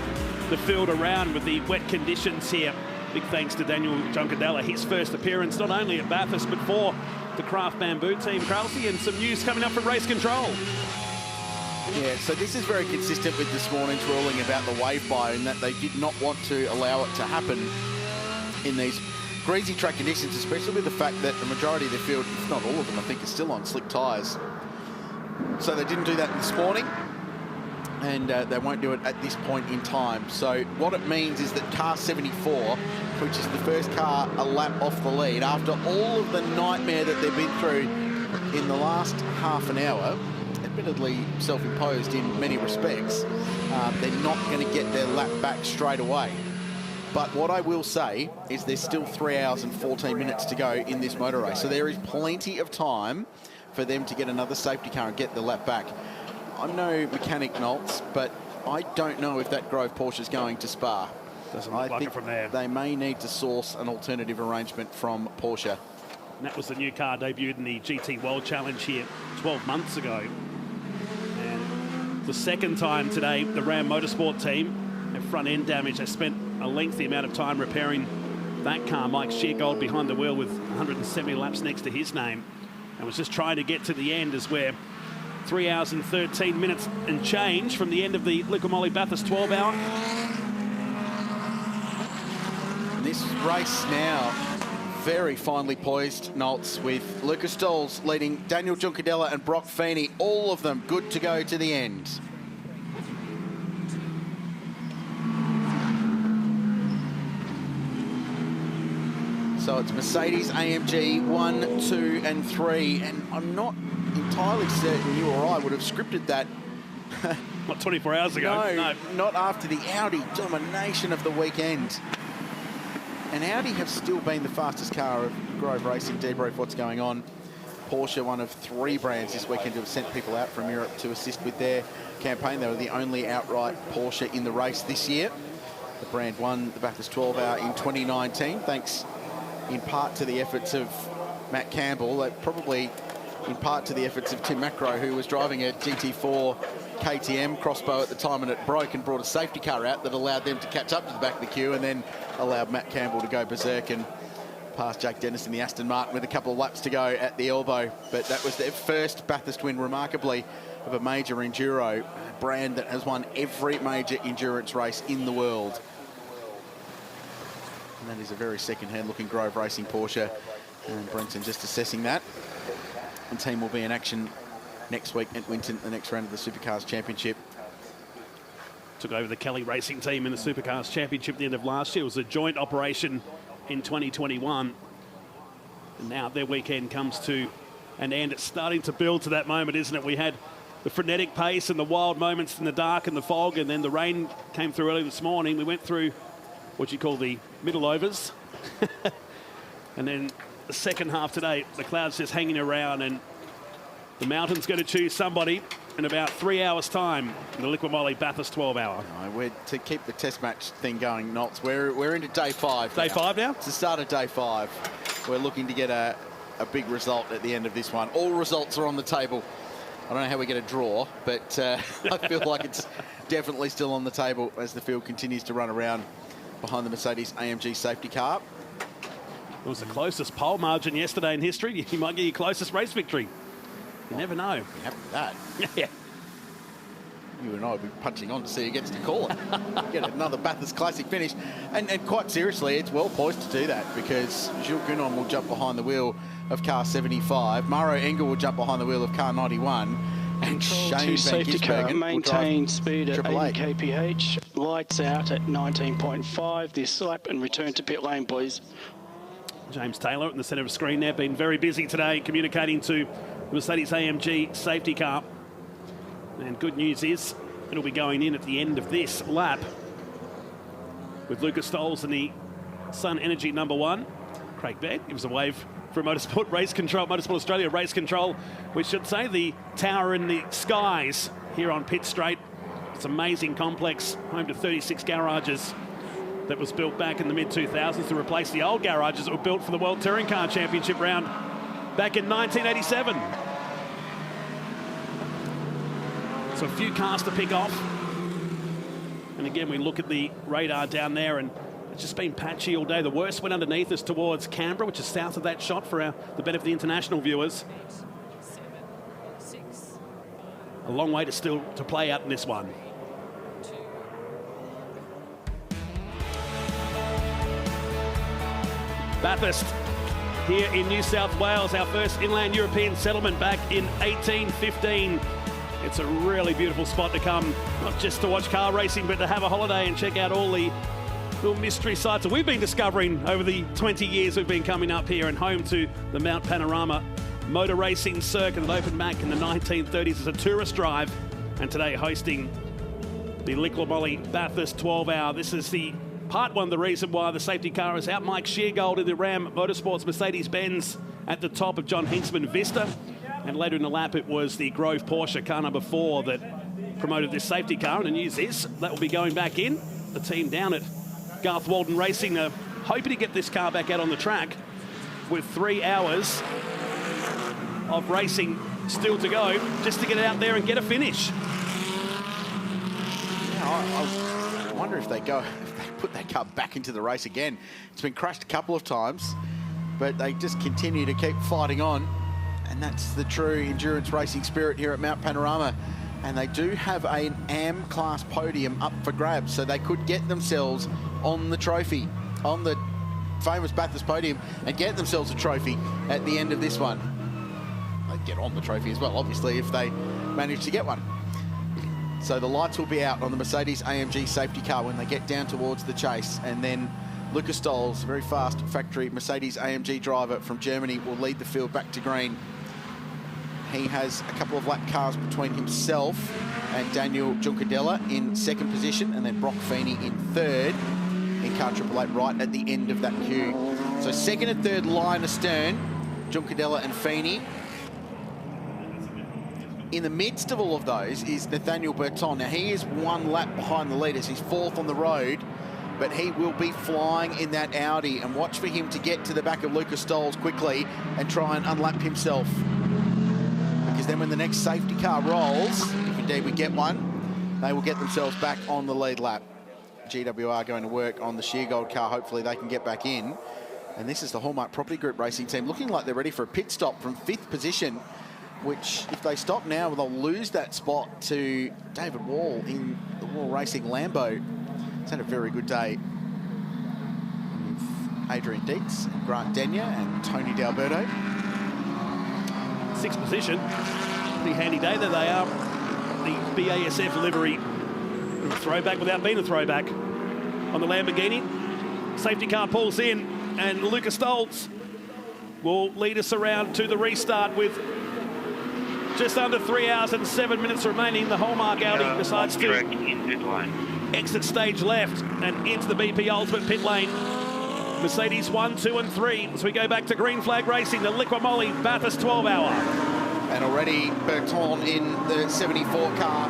the field around with the wet conditions here Big thanks to Daniel Juncadella, his first appearance not only at Bathurst but for the Craft Bamboo team, Kralsey, and some news coming up from Race Control. Yeah, so this is very consistent with this morning's ruling about the wave bar, in that they did not want to allow it to happen in these greasy track conditions, especially with the fact that the majority of the field, if not all of them, I think, is still on slick tyres. So they didn't do that this morning, and they won't do it at this point in time. So what it means is that car 74, which is the first car a lap off the lead, after all of the nightmare that they've been through in the last half an hour, admittedly self-imposed in many respects, they're not going to get their lap back straight away. But what I will say is there's still 3 hours and 14 minutes to go in this motor race. So there is plenty of time for them to get another safety car and get the lap back. I'm no mechanic, Nolts, but I don't know if that Grove Porsche is going to Spa. Doesn't look like it from there. They may need to source an alternative arrangement from Porsche. And that was the new car debuted in the GT World Challenge here 12 months ago. And the second time today, the Ram Motorsport team had front end damage. They spent a lengthy amount of time repairing that car. Mike Sheargold behind the wheel with 170 laps next to his name, and was just trying to get to the end, as we're 3 hours and 13 minutes and change from the end of the Liqui Moly Bathurst 12 hour. This race now very finely poised, Nolts, with Lucas Stolz leading Daniel Juncadella and Brock Feeney, all of them good to go to the end. So it's Mercedes AMG 1, 2 and 3, and I'm not entirely certain you or I would have scripted that. What, 24 hours ago? No, not after the Audi domination of the weekend. And Audi have still been the fastest car of Grove Racing. Debrief what's going on. Porsche, one of 3 brands this weekend to have sent people out from Europe to assist with their campaign. They were the only outright Porsche in the race this year. The brand won the Bathurst 12 hour in 2019, thanks in part to the efforts of Matt Campbell, probably in part to the efforts of Tim Macro, who was driving a GT4 KTM crossbow at the time, and it broke and brought a safety car out that allowed them to catch up to the back of the queue, and then allowed Matt Campbell to go berserk and pass Jake Dennis in the Aston Martin with a couple of laps to go at the elbow. But that was their first Bathurst win, remarkably, of a major enduro, a brand that has won every major endurance race in the world. And that is a very second-hand looking Grove Racing Porsche, and Brenton just assessing that. The team will be in action next week at Winton, the next round of the Supercars Championship. Took over the Kelly Racing team in the Supercars Championship at the end of last year. It was a joint operation in 2021. And now their weekend comes to an end. It's starting to build to that moment, isn't it? We had the frenetic pace and the wild moments in the dark and the fog, and then the rain came through early this morning. We went through what you call the middle overs. And then the second half today, the clouds just hanging around, and the mountain's going to choose somebody in about 3 hours' time in the Liqui Moly Bathurst 12 hour. No, we're to keep the test match thing going, Nolts. We're into day 5. Day 5 now? It's the start of day 5. We're looking to get a big result at the end of this one. All results are on the table. I don't know how we get a draw, but I feel like it's definitely still on the table as the field continues to run around behind the Mercedes AMG safety car. It was the closest pole margin yesterday in history. You might get your closest race victory. You never know. Be happy with that. Yeah. You and I will be punching on to see who gets to call it. Get another Bathurst Classic finish. And quite seriously, it's well poised to do that, because Jules Gunon will jump behind the wheel of car 75. Mauro Engel will jump behind the wheel of car 91. And Shane Van safety car, Gisbergen maintain speed at 80 888. kph. Lights out at 19.5 this lap, and return to pit lane, please. James Taylor in the centre of the screen there, been very busy today communicating to the Mercedes AMG safety car. And good news is it'll be going in at the end of this lap with Lucas Stolz in the Sun Energy #1. Craig Baird gives a wave for Motorsport Race Control, Motorsport Australia Race Control. We should say the tower in the skies here on Pitt Straight. It's an amazing complex, home to 36 garages, that was built back in the mid-2000s to replace the old garages that were built for the World Touring Car Championship round back in 1987. So a few cars to pick off. And again, we look at the radar down there, and It's just been patchy all day. The worst went underneath us towards Canberra, which is south of that shot for the benefit of the international viewers. A long way to play out in this one. Bathurst here in New South Wales, our first inland European settlement back in 1815. It's a really beautiful spot to come, not just to watch car racing, but to have a holiday and check out all the little mystery sites that we've been discovering over the 20 years we've been coming up here, and home to the Mount Panorama motor racing circuit that opened back in the 1930s as a tourist drive, and today hosting the Licklemolly Bathurst 12-hour. This is the part one of the reason why the safety car is out. Mike Sheargold in the Ram Motorsports Mercedes-Benz at the top of John Hinksman Vista. And later in the lap, it was the Grove Porsche car number 4 that promoted this safety car. And the news is that will be going back in. The team down at Garth Walden Racing are hoping to get this car back out on the track with 3 hours of racing still to go, just to get it out there and get a finish. I wonder if they put that car back into the race again. It's been crashed a couple of times, but they just continue to keep fighting on. And that's the true endurance racing spirit here at Mount Panorama. And they do have an AM class podium up for grabs, so they could get themselves on the trophy, on the famous Bathurst podium, and get themselves a trophy at the end of this one. They'd get on the trophy as well, obviously, if they manage to get one. So the lights will be out on the Mercedes AMG safety car when they get down towards the chase, and then Lucas Stolz, very fast factory Mercedes AMG driver from Germany, will lead the field back to green. He has a couple of lap cars between himself and Daniel Juncadella in second position, and then Brock Feeney in third in car 888 right at the end of that queue. So second and third line astern, Juncadella and Feeney. In the midst of all of those is Nathaniel Berton. Now, he is 1 lap behind the leaders. He's 4th on the road, but he will be flying in that Audi, and watch for him to get to the back of Lucas Stolz quickly and try and unlap himself. Because then when the next safety car rolls, if indeed we get one, they will get themselves back on the lead lap. GWR going to work on the Sheargold car. Hopefully they can get back in. And this is the Hallmark Property Group racing team looking like they're ready for a pit stop from 5th position, which if they stop now, they'll lose that spot to David Wall in the Wall Racing Lambo. It's had a very good day with Adrian Dietz, and Grant Denyer and Tony D'Alberto. 6th position. Pretty handy day there they are. The BASF livery. Throwback without being a throwback on the Lamborghini. Safety car pulls in, and Lucas Stolz will lead us around to the restart with just under 3 hours and 7 minutes remaining. The Hallmark Audi decides to exit stage left and into the BP Ultimate pit lane. Mercedes 1, 2 and 3 as we go back to green flag racing, the Licklemolly Bathurst 12-hour. And already Berton in the 74 car,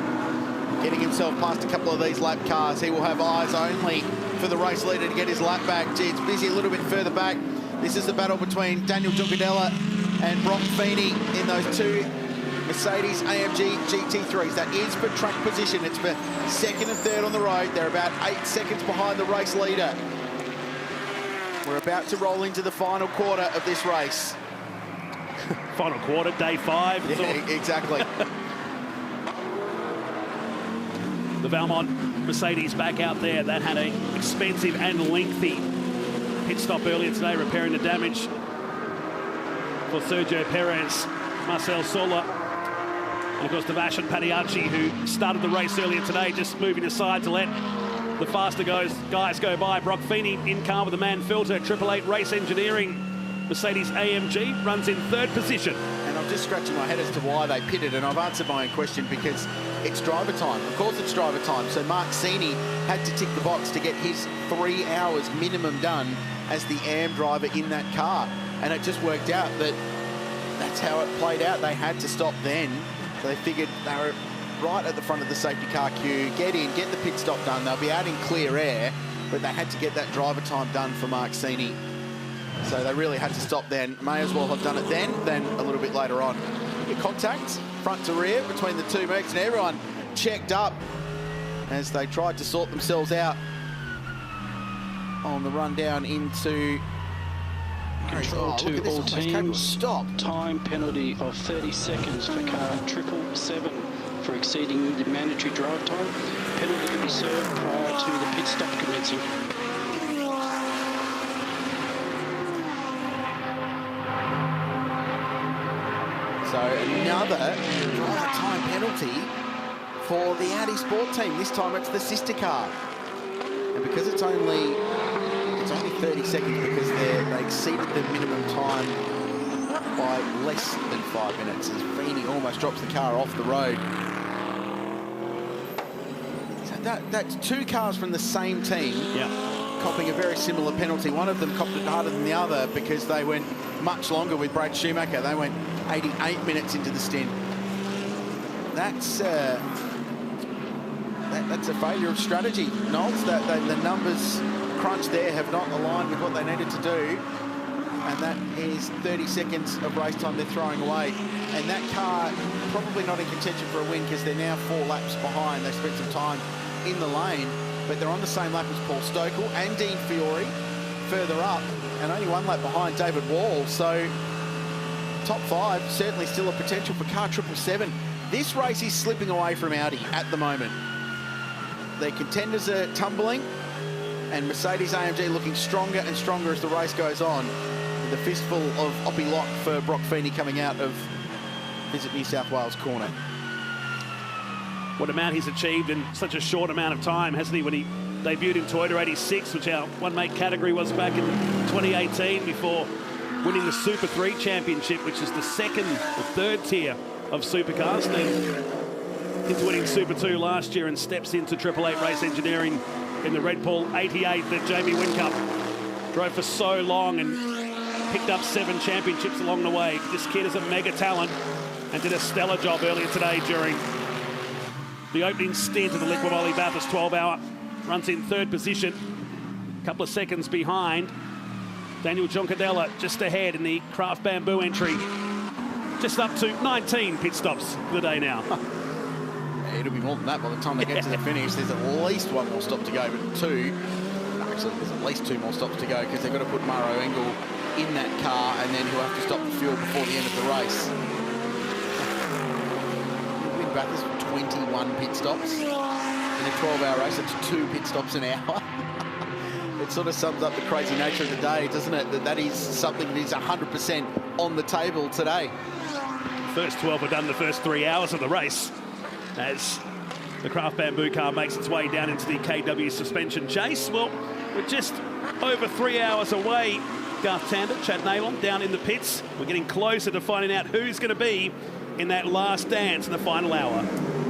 getting himself past a couple of these lap cars. He will have eyes only for the race leader to get his lap back. Gee, it's busy a little bit further back. This is the battle between Daniel Juncadella and Brock Feeney in those 2 Mercedes AMG GT3s. That is for track position. It's for 2nd and 3rd on the road. They're about 8 seconds behind the race leader. We're about to roll into the final quarter of this race. Final quarter, day 5. Yeah, exactly. The Valmont Mercedes back out there. That had an expensive and lengthy pit stop earlier today, repairing the damage for Sergio Perez, Marcel Sola, and of course Devash and Padiacci, who started the race earlier today, just moving aside to let the faster guys go by. Brock Feeney in car with the man filter. 888 Race Engineering Mercedes AMG runs in 3rd position. And I'm just scratching my head as to why they pitted, and I've answered my own question because it's driver time. Of course it's driver time. So Mark Sini had to tick the box to get his 3 hours minimum done as the AM driver in that car. And it just worked out that that's how it played out. They had to stop then. So they figured they were right at the front of the safety car queue, get in, get the pit stop done. They'll be out in clear air, but they had to get that driver time done for Mark Sini. So they really had to stop then. May as well have done it then a little bit later on. Contact, front to rear, between the 2 Mercs, and everyone checked up as they tried to sort themselves out. on the run down into... Control to all teams. Stop. Time penalty of 30 seconds for car 777 for exceeding the mandatory drive time. Penalty to be served prior to the pit stop commencing. So another driver time penalty for the Audi Sport team. This time it's the sister car. And because it's only 30 seconds because they exceeded the minimum time by less than 5 minutes as Feeney almost drops the car off the road. So that's two cars from the same team copping a very similar penalty. One of them copped it harder than the other because they went much longer with Brad Schumacher. They went 88 minutes into the stint. That's a failure of strategy, Knowles. The numbers crunched there have not aligned with what they needed to do, and that is 30 seconds of race time they're throwing away. And that car probably not in contention for a win because they're now 4 laps behind. They spent some time in the lane, but they're on the same lap as Paul Stokel and Dean Fiore further up, and only 1 lap behind David Wall. So top 5 certainly still a potential for car 777. This race is slipping away from Audi at the moment. Their contenders are tumbling, and Mercedes-AMG looking stronger and stronger as the race goes on. With a fistful of Oppie Lock for Brock Feeney coming out of Visit New South Wales corner. What amount he's achieved in such a short amount of time, hasn't he? When he debuted in Toyota 86, which our one-mate category was back in 2018, before winning the Super 3 Championship, which is the third tier of supercars. Then into winning Super 2 last year and steps into 888 Race Engineering in the Red Bull 88 that Jamie Whincup drove for so long and picked up 7 championships along the way. This kid is a mega talent and did a stellar job earlier today during the opening stint of the Liquimoli Bathurst 12-hour. Runs in 3rd position, a couple of seconds behind Daniel Giancadella, just ahead in the Craft Bamboo entry. Just up to 19 pit stops for the day now. It'll be more than that by the time they get to the finish. There's at least 1 more stop to go, but 2. Actually, there's at least 2 more stops to go because they've got to put Maro Engel in that car, and then he'll have to stop the fuel before the end of the race. Win Bathurst with 21 pit stops in a 12-hour race. It's 2 pit stops an hour. It sort of sums up the crazy nature of the day, doesn't it? That is something that is 100% on the table today. First 12 are done the first 3 hours of the race, as the Craft Bamboo car makes its way down into the KW suspension chase. Well, we're just over 3 hours away. Garth Tander, Chad Nalon down in the pits. We're getting closer to finding out who's going to be in that last dance in the final hour.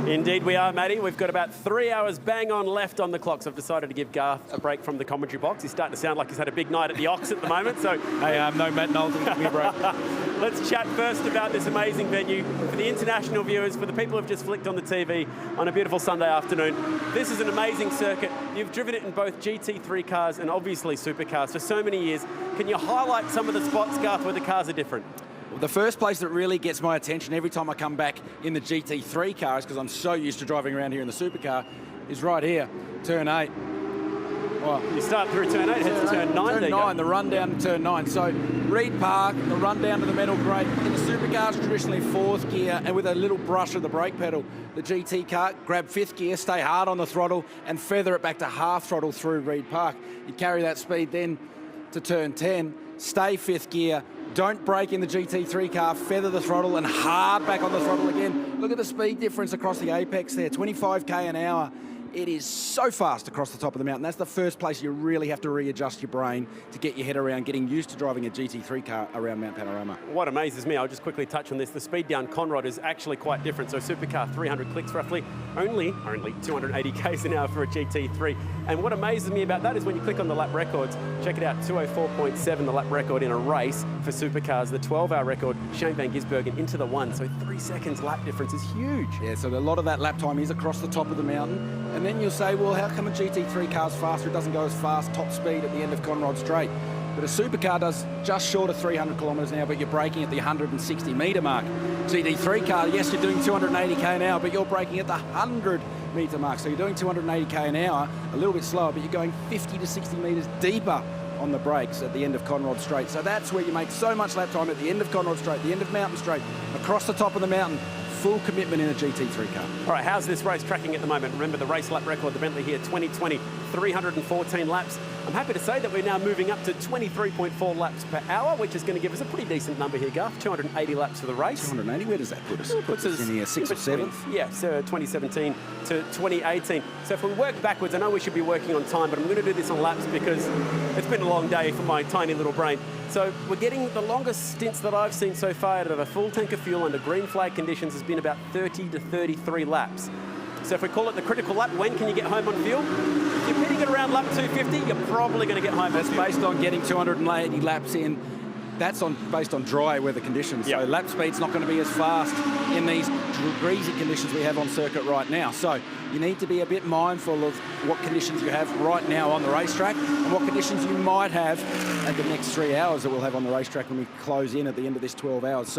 Indeed we are, Matty. We've got about 3 hours bang on left on the clock, so I've decided to give Garth a break from the commentary box. He's starting to sound like he's had a big night at the Ox at the moment. So, hey, no Matt Knowles, give me a break. Let's chat first about this amazing venue. For the international viewers, for the people who've just flicked on the TV on a beautiful Sunday afternoon, this is an amazing circuit. You've driven it in both GT3 cars and obviously supercars for so many years. Can you highlight some of the spots, Garth, where the cars are different? The first place that really gets my attention every time I come back in the GT3 cars, because I'm so used to driving around here in the supercar, is right here, turn 8. Well, you start through turn 8, head to turn 9. Turn 9, the run down to turn 9. So Reed Park, the run down to the metal grate. In the supercars, traditionally 4th gear, and with a little brush of the brake pedal. The GT car, grab 5th gear, stay hard on the throttle, and feather it back to half throttle through Reed Park. You carry that speed then to turn 10, stay 5th gear, don't brake in the GT3 car, feather the throttle and hard back on the throttle again. Look at the speed difference across the apex there, 25k an hour. It is so fast across the top of the mountain. That's the first place you really have to readjust your brain to get your head around getting used to driving a GT3 car around Mount Panorama. What amazes me, I'll just quickly touch on this, the speed down Conrod is actually quite different. So supercar, 300 clicks roughly, only 280 k's an hour for a GT3. And what amazes me about that is when you click on the lap records, check it out, 204.7, the lap record in a race for supercars, the 12-hour record, Shane Van Gisbergen into the 1. So 3 seconds lap difference is huge. Yeah, so a lot of that lap time is across the top of the mountain. And then you'll say, well, how come a GT3 car's faster? It doesn't go as fast, top speed at the end of Conrod Straight. But a supercar does just short of 300 kilometres an hour, but you're braking at the 160 metre mark. GT3 car, yes, you're doing 280k an hour, but you're braking at the 100 metre mark. So you're doing 280k an hour, a little bit slower, but you're going 50 to 60 metres deeper on the brakes at the end of Conrod Straight. So that's where you make so much lap time, at the end of Conrod Straight, the end of Mountain Straight, across the top of the mountain. Full commitment in a GT3 car. All right, how's this race tracking at the moment? Remember the race lap record, the Bentley here, 2020, 314 laps. I'm happy to say that we're now moving up to 23.4 laps per hour, which is going to give us a pretty decent number here, Garth. 280 laps for the race. 280, where does that put us? It puts us in here, 6th or 7th? Yeah, so 2017 to 2018. So if we work backwards, I know we should be working on time, but I'm going to do this on laps because it's been a long day for my tiny little brain. So we're getting the longest stints that I've seen so far out of a full tank of fuel under green flag conditions has been about 30 to 33 laps. So if we call it the critical lap, when can you get home on fuel? If you're hitting it around lap 250, you're probably going to get home. That's based on getting 280 laps in. That's based on dry weather conditions. Yep. So lap speed's not going to be as fast in these greasy conditions we have on circuit right now. So you need to be a bit mindful of what conditions you have right now on the racetrack and what conditions you might have at the next 3 hours that we'll have on the racetrack when we close in at the end of this 12 hours.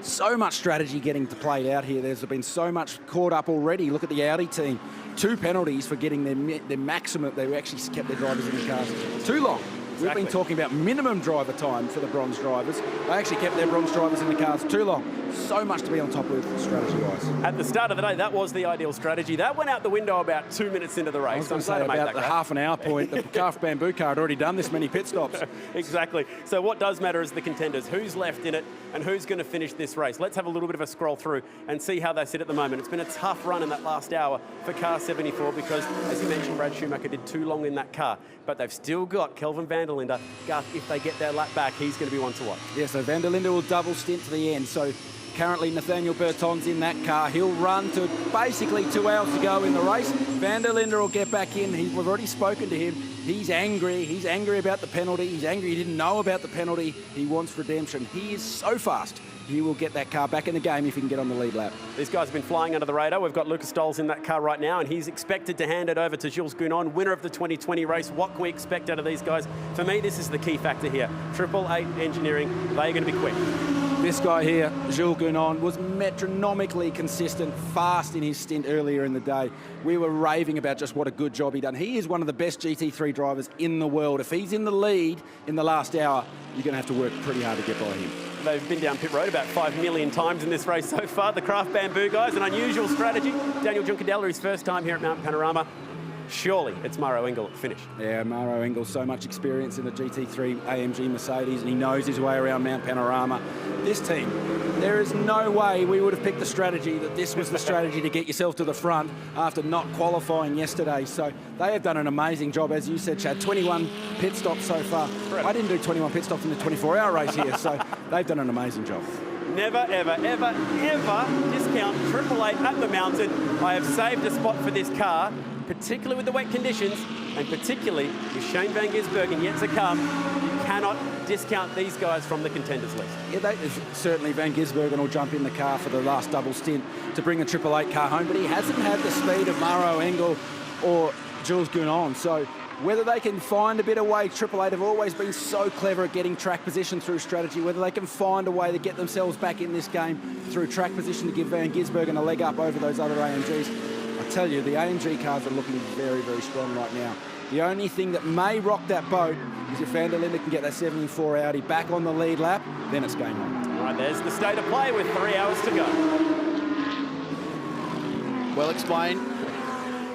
So much strategy getting to played out here. There's been so much caught up already. Look at the Audi team. 2 penalties for getting their maximum. They actually kept their drivers in the cars too long. We've been talking about minimum driver time for the bronze drivers. They actually kept their bronze drivers in the cars too long. So much to be on top of strategy-wise. At the start of the day, that was the ideal strategy. That went out the window about 2 minutes into the race. I was going to say about the half an hour point, the Calf Bamboo car had already done this many pit stops. Exactly. So what does matter is the contenders. Who's left in it and who's going to finish this race? Let's have a little bit of a scroll through and see how they sit at the moment. It's been a tough run in that last hour for car 74 because, as you mentioned, Brad Schumacher did too long in that car. But they've still got Kelvin van der Linde. Garth, if they get their lap back, he's going to be one to watch. Yeah, so van der Linde will double stint to the end. So currently Nathaniel Berton's in that car. He'll run to basically 2 hours to go in the race. Van der Linde will get back in. We've already spoken to him. He's angry. He's angry about the penalty. He's angry he didn't know about the penalty. He wants redemption. He is so fast. He will get that car back in the game if he can get on the lead lap. These guys have been flying under the radar. We've got Lucas Stoles in that car right now, and he's expected to hand it over to Jules Gounon, winner of the 2020 race. What can we expect out of these guys? For me, this is the key factor here. 888 Engineering, they're going to be quick. This guy here, Jules Gounon, was metronomically consistent, fast in his stint earlier in the day. We were raving about just what a good job he done. He is one of the best GT3 drivers in the world. If he's in the lead in the last hour, you're going to have to work pretty hard to get by him. They've been down pit road about 5 million times in this race so far. The Craft Bamboo guys, an unusual strategy. Daniel Juncadella, his first time here at Mount Panorama. Surely it's Mauro Engel at the finish. Yeah, Mauro Engel, so much experience in the GT3 AMG Mercedes, and he knows his way around Mount Panorama. This team, there is no way we would have picked the strategy that this was the strategy to get yourself to the front after not qualifying yesterday. So they have done an amazing job, as you said, Chad. 21 pit stops so far. I didn't do 21 pit stops in the 24-hour race here, so they've done an amazing job. Never, ever, ever, ever discount 888 at the mountain. I have saved a spot for this car, particularly with the wet conditions, and particularly with Shane Van Gisbergen yet to come. You cannot discount these guys from the contenders list. Yeah, certainly Van Gisbergen will jump in the car for the last double stint to bring the 888 car home, but he hasn't had the speed of Mauro Engel or Jules Gounon. So whether they can find a bit of way, 888 have always been so clever at getting track position through strategy, whether they can find a way to get themselves back in this game through track position to give Van Gisbergen a leg up over those other AMGs. I tell you, the AMG cars are looking very, very strong right now. The only thing that may rock that boat is if Van der Linde can get that 74 Audi back on the lead lap, then it's game on. All right, there's the state of play with 3 hours to go. Well explained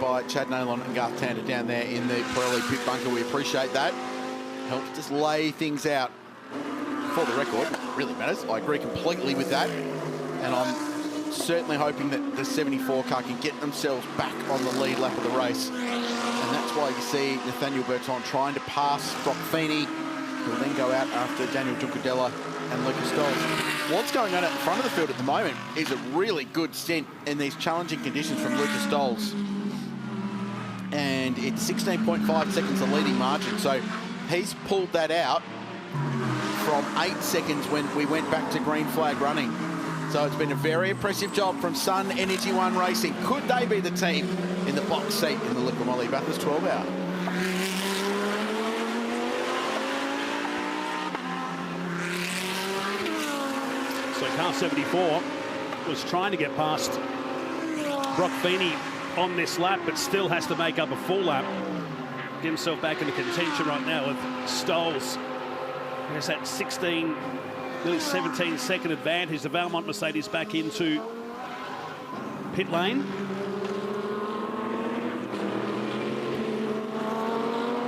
by Chad Nolan and Garth Tander down there in the Pirelli pit bunker. We appreciate that. Helps just lay things out. For the record, it really matters. I agree completely with that. And I'm certainly hoping that the 74 car can get themselves back on the lead lap of the race. And that's why you see Nathaniel Berton trying to pass Brock Feeney, who will then go out after Daniel Juncadella and Lucas Stoles. What's going on at the front of the field at the moment is a really good stint in these challenging conditions from Lucas Stoles. And it's 16.5 seconds the leading margin. So he's pulled that out from 8 seconds when we went back to green flag running. So it's been a very impressive job from Sun Energy One Racing. Could they be the team in the box seat in the Liqui Moly Bathurst 12 hour? Car 74 was trying to get past Brock Feeney on this lap, but still has to make up a full lap. Get himself back into contention right now with Stolz. There's that 16, nearly 17-second advantage. The Valmont Mercedes back into pit lane.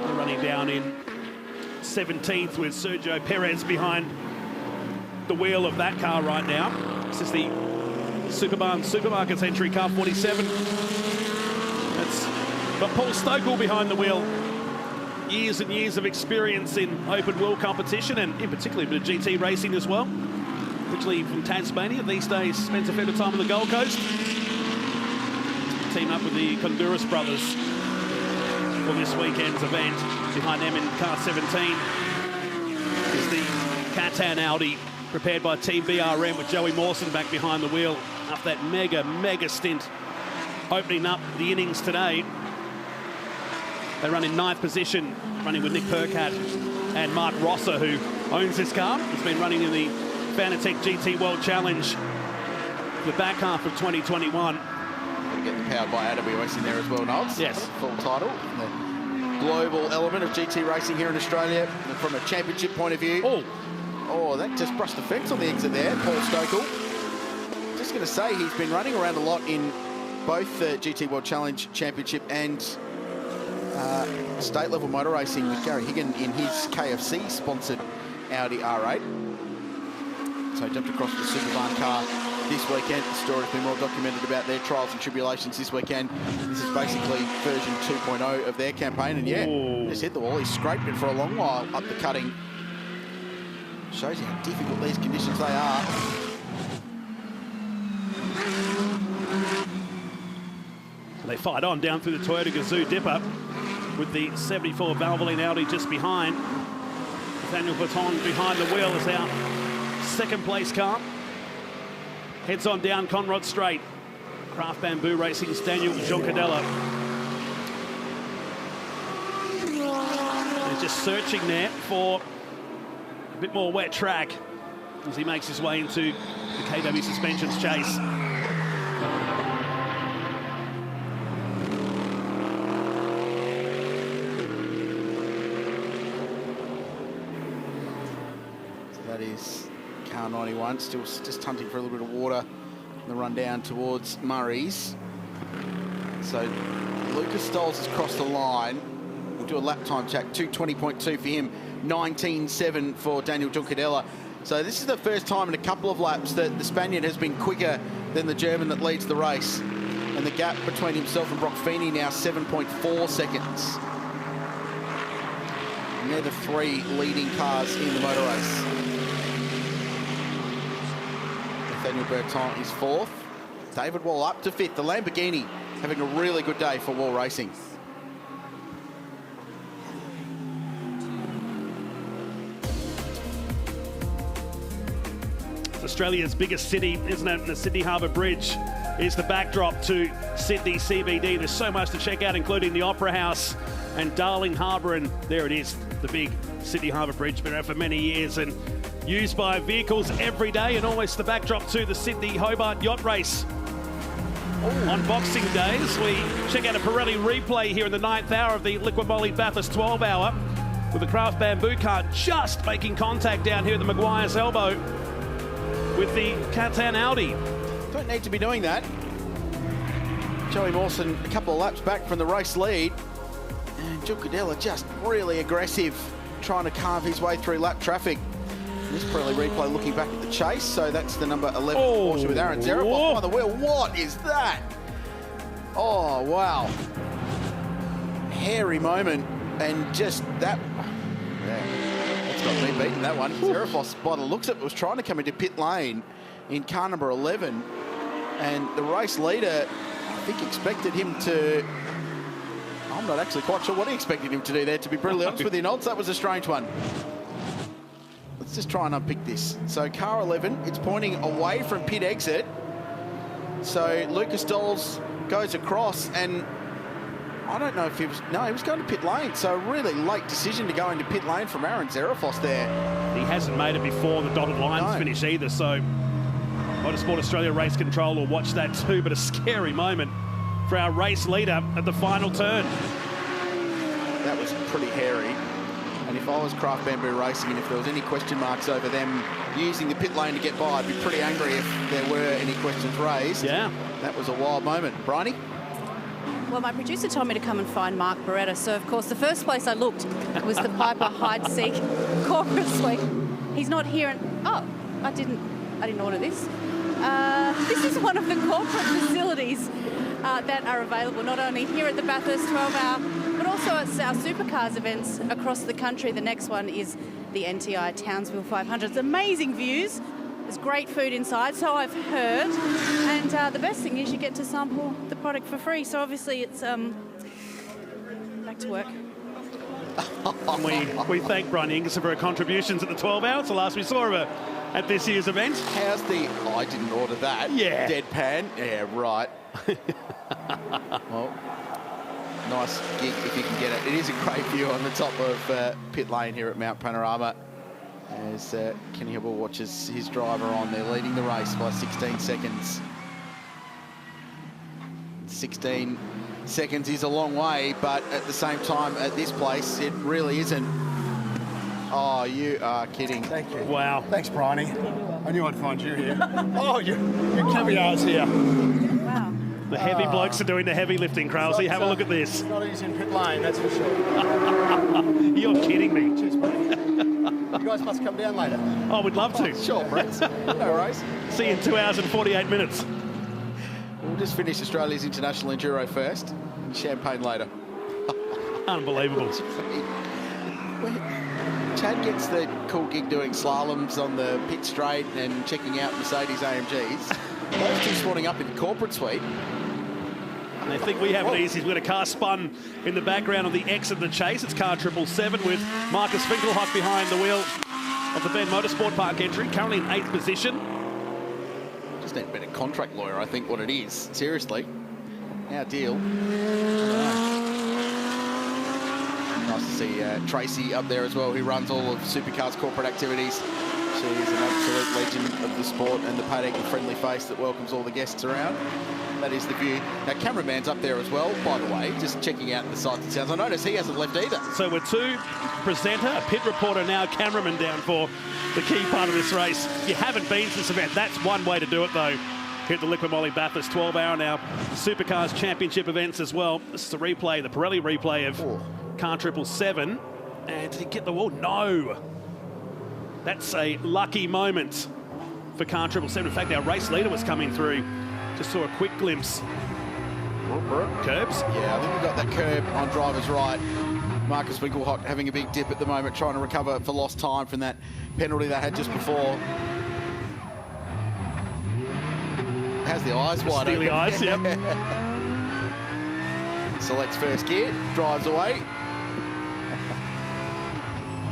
They're running down in 17th with Sergio Perez behind the wheel of that car right now. This is the Supermarkets entry, car 47. That's got Paul Stokell behind the wheel. Years and years of experience in open wheel competition and in particular a bit of GT racing as well. Originally from Tasmania, these days spends a fair bit of time on the Gold Coast. Team up with the Honduras brothers for this weekend's event. Behind them in car 17 is the Catan Audi, prepared by Team BRM with Joey Mawson back behind the wheel after that mega stint opening up the innings today. They run in 9th position, running with Nick Percat and Mark Rosser, who owns this car. He's been running in the Fanatec GT World Challenge the back half of 2021. We get the Powered by AWS in there as well, Nods. Yes. Full title. The global element of GT racing here in Australia from a championship point of view. Oh, that just brushed the fence on the exit there, Paul Stokell. Just going to say he's been running around a lot in both the GT World Challenge Championship and state level motor racing with Gary Higgin in his KFC sponsored Audi R8. So he jumped across the Superbarn car this weekend. The story's been well documented about their trials and tribulations this weekend. This is basically version 2.0 of their campaign, and yeah, just hit the wall. He scraped it for a long while up the cutting. Shows you how difficult these conditions they are. They fight on down through the Toyota Gazoo dipper with the 74 Valvoline Audi just behind. Daniel Baton behind the wheel is our second place car. Heads on down Conrod Straight. Craft Bamboo Racing's Daniel Giancadella. He's just searching there for a bit more wet track as he makes his way into the KW Suspensions chase. That is car 91, still just hunting for a little bit of water on the run down towards Murray's. So Lucas Stolz has crossed the line. We'll do a lap time check, 2:20.2 for him, 19.7 for Daniel Giancadella. So this is the first time in a couple of laps that the Spaniard has been quicker than the German that leads the race. And the gap between himself and Brock Feeney now 7.4 seconds. And they're the three leading cars in the motor race. Nathaniel Berton is 4th. David Wall up to 5th. The Lamborghini having a really good day for Wall Racing. Australia's biggest city, isn't it? The Sydney Harbour Bridge is the backdrop to Sydney CBD. There's so much to check out, including the Opera House and Darling Harbour, and there it is, the big Sydney Harbour Bridge, been around for many years and used by vehicles every day, and almost the backdrop to the Sydney Hobart Yacht Race. On Boxing Days, we check out a Pirelli replay here in the 9th hour of the Liquid Moly Bathurst 12 hour with the Craft Bamboo car just making contact down here at the Maguire's elbow with the Catan Audi. Don't need to be doing that. Joey Mawson a couple of laps back from the race lead. And Giancadella just really aggressive, trying to carve his way through lap traffic. This Pirelli replay looking back at the chase, so that's the number 11 Porsche with Aaron Zerefos by the wheel. What is that? Oh, wow. Hairy moment, and just that. Yeah, that's got me beating that one. Zerefos, by the looks of it, was trying to come into pit lane in car number 11, and the race leader, I think, expected him to. I'm not actually quite sure what he expected him to do there, to be brutally honest with you, Nolds. That was a strange one. Let's just try and unpick this. So car 11, it's pointing away from pit exit. So Lucas Stolz goes across, and I don't know if he was, no, he was going to pit lane. So a really late decision to go into pit lane from Aaron Zerefos there. He hasn't made it before the dotted line's finished either, so Motorsport Australia race control will watch that too, but a scary moment for our race leader at the final turn. That was pretty hairy. And if I was Craft Bamboo Racing and if there was any question marks over them using the pit lane to get by, I'd be pretty angry if there were any questions raised. Yeah. That was a wild moment. Bryony? Well, my producer told me to come and find Mark Beretta, so of course the first place I looked was the Piper Hide-Seek corporate suite. He's not here, and oh, I didn't order this. This is one of the corporate facilities that are available not only here at the Bathurst 12-hour, but also at our supercars events across the country. The next one is the NTI Townsville 500. It's amazing views. There's great food inside, so I've heard. And the best thing is you get to sample the product for free. So obviously it's back to work. we thank Brian Ingerson for her contributions at the 12 hours. The last we saw of her at this year's event. How's the I didn't order that? Yeah. Deadpan? Yeah, right. Well, nice gig if you can get it. It is a great view on the top of pit lane here at Mount Panorama. As Kenny Hibble watches his driver on, they're leading the race by 16 seconds. 16 seconds is a long way, but at the same time, at this place, it really isn't. Oh, you are kidding. Thank you. Wow. Thanks, Bryony. I knew I'd find you here. Oh, your caviar's here. Wow. The heavy blokes are doing the heavy lifting, Krause. Have a look at this. It's not easy in pit lane, that's for sure. You're kidding me. Cheers, buddy. You guys must come down later. Oh, we'd love to. Sure, Brett. No worries. See you in 2 hours and 48 minutes. We'll just finish Australia's International Enduro first, and champagne later. Unbelievable. Chad gets the cool gig doing slaloms on the pit straight and checking out Mercedes AMGs. Those two spawning up in the corporate suite. And they think we have it easy. We've got a car spun in the background of the X of the chase. It's car 777 with Marcus Finkelhoff behind the wheel of the Ben Motorsport Park entry, currently in 8th position. Just need a better contract lawyer, I think, what it is. Seriously. Our deal. Nice to see Tracy up there as well, who runs all of Supercars corporate activities. She is an absolute legend of the sport and the paddock, and friendly face that welcomes all the guests around. That is the view. Now, cameraman's up there as well, by the way, just checking out the sights and sounds. I notice he hasn't left either. So we're two presenter, a pit reporter, now cameraman down for the key part of this race. If you haven't been to this event, that's one way to do it, though. Here at the Liquid Moly Bathurst 12-hour now. Supercars Championship events as well. This is a replay, the Pirelli replay of car 777. And did he get the wall? No. That's a lucky moment for car 777. In fact, our race leader was coming through. Just saw a quick glimpse. Curbs? Yeah, I think we got that curb on driver's right. Marcus Winkelhock having a big dip at the moment, trying to recover for lost time from that penalty they had just before. Has the eyes wide open. Steely eyes, yep. Selects first gear, drives away.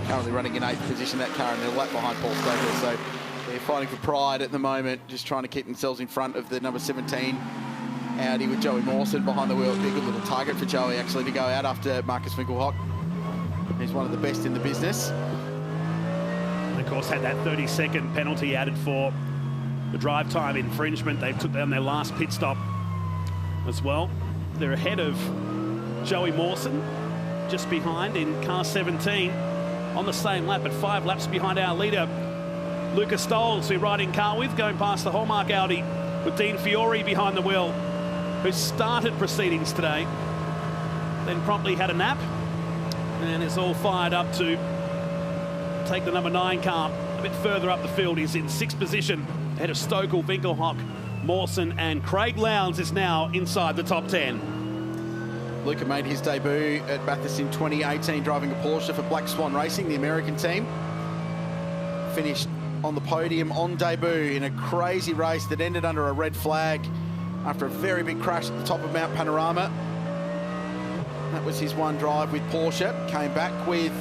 Currently running in 8th position, that car, and they're a lap behind Paul Stoker, so they're fighting for pride at the moment, just trying to keep themselves in front of the number 17 Audi with Joey Mawson behind the wheel. It'd be a good little target for Joey, actually, to go out after Marcus Winkelhock. He's one of the best in the business. And of course, had that 30-second penalty added for the drive time infringement. They took down their last pit stop as well. They're ahead of Joey Mawson, just behind in car 17 on the same lap, but 5 laps behind our leader, Lucas Stoles, who we're riding car with, going past the Hallmark Audi with Dean Fiore behind the wheel, who started proceedings today, then promptly had a nap, and is all fired up to take the number 9 car a bit further up the field. He's in 6th position, ahead of Stokel, Winkelhock, Mawson, and Craig Lowndes is now inside the top 10. Luca made his debut at Bathurst in 2018, driving a Porsche for Black Swan Racing, the American team. Finished on the podium on debut in a crazy race that ended under a red flag after a very big crash at the top of Mount Panorama. That was his one drive with Porsche. Came back with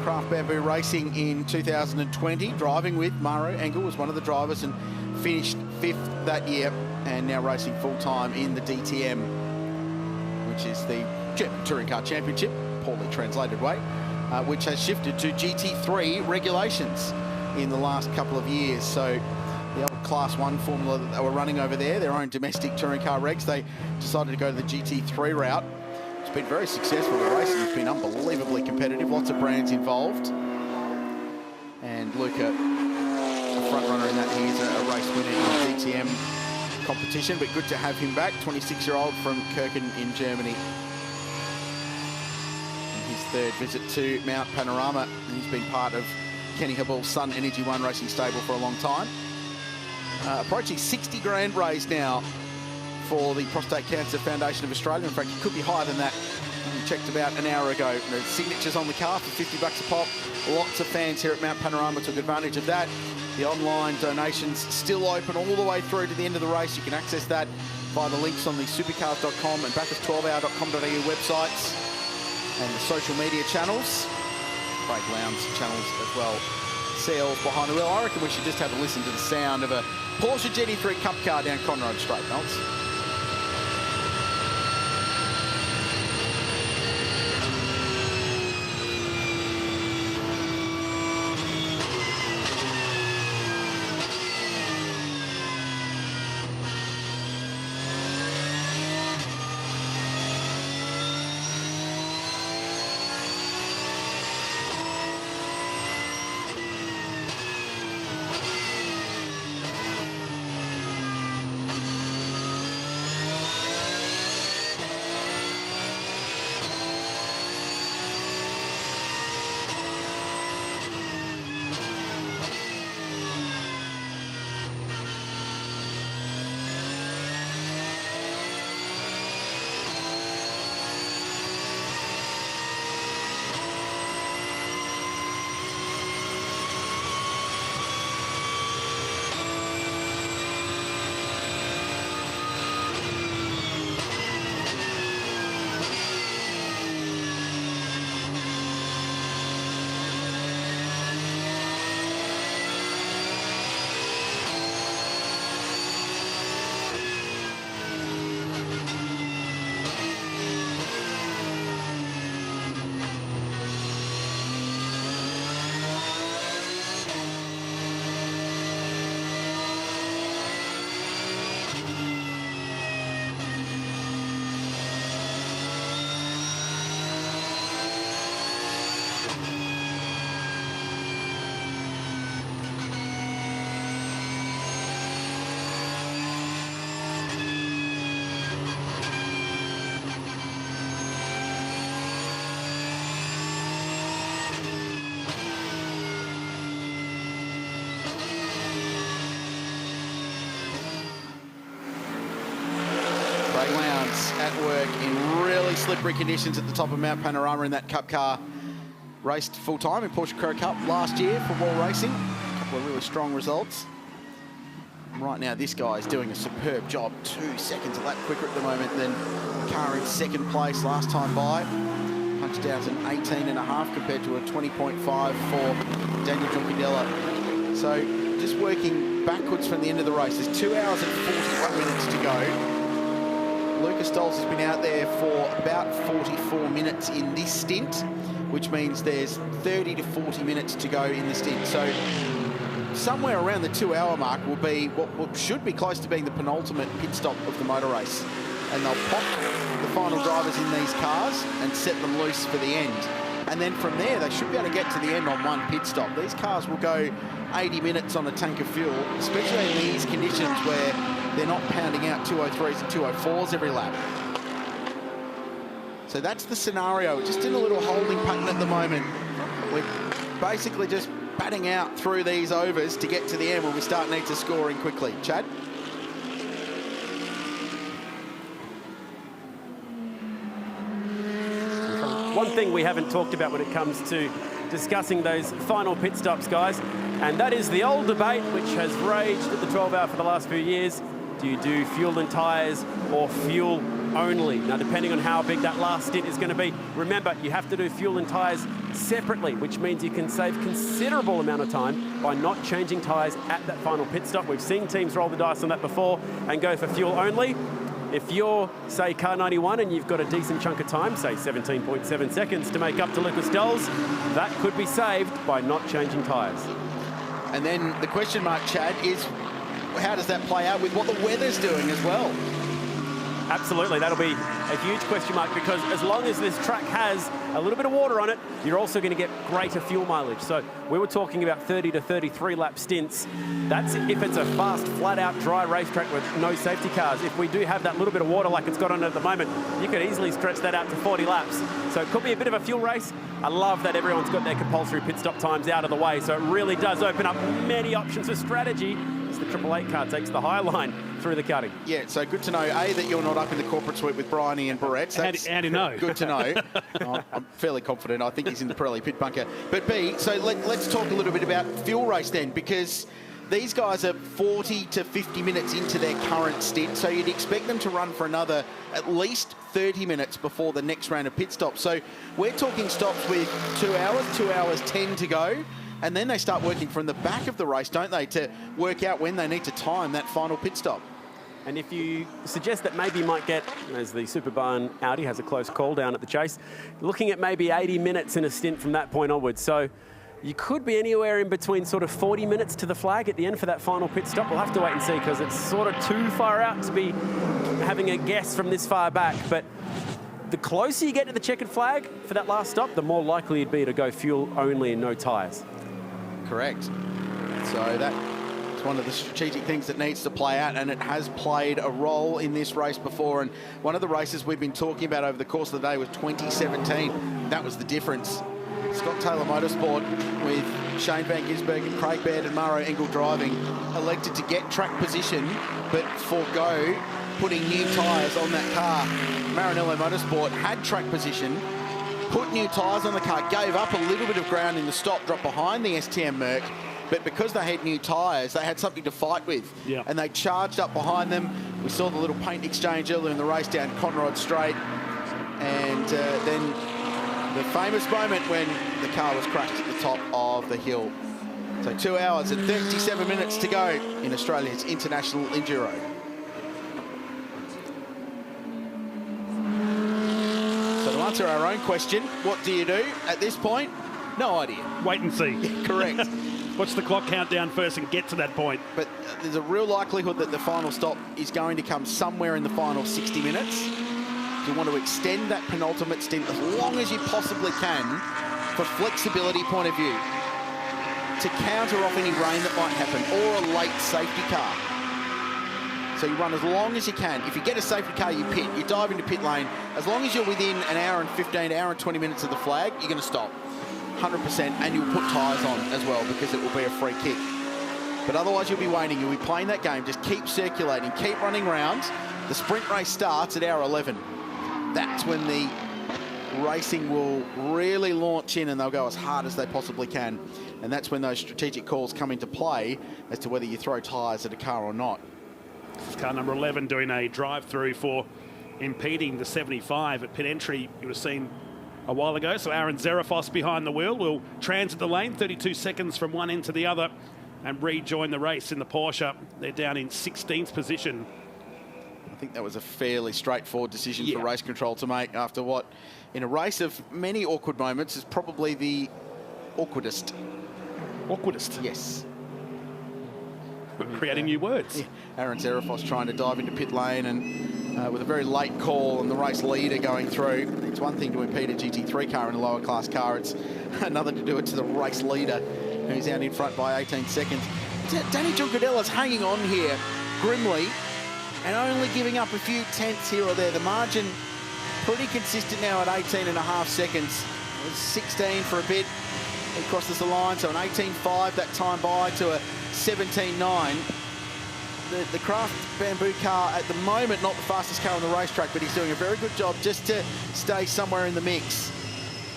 Craft Bamboo Racing in 2020, driving with Mauro Engel, was one of the drivers, and finished 5th that year, and now racing full-time in the DTM, which is the German Touring Car Championship, poorly translated way, which has shifted to GT3 regulations in the last couple of years. So the old Class 1 formula that they were running over there, their own domestic touring car regs. They decided to go to the GT3 route. It's been very successful. The racing has been unbelievably competitive, lots of brands involved. And Luca, a front runner in that, he's a race winner in the DTM competition, but good to have him back, 26-year-old from Kirchen in Germany. And his third visit to Mount Panorama. He's been part of Kenny Habul's Sun Energy One racing stable for a long time. Approaching 60 grand raised now for the Prostate Cancer Foundation of Australia. In fact, it could be higher than that. We checked about an hour ago. There's signatures on the car for $50 a pop. Lots of fans here at Mount Panorama took advantage of that. The online donations still open all the way through to the end of the race. You can access that via the links on the supercars.com and Bathurst12hour.com.au websites and the social media channels. Craig Lowndes channels as well. CL's behind the wheel. I reckon we should just have a listen to the sound of a Porsche GT3 Cup car down Conroe Straight, Nolts. At work in really slippery conditions at the top of Mount Panorama in that Cup car. Raced full-time in Porsche Pro Cup last year for Wall Racing. A couple of really strong results. And right now, this guy is doing a superb job. 2 seconds a lap quicker at the moment than the car in second place last time by. Punched out an 18.5 compared to a 20.5 for Daniel Juncadella. So just working backwards from the end of the race. There's 2 hours and 41 minutes to go. Lucas Stolz has been out there for about 44 minutes in this stint, which means there's 30 to 40 minutes to go in the stint. So somewhere around the 2 hour mark will be what should be close to being the penultimate pit stop of the motor race. And they'll pop the final drivers in these cars and set them loose for the end. And then from there, they should be able to get to the end on one pit stop. These cars will go 80 minutes on a tank of fuel, especially in these conditions where they're not pounding out 203s and 204s every lap. So that's the scenario. Just in a little holding pattern at the moment. We're basically just batting out through these overs to get to the end when we start need to score in quickly. Chad? One thing we haven't talked about when it comes to discussing those final pit stops, guys, and that is the old debate which has raged at the 12 hour for the last few years. Do you do fuel and tyres or fuel only? Now, depending on how big that last stint is going to be, remember, you have to do fuel and tyres separately, which means you can save considerable amount of time by not changing tyres at that final pit stop. We've seen teams roll the dice on that before and go for fuel only. If you're, say, car 91 and you've got a decent chunk of time, say 17.7 seconds to make up to Lucas Stolz, that could be saved by not changing tyres. And then the question mark, Chad, is how does that play out with what the weather's doing as well? Absolutely, that'll be a huge question mark, because as long as this track has a little bit of water on it, you're also going to get greater fuel mileage. So we were talking about 30 to 33 lap stints. That's if it's a fast, flat-out, dry racetrack with no safety cars. If we do have that little bit of water like it's got on at the moment, you could easily stretch that out to 40 laps. So it could be a bit of a fuel race. I love that everyone's got their compulsory pit stop times out of the way, so it really does open up many options for strategy as the 888 car takes the high line through the cutting. Yeah, so good to know, A, that you're not up in the corporate suite with Bryony and Barrett's. How do you know? Good to know. I'm fairly confident. I think he's in the Pirelli pit bunker. But B, so let's talk a little bit about fuel race then, because these guys are 40 to 50 minutes into their current stint, so you'd expect them to run for another at least 30 minutes before the next round of pit stops. So we're talking stops with 2 hours 10 to go, and then they start working from the back of the race, don't they, to work out when they need to time that final pit stop. And if you suggest that maybe you might get, as the Super Barn Audi has a close call down at the chase, looking at maybe 80 minutes in a stint from that point onwards. So you could be anywhere in between sort of 40 minutes to the flag at the end for that final pit stop. We'll have to wait and see, because it's sort of too far out to be having a guess from this far back. But the closer you get to the checkered flag for that last stop, the more likely it'd be to go fuel only and no tyres. Correct. So that's one of the strategic things that needs to play out, and it has played a role in this race before. And one of the races we've been talking about over the course of the day was 2017. That was the difference. Scott Taylor Motorsport, with Shane Van Gisbergen, Craig Baird and Maro Engel driving, elected to get track position but forego putting new tyres on that car. Maranello Motorsport had track position, put new tyres on the car, gave up a little bit of ground in the stop, dropped behind the STM Merc, but because they had new tyres, they had something to fight with. Yeah. And they charged up behind them. We saw the little paint exchange earlier in the race down Conrod Straight, and then the famous moment when the car was crashed at the top of the hill. So 2 hours and 37 minutes to go in Australia's International Enduro. So to answer our own question, what do you do at this point? No idea. Wait and see. Correct. Watch the clock count down first and get to that point. But there's a real likelihood that the final stop is going to come somewhere in the final 60 minutes. You want to extend that penultimate stint as long as you possibly can for flexibility point of view, to counter off any rain that might happen or a late safety car. So you run as long as you can. If you get a safety car, you pit. You dive into pit lane. As long as you're within an hour and 15, hour and 20 minutes of the flag, you're going to stop 100%, and you'll put tyres on as well, because it will be a free kick. But otherwise you'll be waiting. You'll be playing that game. Just keep circulating, keep running rounds. The sprint race starts at hour 11. That's when the racing will really launch in, and they'll go as hard as they possibly can. And that's when those strategic calls come into play as to whether you throw tyres at a car or not. This is car number 11 doing a drive-through for impeding the 75 at pit entry you were seen a while ago. So Aaron Zerafos behind the wheel will transit the lane, 32 seconds from one end to the other, and rejoin the race in the Porsche. They're down in 16th position. I think that was a fairly straightforward decision for race control to make after what, in a race of many awkward moments, is probably the awkwardest. Awkwardest? Yes. We're creating new words. Yeah. Aaron Zerafos trying to dive into pit lane, and with a very late call and the race leader going through. It's one thing to impede a GT3 car in a lower class car. It's another to do it to the race leader, who's out in front by 18 seconds. Danny Juncadella's hanging on here grimly, and only giving up a few tenths here or there. The margin pretty consistent now at 18.5 seconds. It was 16 for a bit. He crosses the line, so an 18.5 that time by to a 17.9. The Craft Bamboo car at the moment, not the fastest car on the racetrack, but he's doing a very good job just to stay somewhere in the mix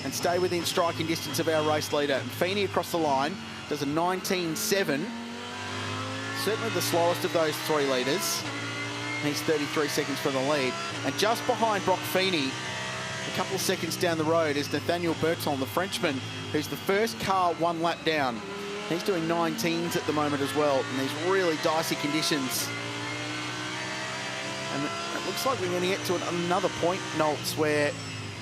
and stay within striking distance of our race leader. And Feeney across the line does a 19.7. Certainly the slowest of those three leaders. He's 33 seconds from the lead. And just behind Brock Feeney, a couple of seconds down the road, is Nathaniel Berton, the Frenchman, who's the first car one lap down. He's doing 19s at the moment as well, in these really dicey conditions. And it looks like we're going to get to another point, Nolts, where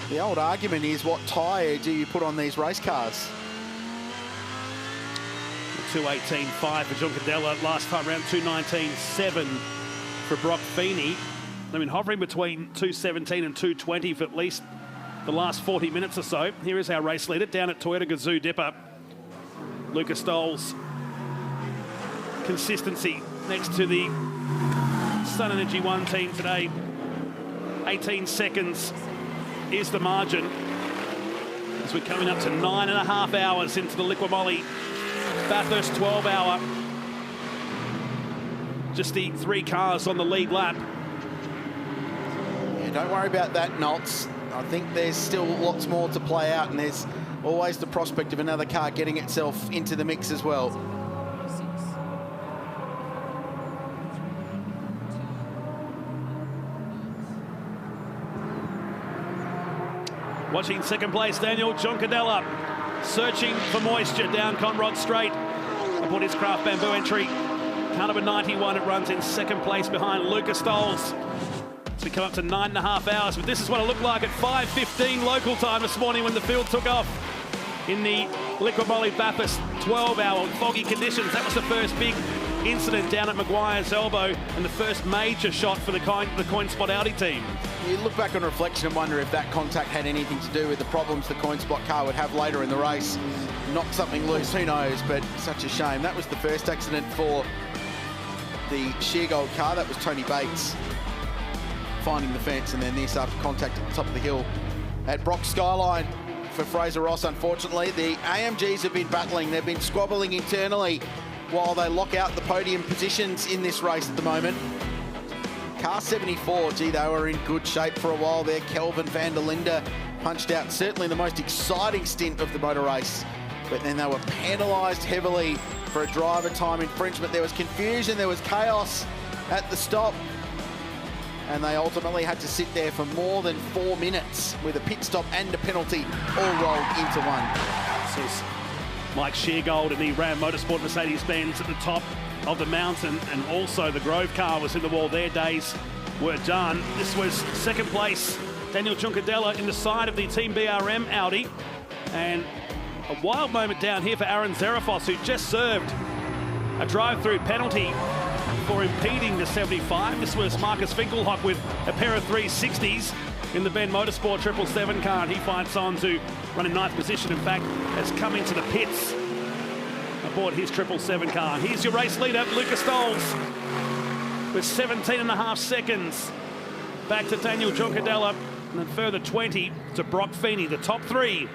the old argument is, what tyre do you put on these race cars? 2:18.5 for Juncadella. Last time around, 2:19.7 for Brock Feeney. They've been hovering between 2:17 and 2:20 for at least the last 40 minutes or so. Here is our race leader down at Toyota Gazoo Dipper. Lucas Stoll's consistency next to the Sun Energy One team today. 18 seconds is the margin as we're coming up to 9.5 hours into the Liqui Bathurst 12-hour. Just the 3 cars on the lead lap. Yeah, don't worry about that, Nolts. I think there's still lots more to play out, and there's always the prospect of another car getting itself into the mix as well. Watching second place, Daniel Juncadella, searching for moisture down Conrod Straight. Aboard his Craft Bamboo entry. Car number 91, it runs in second place behind Lucas Stolz. So we come up to 9.5 hours, but this is what it looked like at 5:15 local time this morning when the field took off in the Liqui Bathurst 12-hour with foggy conditions. That was the first big incident down at Maguire's Elbow and the first major shot for the Coin Spot Audi team. You look back on reflection and wonder if that contact had anything to do with the problems the Coin Spot car would have later in the race. Knocked something loose, who knows, but such a shame. That was the first accident for the Sheargold car. That was Tony Bates finding the fence and then this after contact at the top of the hill at Brock Skyline for Fraser Ross. Unfortunately, the AMGs have been battling. They've been squabbling internally while they lock out the podium positions in this race at the moment. Car 74, gee, they were in good shape for a while there. Kelvin van der Linde punched out certainly the most exciting stint of the motor race, but then they were penalised heavily for a driver time infringement. There was confusion, there was chaos at the stop, and they ultimately had to sit there for more than 4 minutes with a pit stop and a penalty all rolled into one. This is Mike Sheargold in the Ram Motorsport Mercedes-Benz at the top of the mountain, and also the Grove car was in the wall. Their days were done. This was second place, Daniel Juncadella in the side of the Team BRM Audi, and a wild moment down here for Aaron Zerafos, who just served a drive-through penalty for impeding the 75. This was Marcus Finkelhock with a pair of 360s in the Ben Motorsport 777 car, and he finds on to run in 9th position. In fact, has come into the pits aboard his 777 car. Here's your race leader, Lucas Stolz, with 17.5 seconds. Back to Daniel Juncadella, and then further 20 to Brock Feeney, the top 3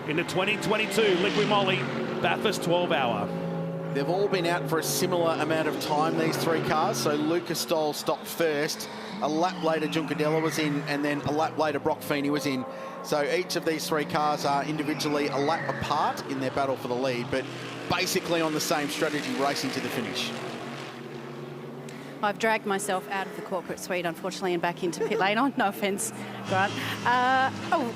in the 2022 Liqui Bathurst 12-hour. They've all been out for a similar amount of time, these 3 cars. So Lucas Stoll stopped first. A lap later, Juncadella was in, and then a lap later, Brock Feeney was in. So each of these 3 cars are individually a lap apart in their battle for the lead, but basically on the same strategy, racing to the finish. I've dragged myself out of the corporate suite, unfortunately, and back into pit lane. Oh, no offence, Grant.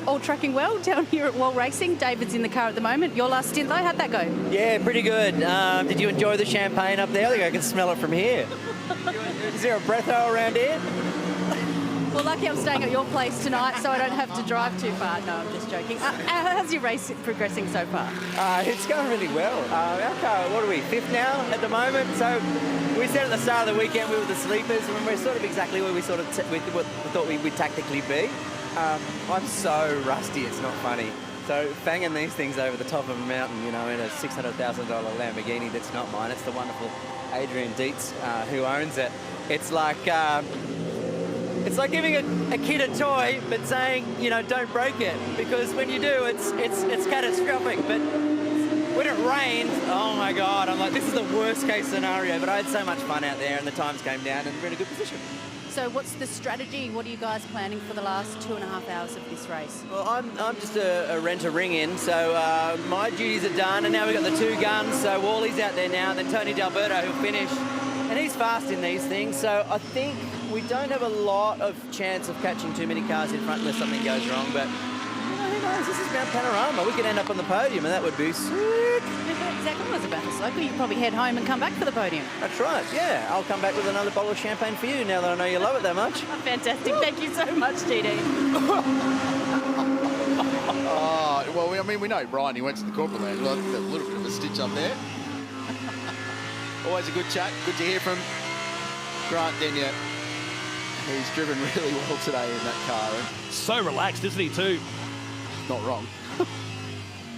All tracking well down here at Wall Racing. David's in the car at the moment. Your last stint, though, how'd that go? Yeah, pretty good. Did you enjoy the champagne up there? I think I can smell it from here. Is there a breatho around here? Well, lucky I'm staying at your place tonight, so I don't have to drive too far. No, I'm just joking. How's your race progressing so far? It's going really well. Our car, what are we, 5th now at the moment? So we said at the start of the weekend we were the sleepers, and we're sort of exactly where we sort of thought we'd tactically be. I'm so rusty, it's not funny. So banging these things over the top of a mountain, you know, in a $600,000 Lamborghini that's not mine. It's the wonderful Adrian Dietz who owns it. It's like giving a kid a toy, but saying, you know, don't break it, because when you do, it's catastrophic. But when it rained, oh my God, I'm like, this is the worst case scenario. But I had so much fun out there, and the times came down, and we're in a good position. So what's the strategy? What are you guys planning for the last 2.5 hours of this race? Well, I'm just a rent-a-ring-in, so my duties are done, and now we've got the 2 guns, so Wally's out there now, and then Tony D'Alberto, who'll finish, and he's fast in these things, so I think we don't have a lot of chance of catching too many cars in front unless something goes wrong, but who knows, this is Mount Panorama. We could end up on the podium, and that would be sick. Exactly, was about this local. You probably head home and come back for the podium. That's right, yeah. I'll come back with another bottle of champagne for you now that I know you love it that much. Fantastic. Thank you so much, TD. Well, I mean, we know Brian, he went to the corporate land. Well, a little bit of a stitch up there. Always a good chat. Good to hear from Grant Denyer. He's driven really well today in that car. And so relaxed, isn't he, too? Not wrong.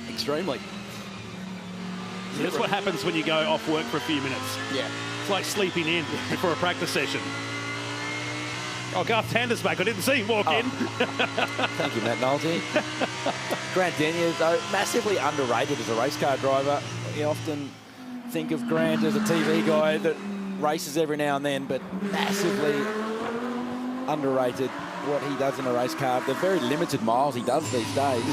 Extremely. So that's what happens when you go off work for a few minutes. Yeah. It's like sleeping in before a practice session. Oh, Garth Tander's back. I didn't see him walk in. Thank you, Matt Nolte. Grant Denyer, though, massively underrated as a race car driver. You often think of Grant as a TV guy that races every now and then, but massively underrated what he does in a race car. The very limited miles he does these days.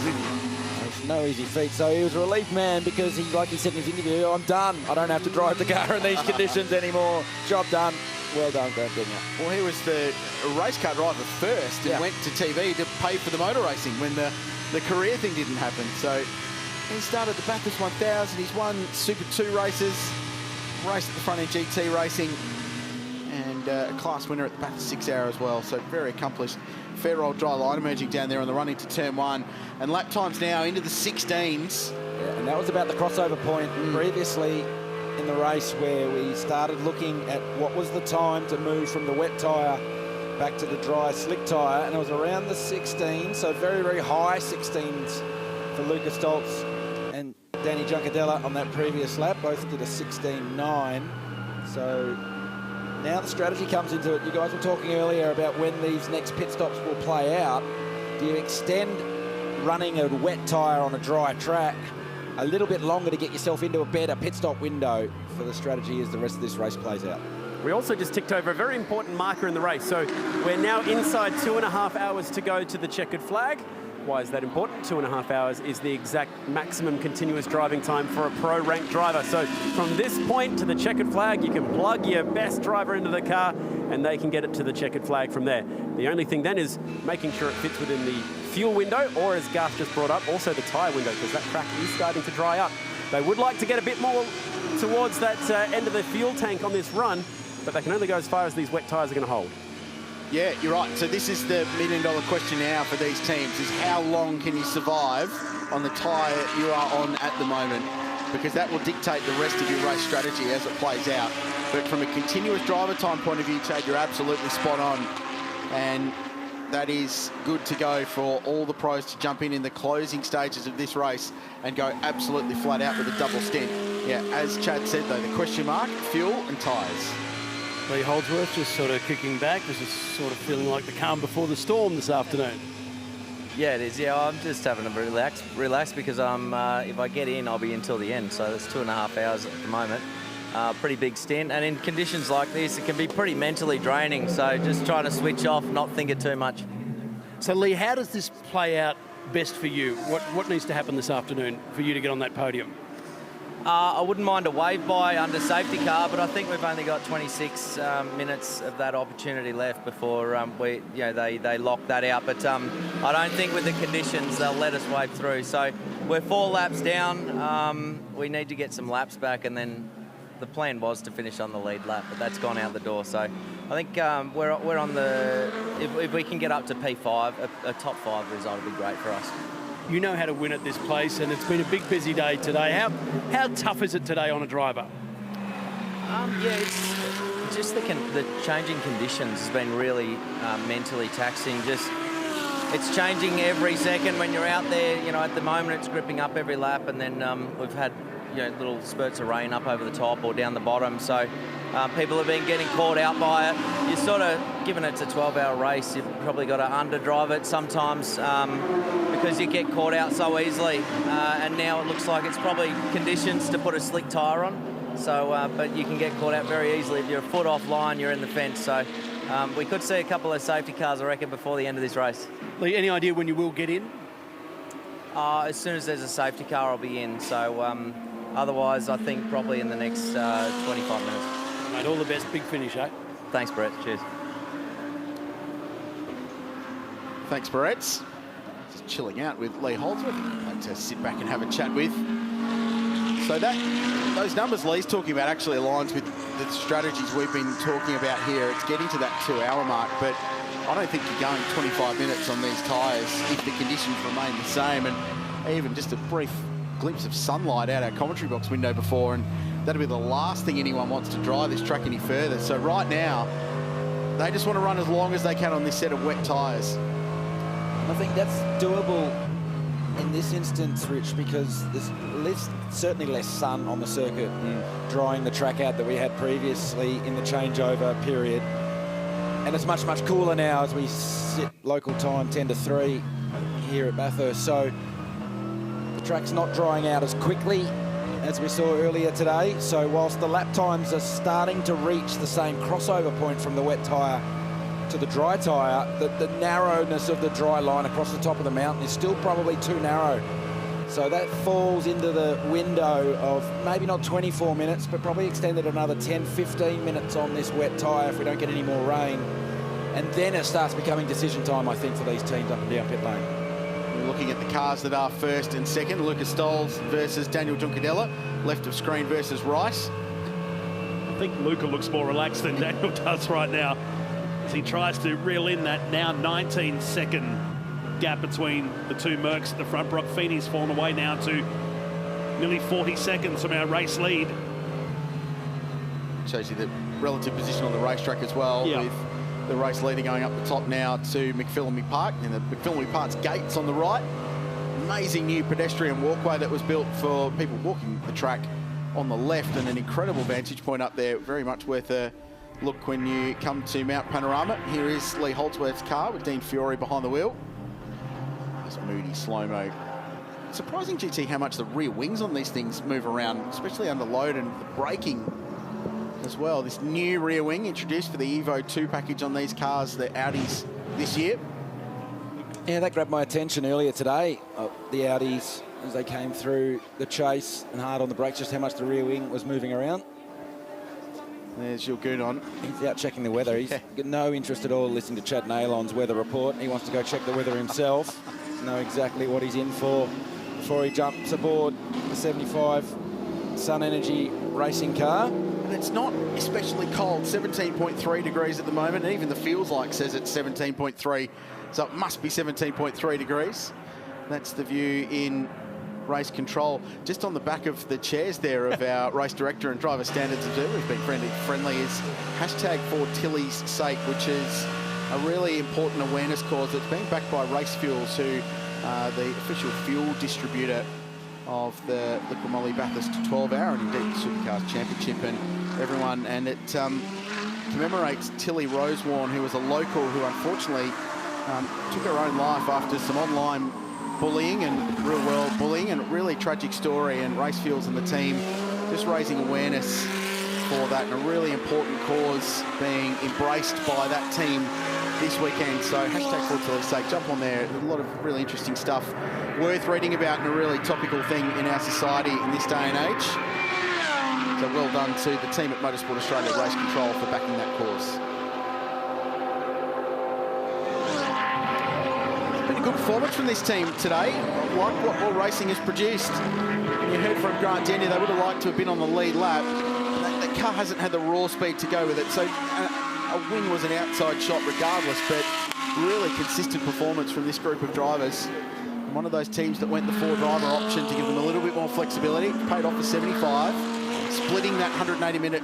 It's no easy feat. So he was a relief man because he, like he said in his interview, I'm done. I don't have to drive the car in these conditions anymore. Job done. Well done, Grant Denyer. Well, he was the race car driver first and went to TV to pay for the motor racing when the career thing didn't happen. So he started the Bathurst 1000. He's won Super 2 races, raced at the front end GT racing, and a class winner at the Bathurst 6 Hour as well. So very accomplished. Fair old dry line emerging down there on the run into turn 1. And lap times now into the 16s. Yeah, and that was about the crossover point previously in the race where we started looking at what was the time to move from the wet tyre back to the dry slick tyre, and it was around the 16, so very, very high 16s for Lucas Stoltz and Danny Giancadella on that previous lap. Both did a 16.9. So now the strategy comes into it. You guys were talking earlier about when these next pit stops will play out. Do you extend running a wet tyre on a dry track a little bit longer to get yourself into a better pit stop window for the strategy as the rest of this race plays out? We also just ticked over a very important marker in the race. So we're now inside 2.5 hours to go to the checkered flag. Why is that important? 2.5 hours is the exact maximum continuous driving time for a pro-ranked driver. So from this point to the checkered flag, you can plug your best driver into the car and they can get it to the checkered flag from there. The only thing then is making sure it fits within the fuel window, or as Garth just brought up, also the tyre window, because that track is starting to dry up. They would like to get a bit more towards that end of the fuel tank on this run, but they can only go as far as these wet tyres are going to hold. Yeah, you're right. So this is the million-dollar question now for these teams, is how long can you survive on the tyre you are on at the moment? Because that will dictate the rest of your race strategy as it plays out. But from a continuous driver time point of view, Chad, you're absolutely spot on. And that is good to go for all the pros to jump in the closing stages of this race and go absolutely flat out with a double stint. Yeah, as Chad said, though, the question mark, fuel and tyres. Lee Holdsworth just sort of kicking back. This is sort of feeling like the calm before the storm this afternoon. Yeah, it is. Yeah, I'm just having a relax because if I get in, I'll be in till the end. So that's 2.5 hours at the moment. Pretty big stint, and in conditions like this, it can be pretty mentally draining. So just trying to switch off, not think it too much. So Lee, how does this play out best for you? What needs to happen this afternoon for you to get on that podium? I wouldn't mind a wave by under safety car, but I think we've only got 26 minutes of that opportunity left before they lock that out. But I don't think with the conditions they'll let us wave through. So we're 4 laps down. We need to get some laps back, and then the plan was to finish on the lead lap, but that's gone out the door. So I think we're on the. If we can get up to P5, a top 5 result would be great for us. You know how to win at this place, and it's been a big, busy day today. How tough is it today on a driver? Yeah, it's just the changing conditions has been really mentally taxing. Just it's changing every second when you're out there. You know, at the moment it's gripping up every lap, and then we've had little spurts of rain up over the top or down the bottom. So people have been getting caught out by it. You're sort of, given it's a 12-hour race, you've probably got to underdrive it sometimes because you get caught out so easily. And now it looks like it's probably conditions to put a slick tyre on. So, but you can get caught out very easily. If you're a foot off line, you're in the fence. So we could see a couple of safety cars, I reckon, before the end of this race. Lee, any idea when you will get in? As soon as there's a safety car, I'll be in. So otherwise, I think probably in the next 25 minutes. Mate, all the best. Big finish, eh? Thanks, Brett. Cheers. Thanks, Brett. Just chilling out with Lee Holdsworth. I'd like to sit back and have a chat with. So those numbers Lee's talking about actually aligns with the strategies we've been talking about here. It's getting to that 2-hour mark, but I don't think you're going 25 minutes on these tyres if the conditions remain the same. And even just a brief glimpse of sunlight out our commentary box window before, and that'd be the last thing anyone wants to drive this track any further. So right now, they just want to run as long as they can on this set of wet tyres. I think that's doable in this instance, Rich, because there's certainly less sun on the circuit drying the track out that we had previously in the changeover period. And it's much, much cooler now as we sit local time 10 to 3 here at Bathurst. So the track's not drying out as quickly as we saw earlier today. So whilst the lap times are starting to reach the same crossover point from the wet tyre to the dry tyre, the narrowness of the dry line across the top of the mountain is still probably too narrow. So that falls into the window of maybe not 24 minutes, but probably extended another 10, 15 minutes on this wet tyre if we don't get any more rain. And then it starts becoming decision time, I think, for these teams up and down pit lane. We're looking at the cars that are first and second. Lucas Stoles versus Daniel Juncadella. Left of screen versus Rice. I think Luca looks more relaxed than Daniel does right now as he tries to reel in that now 19-second gap between the two Mercs at the front. Brock Feeney's fallen away now to nearly 40 seconds from our race lead. Shows you the relative position on the racetrack as well, with the race leader going up the top now to McPhillamy Park, and the McPhillamy Park's gates on the right. Amazing new pedestrian walkway that was built for people walking the track on the left, and an incredible vantage point up there. Very much worth a look when you come to Mount Panorama. Here is Lee Holdsworth's car with Dean Fiore behind the wheel. Moody slow-mo. Surprising, GT, how much the rear wings on these things move around, especially under load, and the braking as well. This new rear wing introduced for the Evo 2 package on these cars, the Audis, this year. Yeah, that grabbed my attention earlier today. The Audis, as they came through the chase and hard on the brakes, just how much the rear wing was moving around. There's your goon on. He's out checking the weather. He's got no interest at all listening to Chad Nailon's weather report. He wants to go check the weather himself. Know exactly what he's in for before he jumps aboard the 75 Sun Energy racing car. And it's not especially cold, 17.3 degrees at the moment, and even the feels like says it's 17.3, so it must be 17.3 degrees. That's the view in race control. Just on the back of the chairs there of our race director and driver standards observer, who's been friendly, is hashtag for Tilly's sake, which is a really important awareness cause that's being backed by Race Fuels, who are the official fuel distributor of the Liquid Moly Bathurst 12-hour and indeed the Supercars Championship and everyone. And it commemorates Tilly Rosewarne, who was a local who unfortunately took her own life after some online bullying and real-world bullying, and a really tragic story. And Race Fuels and the team just raising awareness for that, and a really important cause being embraced by that team this weekend. So hashtag for Tilly's sake, jump on there. A lot of really interesting stuff worth reading about, and a really topical thing in our society in this day and age. So well done to the team at Motorsport Australia Race Control for backing that cause. Been a good performance from this team today. Like what All Racing has produced. You heard from Grant Denyer, they would have liked to have been on the lead lap. The car hasn't had the raw speed to go with it, so a win was an outside shot regardless, but really consistent performance from this group of drivers. And one of those teams that went the 4-driver option to give them a little bit more flexibility, paid off for 75, splitting that 180-minute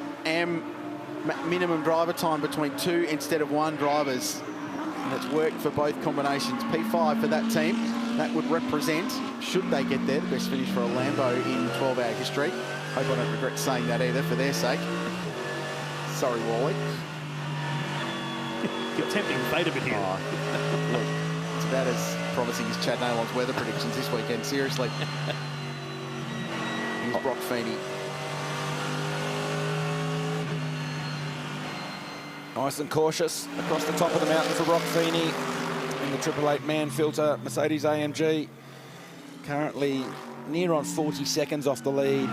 minimum driver time between 2 instead of 1 drivers. And it's worked for both combinations. P5 for that team. That would represent, should they get there, the best finish for a Lambo in 12-hour history. Hope I don't regret saying that either for their sake. Sorry, Wally. You're tempting fate a bit here. Oh, look, it's about as promising as Chad Nailon's weather predictions this weekend, seriously. Here's Brock Feeney. Nice and cautious across the top of the mountain for Brock Feeney in the 888 man filter Mercedes AMG. Currently near on 40 seconds off the lead,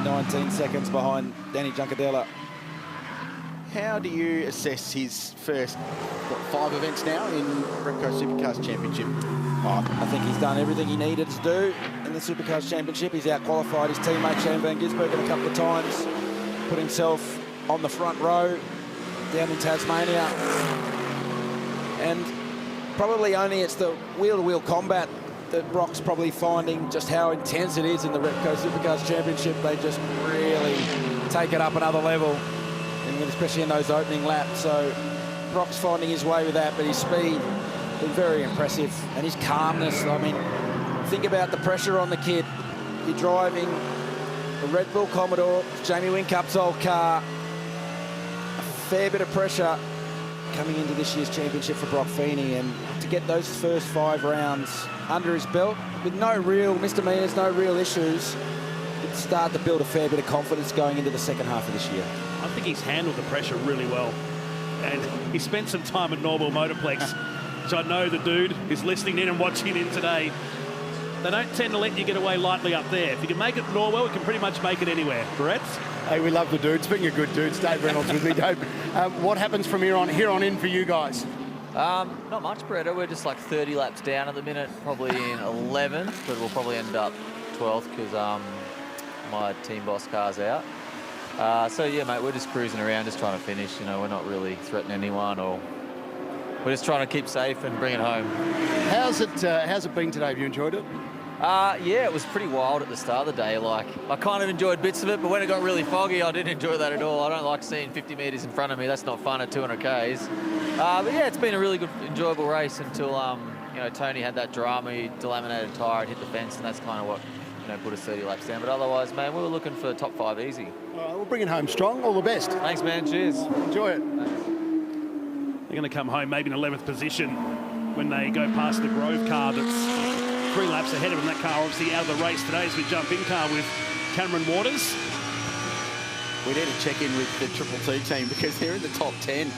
19 seconds behind Danny Juncadella. How do you assess his first, 5 events now in Repco Supercars Championship? I think he's done everything he needed to do in the Supercars Championship. He's out-qualified his teammate Shane Van Gisbergen a couple of times, put himself on the front row down in Tasmania. And probably only it's the wheel-to-wheel combat that Brock's probably finding just how intense it is in the Repco Supercars Championship. They just really take it up another level, and especially in those opening laps. So Brock's finding his way with that, but his speed been very impressive, and his calmness. I mean, think about the pressure on the kid. You're driving a Red Bull Commodore, Jamie Wincup's old car. A fair bit of pressure coming into this year's championship for Brock Feeney, and to get those first 5 rounds under his belt with no real misdemeanors, no real issues, it start to build a fair bit of confidence going into the second half of this year. I think he's handled the pressure really well, and he spent some time at Norwell Motorplex, which I know the dude is listening in and watching in today. They don't tend to let you get away lightly up there. If you can make it at Norwell, you can pretty much make it anywhere. Correct? Hey, we love the dude. Speaking of good dudes, Dave Reynolds with me. Dave, what happens from here on in for you guys? Not much, Bretta. We're just like 30 laps down at the minute, probably in 11th, but we'll probably end up 12th because my team boss car's out. So yeah, mate, we're just cruising around, just trying to finish. You know, we're not really threatening anyone, or we're just trying to keep safe and bring it home. How's it been today? Have you enjoyed it? Yeah, it was pretty wild at the start of the day. Like, I kind of enjoyed bits of it, but when it got really foggy, I didn't enjoy that at all. I don't like seeing 50 metres in front of me. That's not fun at 200 Ks. But yeah, it's been a really good, enjoyable race until you know, Tony had that drama. He delaminated a tyre, hit the fence, and that's kind of what, you know, put us 30 laps down. But otherwise, man, we were looking for top 5 easy. We'll bring it home strong. All the best. Thanks, man. Cheers. Enjoy it. They're going to come home maybe in 11th position when they go past the Grove car that's 3 laps ahead of them. That car obviously out of the race today as we jump in car with Cameron Waters. We need to check in with the Triple T team because they're in the top 10,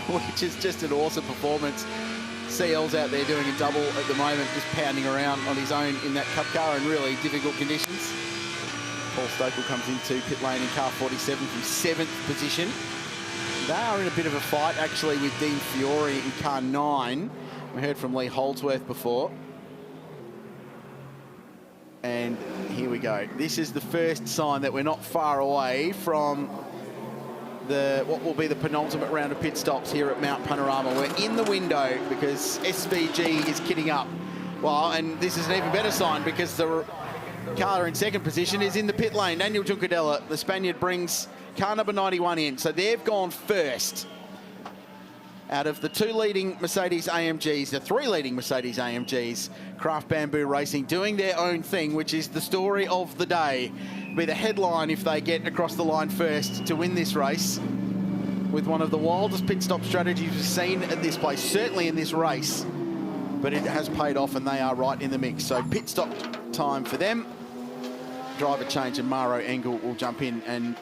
which is just an awesome performance. CL's out there doing a double at the moment, just pounding around on his own in that Cup car in really difficult conditions. Paul Stokely comes into pit lane in car 47 from 7th position. They are in a bit of a fight actually with Dean Fiore in car 9. We heard from Lee Holdsworth before. And here we go. This is the first sign that we're not far away from what will be the penultimate round of pit stops here at Mount Panorama. We're in the window because SVG is kitting up. Well, and this is an even better sign because the car in 2nd position is in the pit lane. Daniel Juncadella, the Spaniard, brings car number 91 in. So they've gone first. Out of the 2 leading Mercedes AMGs, the 3 leading Mercedes AMGs, Craft Bamboo Racing doing their own thing, which is the story of the day. Be the headline if they get across the line first to win this race, with one of the wildest pit stop strategies we've seen at this place, certainly in this race. But it has paid off and they are right in the mix. So pit stop time for them. Driver change and Maro Engel will jump in and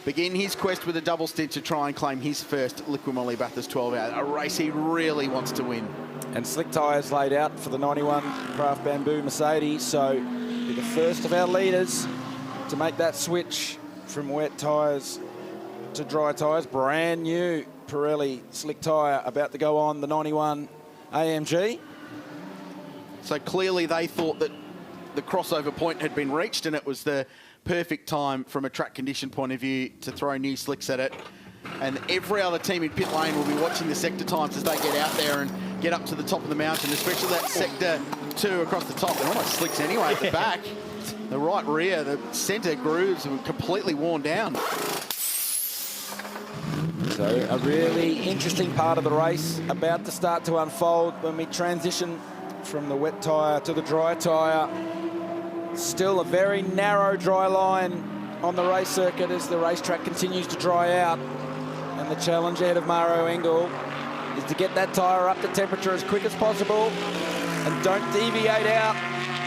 begin his quest with a double stint to try and claim his first Liqui Bathurst 12 Hour, a race he really wants to win. And slick tyres laid out for the 91 Craft Bamboo Mercedes, so be the first of our leaders to make that switch from wet tyres to dry tyres. Brand new Pirelli slick tyre about to go on the 91 AMG. So clearly they thought that the crossover point had been reached and it was the perfect time from a track condition point of view to throw new slicks at it. And every other team in pit lane will be watching the sector times as they get out there and get up to the top of the mountain, especially that sector 2 across the top. They're almost slicks anyway at the back. The right rear, the centre grooves are completely worn down. So a really interesting part of the race about to start to unfold when we transition from the wet tyre to the dry tyre. Still a very narrow dry line on the race circuit as the racetrack continues to dry out. And the challenge ahead of Maro Engel is to get that tyre up to temperature as quick as possible and don't deviate out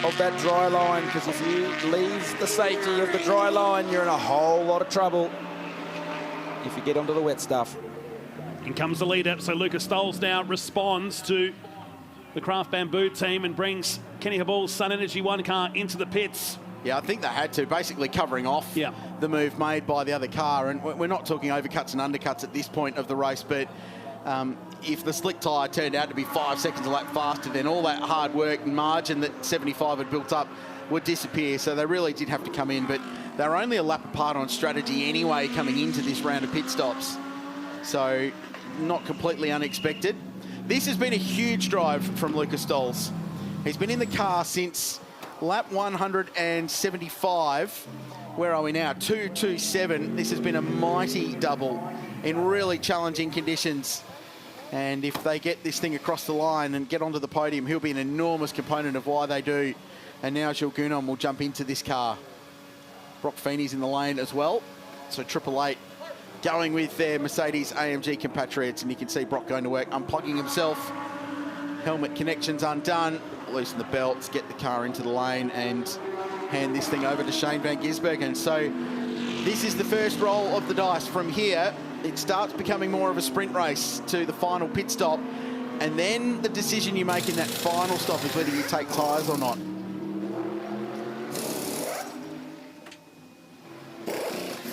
of that dry line, because if you leave the safety of the dry line, you're in a whole lot of trouble if you get onto the wet stuff. In comes the leader, so Lucas Stoles now responds to the Craft Bamboo team and brings Kenny Habul's Sun Energy 1 car into the pits. Yeah, I think they had to, basically covering off the move made by the other car. And we're not talking overcuts and undercuts at this point of the race, but if the slick tyre turned out to be 5 seconds a lap faster, then all that hard work and margin that 75 had built up would disappear. So they really did have to come in, but they were only a lap apart on strategy anyway coming into this round of pit stops. So not completely unexpected. This has been a huge drive from Lucas Stoles. He's been in the car since lap 175 Where are we now? 2:27. This has been a mighty double in really challenging conditions. And if they get this thing across the line and get onto the podium, he'll be an enormous component of why they do. And now Gilles Gounon will jump into this car. Brock Feeney's in the lane as well. So 888 going with their Mercedes AMG compatriots. And you can see Brock going to work, unplugging himself. Helmet connections undone. Loosen the belts, get the car into the lane and hand this thing over to Shane van Gisbergen. So this is the first roll of the dice. From here, it starts becoming more of a sprint race to the final pit stop. And then the decision you make in that final stop is whether you take tyres or not.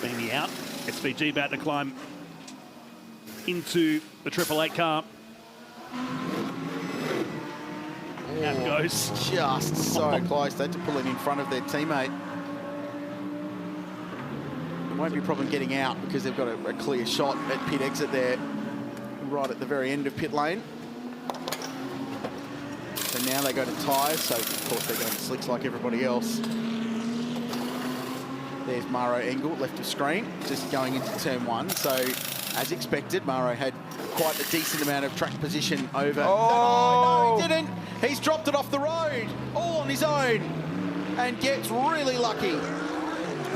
Feeney out. SVG about to climb into the 888 car. Out it goes. Just so close. They had to pull it in front of their teammate. It won't be a problem getting out because they've got a clear shot at pit exit there, right at the very end of pit lane. So now they go to tyres, so of course they're going to slicks like everybody else. There's Maro Engel, left of screen, just going into turn 1. So, as expected, Maro had quite a decent amount of track position over. Oh! No, he didn't. He's dropped it off the road, all on his own, and gets really lucky.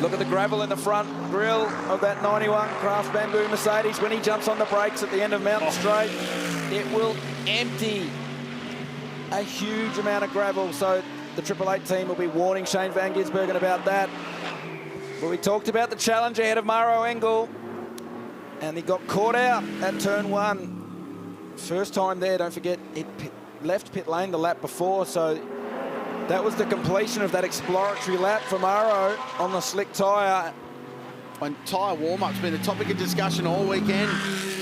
Look at the gravel in the front grille of that 91 Craft Bamboo Mercedes. When he jumps on the brakes at the end of Mountain Straight, it will empty a huge amount of gravel. So the 888 team will be warning Shane van Gisbergen about that. But we talked about the challenge ahead of Maro Engel, and he got caught out at turn 1. First time there, don't forget, it left pit lane the lap before, so that was the completion of that exploratory lap for Maro on the slick tyre. And tyre warm-up's been a topic of discussion all weekend.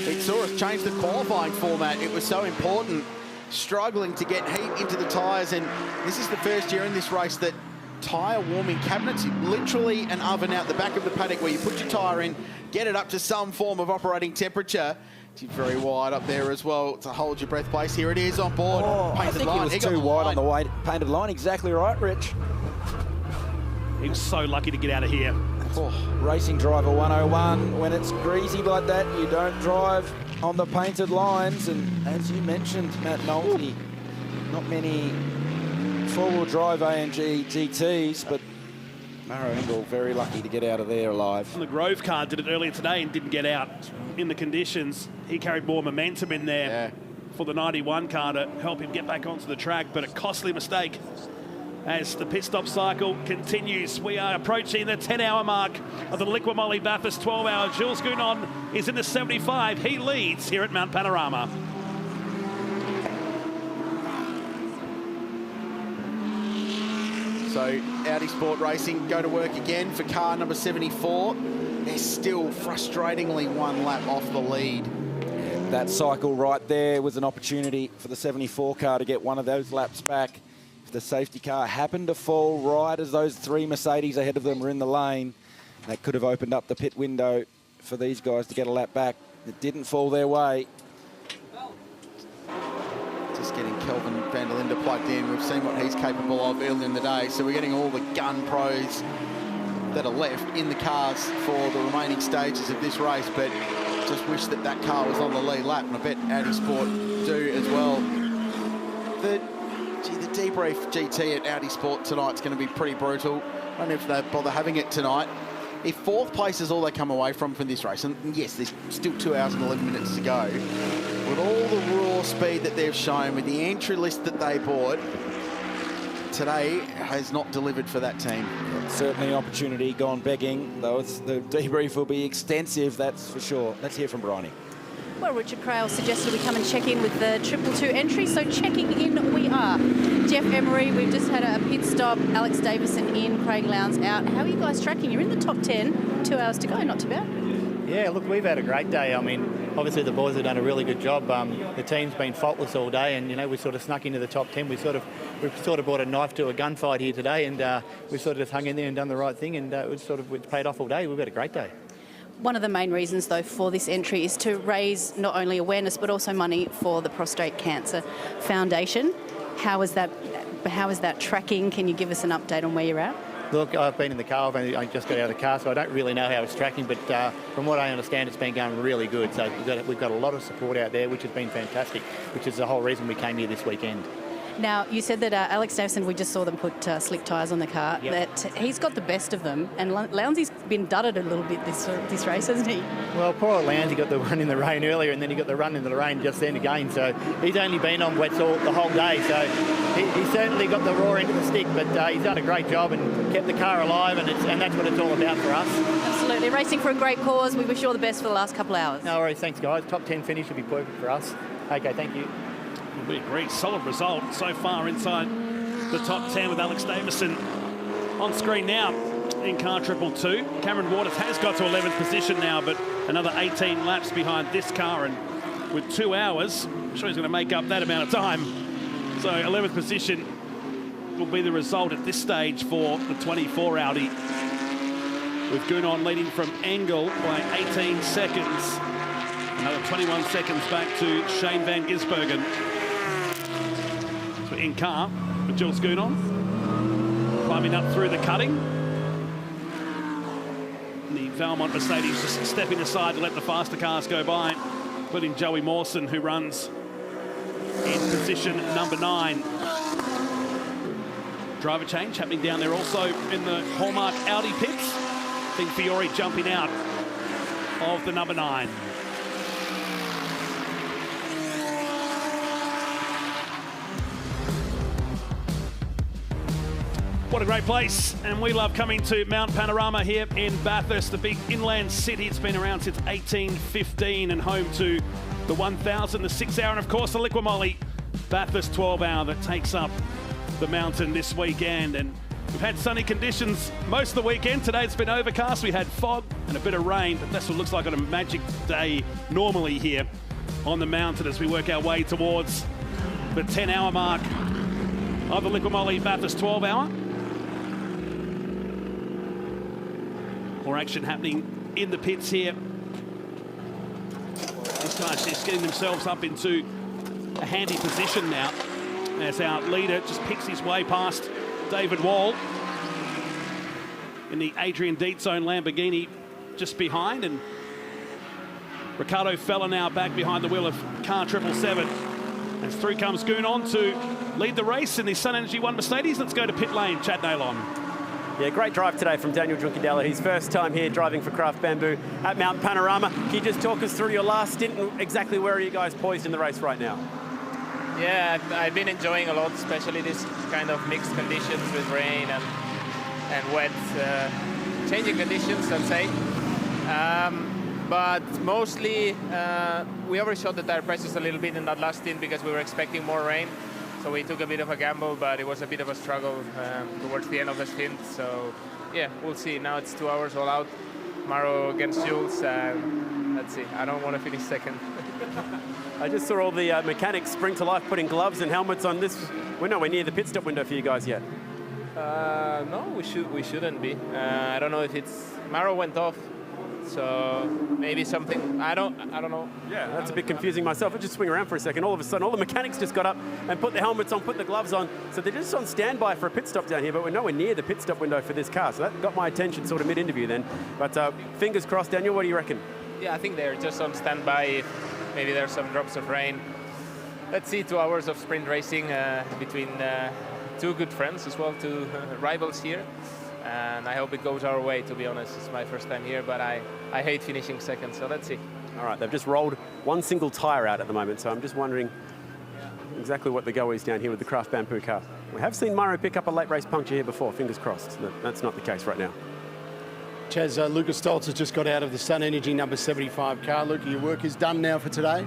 It saw us change the qualifying format. It was so important, struggling to get heat into the tyres, and this is the first year in this race that tyre warming cabinets, literally an oven out the back of the paddock where you put your tyre in, get it up to some form of operating temperature. It's very wide up there as well to hold your breath place. Here it is on board. I think he was too wide on the way, painted line. Exactly right, Rich. He was so lucky to get out of here. Racing driver 101. When it's greasy like that, you don't drive on the painted lines. And as you mentioned, Matt Nolte, not many four-wheel drive AMG GTs, but Maro Engel very lucky to get out of there alive. And the Grove car did it earlier today and didn't get out in the conditions. He carried more momentum in there for the 91 car to help him get back onto the track, but a costly mistake as the pit stop cycle continues. We are approaching the 10-hour mark of the Liqui Moly Bathurst 12-hour. Gilles Gounon is in the 75. He leads here at Mount Panorama. So Audi Sport Racing go to work again for car number 74. They're still frustratingly one lap off the lead. Yeah, that cycle right there was an opportunity for the 74 car to get one of those laps back. If the safety car happened to fall right as those 3 Mercedes ahead of them were in the lane, that could have opened up the pit window for these guys to get a lap back. It didn't fall their way. Just getting Kelvin van der Linde plugged in. We've seen what he's capable of early in the day. So we're getting all the gun pros that are left in the cars for the remaining stages of this race. But just wish that that car was on the lead lap. And I bet Audi Sport do as well. The debrief GT at Audi Sport tonight's going to be pretty brutal. I don't know if they bother having it tonight. If 4th place is all they come away from this race, and yes, there's still 2 hours and 11 minutes to go, with all the raw speed that they've shown, with the entry list that they bought, today has not delivered for that team. Certainly an opportunity gone begging, though the debrief will be extensive, that's for sure. Let's hear from Bryony. Well, Richard Craill suggested we come and check in with the 222 entry, so checking in we are. Jeff Emery, we've just had a pit stop. Alex Davison in, Craig Lowndes out. How are you guys tracking? You're in the top 10, 2 hours to go, not too bad. Yeah, look, we've had a great day. I mean, obviously the boys have done a really good job. The team's been faultless all day, and, you know, we sort of snuck into the top 10. We've sort of brought a knife to a gunfight here today, and we've sort of just hung in there and done the right thing, and it's paid off all day. We've had a great day. One of the main reasons, though, for this entry is to raise not only awareness but also money for the Prostate Cancer Foundation. How is that tracking? Can you give us an update on where you're at? Look, I've been in the car. I just got out of the car, so I don't really know how it's tracking. But from what I understand, it's been going really good. So we've got a lot of support out there, which has been fantastic, which is the whole reason we came here this weekend. Now, you said that Alex Davison, we just saw them put slick tyres on the car, that he's got the best of them, and Lowndesy's been dudded a little bit this race, hasn't he? Well, poor old Lowndesy got the run in the rain earlier, and then he got the run in the rain just then again, so he's only been on wets the whole day, so he certainly got the raw end of the stick, but he's done a great job and kept the car alive, and that's what it's all about for us. Absolutely, racing for a great cause. We wish you all the best for the last couple of hours. No worries, thanks guys. Top 10 finish would be perfect for us. Okay, thank you. We agree, solid result so far inside the top 10 with Alex Davison on screen now in car 222. Cameron Waters has got to 11th position now, but another 18 laps behind this car, and with 2 hours, I'm sure he's going to make up that amount of time. So 11th position will be the result at this stage for the 24 Audi, with Gunon leading from Engel by 18 seconds. Another 21 seconds back to Shane Van Gisbergen. So in car with Jules Gunon, climbing up through the cutting. And the Valmont Mercedes just stepping aside to let the faster cars go by, including Joey Mawson, who runs in position number 9. Driver change happening down there also in the Hallmark Audi pits. I think Fiore jumping out of the number 9. What a great place, and we love coming to Mount Panorama here in Bathurst, the big inland city. It's been around since 1815 and home to the 1000, the 6 hour, and of course the Liquimolly Bathurst 12 hour that takes up the mountain this weekend. And we've had sunny conditions most of the weekend. Today it's been overcast. We had fog and a bit of rain, but that's what it looks like on a magic day normally here on the mountain as we work our way towards the 10 hour mark of the Liquimolly Bathurst 12 hour. More action happening in the pits here. These guys just getting themselves up into a handy position now as our leader just picks his way past David Wall in the Adrian Dietzone Lamborghini just behind, and Ricardo Feller now back behind the wheel of car 777. As through comes Gunon to lead the race in the Sun Energy 1 Mercedes. Let's go to pit lane, Chad Naylon. Yeah, great drive today from Daniel Junkadella. His first time here driving for Craft Bamboo at Mount Panorama. Can you just talk us through your last stint and exactly where are you guys poised in the race right now? Yeah, I've been enjoying a lot, especially this kind of mixed conditions with rain and wet, changing conditions, I'd say. But mostly we overshot the tire pressures a little bit in that last stint because we were expecting more rain. So we took a bit of a gamble, but it was a bit of a struggle towards the end of the stint. So yeah, we'll see. Now it's 2 hours all out. Maro against Jules. Let's see. I don't want to finish second. I just saw all the mechanics spring to life putting gloves and helmets on this. We're nowhere near the pit stop window for you guys yet. No, we shouldn't be. I don't know if it's Maro went off. So maybe something, I don't know. Yeah, that's a bit confusing myself. I just swing around for a second. All of a sudden, all the mechanics just got up and put the helmets on, put the gloves on. So they're just on standby for a pit stop down here, but we're nowhere near the pit stop window for this car. So that got my attention sort of mid-interview then. But fingers crossed, Daniel, what do you reckon? Yeah, I think they're just on standby. Maybe there's some drops of rain. Let's see, 2 hours of sprint racing between two good friends as well, two rivals here. And I hope it goes our way, to be honest. It's my first time here, but I hate finishing second, so let's see. All right, they've just rolled one single tyre out at the moment, so I'm just wondering exactly what the go is down here with the Craft Bamboo car. We have seen Maro pick up a late race puncture here before, fingers crossed. That's not the case right now. Chaz, Lucas Stoltz has just got out of the Sun Energy number 75 car. Luke, your work is done now for today?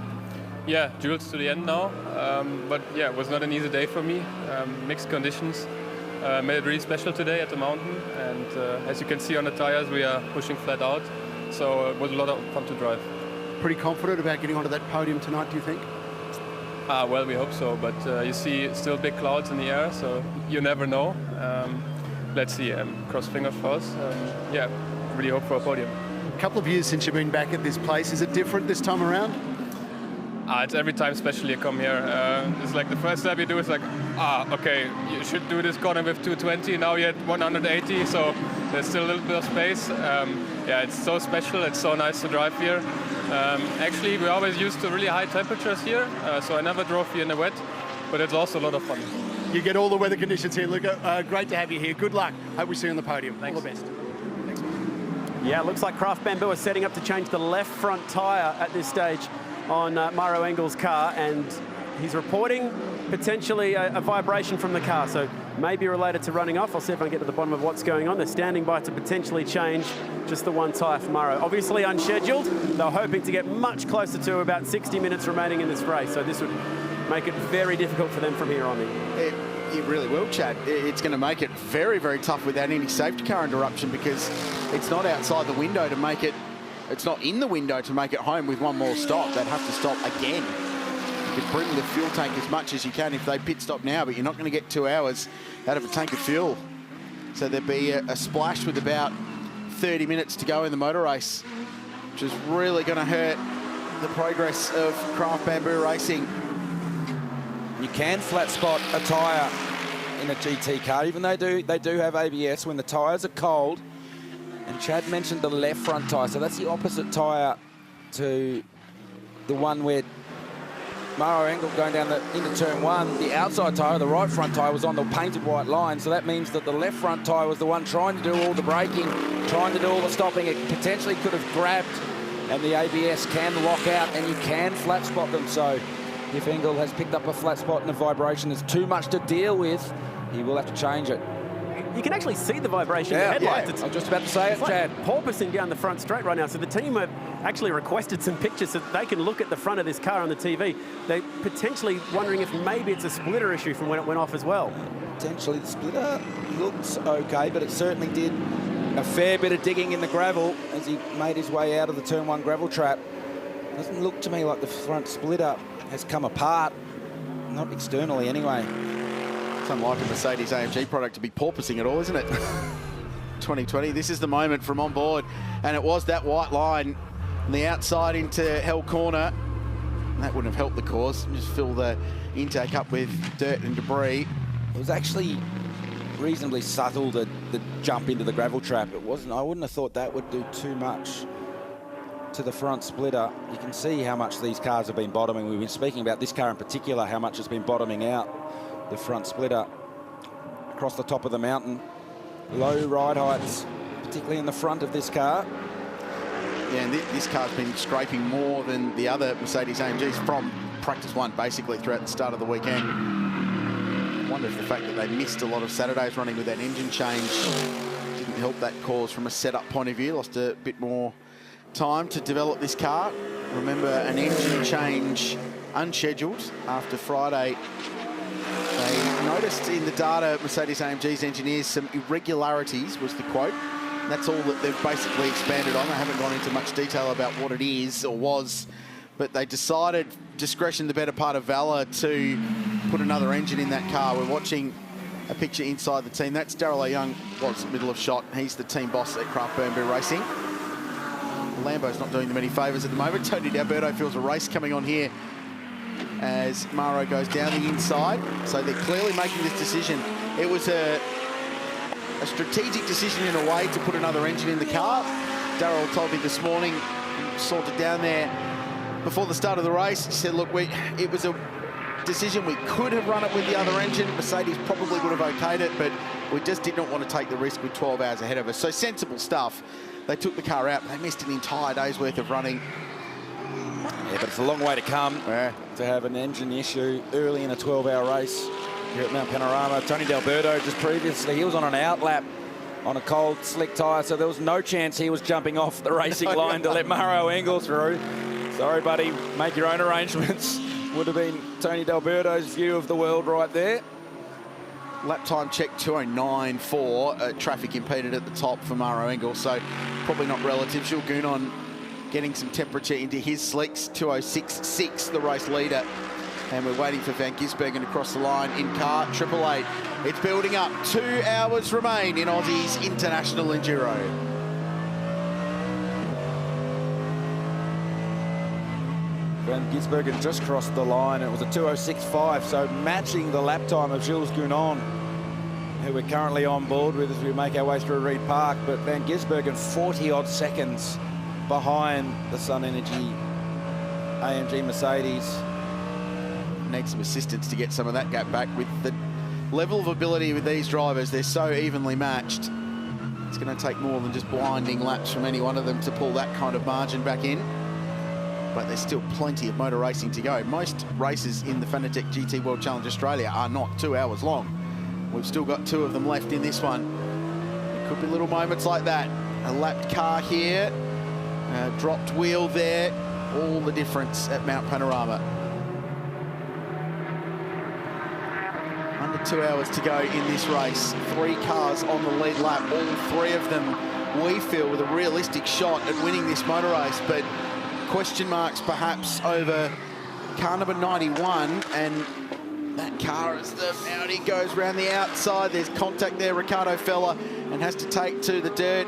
Yeah, Jules to the end now. But yeah, it was not an easy day for me. Mixed conditions. Made it really special today at the mountain, and as you can see on the tires, we are pushing flat out, so it was a lot of fun to drive. Pretty confident about getting onto that podium tonight, do you think? Well, we hope so, but you see still big clouds in the air, so you never know. Let's see, cross fingers for us. Yeah, really hope for a podium. A couple of years since you've been back at this place. Is it different this time around? It's every time, especially you come here. It's like the first lap you do is like, okay, you should do this corner with 220. Now you're at 180, so there's still a little bit of space. Yeah, it's so special. It's so nice to drive here. Actually, we're always used to really high temperatures here, so I never drove here in the wet, but it's also a lot of fun. You get all the weather conditions here, Luca. Great to have you here. Good luck. Hope we see you on the podium. Thanks. All the best. Thanks. Yeah, it looks like Craft Bamboo are setting up to change the left front tyre at this stage on Mauro Engel's car, and he's reporting potentially a vibration from the car, so maybe related to running off. I'll see if I can get to the bottom of what's going on. They're standing by to potentially change just the one tyre for Mauro. Obviously unscheduled. They're hoping to get much closer to about 60 minutes remaining in this race, so this would make it very difficult for them from here on in. It really will, Chad. It's going to make it very, very tough without any safety car interruption, because it's not outside the window to make it, it's not in the window to make it home with one more stop. They'd have to stop again. You could bring the fuel tank as much as you can if they pit stop now, but you're not going to get 2 hours out of a tank of fuel. So there'd be a splash with about 30 minutes to go in the motor race, which is really going to hurt the progress of Craft Bamboo Racing. You can flat spot a tyre in a GT car, even though they do have ABS when the tyres are cold. And Chad mentioned the left front tyre, so that's the opposite tyre to the one where Mauro Engel going down into turn 1. The outside tyre, the right front tyre, was on the painted white line, so that means that the left front tyre was the one trying to do all the braking, trying to do all the stopping. It potentially could have grabbed, and the ABS can lock out, and you can flat spot them. So if Engel has picked up a flat spot and a vibration is too much to deal with, he will have to change it. You can actually see the vibration in the headlights. Yeah. I was just about to say it, Chad. Like porpoising down the front straight right now. So the team have actually requested some pictures so that they can look at the front of this car on the TV. They're potentially wondering if maybe it's a splitter issue from when it went off as well. Potentially the splitter looks okay, but it certainly did a fair bit of digging in the gravel as he made his way out of the turn 1 gravel trap. Doesn't look to me like the front splitter has come apart, not externally anyway. It's unlike a Mercedes AMG product to be porpoising at all, isn't it? 2020, this is the moment from on board, and it was that white line on the outside into Hell Corner. That wouldn't have helped the cause. Just fill the intake up with dirt and debris. It was actually reasonably subtle, the jump into the gravel trap. It wasn't. I wouldn't have thought that would do too much to the front splitter. You can see how much these cars have been bottoming. We've been speaking about this car in particular, how much it's been bottoming out. The front splitter across the top of the mountain. Low ride heights, particularly in the front of this car. Yeah, and this car's been scraping more than the other Mercedes AMGs from practice 1, basically, throughout the start of the weekend. I wonder if the fact that they missed a lot of Saturdays running with that engine change didn't help that cause from a setup point of view. Lost a bit more time to develop this car. Remember, an engine change unscheduled after Friday. They noticed in the data, Mercedes-AMG's engineers, some irregularities, was the quote. And that's all that they've basically expanded on. They haven't gone into much detail about what it is or was, but they decided, discretion the better part of valor, to put another engine in that car. We're watching a picture inside the team. That's Daryl Young, was middle of shot. He's the team boss at Craft Bamboo Racing. Lambo's not doing them any favours at the moment. Tony D'Alberto feels a race coming on here as Mauro goes down the inside. So they're clearly making this decision. It was a strategic decision in a way to put another engine in the car. Daryl told me this morning, sorted down there before the start of the race. He said, look, it was a decision. We could have run it with the other engine. Mercedes probably would have okayed it, but we just did not want to take the risk with 12 hours ahead of us. So sensible stuff. They took the car out. They missed an entire day's worth of running. Yeah, but it's a long way to come to have an engine issue early in a 12-hour race here at Mount Panorama. Tony D'Alberto just previously, he was on an outlap on a cold, slick tyre, so there was no chance he was jumping off the racing line to let Mauro Engel through. Sorry, buddy, make your own arrangements. Would have been Tony D'Alberto's view of the world right there. Lap time check 209.4. Traffic impeded at the top for Mauro Engel, so probably not relative. Jules Gounon getting some temperature into his slicks. 206.6, the race leader. And we're waiting for Van Gisbergen to cross the line in car 888. It's building up. 2 hours remain in Aussie's International Enduro. Van Gisbergen just crossed the line. It was a 2:06.5, so matching the lap time of Jules Gounon, who we're currently on board with as we make our way through Reed Park. But Van Gisbergen 40-odd seconds behind the Sun Energy AMG Mercedes. Needs some assistance to get some of that gap back. With the level of ability with these drivers, they're so evenly matched. It's going to take more than just blinding laps from any one of them to pull that kind of margin back in. But there's still plenty of motor racing to go. Most races in the Fanatec GT World Challenge Australia are not 2 hours long. We've still got 2 of them left in this one. It could be little moments like that. A lapped car here, a dropped wheel there, all the difference at Mount Panorama. Under 2 hours to go in this race. 3 cars on the lead lap, all 3 of them, we feel, with a realistic shot at winning this motor race, but question marks perhaps over car number 91 and that car as the Audi goes round the outside. There's contact there, Ricardo Feller, and has to take to the dirt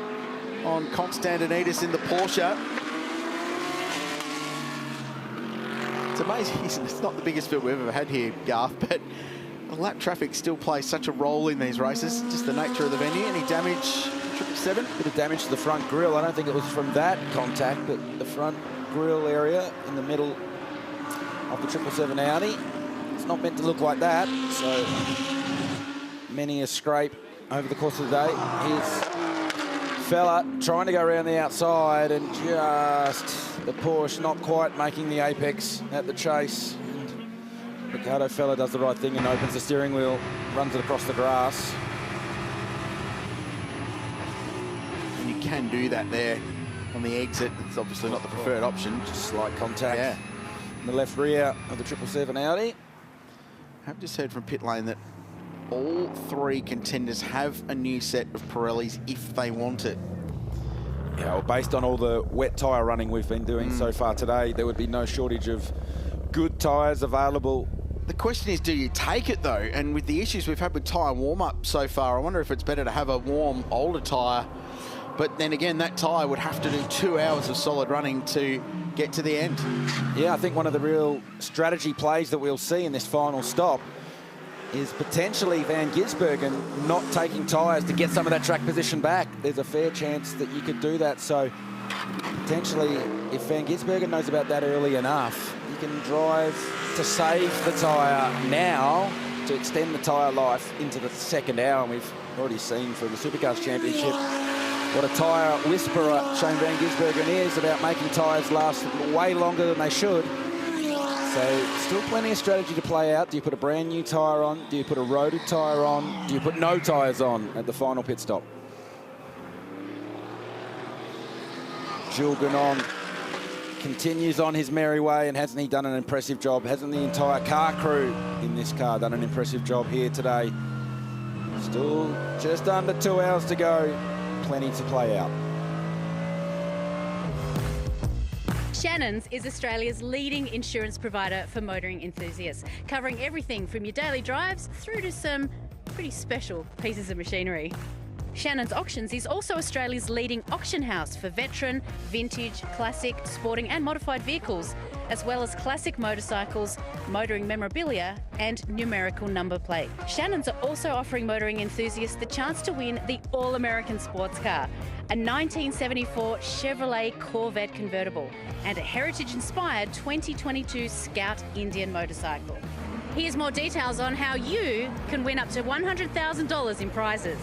on Constantinides in the Porsche. It's amazing, isn't it? It's not the biggest field we've ever had here, Garth, but the lap traffic still plays such a role in these races, just the nature of the venue. Any damage, 777? Bit of damage to the front grille. I don't think it was from that contact, but the front grille area in the middle of the 777 Audi. It's not meant to look like that, so many a scrape over the course of the day. Here's Fella trying to go around the outside and just the Porsche not quite making the apex at the chase. And Ricardo Fella does the right thing and opens the steering wheel, runs it across the grass. And you can do that there on the exit. It's obviously not the preferred option. Just slight contact in the left rear of the 777 Audi. I've just heard from pit lane that all 3 contenders have a new set of Pirellis if they want it. Yeah, well, based on all the wet tyre running we've been doing so far today, there would be no shortage of good tyres available. The question is, do you take it though? And with the issues we've had with tyre warm-up so far, I wonder if it's better to have a warm, older tyre. But then again, that tyre would have to do 2 hours of solid running to get to the end. Yeah, I think one of the real strategy plays that we'll see in this final stop is potentially Van Gisbergen not taking tyres to get some of that track position back. There's a fair chance that you could do that. So potentially, if Van Gisbergen knows about that early enough, he can drive to save the tyre now to extend the tyre life into the second hour. And we've already seen from the Supercars Championship what a tyre whisperer Shane Van Gisbergen is about making tyres last way longer than they should. So still plenty of strategy to play out. Do you put a brand new tyre on? Do you put a roaded tyre on? Do you put no tyres on at the final pit stop? Jules Gounon continues on his merry way, and hasn't he done an impressive job? Hasn't the entire car crew in this car done an impressive job here today? Still just under 2 hours to go. Plenty to play out. Shannon's is Australia's leading insurance provider for motoring enthusiasts, covering everything from your daily drives through to some pretty special pieces of machinery. Shannon's Auctions is also Australia's leading auction house for veteran, vintage, classic, sporting and modified vehicles, as well as classic motorcycles, motoring memorabilia and numerical number plate. Shannon's are also offering motoring enthusiasts the chance to win the All-American sports car, a 1974 Chevrolet Corvette convertible and a heritage-inspired 2022 Scout Indian motorcycle. Here's more details on how you can win up to $100,000 in prizes.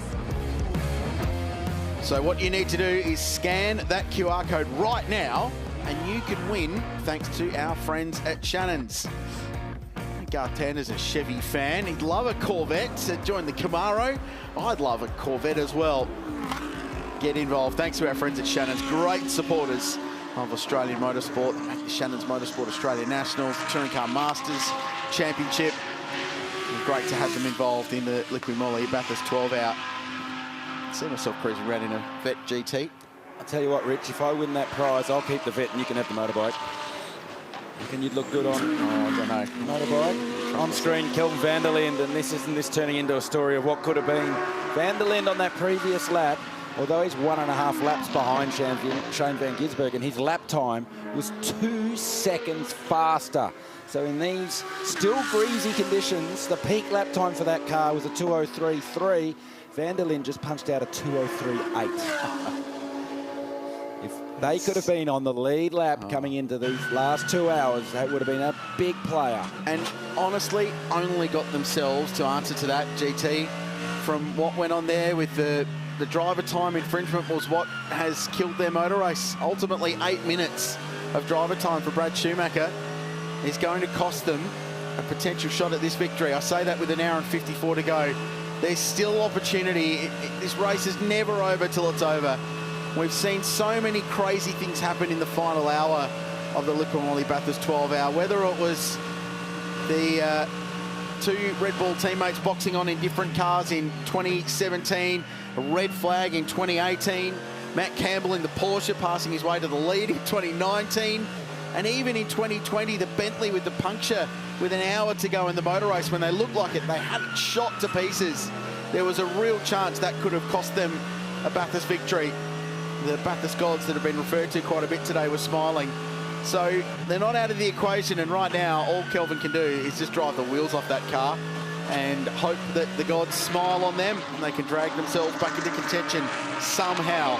So what you need to do is scan that QR code right now and you can win thanks to our friends at Shannon's. Garth Tanner's a Chevy fan. He'd love a Corvette. So join the Camaro. I'd love a Corvette as well. Get involved. Thanks to our friends at Shannon's. Great supporters of Australian motorsport. Shannon's Motorsport Australia Nationals, Touring Car Masters Championship. And great to have them involved in the Liqui Moly Bathurst 12 Hour. See myself cruising around in a Vet GT. I'll tell you what, Rich, if I win that prize, I'll keep the Vet and you can have the motorbike. Reckon you'd look good on, I don't know, motorbike? On screen, Kelvin van der Linde, and isn't this turning into a story of what could have been? Van der Linde on that previous lap although he's 1.5 laps behind Shane van Gisbergen, his lap time was 2 seconds faster. So in these still greasy conditions, the peak lap time for that car was a 2:03.3. Van der Linde just punched out a 2:03.8. If they could have been on the lead lap coming into these last 2 hours, that would have been a big player. And honestly, only got themselves to answer to that, GT. From what went on there with the driver time infringement was what has killed their motor race. Ultimately, 8 minutes of driver time for Brad Schumacher is going to cost them a potential shot at this victory. I say that with 1 hour and 54 to go. There's still opportunity. This race is never over till it's over. We've seen so many crazy things happen in the final hour of the Lippert Bathurst 12 hour, whether it was the 2 Red Bull teammates boxing on in different cars in 2017, a red flag in 2018, Matt Campbell in the Porsche passing his way to the lead in 2019, and even in 2020, the Bentley with the puncture with 1 hour to go in the motor race when they looked like they had it shot to pieces. There was a real chance that could have cost them a Bathurst victory. The Bathurst gods that have been referred to quite a bit today were smiling. So they're not out of the equation, and right now all Kelvin can do is just drive the wheels off that car and hope that the gods smile on them and they can drag themselves back into contention somehow.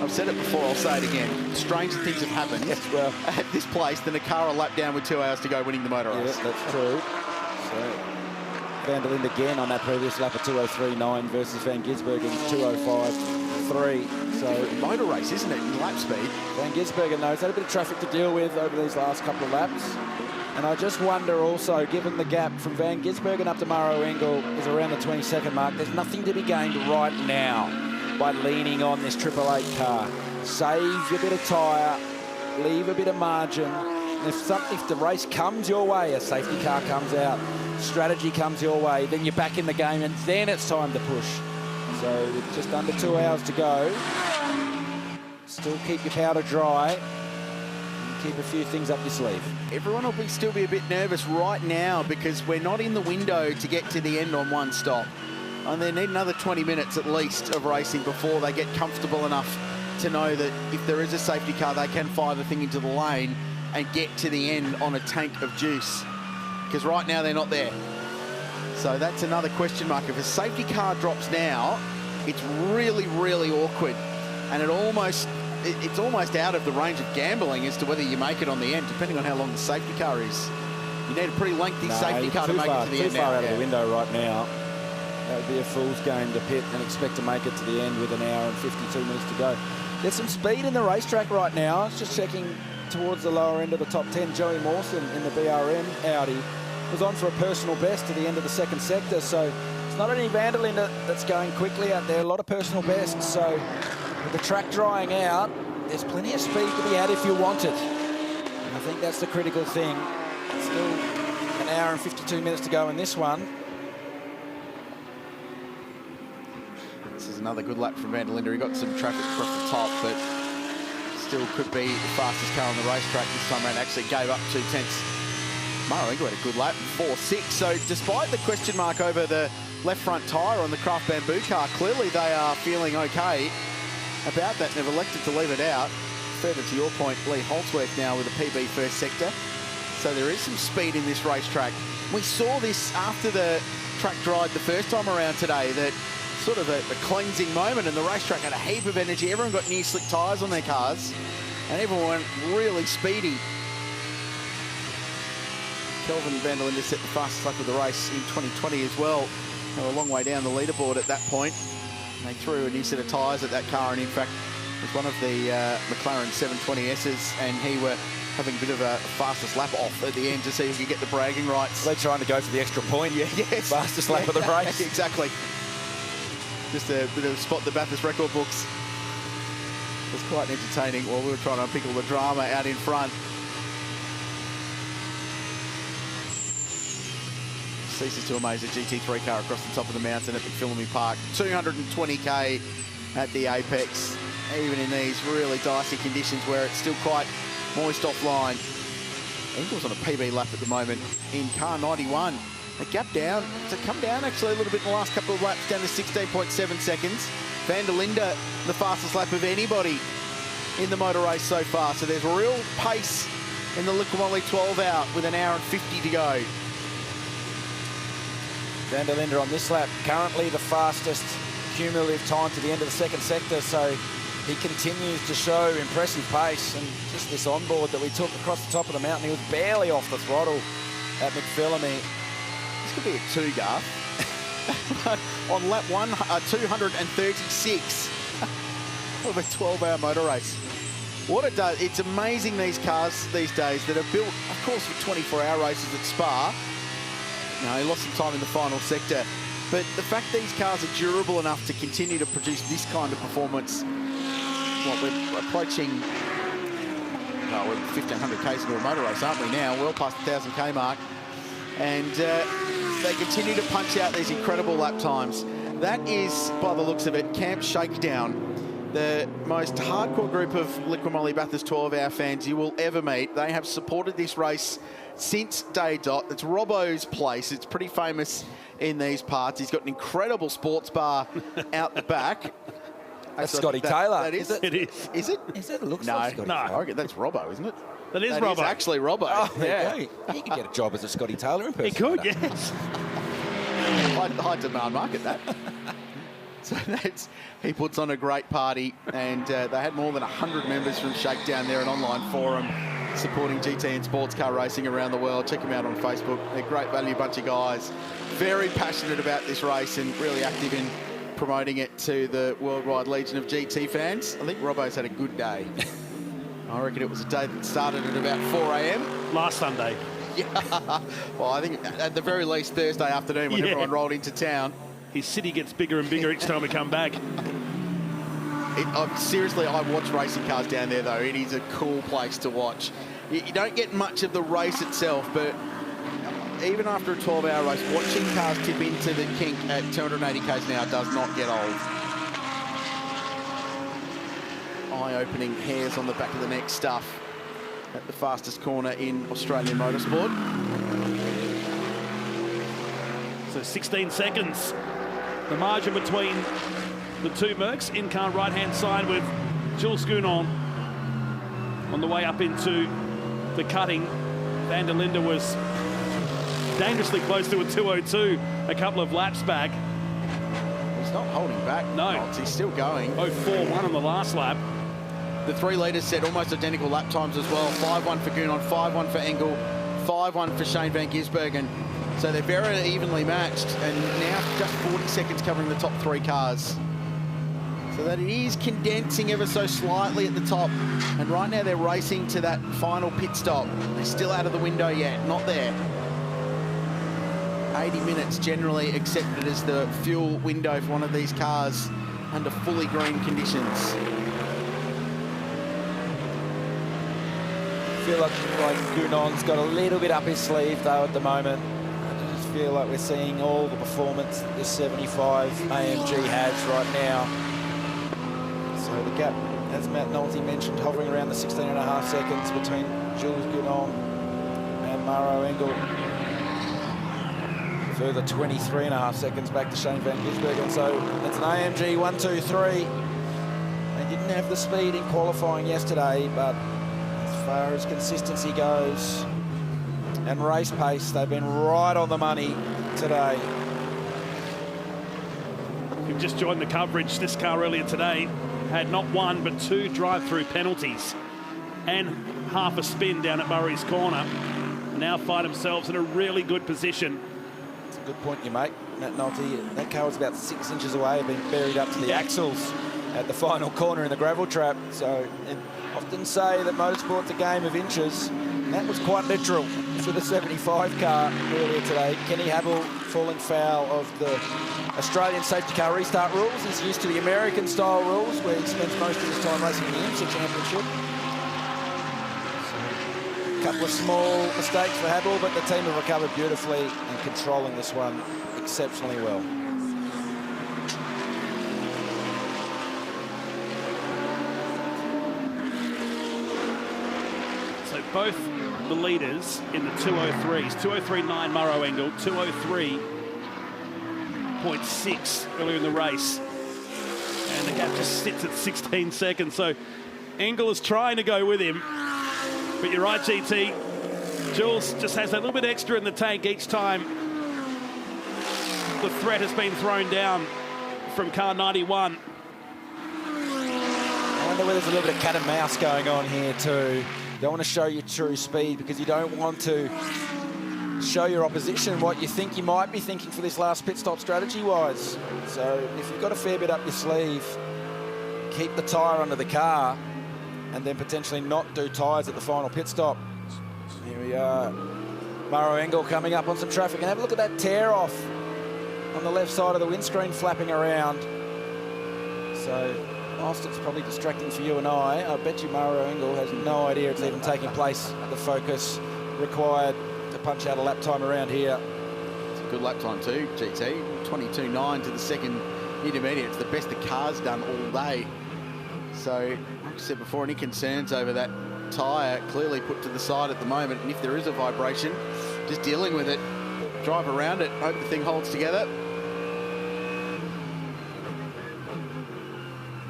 I've said it before, I'll say it again. Stranger things have happened at this place than a car a lap down with 2 hours to go winning the motor race. Yeah, that's true. So Van der Linde again on that previous lap of 2:03.9 versus Van Gisbergen's 2:05.3. So motor race, isn't it, in lap speed? Van Gisbergen knows had a bit of traffic to deal with over these last couple of laps. And I just wonder also, given the gap from Van Gisbergen up to Maro Engel is around the 22nd mark, there's nothing to be gained right now by leaning on this 888 car. Save a bit of tyre, leave a bit of margin. And if the race comes your way, a safety car comes out, strategy comes your way, then you're back in the game and then it's time to push. So with just under 2 hours to go, still keep your powder dry and keep a few things up your sleeve. Everyone will still be a bit nervous right now because we're not in the window to get to the end on one stop. And they need another 20 minutes at least of racing before they get comfortable enough to know that if there is a safety car, they can fire the thing into the lane and get to the end on a tank of juice. Because right now they're not there. So that's another question mark. If a safety car drops now, it's really, really awkward. And it's almost out of the range of gambling as to whether you make it on the end, depending on how long the safety car is. You need a pretty lengthy safety car to make it to the end now. Too far out of the window right now. That would be a fool's game to pit and expect to make it to the end with 1 hour and 52 minutes to go. There's some speed in the racetrack right now. I was just checking towards the lower end of the top 10. Joey Mawson in the BRM Audi was on for a personal best to the end of the second sector. So it's not only Van der Linde that's going quickly out there, a lot of personal bests. So with the track drying out, there's plenty of speed to be had if you want it. And I think that's the critical thing. Still 1 hour and 52 minutes to go in this one. This is another good lap from Van der Linde. He got some traffic across the top, but still could be the fastest car on the racetrack this time around. Actually gave up 2 tenths. Maro Engel had a good lap, 4.6. So despite the question mark over the left front tyre on the Craft Bamboo car, clearly they are feeling okay about that and have elected to leave it out. Further to your point, Lee Holdsworth now with a PB first sector. So there is some speed in this racetrack. We saw this after the track dried the first time around today, that sort of a cleansing moment, and the racetrack had a heap of energy. Everyone got new slick tyres on their cars and everyone went really speedy. Kelvin Van der Linde set the fastest lap of the race in 2020 as well. They were a long way down the leaderboard at that point. They threw a new set of tyres at that car, and in fact it was one of the McLaren 720Ss, and he were having a bit of a fastest lap off at the end to see if he could get the bragging rights. They're trying to go for the extra point. Yeah, yes. Fastest lap of the race. Exactly. Just a bit of spot the Bathurst record books. It was quite entertaining while we were trying to unpick all the drama out in front. Ceases to amaze a GT3 car across the top of the mountain at McPhillamy Park. 220k at the apex, even in these really dicey conditions where it's still quite moist offline. Engel's on a PB lap at the moment in car 91. A gap down, to come down actually a little bit in the last couple of laps, down to 16.7 seconds. Van der Linde the fastest lap of anybody in the motor race so far. So there's real pace in the Liqui 12 out with an hour and 50 to go. Van der Linde on this lap, currently the fastest cumulative time to the end of the second sector, so he continues to show impressive pace. And just this onboard that we took across the top of the mountain, he was barely off the throttle at McPhillamy. This could be a 2, Garth. On lap 236 of a 12-hour motor race. What it does, it's amazing, these cars these days that are built, of course, for 24-hour races at Spa. No, he lost some time in the final sector. But the fact these cars are durable enough to continue to produce this kind of performance, what, we're approaching, we're 1,500 Ks into a motor race, aren't we now? Well past the 1,000 K mark. And they continue to punch out these incredible lap times. That is, by the looks of it, Camp Shakedown, the most hardcore group of Liqui Bathurst 12-hour fans you will ever meet. They have supported this race since day dot. It's Robbo's place. It's pretty famous in these parts. He's got an incredible sports bar out the back. That's Scotty Taylor. That is it. It is. Is it? Is it? It looks no, like Scotty no. Taylor. That's Robbo, isn't it? That is That Robbo. is actually Robbo. Oh, yeah. He could get a job as a Scotty Taylor impersonator. He could, yes. High demand market, that. So he puts on a great party, and they had more than 100 members from Shakedown there, an online forum supporting GT and sports car racing around the world. Check them out on Facebook. They're a great value bunch of guys, very passionate about this race and really active in promoting it to the worldwide legion of GT fans. I think Robbo's had a good day. I reckon it was a day that started at about 4 a.m. Last Sunday. Yeah. Well, I think at the very least Thursday afternoon when everyone rolled into town. His city gets bigger and bigger each time we come back. Seriously, I watch racing cars down there, though. It is a cool place to watch. You don't get much of the race itself, but even after a 12-hour race, watching cars tip into the kink at 280 k's an hour does not get old. Eye-opening hairs on the back of the neck stuff at the fastest corner in Australian motorsport. So 16 seconds. The margin between the two Mercs. In-car right-hand side with Jules Gounon on the way up into the cutting. Van der Linde was dangerously close to a 2:02 a couple of laps back. He's not holding back. No. He's still going. 0.41 on the last lap. The 3 leaders set almost identical lap times as well. 5-1 for Gounon, 5-1 for Engel, 5-1 for Shane van Gisbergen. So they're very evenly matched, and now just 40 seconds covering the top 3 cars. So that it is condensing ever so slightly at the top. And right now they're racing to that final pit stop. They're still out of the window yet, not there. 80 minutes generally accepted as the fuel window for one of these cars under fully green conditions. I feel like Gounon's got a little bit up his sleeve, though, at the moment. I just feel like we're seeing all the performance that the 75 AMG has right now. So the gap, as Matt Nolte mentioned, hovering around the 16.5 seconds between Jules Gounon and Maro Engel. Further 23.5 seconds back to Shane van Gisbergen. So it's an AMG 1-2-3. They didn't have the speed in qualifying yesterday, but as far as consistency goes and race pace, they've been right on the money today. You've just joined the coverage. This car earlier today had not 1 but 2 drive-through penalties and half a spin down at Murray's Corner. And now find themselves in a really good position. It's a good point you make, Matt Nolte. That car was about 6 inches away, being buried up to the axles at the final corner in the gravel trap. So I often say that motorsport's a game of inches. And that was quite literal for the 75 car earlier today. Kenny Habel falling foul of the Australian safety car restart rules. He's used to the American style rules where he spends most of his time racing in the IMSA Championship. A couple of small mistakes for Habel, but the team have recovered beautifully and controlling this one exceptionally well. So both the leaders in the 203s, 203.9 Murrow Engel, 203.6 earlier in the race. And the gap just sits at 16 seconds. So Engel is trying to go with him. But you're right, GT. Jules just has that little bit extra in the tank each time the threat has been thrown down from car 91. I wonder whether there's a little bit of cat and mouse going on here too. You don't want to show your true speed because you don't want to show your opposition what you think you might be thinking for this last pit stop strategy-wise. So if you've got a fair bit up your sleeve, keep the tyre under the car and then potentially not do tyres at the final pit stop. Here we are. Maro Engel coming up on some traffic, and have a look at that tear off on the left side of the windscreen flapping around. So whilst it's probably distracting for you and I bet you Maro Engel has no idea it's even taking place. The focus required to punch out a lap time around here. It's a good lap time too, GT. 22.9 to the second intermediate. It's the best the car's done all day. So, like I said before, any concerns over that tyre clearly put to the side at the moment. And if there is a vibration, just dealing with it, drive around it, hope the thing holds together.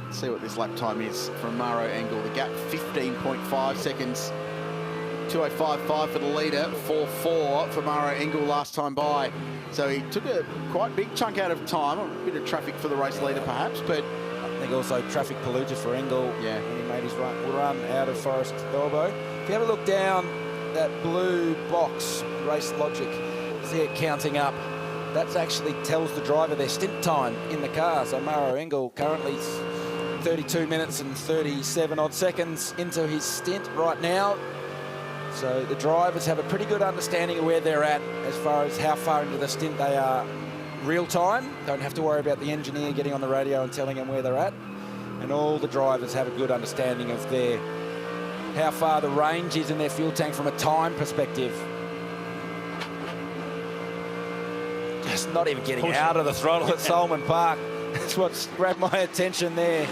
Let's see what this lap time is from Maro Engel. The gap 15.5 seconds. 2:05.5 for the leader, 4:4 for Maro Engel last time by. So he took a quite big chunk out of time, a bit of traffic for the race leader perhaps, but I think also traffic polluted for Engel. Yeah, when he made his run out of Forest Elbow. If you have a look down that blue box, Race Logic, see it counting up. That actually tells the driver their stint time in the car. So Maro Engel currently 32 minutes and 37 odd seconds into his stint right now. So the drivers have a pretty good understanding of where they're at as far as how far into the stint they are real time. Don't have to worry about the engineer getting on the radio and telling them where they're at. And all the drivers have a good understanding of how far the range is in their fuel tank from a time perspective. Just not even getting out of the throttle at Solomon Park. That's what's grabbed my attention there.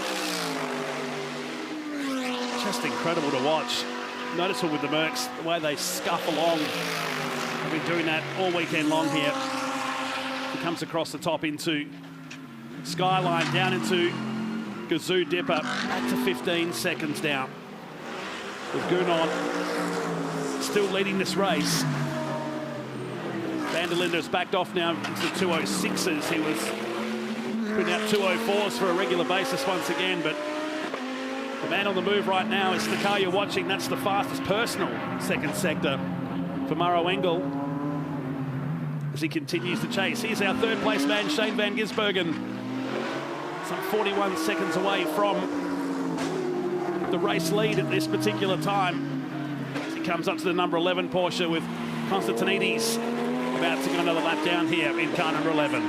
Just incredible to watch. Noticeable with the Mercs, the way they scuff along. They've been doing that all weekend long here. He comes across the top into Skyline, down into Gazoo Dipper, back to 15 seconds down. With Gunon still leading this race. Van der Linde's backed off now into 206s. He was putting out 204s for a regular basis once again, but the man on the move right now is the car you're watching. That's the fastest personal second sector for Maro Engel as he continues to chase. Here's our third place man, Shane Van Gisbergen, some 41 seconds away from the race lead at this particular time. As he comes up to the number 11 Porsche with Constantinides about to go another lap down here in car number 11.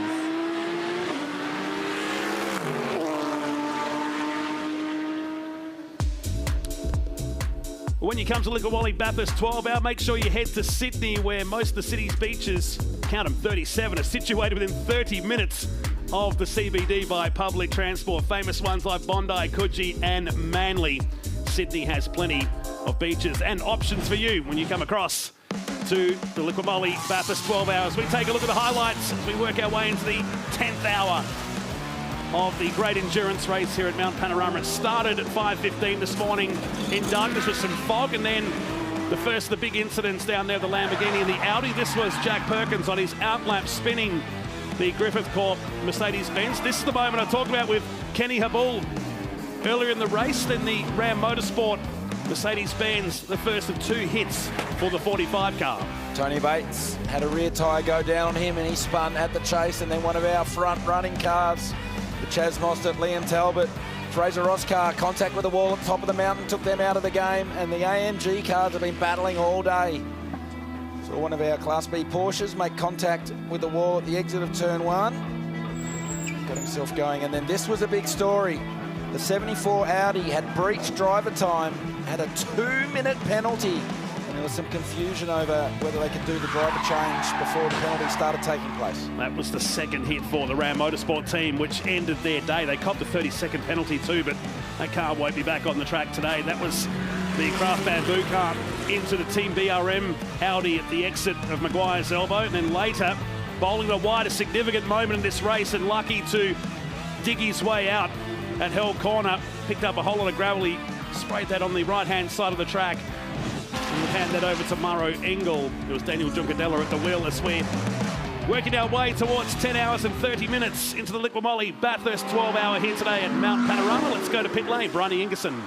When you come to Liquorwally Bathurst 12 Hour, make sure you head to Sydney, where most of the city's beaches, count them 37, are situated within 30 minutes of the CBD by public transport. Famous ones like Bondi, Coogee and Manly. Sydney has plenty of beaches and options for you when you come across to the Liquorwally Bathurst 12 Hours. We take a look at the highlights as we work our way into the 10th hour of the great endurance race here at Mount Panorama. It started at 5:15 this morning in darkness with some fog, and then the first of the big incidents down there, the Lamborghini and the Audi. This was Jack Perkins on his outlap spinning the Griffith Corp Mercedes-Benz. This is the moment I talked about with Kenny Habul earlier in the race. Then the Ram Motorsport Mercedes-Benz, the first of two hits for the 45 car. Tony Bates had a rear tyre go down on him and he spun at the chase, and then one of our front running cars, the Chaz Mostert, Liam Talbot, Fraser Ross car, contact with the wall at the top of the mountain, took them out of the game, and the AMG cars have been battling all day. So one of our Class B Porsches make contact with the wall at the exit of turn 1. Got himself going, and then this was a big story. The 74 Audi had breached driver time, had a 2-minute penalty. There was some confusion over whether they could do the driver change before the penalty started taking place. That was the second hit for the Ram Motorsport team, which ended their day. They copped a 30-second penalty too, but that car won't be back on the track today. That was the Craft Bamboo car into the Team BRM Audi at the exit of Maguire's Elbow. And then later, bowling the wide, a significant moment in this race, and lucky to dig his way out at Hell Corner. Picked up a whole lot of gravel. He sprayed that on the right-hand side of the track. And we'll hand that over to Maro Engel. It was Daniel Juncadella at the wheel as we're working our way towards 10 hours and 30 minutes into the Liqui Bathurst 12-hour here today at Mount Panorama. Let's go to pit lane. Bryony Ingerson.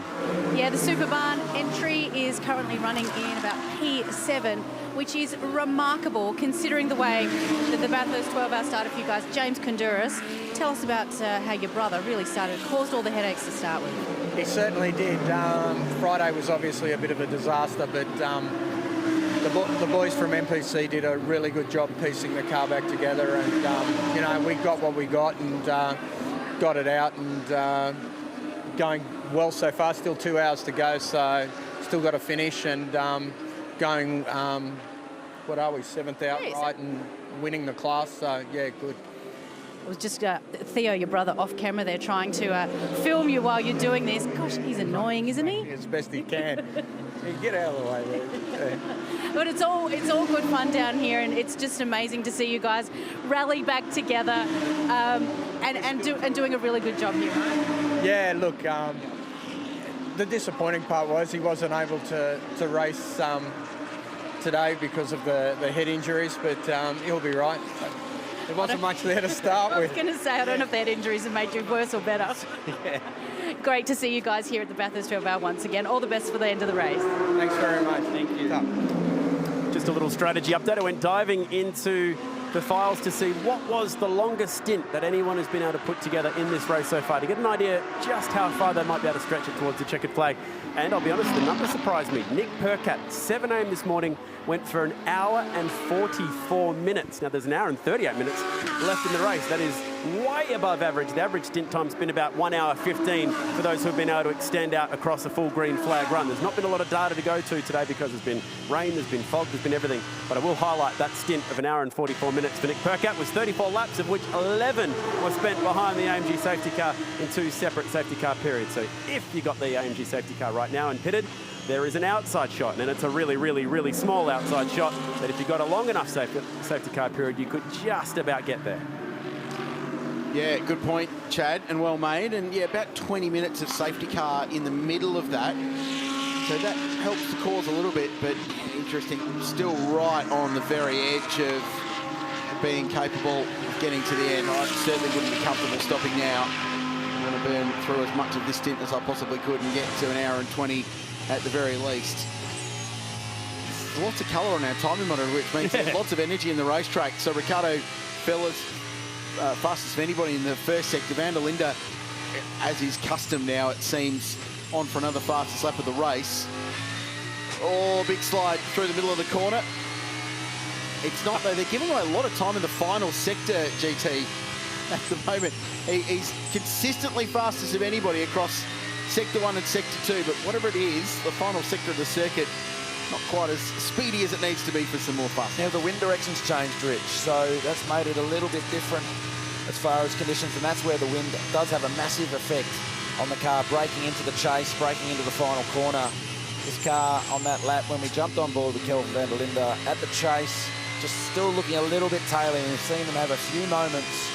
Yeah, the Super Barn entry is currently running in about P7, which is remarkable considering the way that the Bathurst 12-hour started for you guys. James Konduras, tell us about how your brother really caused all the headaches to start with. He certainly did. Friday was obviously a bit of a disaster, but the boys from MPC did a really good job piecing the car back together, and you know, we got what we got and got it out, and going well so far. Still 2 hours to go, so still got to finish, and going what are we, 7th outright and winning the class, so yeah, good. It was just Theo, your brother, off camera there trying to film you while you're doing this. Gosh, he's annoying, isn't he? As best he can. Get out of the way there. Yeah. But it's all good fun down here, and it's just amazing to see you guys rally back together and doing a really good job here. Yeah, look, the disappointing part was he wasn't able to race today because of the head injuries, but he'll be right. There wasn't much there to start with. I was going to say, I don't know if that injuries have made you worse or better. Yeah. Great to see you guys here at the Bathurst 12-hour once again. All the best for the end of the race. Thanks very much. Thank you. Just a little strategy update. I went diving into the files to see what was the longest stint that anyone has been able to put together in this race so far, to get an idea just how far they might be able to stretch it towards the checkered flag. And I'll be honest, the number surprised me. Nick Percat, 7 a.m. this morning, went for an hour and 44 minutes. Now, there's an hour and 38 minutes left in the race. That is way above average. The average stint time's been about 1 hour 15 for those who have been able to extend out across a full green flag run. There's not been a lot of data to go to today because there's been rain, there's been fog, there's been everything. But I will highlight that stint of an hour and 44 minutes for Nick Percat was 34 laps, of which 11 were spent behind the AMG safety car in 2 separate safety car periods. So if you got the AMG safety car right now and pitted, there is an outside shot, and it's a really, really, really small outside shot that if you got a long enough safety car period, you could just about get there. Yeah, good point, Chad, and well made. And yeah, about 20 minutes of safety car in the middle of that. So that helps the cause a little bit, but interesting, still right on the very edge of being capable of getting to the end. I certainly wouldn't be comfortable stopping now. I'm going to burn through as much of this stint as I possibly could and get to an hour and 20 at the very least. There's lots of colour on our timing monitor, which means there's lots of energy in the racetrack. So Ricardo Fellas, fastest of anybody in the first sector. Van der Linde, as is custom now, it seems, on for another fastest lap of the race. Oh, big slide through the middle of the corner. It's not, though. They're giving away a lot of time in the final sector, GT, at the moment. He's consistently fastest of anybody across Sector 1 and Sector 2, but whatever it is, the final sector of the circuit, not quite as speedy as it needs to be for some more fun. Now, the wind direction's changed, Rich, so that's made it a little bit different as far as conditions, and that's where the wind does have a massive effect on the car, breaking into the chase, breaking into the final corner. This car on that lap, when we jumped on board with Kelvin van der Linde at the chase, just still looking a little bit tailing. We've seen them have a few moments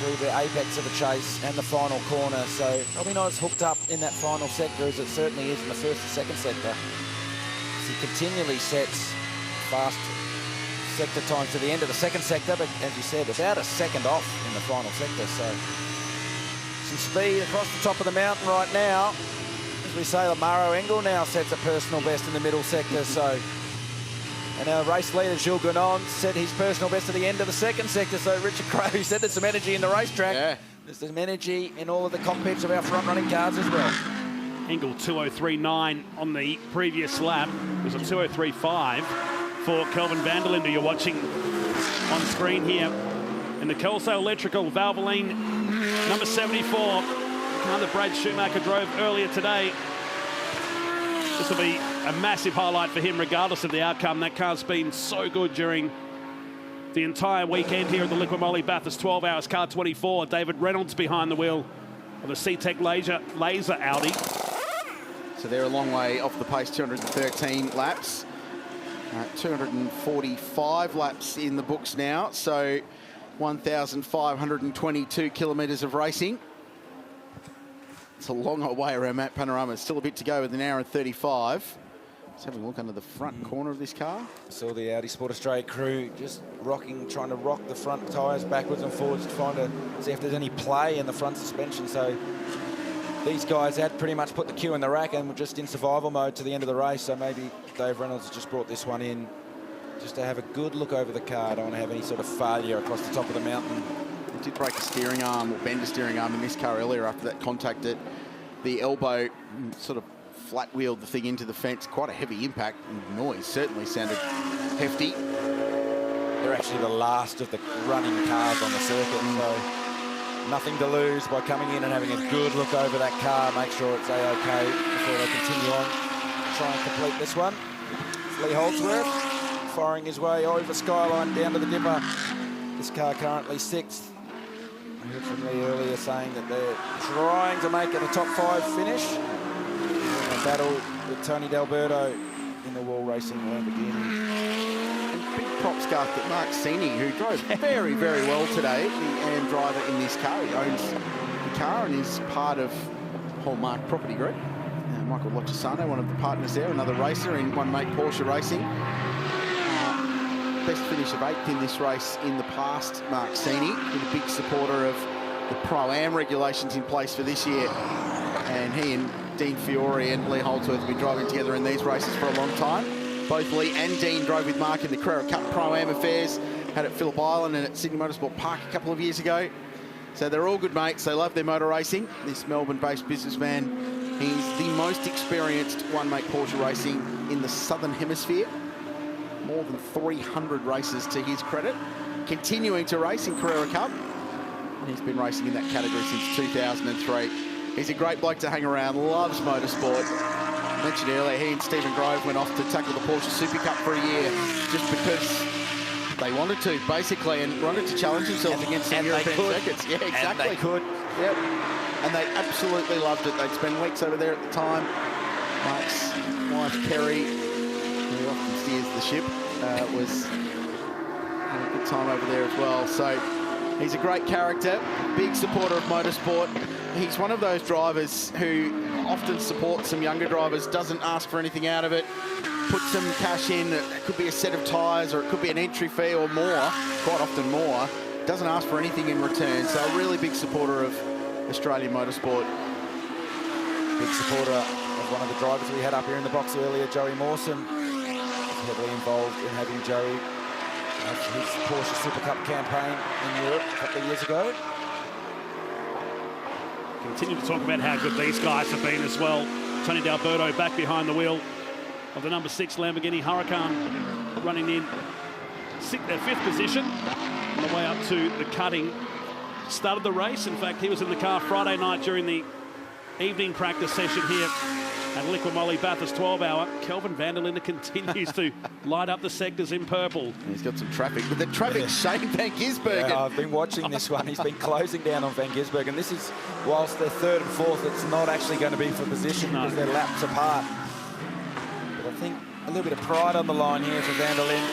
through the apex of the chase and the final corner, so probably not as hooked up in that final sector as it certainly is in the first and second sector. He continually sets fast sector times to the end of the second sector, but as you said, about a second off in the final sector, so some speed across the top of the mountain right now. As we say, Maro Engel now sets a personal best in the middle sector, so. And our race leader, Gilles Guenon, set his personal best at the end of the second sector. So Richard Crowe said there's some energy in the racetrack. Yeah. There's some energy in all of the cockpits of our front-running cars as well. Engel 2:03.9 on the previous lap. It was a 2:03.5 for Kelvin van der Linde. You're watching on screen here. And the Kelso Electrical Valvoline, number 74, car that Brad Schumacher drove earlier today. This will be a massive highlight for him, regardless of the outcome. That car's been so good during the entire weekend here at the Liqui Bathurst 12 Hours. Car 24, David Reynolds behind the wheel of the C-Tech Laser Audi. So they're a long way off the pace, 213 laps. 245 laps in the books now, so 1,522 kilometres of racing. It's a long way around Mount Panorama. Still a bit to go with an hour and 35. Let's have a look under the front corner of this car. Saw the Audi Sport Australia crew just trying to rock the front tyres backwards and forwards to see if there's any play in the front suspension. So these guys had pretty much put the queue in the rack and were just in survival mode to the end of the race. So maybe Dave Reynolds just brought this one in just to have a good look over the car. Don't want to have any sort of failure across the top of the mountain. It did break a steering arm or bend a steering arm in this car earlier after that contact at the elbow, sort of flat wheeled the thing into the fence. Quite a heavy impact, and noise certainly sounded hefty. They're actually the last of the running cars on the circuit, so nothing to lose by coming in and having a good look over that car, make sure it's A-OK before they continue on, try and complete this one. It's Lee Holdsworth firing his way over Skyline down to the dipper. This car currently 6th. I heard from Lee earlier saying that they're trying to make it a top 5 finish. A battle with Tony D'Alberto in the Wall Racing Lamborghini. And big props go to Mark Sini, who drove very, very well today, the AM driver in this car. He owns the car and is part of Hallmark Property Group. Michael Lochisano, one of the partners there, another racer in One Mate Porsche Racing. Best finish of 8th in this race in the past, Mark Sini, been a big supporter of the Pro-Am regulations in place for this year. And he and Dean Fiore and Lee Holdsworth have been driving together in these races for a long time. Both Lee and Dean drove with Mark in the Carrera Cup Pro-Am affairs, had at Phillip Island and at Sydney Motorsport Park a couple of years ago. So they're all good mates. They love their motor racing. This Melbourne-based businessman, he's the most experienced one-mate Porsche racing in the Southern Hemisphere. More than 300 races to his credit. Continuing to race in Carrera Cup. And he's been racing in that category since 2003. He's a great bloke to hang around, loves motorsport. I mentioned earlier, he and Stephen Grove went off to tackle the Porsche Super Cup for a year just because they wanted to, basically, and wanted to challenge themselves against some European circuits. Yeah, exactly. And they could. Yep. And they absolutely loved it. They'd spend weeks over there at the time. Mark's wife, Kerry, who often steers the ship, was having a good time over there as well. So he's a great character, big supporter of motorsport. He's one of those drivers who often supports some younger drivers, doesn't ask for anything out of it, puts some cash in. It could be a set of tyres or it could be an entry fee or more, quite often more. Doesn't ask for anything in return. So a really big supporter of Australian motorsport. Big supporter of one of the drivers we had up here in the box earlier, Joey Mawson. Heavily involved in having Joey have his Porsche Super Cup campaign in Europe a couple of years ago. Continue to talk about how good these guys have been as well. Tony D'Alberto back behind the wheel of the number 6 Lamborghini Huracan, running in 5th position on the way up to the cutting. Started the race. In fact, he was in the car Friday night during the evening practice session here at Liqui Moly Bathurst 12-hour. Kelvin van der Linde continues to light up the sectors in purple. He's got some traffic, but the traffic's Shane Van Gisbergen. Yeah, I've been watching this one. He's been closing down on Van Gisbergen. This is, whilst they're 3rd and 4th, it's not actually going to be for position because they're laps apart. But I think a little bit of pride on the line here for Van der Linde.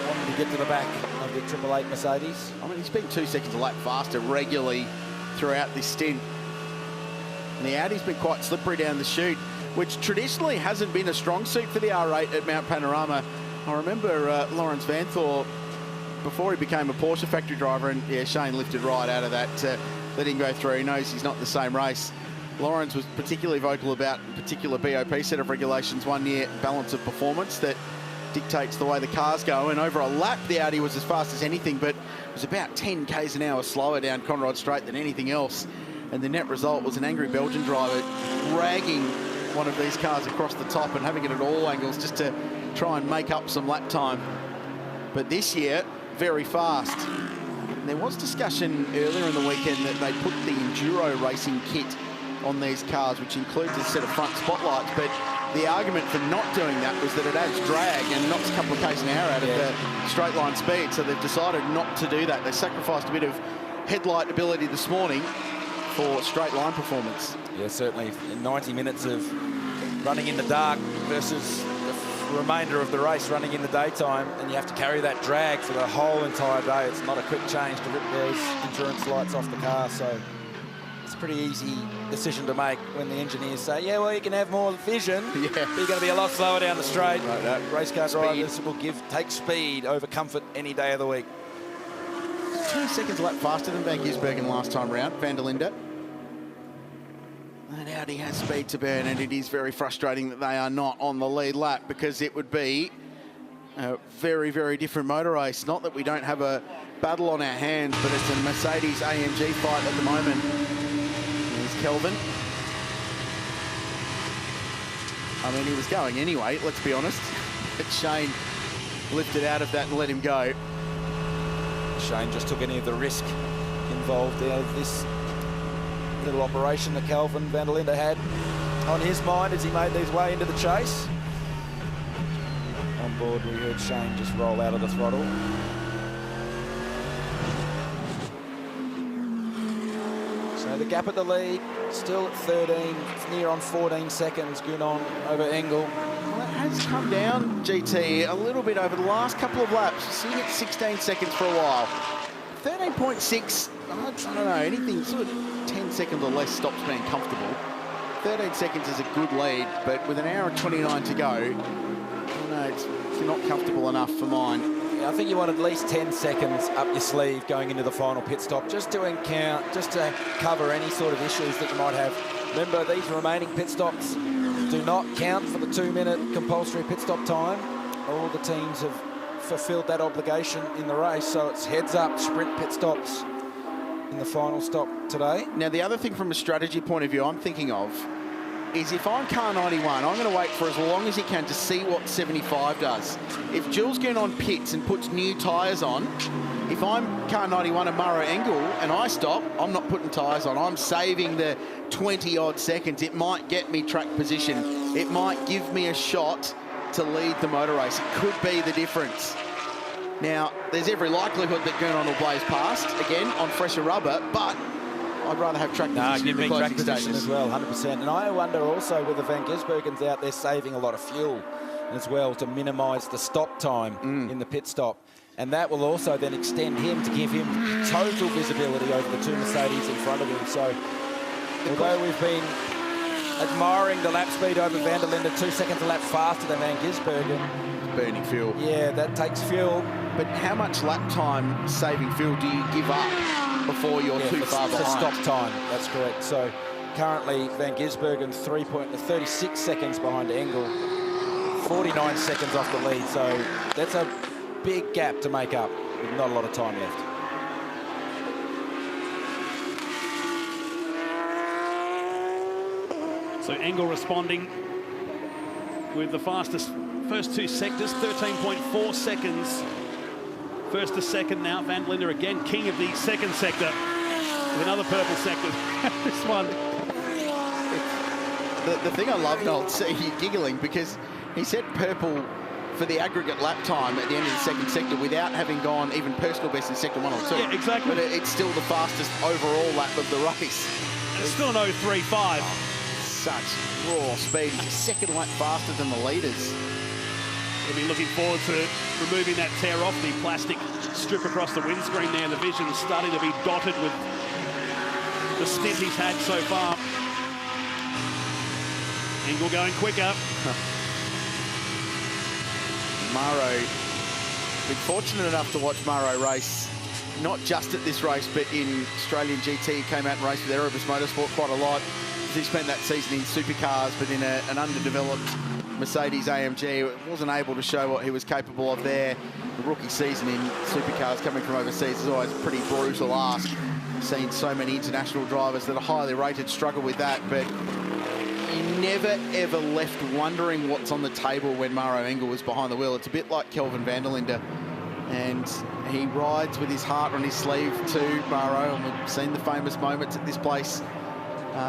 Wanting to get to the back of the 888 Mercedes. I mean, he's been 2 seconds a lap faster regularly throughout this stint. And the Audi's been quite slippery down the chute, which traditionally hasn't been a strong suit for the R8 at Mount Panorama. I remember Lawrence Vanthor, before he became a Porsche factory driver, and yeah, Shane lifted right out of that, let him go through. He knows he's not the same race. Lawrence was particularly vocal about a particular BOP set of regulations one year, balance of performance, that dictates the way the cars go. And over a lap, the Audi was as fast as anything, but it was about 10 k's an hour slower down Conrod Straight than anything else. And the net result was an angry Belgian driver dragging one of these cars across the top and having it at all angles just to try and make up some lap time. But this year, very fast. And there was discussion earlier in the weekend that they put the Enduro racing kit on these cars, which includes a set of front spotlights. But the argument for not doing that was that it adds drag and knocks a couple of k's an hour out of the straight line speed. So they've decided not to do that. They sacrificed a bit of headlight ability this morning for straight line performance. Yeah, certainly 90 minutes of running in the dark versus the remainder of the race running in the daytime, and you have to carry that drag for the whole entire day. It's not a quick change to rip those endurance lights off the car, so It's a pretty easy decision to make when the engineers say, yeah, well, you can have more vision, but you're going to be a lot slower down the straight. Race car drivers will take speed over comfort any day of the week. 2 seconds a lap faster than Van Gisbergen last time round, Van der Linde. That Audi has speed to burn, and it is very frustrating that they are not on the lead lap, because it would be a very, very different motor race. Not that we don't have a battle on our hands, but it's a Mercedes AMG fight at the moment. There's Kelvin. I mean, he was going anyway, let's be honest. But Shane lifted out of that and let him go. Shane just took any of the risk involved out of this little operation that Kelvin van der Linde had on his mind as he made his way into the chase. On board, we heard Shane just roll out of the throttle. So the gap at the lead, still at 13. It's near on 14 seconds. Gunon over Engel. Well, it has come down, GT, a little bit over the last couple of laps. Sitting at 16 seconds for a while. 13.6, I don't know, anything sort of 10 seconds or less stops being comfortable. 13 seconds is a good lead, but with an hour and 29 to go, I don't know, it's not comfortable enough for mine. Yeah, I think you want at least 10 seconds up your sleeve going into the final pit stop, just to encounter, just to cover any sort of issues that you might have. Remember, these remaining pit stops do not count for the 2-minute compulsory pit stop time. All the teams have fulfilled that obligation in the race, so it's heads up sprint pit stops in the final stop today. Now, the other thing from a strategy point of view I'm thinking of is if I'm car 91, I'm going to wait for as long as he can to see what 75 does. If Jules Gunon pits and puts new tyres on, if I'm car 91 and Murray Engel and I stop, I'm not putting tyres on. I'm saving the 20-odd seconds. It might get me track position. It might give me a shot to lead the motor race. It could be the difference. Now, there's every likelihood that Gunon will blaze past, again, on fresher rubber, but I'd rather have track position give in the me track closing position stages. as well, 100%. And I wonder also whether Van Gisbergen's out there saving a lot of fuel as well to minimise the stop time in the pit stop. And that will also then extend him to give him total visibility over the two Mercedes in front of him. So, although we've been admiring the lap speed over Van der Linde, 2 seconds a lap faster than Van Gisbergen. Burning fuel. Yeah, that takes fuel. But how much lap time saving fuel do you give up before you're too far behind? For stop time, that's correct. So currently Van Gisbergen 36 seconds behind Engel, 49 seconds off the lead. So that's a big gap to make up with not a lot of time left. So Engel responding with the fastest first two sectors, 13.4 seconds. First to second now. Van der Linde again, king of the second sector with another purple sector. This one. The thing I love, Noel, see you giggling, because he said purple for the aggregate lap time at the end of the second sector without having gone even personal best in sector 1 or 2. Yeah, exactly. But it's still the fastest overall lap of the race. It's still an 0.35. Such raw speed. He's a second lap faster than the leaders. We'll be looking forward to removing that tear off the plastic strip across the windscreen there. The vision's starting to be dotted with the stint he's had so far. Engel going quicker. Maro, been fortunate enough to watch Maro race, not just at this race, but in Australian GT. He came out and raced with Erebus Motorsport quite a lot. He spent that season in supercars, but in an underdeveloped Mercedes AMG. Wasn't able to show what he was capable of there. The rookie season in supercars coming from overseas is always a pretty brutal ask. I've seen so many international drivers that are highly rated struggle with that, but he never, ever left wondering what's on the table when Maro Engel was behind the wheel. It's a bit like Kelvin van der Linde, and he rides with his heart on his sleeve too, Maro, and we've seen the famous moments at this place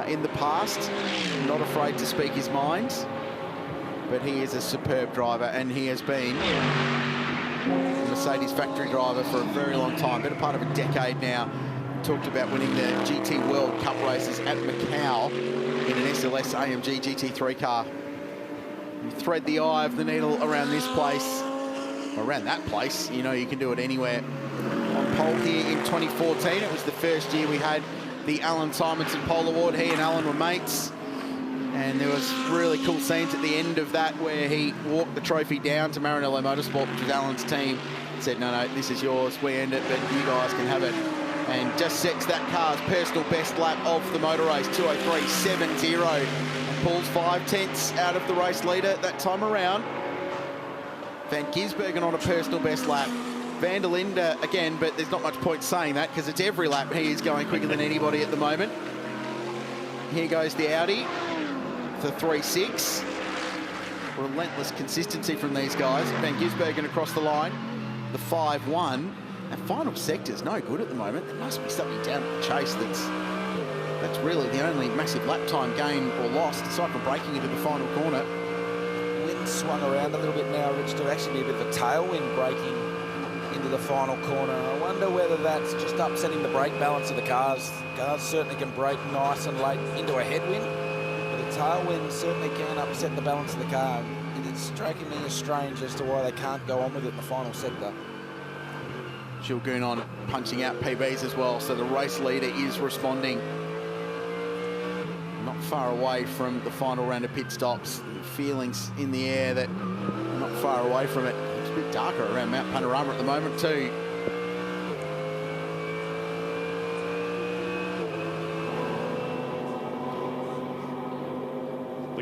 in the past. Not afraid to speak his mind, but he is a superb driver, and he has been a Mercedes factory driver for a very long time, been a part of a decade now. Talked about winning the GT World Cup races at Macau in an SLS AMG GT3 car. You thread the eye of the needle around this place, or around that place, you know you can do it anywhere. On pole here in 2014, it was the first year we had the Alan Simonson Pole Award. He and Alan were mates. And there was really cool scenes at the end of that where he walked the trophy down to Maranello Motorsport, which was Alan's team, said, no, this is yours, we end it, but you guys can have it. And just sets that car's personal best lap of the motor race, 2:03.70, and pulls 5/10 out of the race leader that time around. Van Gisbergen on a personal best lap. Van der Linde again, but there's not much point saying that because it's every lap he is going quicker than anybody at the moment. Here goes the Audi. The 3.6. Relentless consistency from these guys. Van Gisbergen across the line. The 5.1. That final sector's no good at the moment. There must be something down at the chase that's really the only massive lap time gain or lost, aside from breaking into the final corner. Wind swung around a little bit now, Rich, to actually be a bit of a tailwind breaking into the final corner. I wonder whether that's just upsetting the brake balance of the cars. Cars certainly can brake nice and late into a headwind. Tailwind certainly can upset the balance of the car. It's striking me as strange as to why they can't go on with it in the final sector. Gilles Gounon punching out PBs as well, so the race leader is responding. Not far away from the final round of pit stops. Feelings in the air that not far away from it. It's a bit darker around Mount Panorama at the moment too.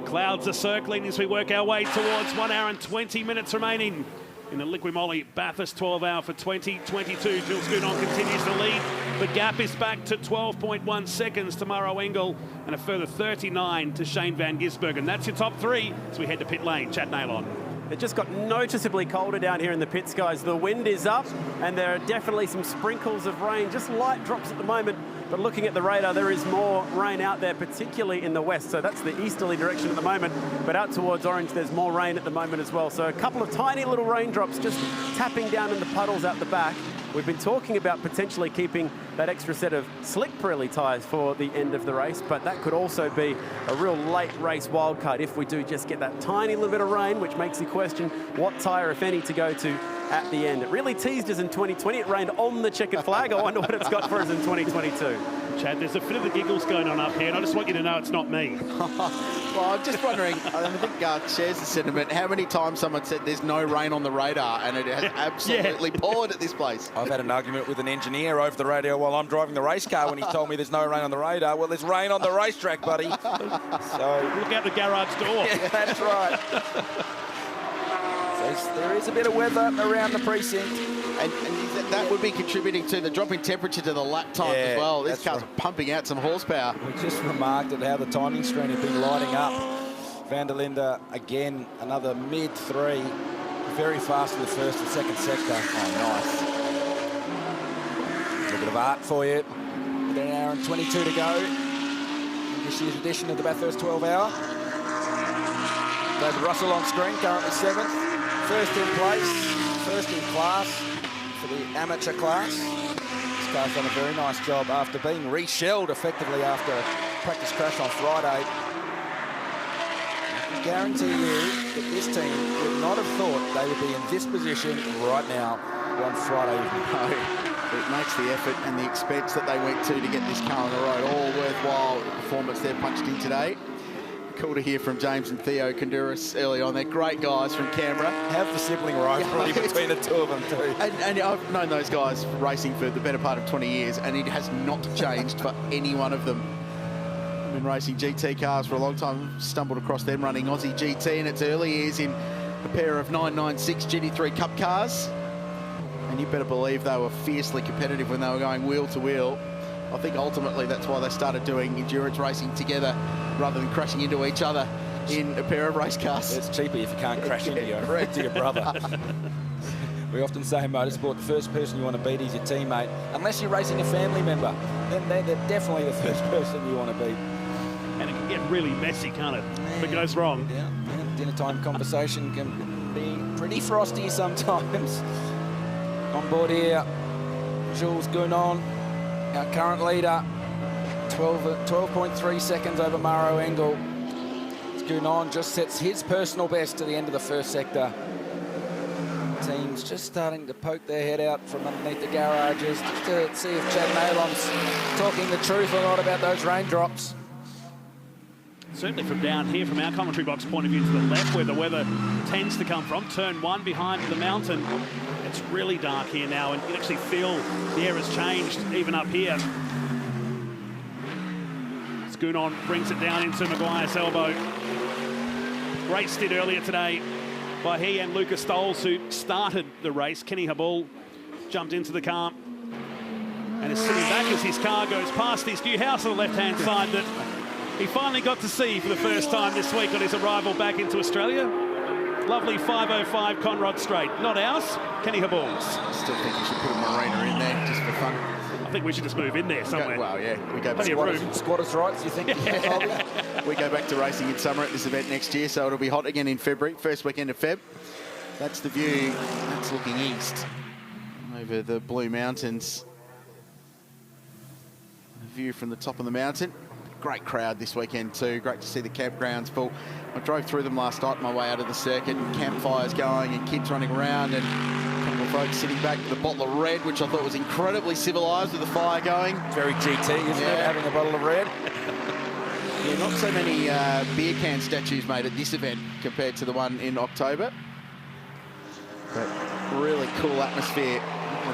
Clouds are circling as we work our way towards 1 hour and 20 minutes remaining in the Liqui-Moly Bathurst 12 hour for 2022. Gilles Gounon continues to lead. The gap is back to 12.1 seconds to Maro Engel and a further 39 to Shane Van Gisbergen. That's your top three as we head to pit lane. Chad Nailon. It just got noticeably colder down here in the pits, guys. The wind is up and there are definitely some sprinkles of rain, just light drops at the moment. But looking at the radar, there is more rain out there, particularly in the west. So that's the easterly direction at the moment. But out towards Orange, there's more rain at the moment as well. So a couple of tiny little raindrops just tapping down in the puddles out the back. We've been talking about potentially keeping that extra set of slick Pirelli tyres for the end of the race, but that could also be a real late race wildcard if we do just get that tiny little bit of rain, which makes you question what tyre, if any, to go to at the end. It really teased us in 2020. It rained on the checkered flag. I wonder what it's got for us in 2022. Chad, there's a bit of the giggles going on up here, and I just want you to know it's not me. Well, I'm just wondering, I think shares the sentiment, how many times someone said there's no rain on the radar, and it has absolutely poured at this place. I've had an argument with an engineer over the radio while I'm driving the race car when he told me there's no rain on the radar. Well, there's rain on the racetrack, buddy. So look out the garage door. Yeah, that's right. So there is a bit of weather around the precinct. And that would be contributing to the drop in temperature to the lap time as well. This car's pumping out some horsepower. We just remarked at how the timing screen had been lighting up. Van der Linde, again, another mid-3. Very fast in the first and second sector. Oh, nice. A little bit of art for you. With an hour and 22 to go. This year's edition of the Bathurst 12 hour. David Russell on screen, currently 7th. First in place, first in class for the amateur class. This car's done a very nice job after being re-shelled effectively after a practice crash on Friday. I can guarantee you that this team would not have thought they would be in this position right now on Friday. No, it makes the effort and the expense that they went to get this car on the road all worthwhile. The performance they've punched in today. Cool to hear from James and Theo Konduras early on. They're great guys from Canberra. Have the sibling rivalry between the two of them too. And I've known those guys racing for the better part of 20 years, and it has not changed for any one of them. I've been racing GT cars for a long time. Stumbled across them running Aussie GT in its early years in a pair of 996 GT3 Cup cars. And you better believe they were fiercely competitive when they were going wheel to wheel. I think ultimately that's why they started doing endurance racing together rather than crashing into each other in a pair of race cars. It's cheaper if you can't crash into your brother. We often say in motorsport, the first person you want to beat is your teammate. Unless you're racing a family member, then they're definitely the first person you want to beat. And it can get really messy, can't it? If it goes wrong. Yeah. Dinner time conversation can be pretty frosty sometimes. On board here, Gilles Gounon, our current leader, 12.3 seconds over Maro Engel. Gounon just sets his personal best to the end of the first sector. teams just starting to poke their head out from underneath the garages just to see if Chad Nalon's talking the truth or not about those raindrops. Certainly from down here, from our commentary box point of view to the left, where the weather tends to come from. Turn 1 behind the mountain. It's really dark here now, and you can actually feel the air has changed even up here. Schoonon brings it down into Maguire's elbow. Great stint earlier today by he and Lucas Stoles, who started the race. Kenny Habul jumped into the car and is sitting back as his car goes past his new house on the left-hand side that he finally got to see for the first time this week on his arrival back into Australia. Lovely 505 Conrod Straight. Not ours, Kenny Habul's. I still think you should put a marina in there just for fun. I think we should just move in there somewhere. Well, yeah, we go back to squatters' rights, you think? We go back to racing in summer at this event next year, so it'll be hot again in February, first weekend of Feb. That's the view. That's looking east over the Blue Mountains. The view from the top of the mountain. Great crowd this weekend too. Great to see the campgrounds full. I drove through them last night on my way out of the circuit, and campfires going and kids running around, and a couple of folks sitting back with a bottle of red, which I thought was incredibly civilised with the fire going. Very GT, isn't it, having a bottle of red? Yeah, not so many beer can statues made at this event compared to the one in October. But really cool atmosphere.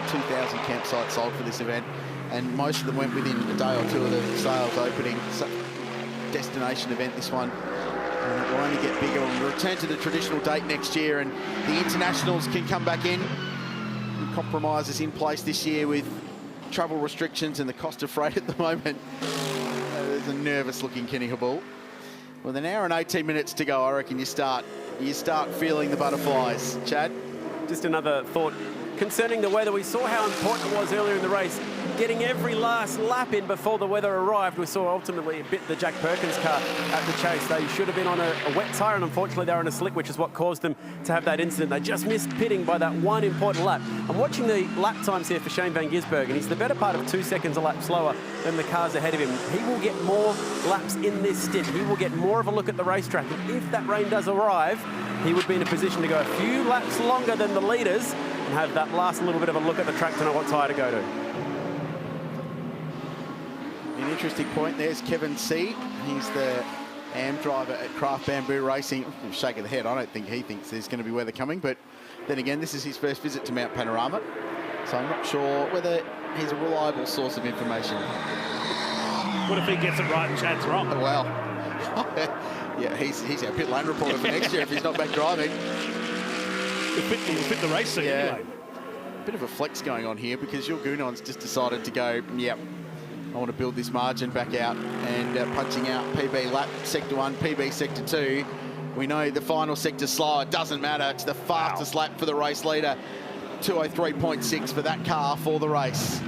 2,000 campsites sold for this event, and most of them went within a day or two of the sales opening. Such a destination event, this one. And it will only get bigger. We'll return to the traditional date next year, and the internationals can come back in. Compromises in place this year with travel restrictions and the cost of freight at the moment. There's a nervous-looking Kenny Habul. With an hour and 18 minutes to go, I reckon you start feeling the butterflies. Chad? Just another thought concerning the weather. We saw how important it was earlier in the race, getting every last lap in before the weather arrived. We saw ultimately it bit the Jack Perkins car at the chase. They should have been on a wet tyre, and unfortunately they're on a slick, which is what caused them to have that incident. They just missed pitting by that one important lap. I'm watching the lap times here for Shane Van Gisbergen, and he's the better part of 2 seconds a lap slower than the cars ahead of him. He will get more laps in this stint. He will get more of a look at the racetrack, and if that rain does arrive, he would be in a position to go a few laps longer than the leaders and have that last little bit of a look at the track to know what tyre to go to. An interesting point. There's Kevin C. He's the AM driver at Craft Bamboo Racing. Shake of the head. I don't think he thinks there's going to be weather coming, but then again, this is his first visit to Mount Panorama, so I'm not sure whether he's a reliable source of information. What if he gets it right and Chad's wrong? Well, yeah, he's our pit lane reporter for next year if he's not back driving. He'll fit the race suit anyway. Bit of a flex going on here because Gunon's just decided to go, yep, I want to build this margin back out, and punching out PB lap sector 1, PB sector 2. We know the final sector's slow. It doesn't matter. It's the fastest lap for the race leader. 2:03.6 for that car for the race.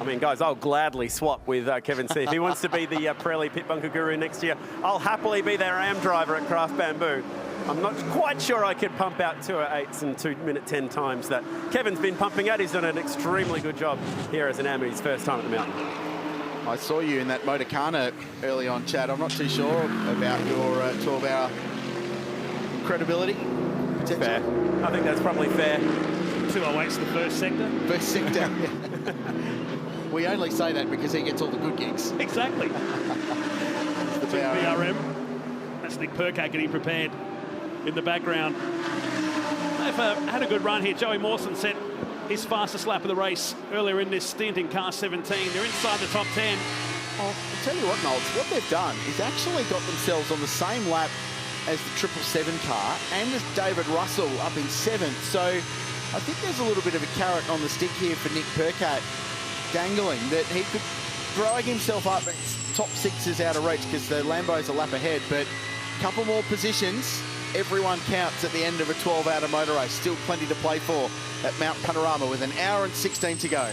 I mean, guys, I'll gladly swap with Kevin C. If he wants to be the Pirelli Pit Bunker Guru next year, I'll happily be their AM driver at Craft Bamboo. I'm not quite sure I could pump out 2:08s and 2:10 times that Kevin's been pumping out. He's done an extremely good job here as an AM in his first time at the mountain. I saw you in that Motorcana early on, Chad. I'm not too sure about your 12-hour credibility. Fair. I think that's probably fair. 2:08's the first sector. First sector. We only say that because he gets all the good gigs. Exactly. The BRM. That's Nick Percat getting prepared in the background. They've had a good run here. Joey Mawson set his fastest lap of the race earlier in this stint in car 17. They're inside the top 10. I'll tell you what, Knowles, what they've done is actually got themselves on the same lap as the 777 car and as David Russell up in 7th. So I think there's a little bit of a carrot on the stick here for Nick Percat, dangling that he could drag himself up at top 6s out of reach because the Lambo's a lap ahead, but a couple more positions. Everyone counts at the end of a 12-hour motor race. Still plenty to play for at Mount Panorama with an hour and 16 to go.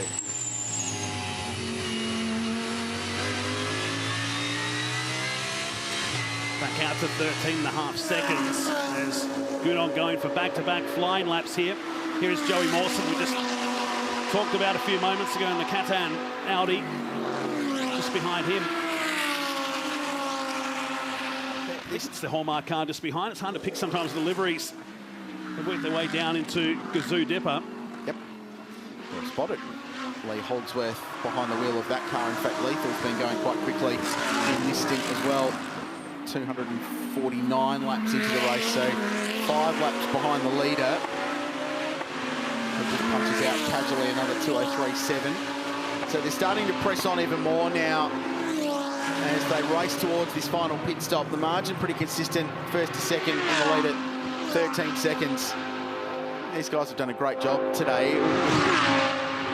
Back out to 13.5 seconds as Gunon going for back-to-back flying laps here. Here's Joey Mawson, we just talked about a few moments ago in the Catan Audi, just behind him. It's the Hallmark car just behind. It's hard to pick sometimes the liveries They work their way down into Gazoo Dipper. Yep. Well spotted. Lee Holdsworth behind the wheel of that car. In fact, Lethal's been going quite quickly in this stint as well. 249 laps into the race, so 5 laps behind the leader. He just punches out casually another 2:03.7. So they're starting to press on even more now as they race towards this final pit stop. The margin pretty consistent, first to second, and the lead at 13 seconds. These guys have done a great job today.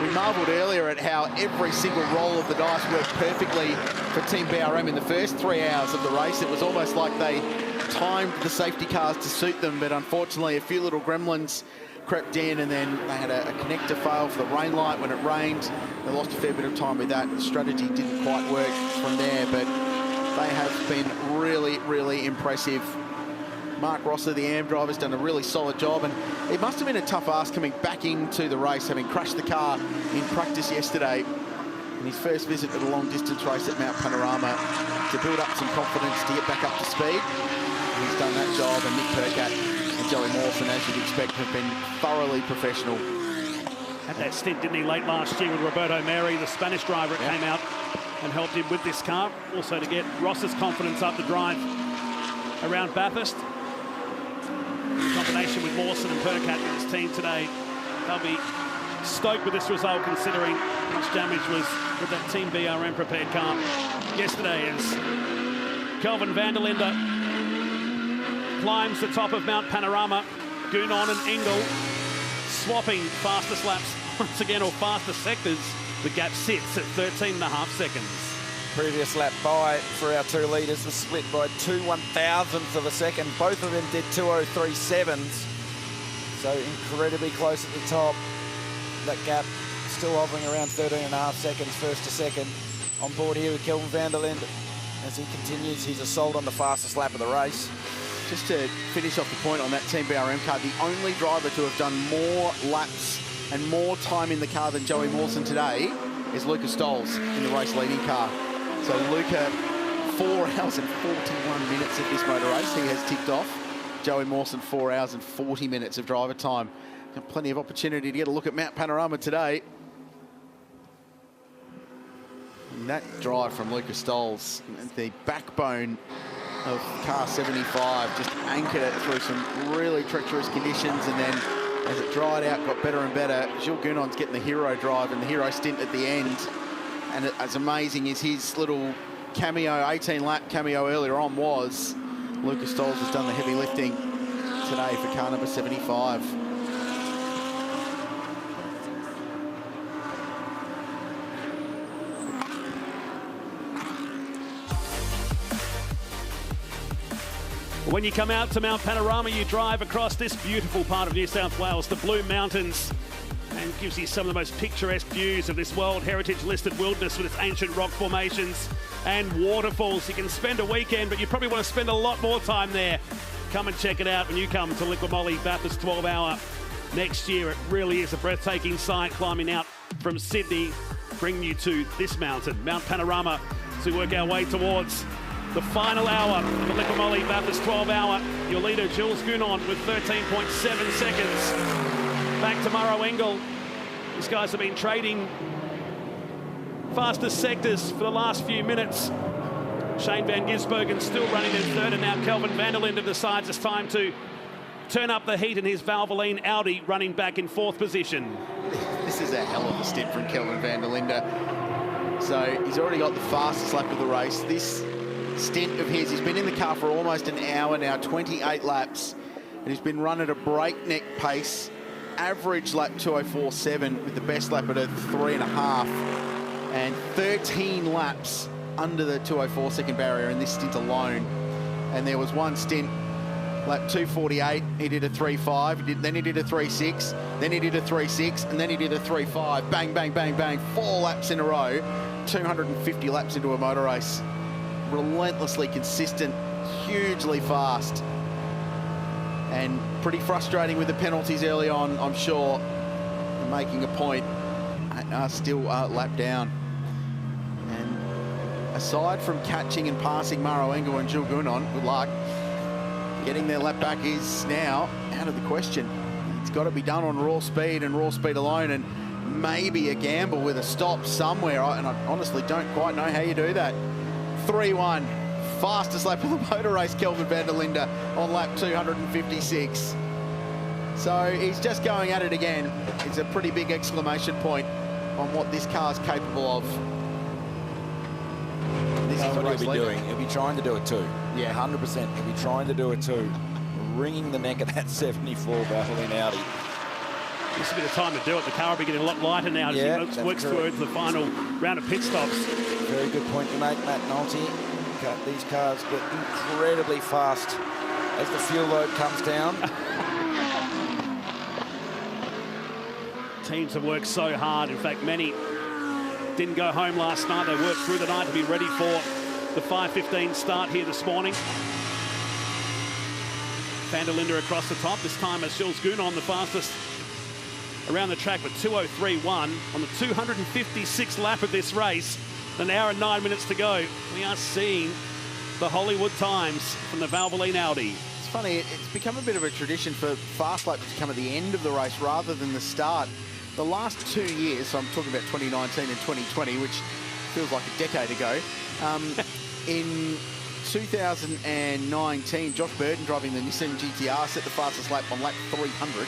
We marvelled earlier at how every single roll of the dice worked perfectly for Team BRM in the first 3 hours of the race. It was almost like they timed the safety cars to suit them, but unfortunately a few little gremlins crept in, and then they had a connector fail for the rain light when it rained. They lost a fair bit of time with that. The strategy didn't quite work from there, but they have been really, really impressive. Mark Rosser, the AM driver, has done a really solid job, and it must have been a tough ask coming back into the race, having crashed the car in practice yesterday in his first visit to the long-distance race at Mount Panorama, to build up some confidence, to get back up to speed. He's done that job, and Nick Percat and Joey Mawson, as you'd expect, have been thoroughly professional. Had that stint, didn't he, late last year with Roberto Meri, the Spanish driver, came out and helped him with this car. Also to get Ross's confidence up the drive around Bathurst. In combination with Mawson and Percat in his team today, they'll be stoked with this result, considering how much damage was with that Team BRM prepared car yesterday, as Kelvin van der Linde climbs the top of Mount Panorama. Gunon and Engel swapping fastest laps once again, or fastest sectors. The gap sits at 13.5 seconds. Previous lap by for our 2 leaders was split by 2/1000ths of a second. Both of them did 2:03.7s, so incredibly close at the top. That gap still hovering around 13.5 seconds first to second. On board here with Kelvin van der Linde as he continues his assault on the fastest lap of the race. Just to finish off the point on that Team BRM car, the only driver to have done more laps and more time in the car than Joey Mawson today is Luca Stolz in the race leading car. So Luca, 4 hours and 41 minutes of this motor race he has ticked off. Joey Mawson, 4 hours and 40 minutes of driver time. Got plenty of opportunity to get a look at Mount Panorama today. And that drive from Luca Stolz, the backbone of car 75, just anchored it through some really treacherous conditions, and then as it dried out, got better and better. Jules Gounon's getting the hero drive and the hero stint at the end. And as amazing as his little cameo, 18-lap cameo earlier on was, Lucas Stolz has done the heavy lifting today for car number 75. When you come out to Mount Panorama, you drive across this beautiful part of New South Wales, the Blue Mountains, and gives you some of the most picturesque views of this World Heritage listed wilderness with its ancient rock formations and waterfalls. You can spend a weekend, but you probably want to spend a lot more time there. Come and check it out when you come to Liquimolli Bathurst 12 Hour next year. It really is a breathtaking sight, climbing out from Sydney, bringing you to this mountain, Mount Panorama, as we work our way towards the final hour of the Liquimolli Bathurst 12 Hour. Your leader, Jules Gounon, with 13.7 seconds. Back to Murrow Engel. These guys have been trading fastest sectors for the last few minutes. Shane van Gisbergen still running in third, and now Kelvin van der Linde decides it's time to turn up the heat in his Valvoline Audi, running back in fourth position. This is a hell of a stint from Kelvin van der Linde. So he's already got the fastest lap of the race. This stint of his, he's been in the car for almost an hour now, 28 laps, and he's been run at a breakneck pace. Average lap 2:04.7 with the best lap at a 3.5, and 13 laps under the 2:04 second barrier in this stint alone. And there was one stint, lap 2:48, he did a 3.5, then he did a 3.6, then he did a 3.6, and then he did a 3.5. Bang, bang, bang, bang, 4 laps in a row, 250 laps into a motor race. Relentlessly consistent, hugely fast, and pretty frustrating with the penalties early on, I'm sure, and making a point, still lap down. And aside from catching and passing Murrow Engel and Jules Gounon, good luck, Getting their lap back is now out of the question. It's got to be done on raw speed and raw speed alone, and maybe a gamble with a stop somewhere. And I honestly don't quite know how you do that. 3-1, fastest lap of the motor race, Kelvin van der Linde on lap 256. So he's just going at it again. It's a pretty big exclamation point on what this car's capable of. This is what he'll be doing. He'll be trying to do it too. Yeah, 100%. He'll be trying to do it too. Wringing the neck of that 74 battling Audi. Just a bit of time to do it. The car will be getting a lot lighter now as he works towards the final round of pit stops. Very good point to make, Matt Nolte. These cars get incredibly fast as the fuel load comes down. Teams have worked so hard. In fact, many didn't go home last night. They worked through the night to be ready for the 5:15 start here this morning. Van der Linde across the top. This time as Jules Gounon, the fastest around the track with 2:03.1 on the 256th lap of this race. An hour and 9 minutes to go. We are seeing the Hollywood times from the Valvoline Audi. It's funny, it's become a bit of a tradition for fast laps to come at the end of the race rather than the start. The last 2 years, so I'm talking about 2019 and 2020, which feels like a decade ago. In 2019, Josh Burton driving the Nissan GTR set the fastest lap on lap 300.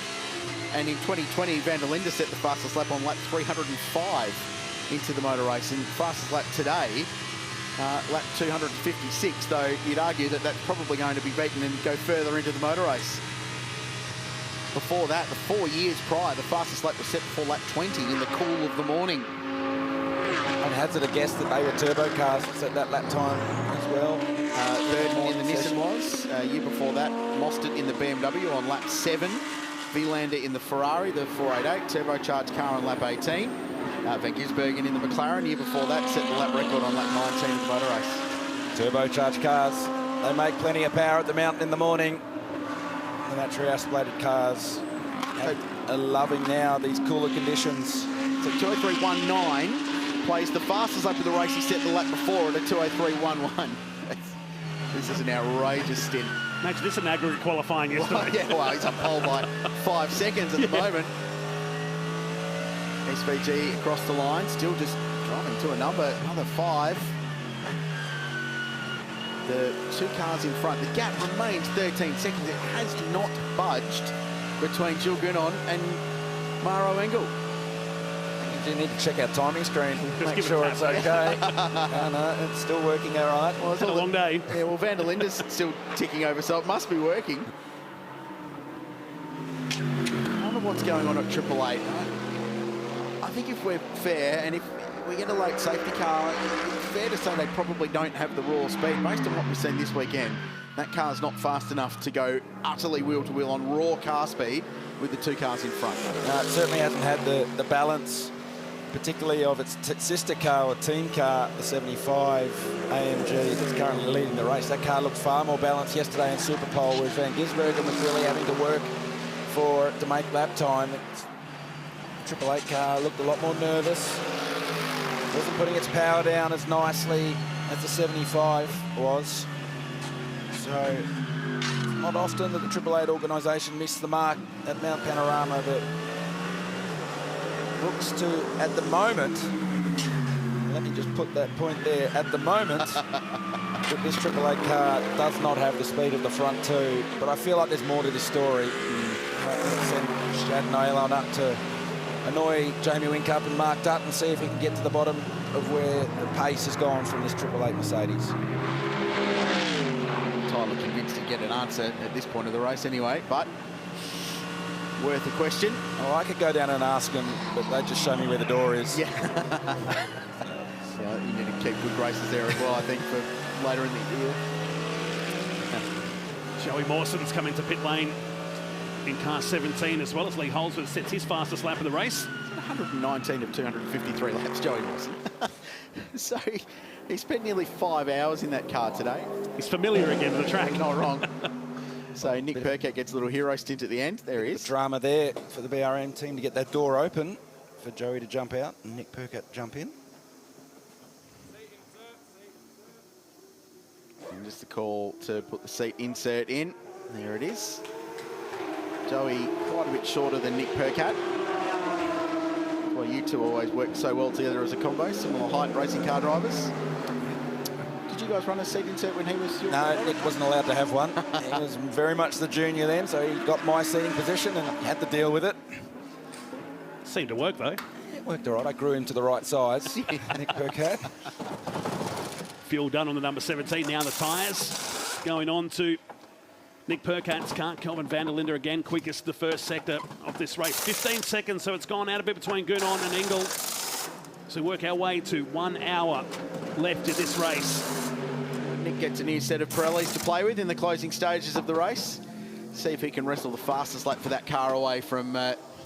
And in 2020, Van der Linde set the fastest lap on lap 305 into the motor race. And fastest lap today, lap 256, though you'd argue that that's probably going to be beaten and go further into the motor race. Before that, the 4 years prior, the fastest lap was set before lap 20 in the cool of the morning. I'd hazard a guess that they were turbo cars that set that lap time as well. Burton in the Nissan was. Year before that, Mostert in the BMW on lap 7. Vilander in the Ferrari, the 488, turbocharged car on lap 18. Van Gisbergen in the McLaren. Year before that, set the lap record on lap 19 of the motor race. Turbocharged cars, they make plenty of power at the mountain in the morning. The naturally aspirated cars are loving now these cooler conditions. So 2:03.19 plays the fastest lap of the race. He set the lap before at a 2:03.11. This is an outrageous stint. Imagine this in aggregate qualifying yesterday. Well, yeah, well, he's up pole by 5 seconds at the moment. SVG across the line, still just driving to a number, another 5. The 2 cars in front, the gap remains 13 seconds. It has not budged between Jules Gounon and Maro Engel. You need to check our timing screen, make sure it's okay. No, it's still working all right. Well, it's a long day. Yeah, well, Van der Linde's still ticking over, so it must be working. I wonder what's going on at 888. I think if we're fair, and if we get a late safety car, it's fair to say they probably don't have the raw speed. Based on what we've seen this weekend, that car's not fast enough to go utterly wheel-to-wheel on raw car speed with the 2 cars in front. No, it certainly hasn't had the balance, particularly of its sister car or team car, the 75 AMG that's currently leading the race. That car looked far more balanced yesterday in Superpole, whereas Van Gisbergen was really having to work to make lap time. The 888 car looked a lot more nervous. Wasn't putting its power down as nicely as the 75 was. So not often that the 888 organisation missed the mark at Mount Panorama, but looks to, at the moment, let me just put that point there, at the moment, that this 888 car does not have the speed of the front 2, but I feel like there's more to this story. Send Shad Nail on up to annoy Jamie Whincup and Mark Dutt and see if he can get to the bottom of where the pace has gone from this 888 Mercedes. Tyler convinced to get an answer at this point of the race anyway, but worth a question. Oh, I could go down and ask them, but they just show me where the door is. Yeah. So you need to keep good graces there as well, I think, for later in the year. Joey Mawson's come into pit lane in car 17, as well as Lee Holdsworth sets his fastest lap of the race. 119 of 253 laps, Joey Mawson. So he spent nearly 5 hours in that car today. He's familiar again with the track. Not wrong. So Nick Percat gets a little hero stint at the end. There he is. Drama there for the BRM team to get that door open for Joey to jump out and Nick Percat jump in. And just the call to put the seat insert in. There it is. Joey quite a bit shorter than Nick Percat. Well, you two always work so well together as a combo, similar height racing car drivers. Did you guys run a seat insert when he was your... No, Nick wasn't allowed to have one. He was very much the junior then, so he got my seating position and had to deal with it. Seemed to work, though. It worked all right. I grew him to the right size, Nick Percat. Fuel done on the number 17. Now the tyres going on to Nick Percat's car. Kelvin van der Linde again, quickest to the first sector of this race. 15 seconds, so it's gone out a bit between Gunon and Engel. So work our way to 1 hour left in this race. Nick gets a new set of Pirellis to play with in the closing stages of the race. See if he can wrestle the fastest lap for that car away from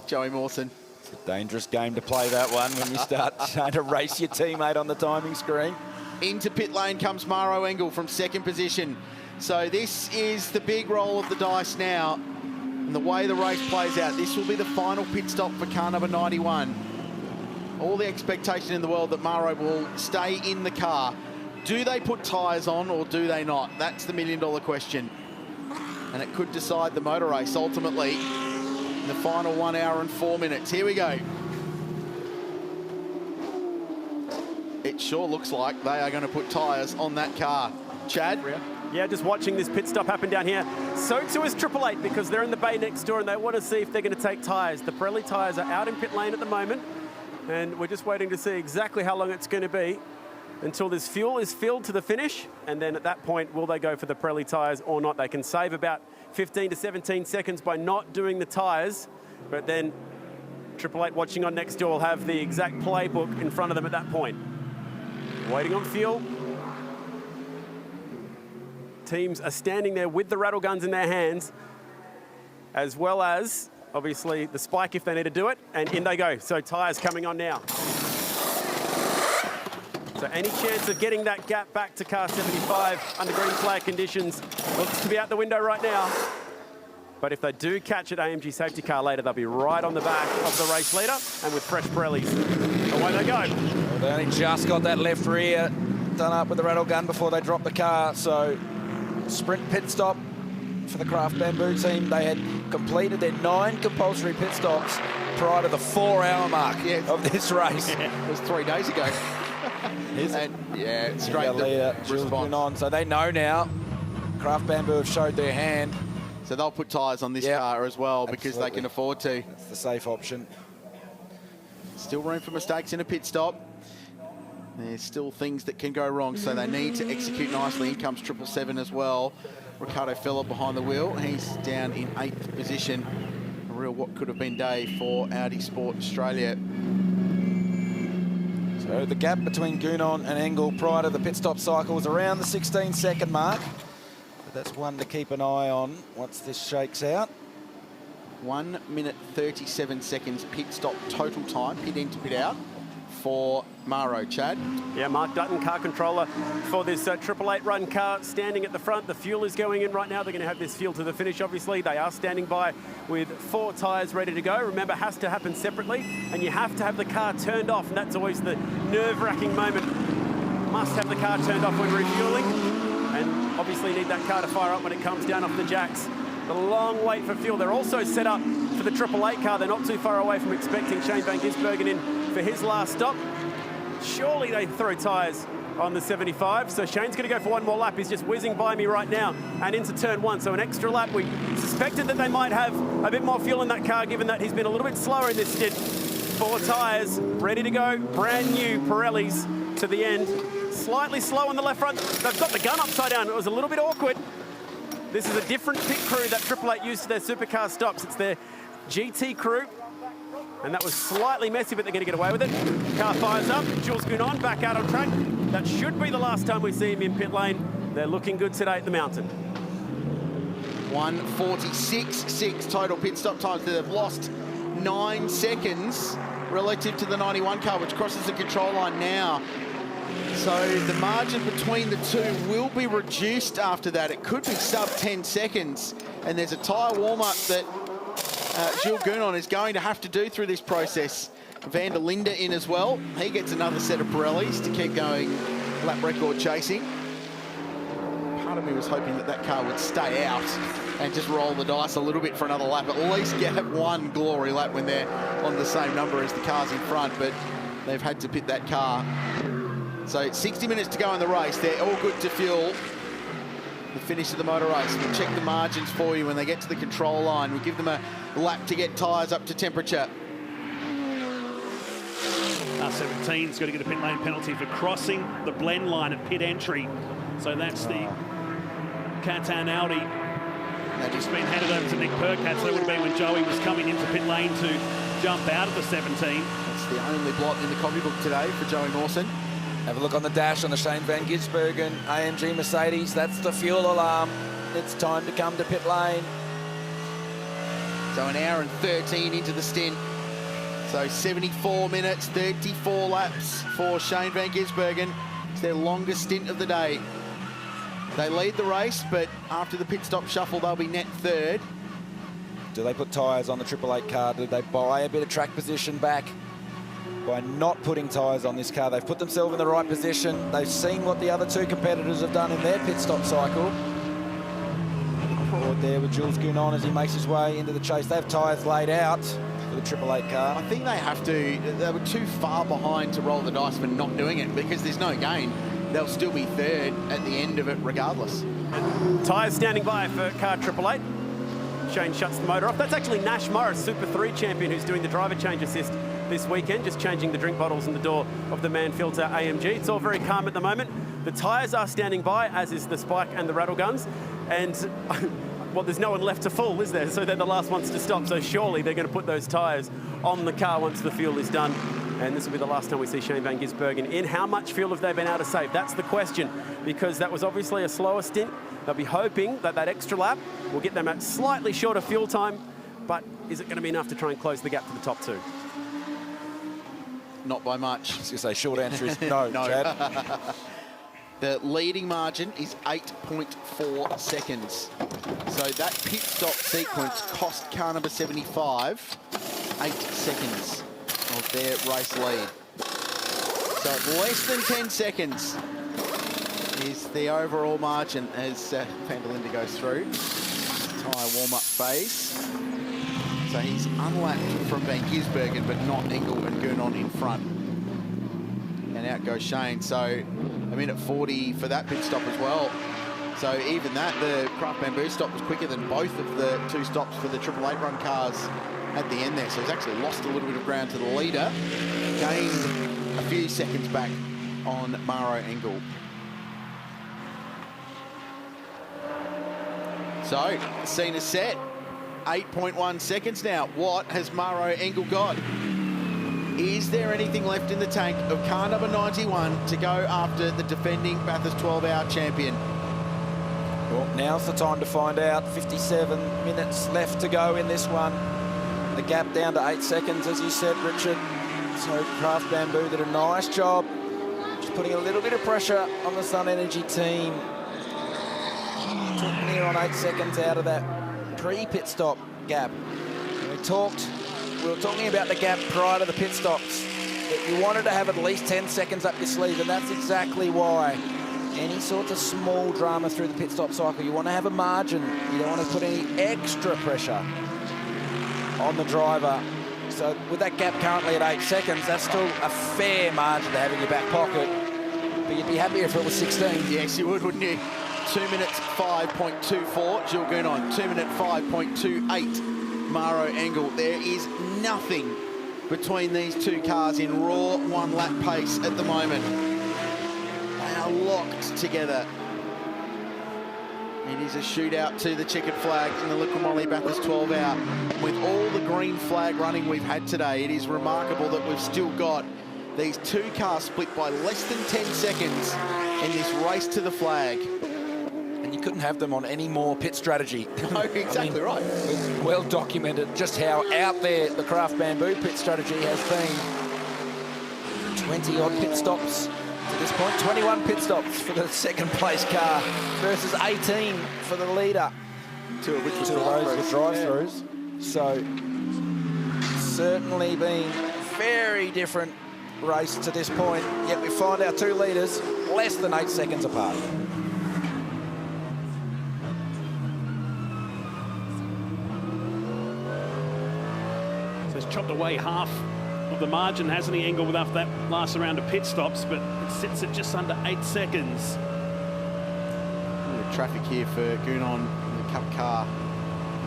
Joey Mawson. It's a dangerous game to play, that one, when you start trying to race your teammate on the timing screen. Into pit lane comes Maro Engel from second position. So this is the big roll of the dice now. And the way the race plays out, this will be the final pit stop for car number 91. All the expectation in the world that Maro will stay in the car. Do they put tyres on or do they not? That's the million-dollar question. And it could decide the motor race ultimately in the final 1 hour and 4 minutes. Here we go. It sure looks like they are going to put tyres on that car. Chad? Yeah, just watching this pit stop happen down here. So too is 888 because they're in the bay next door and they want to see if they're going to take tyres. The Pirelli tyres are out in pit lane at the moment and we're just waiting to see exactly how long it's going to be until this fuel is filled to the finish, and then at that point, will they go for the Pirelli tyres or not? They can save about 15 to 17 seconds by not doing the tyres, but then 888 watching on next door will have the exact playbook in front of them at that point. Waiting on fuel. Teams are standing there with the rattle guns in their hands, as well as, obviously, the spike if they need to do it, and in they go. So tyres coming on now. So any chance of getting that gap back to car 75 under green flag conditions looks to be out the window right now. But if they do catch an AMG safety car later, they'll be right on the back of the race leader and with fresh Pirellis. Away they go. Well, they only just got that left rear done up with the rattle gun before they dropped the car. So sprint pit stop for the Craft Bamboo team. They had completed their 9 compulsory pit stops prior to the 4-hour mark of this race. Yeah, it was 3 days ago. Straight leader, response on. So they know now. Craft Bamboo have showed their hand. So they'll put tyres on this car as well because they can afford to. That's the safe option. Still room for mistakes in a pit stop. There's still things that can go wrong, so they need to execute nicely. In comes 777 as well. Ricardo Phillip behind the wheel. He's down in 8th position. A real what could have been day for Audi Sport Australia. So the gap between Gunon and Engel prior to the pit stop cycle was around the 16-second mark. But that's one to keep an eye on once this shakes out. 1 minute 37 seconds pit stop total time, pit in to pit out for Maro. Chad? Yeah, Mark Dutton, car controller for this 888 run car, standing at the front. The fuel is going in right now. They're going to have this fuel to the finish, obviously. They are standing by with 4 tyres ready to go. Remember, it has to happen separately, and you have to have the car turned off, and that's always the nerve-wracking moment. Must have the car turned off when refueling, and obviously need that car to fire up when it comes down off the jacks. The long wait for fuel. They're also set up for the 888 car. They're not too far away from expecting Shane Van Gisbergen in for his last stop. Surely they throw tyres on the 75. So Shane's going to go for one more lap. He's just whizzing by me right now and into turn 1. So an extra lap. We suspected that they might have a bit more fuel in that car, given that he's been a little bit slower in this stint. 4 tyres ready to go. Brand new Pirellis to the end. Slightly slow on the left front. They've got the gun upside down. It was a little bit awkward. This is a different pit crew that 888 used to their supercar stops. It's their GT crew. And that was slightly messy, but they're going to get away with it. Car fires up. Jules Gunon back out on track. That should be the last time we see him in pit lane. They're looking good today at the mountain. 1:46.6 total pit stop times. They've lost 9 seconds relative to the 91 car, which crosses the control line now. So the margin between the two will be reduced after that. It could be sub 10 seconds. And there's a tyre warm-up that Jules Gunon is going to have to do through this process. Van der Linde in as well. He gets another set of Pirellis to keep going lap record chasing. Part of me was hoping that that car would stay out and just roll the dice a little bit for another lap. At least get one glory lap when they're on the same number as the cars in front, but they've had to pit that car. So 60 minutes to go in the race. They're all good to fuel the finish of the motor race. We'll check the margins for you when they get to the control line. We'll give them a lap to get tyres up to temperature. 17's got to get a pit lane penalty for crossing the blend line at pit entry. So that's the Catan Audi. That just been handed over to Nick Percat. So that would have been when Joey was coming into pit lane to jump out of the 17. That's the only blot in the copybook today for Joey Mawson. Have a look on the dash on the Shane Van Gisbergen AMG Mercedes. That's the fuel alarm. It's time to come to pit lane. So an hour and 13 into the stint. So 74 minutes, 34 laps for Shane Van Gisbergen. It's their longest stint of the day. They lead the race, but after the pit stop shuffle, they'll be net third. Do they put tyres on the 888 car? Did they buy a bit of track position back by not putting tyres on this car? They've put themselves in the right position. They've seen what the other two competitors have done in their pit stop cycle. Forward there with Jules Gounon as he makes his way into the chase. They have tyres laid out for the 888 car. I think they have to. They were too far behind to roll the dice for not doing it because there's no gain. They'll still be third at the end of it regardless. Tyres standing by for car 888. Shane shuts the motor off. That's actually Nash Morris, Super 3 champion, who's doing the driver change assist this weekend, just changing the drink bottles in the door of the Manfilter AMG. It's all very calm at the moment. The tyres are standing by, as is the spike and the rattle guns. And, well, there's no one left to full, is there? So they're the last ones to stop. So surely they're going to put those tyres on the car once the fuel is done. And this will be the last time we see Shane Van Gisbergen in. How much fuel have they been able to save? That's the question, because that was obviously a slower stint. They'll be hoping that that extra lap will get them at slightly shorter fuel time, but is it going to be enough to try and close the gap to the top two? Not by much. I was going to say, short answer is no, Chad. The leading margin is 8.4 seconds. So that pit stop sequence cost car number 75 8 seconds of their race lead. So less than 10 seconds is the overall margin as Van der Linde goes through tyre warm-up phase. So he's unlapped from Van Gisbergen, but not Engel and Gounon in front. And out goes Shane. So a minute 40 for that pit stop as well. So even that, the Craft Bamboo stop was quicker than both of the two stops for the 888 run cars at the end there. So he's actually lost a little bit of ground to the leader, gained a few seconds back on Maro Engel. So, scene is set. 8.1 seconds now. What has Maro Engel got? Is there anything left in the tank of car number 91 to go after the defending Bathurst 12-hour champion? Well, now's the time to find out. 57 minutes left to go in this one. The gap down to 8 seconds, as you said, Richard. So Craft Bamboo did a nice job, just putting a little bit of pressure on the Sun Energy team. Took near on 8 seconds out of that pre-pit stop gap. We were talking about the gap prior to the pit stops, that you wanted to have at least 10 seconds up your sleeve, and that's exactly why. Any sort of small drama through the pit stop cycle, you want to have a margin. You don't want to put any extra pressure on the driver. So with that gap currently at 8 seconds, that's still a fair margin to have in your back pocket. But you'd be happier if it was 16. Yes, you would, wouldn't you? 2 minutes 5.24, Jules Gounon. 2 minute 5.28, Maro Engel. There is nothing between these two cars in raw one-lap pace at the moment. They are locked together. It is a shootout to the checkered flag in the Liqui Bathurst 12-hour. With all the green flag running we've had today, it is remarkable that we've still got these two cars split by less than 10 seconds in this race to the flag. And you couldn't have them on any more pit strategy. No, exactly right. It's well documented just how out there the Craft Bamboo pit strategy has been. 20-odd pit stops to this point. 21 pit stops for the second place car versus 18 for the leader. Two of which were drive-throughs. So certainly been very different race to this point. Yet we find our two leaders less than 8 seconds apart. chopped away half of the margin, hasn't he, Engel, without that last round of pit stops, but it sits at just under 8 seconds. Traffic here for Gunon in the Cup car.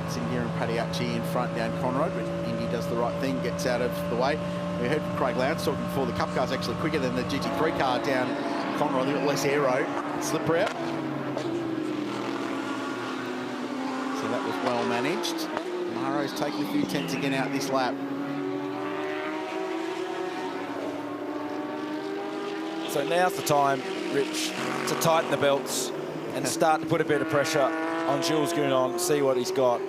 It's in here and Padiacci in front down Conrod, but Indy does the right thing, gets out of the way. We heard from Craig Lowndes talking before, the Cup car's actually quicker than the GT3 car down Conrod, a little less aero, slippery out. So that was well managed. Maro's taking a few tenths again out this lap. So now's the time, Rich, to tighten the belts and start to put a bit of pressure on Jules Gunon, see what he's got.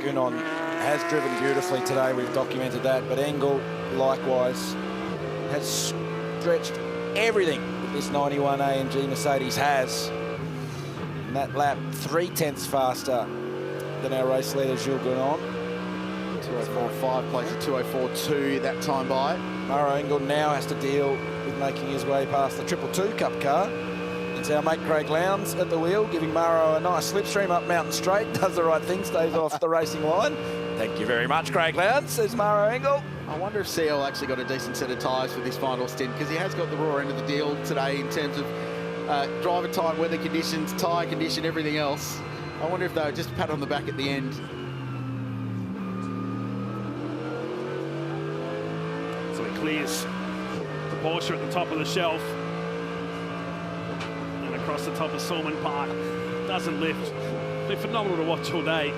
Gunon has driven beautifully today, we've documented that, but Engel, likewise, has stretched everything this 91 AMG Mercedes has. And that lap, 3 tenths faster than our race leader, Jules Gunon. 204.5 plays a 204.2 that time by. Maro Engel now has to deal with making his way past the 222 Cup car. It's our mate Craig Lowndes at the wheel, giving Maro a nice slipstream up Mountain Straight. Does the right thing, stays off the racing line. Thank you very much, Craig Lowndes, says Maro Engel. I wonder if CL actually got a decent set of tyres for this final stint, because he has got the raw end of the deal today in terms of driver time, weather conditions, tyre condition, everything else. I wonder if they were just a pat on the back at the end. So he clears the Porsche at the top of the shelf. And across the top of Salmon Park. Doesn't lift. Been phenomenal to watch all day.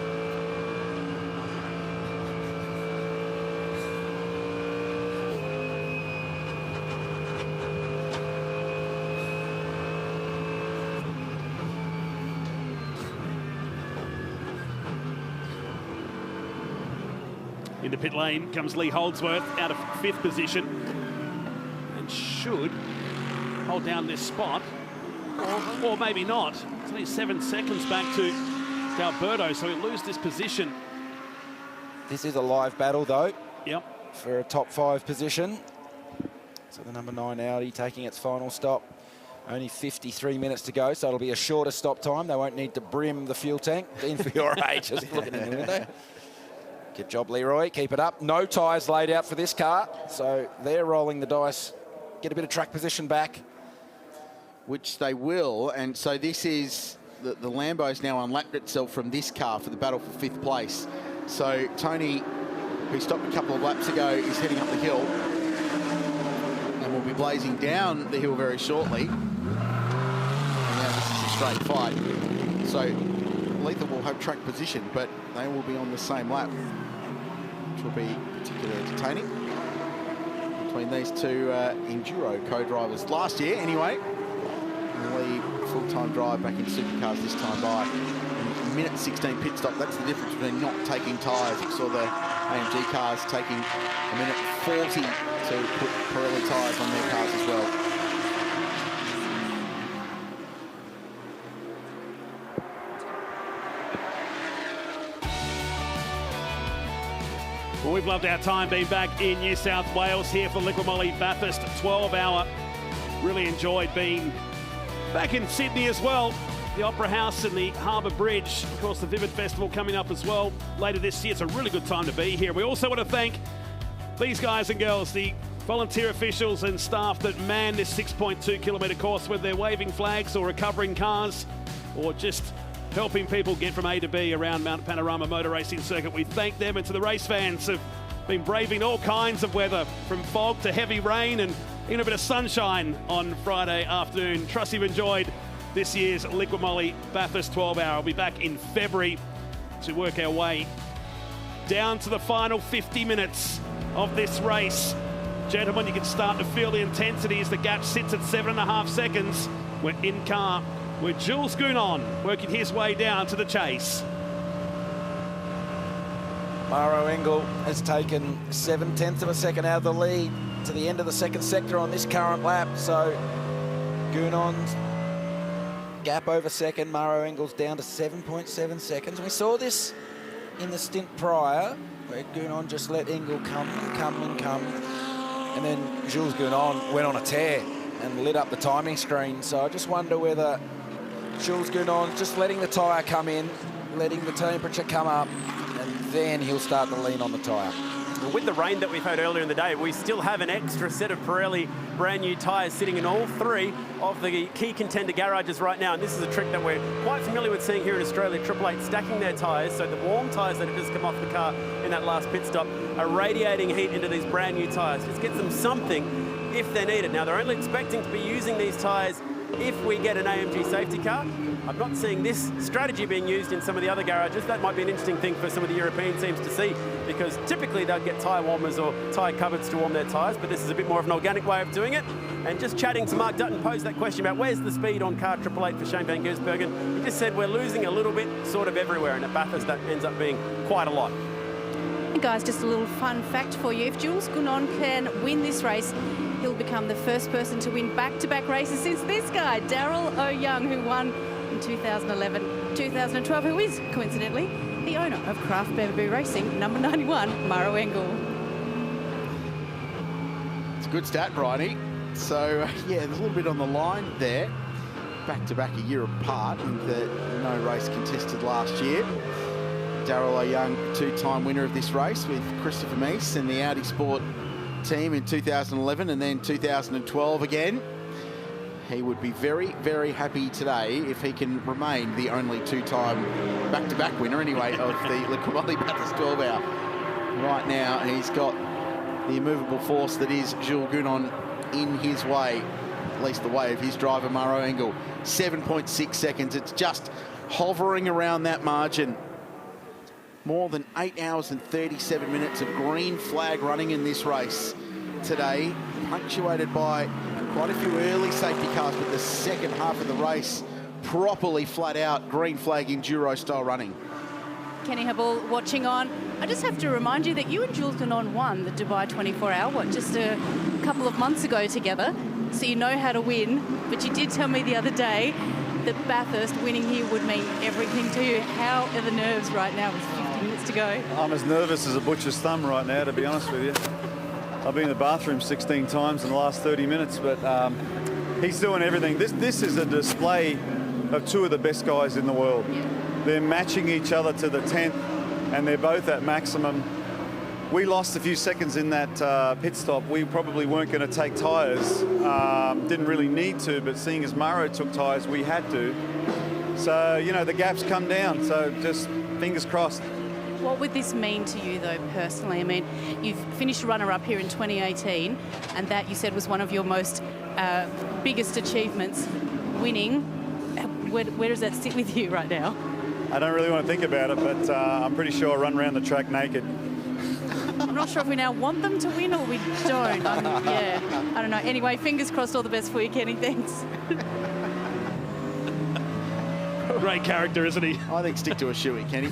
Into pit lane comes Lee Holdsworth out of 5th position and should hold down this spot, or maybe not. It's only 7 seconds back to Alberto, so he'll lose this position. This is a live battle, though. Yep. For a top 5 position. So the number 9 Audi taking its final stop. Only 53 minutes to go, so it'll be a shorter stop time. They won't need to brim the fuel tank. Dean Fiore just looking in the window. Good job, Leroy. Keep it up. No tyres laid out for this car, so they're rolling the dice. Get a bit of track position back. Which they will, and so this is, the Lambo's now unlapped itself from this car for the battle for 5th place. So Tony, who stopped a couple of laps ago, is heading up the hill and will be blazing down the hill very shortly. And now this is a straight fight. So Lethal will have track position, but they will be on the same lap, which will be particularly entertaining between these two Enduro co-drivers. Last year, anyway, Lee full-time drive back in supercars this time by. A minute 16 pit stop, that's the difference between not taking tyres. You saw the AMG cars taking a minute 40 to put Pirelli tyres on their cars as well. Well, we've loved our time being back in New South Wales here for Liqui Moly Bathurst 12-hour. Really enjoyed being back in Sydney as well. The Opera House and the Harbour Bridge. Of course, the Vivid Festival coming up as well later this year. It's a really good time to be here. We also want to thank these guys and girls, the volunteer officials and staff that man this 6.2 kilometre course, whether they're waving flags or recovering cars or just helping people get from A to B around Mount Panorama Motor Racing Circuit. We thank them, and to the race fans who've been braving all kinds of weather, from fog to heavy rain and even a bit of sunshine on Friday afternoon. Trust you've enjoyed this year's Liqui Moly Bathurst 12-hour. We'll be back in February to work our way down to the final 50 minutes of this race. Gentlemen, you can start to feel the intensity as the gap sits at 7.5 seconds. We're in car with Jules Gunon working his way down to the chase. Maro Engel has taken 7/10 of a second out of the lead to the end of the second sector on this current lap. So Gunon's gap over second, Maro Engel's down to 7.7 seconds. We saw this in the stint prior, where Gunon just let Engel come and come and come. And then Jules Gunon went on a tear and lit up the timing screen. So I just wonder whether Jules Gunon just letting the tyre come in, letting the temperature come up, and then he'll start to lean on the tyre. with the rain that we've had earlier in the day, we still have an extra set of Pirelli brand new tyres sitting in all three of the key contender garages right now. And this is a trick that we're quite familiar with seeing here in Australia. Triple Eight stacking their tyres, so the warm tyres that have just come off the car in that last pit stop are radiating heat into these brand new tyres. Just gets them something if they're needed. Now, they're only expecting to be using these tyres if we get an AMG safety car. I'm not seeing this strategy being used in some of the other garages. That might be an interesting thing for some of the European teams to see, because typically they'd get tyre warmers or tyre cupboards to warm their tyres, but this is a bit more of an organic way of doing it. And just chatting to Mark Dutton posed that question about where's the speed on car 888 for Shane van Gisbergen. He just said we're losing a little bit sort of everywhere, and at Bathurst that ends up being quite a lot. And guys, just a little fun fact for you. If Jules Gounon can win this race, he'll become the first person to win back-to-back races since this guy, Daryl O'Young, who won in 2011, 2012, who is, coincidentally, the owner of Craft Bevaboo Racing, number 91, Maro Engel. It's a good stat, Bridie. So, yeah, there's a little bit on the line there. Back-to-back a year apart, and no race contested last year. Daryl O'Young, two-time winner of this race with Christopher Meese and the Audi Sport team in 2011 and then 2012 again. He would be very, very happy today if he can remain the only two-time back-to-back winner, anyway, of the Lequimoli Bathurst 12 Hour. Right now, he's got the immovable force that is Jules Gounon in his way, at least the way of his driver, Maro Engel. 7.6 seconds. It's just hovering around that margin. More than 8 hours and 37 minutes of green flag running in this race today, punctuated by quite a few early safety cars, but the second half of the race properly flat out green flag enduro style running. Kenny Hubble watching on. I just have to remind you that you and Jules Gounon won the Dubai 24 Hour, just a couple of months ago together, so you know how to win. But you did tell me the other day that Bathurst winning here would mean everything to you. How are the nerves right now with 50 minutes to go? I'm as nervous as a butcher's thumb right now, to be honest with you. I've been in the bathroom 16 times in the last 30 minutes, but he's doing everything. This is a display of two of the best guys in the world. Yeah. They're matching each other to the 10th, and they're both at maximum. We lost a few seconds in that pit stop. We probably weren't going to take tyres. Didn't really need to, but seeing as Maro took tyres, we had to. So, you know, the gap's come down, so just fingers crossed. What would this mean to you, though, personally? I mean, you've finished runner-up here in 2018, and that, you said, was one of your most biggest achievements, winning. Where does that sit with you right now? I don't really want to think about it, but I'm pretty sure I run around the track naked. I'm not sure if we now want them to win or we don't. Yeah, I don't know. Anyway, fingers crossed, all the best for you, Kenny. Thanks. Great character, isn't he? I think stick to a shoey, Kenny.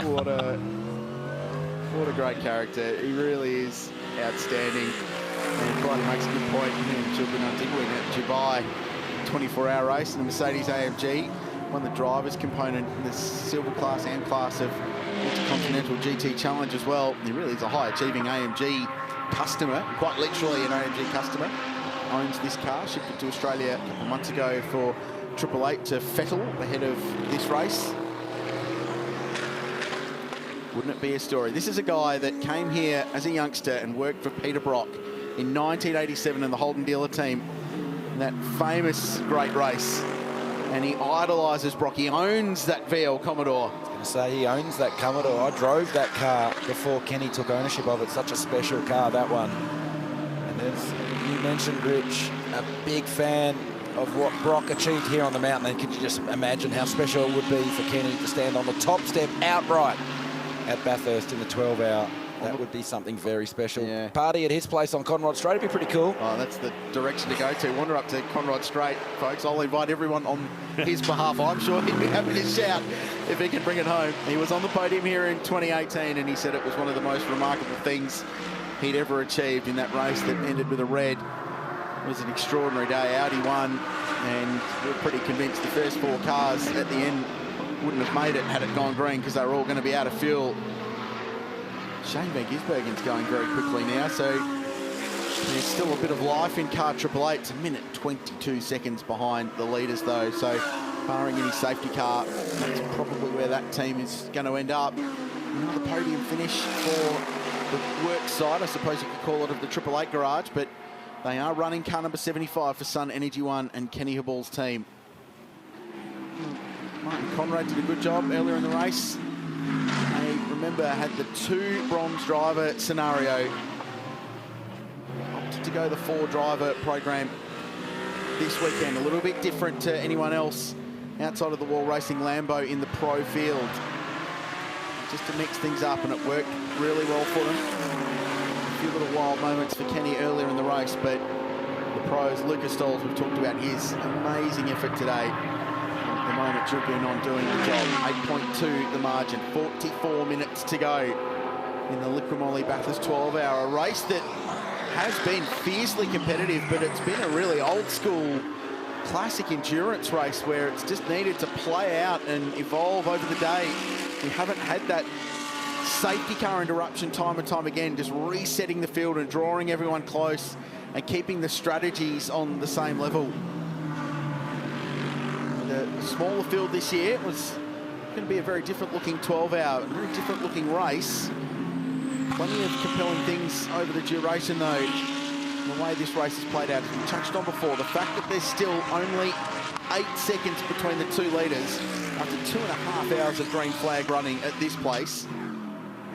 What a great character. He really is outstanding. And Brian makes a good point. Jules Gounon did win at Dubai 24-hour race in the Mercedes AMG. Won the drivers component in the silver class and class of Intercontinental GT Challenge as well. He really is a high-achieving AMG customer, quite literally an AMG customer. Owns this car, shipped it to Australia a couple of months ago for 888 to Vettel ahead of this race. Wouldn't it be a story? This is a guy that came here as a youngster and worked for Peter Brock in 1987 in the Holden dealer team, in that famous great race. And he idolises Brock. He owns that VL Commodore. I was going to say, he owns that Commodore. I drove that car before Kenny took ownership of it. Such a special car, that one. And as you mentioned, Rich, a big fan of what Brock achieved here on the mountain. And could you just imagine how special it would be for Kenny to stand on the top step outright at Bathurst in the 12-hour? That would be something very special. Yeah. Party at his place on Conrod Straight would be pretty cool. Oh, that's the direction to go to. Wander up to Conrod Straight, folks. I'll invite everyone on his behalf. I'm sure he'd be happy to shout if he can bring it home. He was on the podium here in 2018, and he said it was one of the most remarkable things he'd ever achieved in that race that ended with a red. It was an extraordinary day. Audi won, and we're pretty convinced the first four cars at the end wouldn't have made it had it gone green, because they were all going to be out of fuel. Shane van Gisbergen's going very quickly now, so there's still a bit of life in car 888. It's a minute 22 seconds behind the leaders, though, so barring any safety car, that's probably where that team is going to end up. Another podium finish for the work side, I suppose you could call it, of the 888 garage, but they are running car number 75 for Sun Energy One and Kenny Haball's team. Martin Conrad did a good job earlier in the race. They, remember, had the 2 bronze driver scenario. Opted to go the 4 driver program this weekend. A little bit different to anyone else outside of the Wall Racing Lambo in the pro field. Just to mix things up, and it worked really well for them. A few little wild moments for Kenny earlier in the race, but the pros, Lucas Stolz, we've talked about his amazing effort today. At the moment, Julian on doing the job. 8.2 the margin, 44 minutes to go in the Liquimoli Bathurst 12-hour race that has been fiercely competitive, but it's been a really old school classic endurance race where it's just needed to play out and evolve over the day. We haven't had that safety car interruption time and time again, just resetting the field and drawing everyone close and keeping the strategies on the same level. The smaller field this year was going to be a very different looking 12-hour, very different looking race. Plenty of compelling things over the duration though. The way this race has played out, as we touched on before, the fact that there's still only 8 seconds between the 2 leaders after 2.5 hours of green flag running at this place.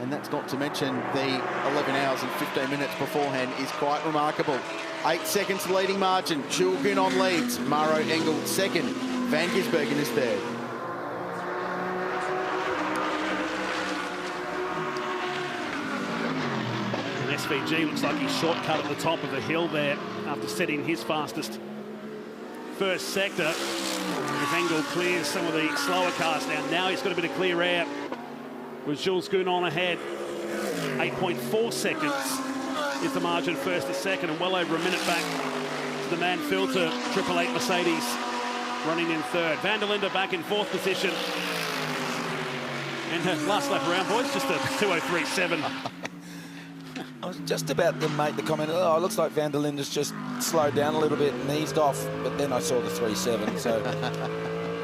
And that's not to mention the 11 hours and 15 minutes beforehand is quite remarkable. 8 seconds leading margin. Jules Gunon leads. Maro Engel second. Van Gisbergen is third. And SVG looks like he's shortcut at the top of the hill there after setting his fastest first sector. As Engel clears some of the slower cars down. Now he's got a bit of clear air with Jules Gunon ahead. 8.4 seconds is the margin first to second, and well over a minute back to the man filter 888 Mercedes running in third. Van der Linde back in 4th position. And last lap around, boys, just a 2:03.7. I was just about to make the comment, oh, it looks like Van der Linde's just slowed down a little bit and eased off, but then I saw the 3.7, so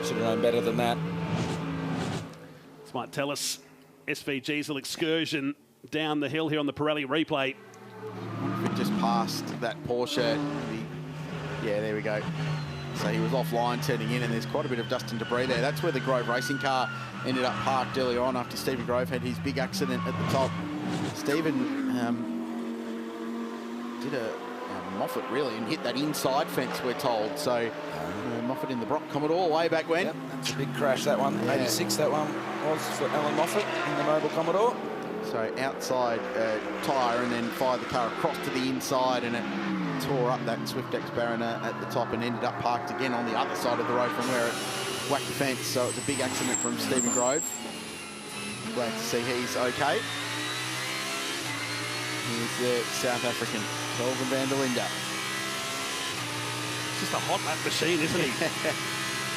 should have known better than that. This might tell us SVG's little excursion down the hill here on the Pirelli replay. We just passed that Porsche. Yeah, there we go. So he was offline turning in, and there's quite a bit of dust and debris there. That's where the Grove racing car ended up parked earlier on after Stephen Grove had his big accident at the top. Stephen did a Moffat really and hit that inside fence, we're told. So Moffat in the Brock Commodore way back when. Yep, that's a big crash, that one. Yeah. 86, that one was for Alan Moffat in the Mobile Commodore. So outside tyre, and then fired the car across to the inside, and it tore up that Swift-X Barona at the top and ended up parked again on the other side of the road from where it whacked the fence. So it's a big accident from Stephen Grove. Glad to see he's okay. Here's the South African, Kelvin van der Linde. Just a hot lap machine, isn't he?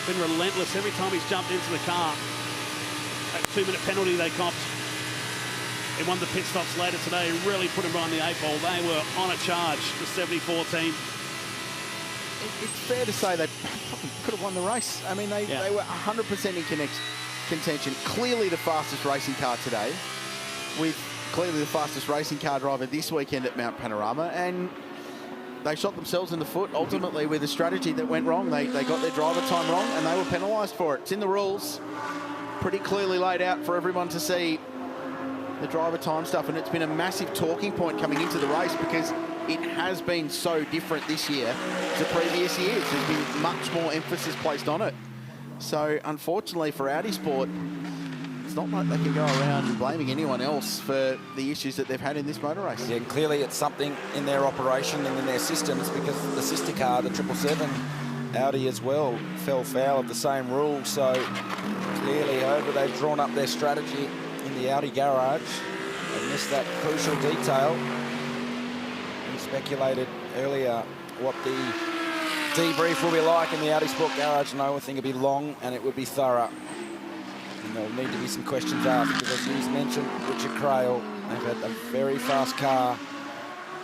Been relentless every time he's jumped into the car. That 2-minute penalty they copped in one of the pit stops later today really put him behind the 8 ball. They were on a charge, the 74 team. It's fair to say they probably could have won the race. I mean, they were 100% in contention. Clearly the fastest racing car today, with clearly the fastest racing car driver this weekend at Mount Panorama, and they shot themselves in the foot ultimately with a strategy that went wrong. They got their driver time wrong, and they were penalised for it. It's in the rules, pretty clearly laid out for everyone to see, the driver time stuff, and it's been a massive talking point coming into the race because it has been so different this year to previous years. There's been much more emphasis placed on it. So unfortunately for Audi Sport, it's not like they can go around blaming anyone else for the issues that they've had in this motor race. Yeah, clearly it's something in their operation and in their systems, because the sister car, the 777 Audi as well, fell foul of the same rules. So clearly, however, they've drawn up their strategy in the Audi garage, they missed that crucial detail. We speculated earlier what the debrief will be like in the Audi Sport garage, and I would think it'd be long and it would be thorough. And there'll need to be some questions asked, because as you mentioned, Richard Crail, they've had a very fast car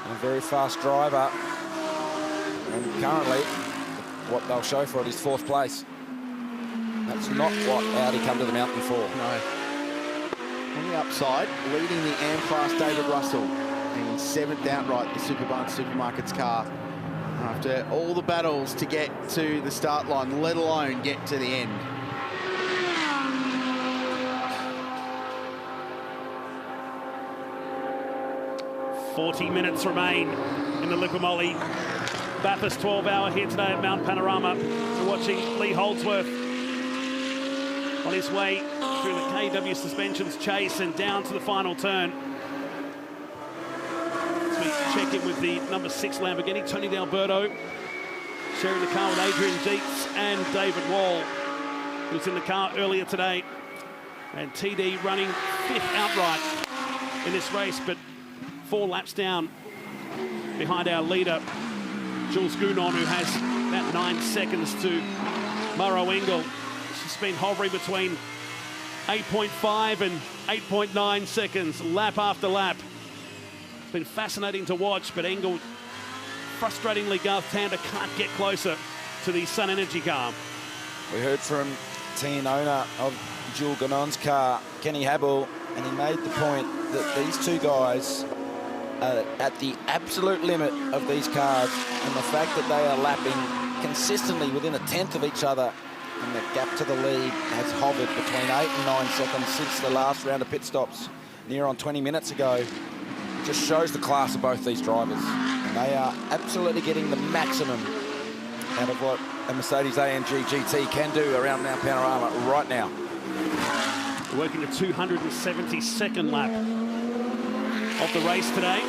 and a very fast driver, and currently what they'll show for it is 4th place. That's not what Audi come to the mountain for. No. On the upside, leading the AM class, David Russell, and 7th outright, the Superbarn Supermarkets car. After all the battles to get to the start line, let alone get to the end. "40 minutes remain in the Lipamoli Bathurst 12-hour here today at Mount Panorama. We're watching Lee Holdsworth on his way through the KW Suspensions chase and down to the final turn. As we check in with the number 6 Lamborghini, Tony D'Alberto, sharing the car with Adrian Dietz and David Wall, who was in the car earlier today. And TD running 5th outright in this race, but 4 laps down behind our leader, Jules Gounon, who has about 9 seconds to Murrow Engel. She's been hovering between 8.5 and 8.9 seconds, lap after lap. It's been fascinating to watch, but Engel, frustratingly, Garth Tander can't get closer to the Sun Energy car. We heard from team owner of Jules Gounon's car, Kenny Habel, and he made the point that these two guys are at the absolute limit of these cars, and the fact that they are lapping consistently within a tenth of each other, and the gap to the lead has hovered between 8 and 9 seconds since the last round of pit stops near on 20 minutes ago. It just shows the class of both these drivers, and they are absolutely getting the maximum out of what a Mercedes AMG GT can do around Mount Panorama right now. Working the 272nd lap of the race today.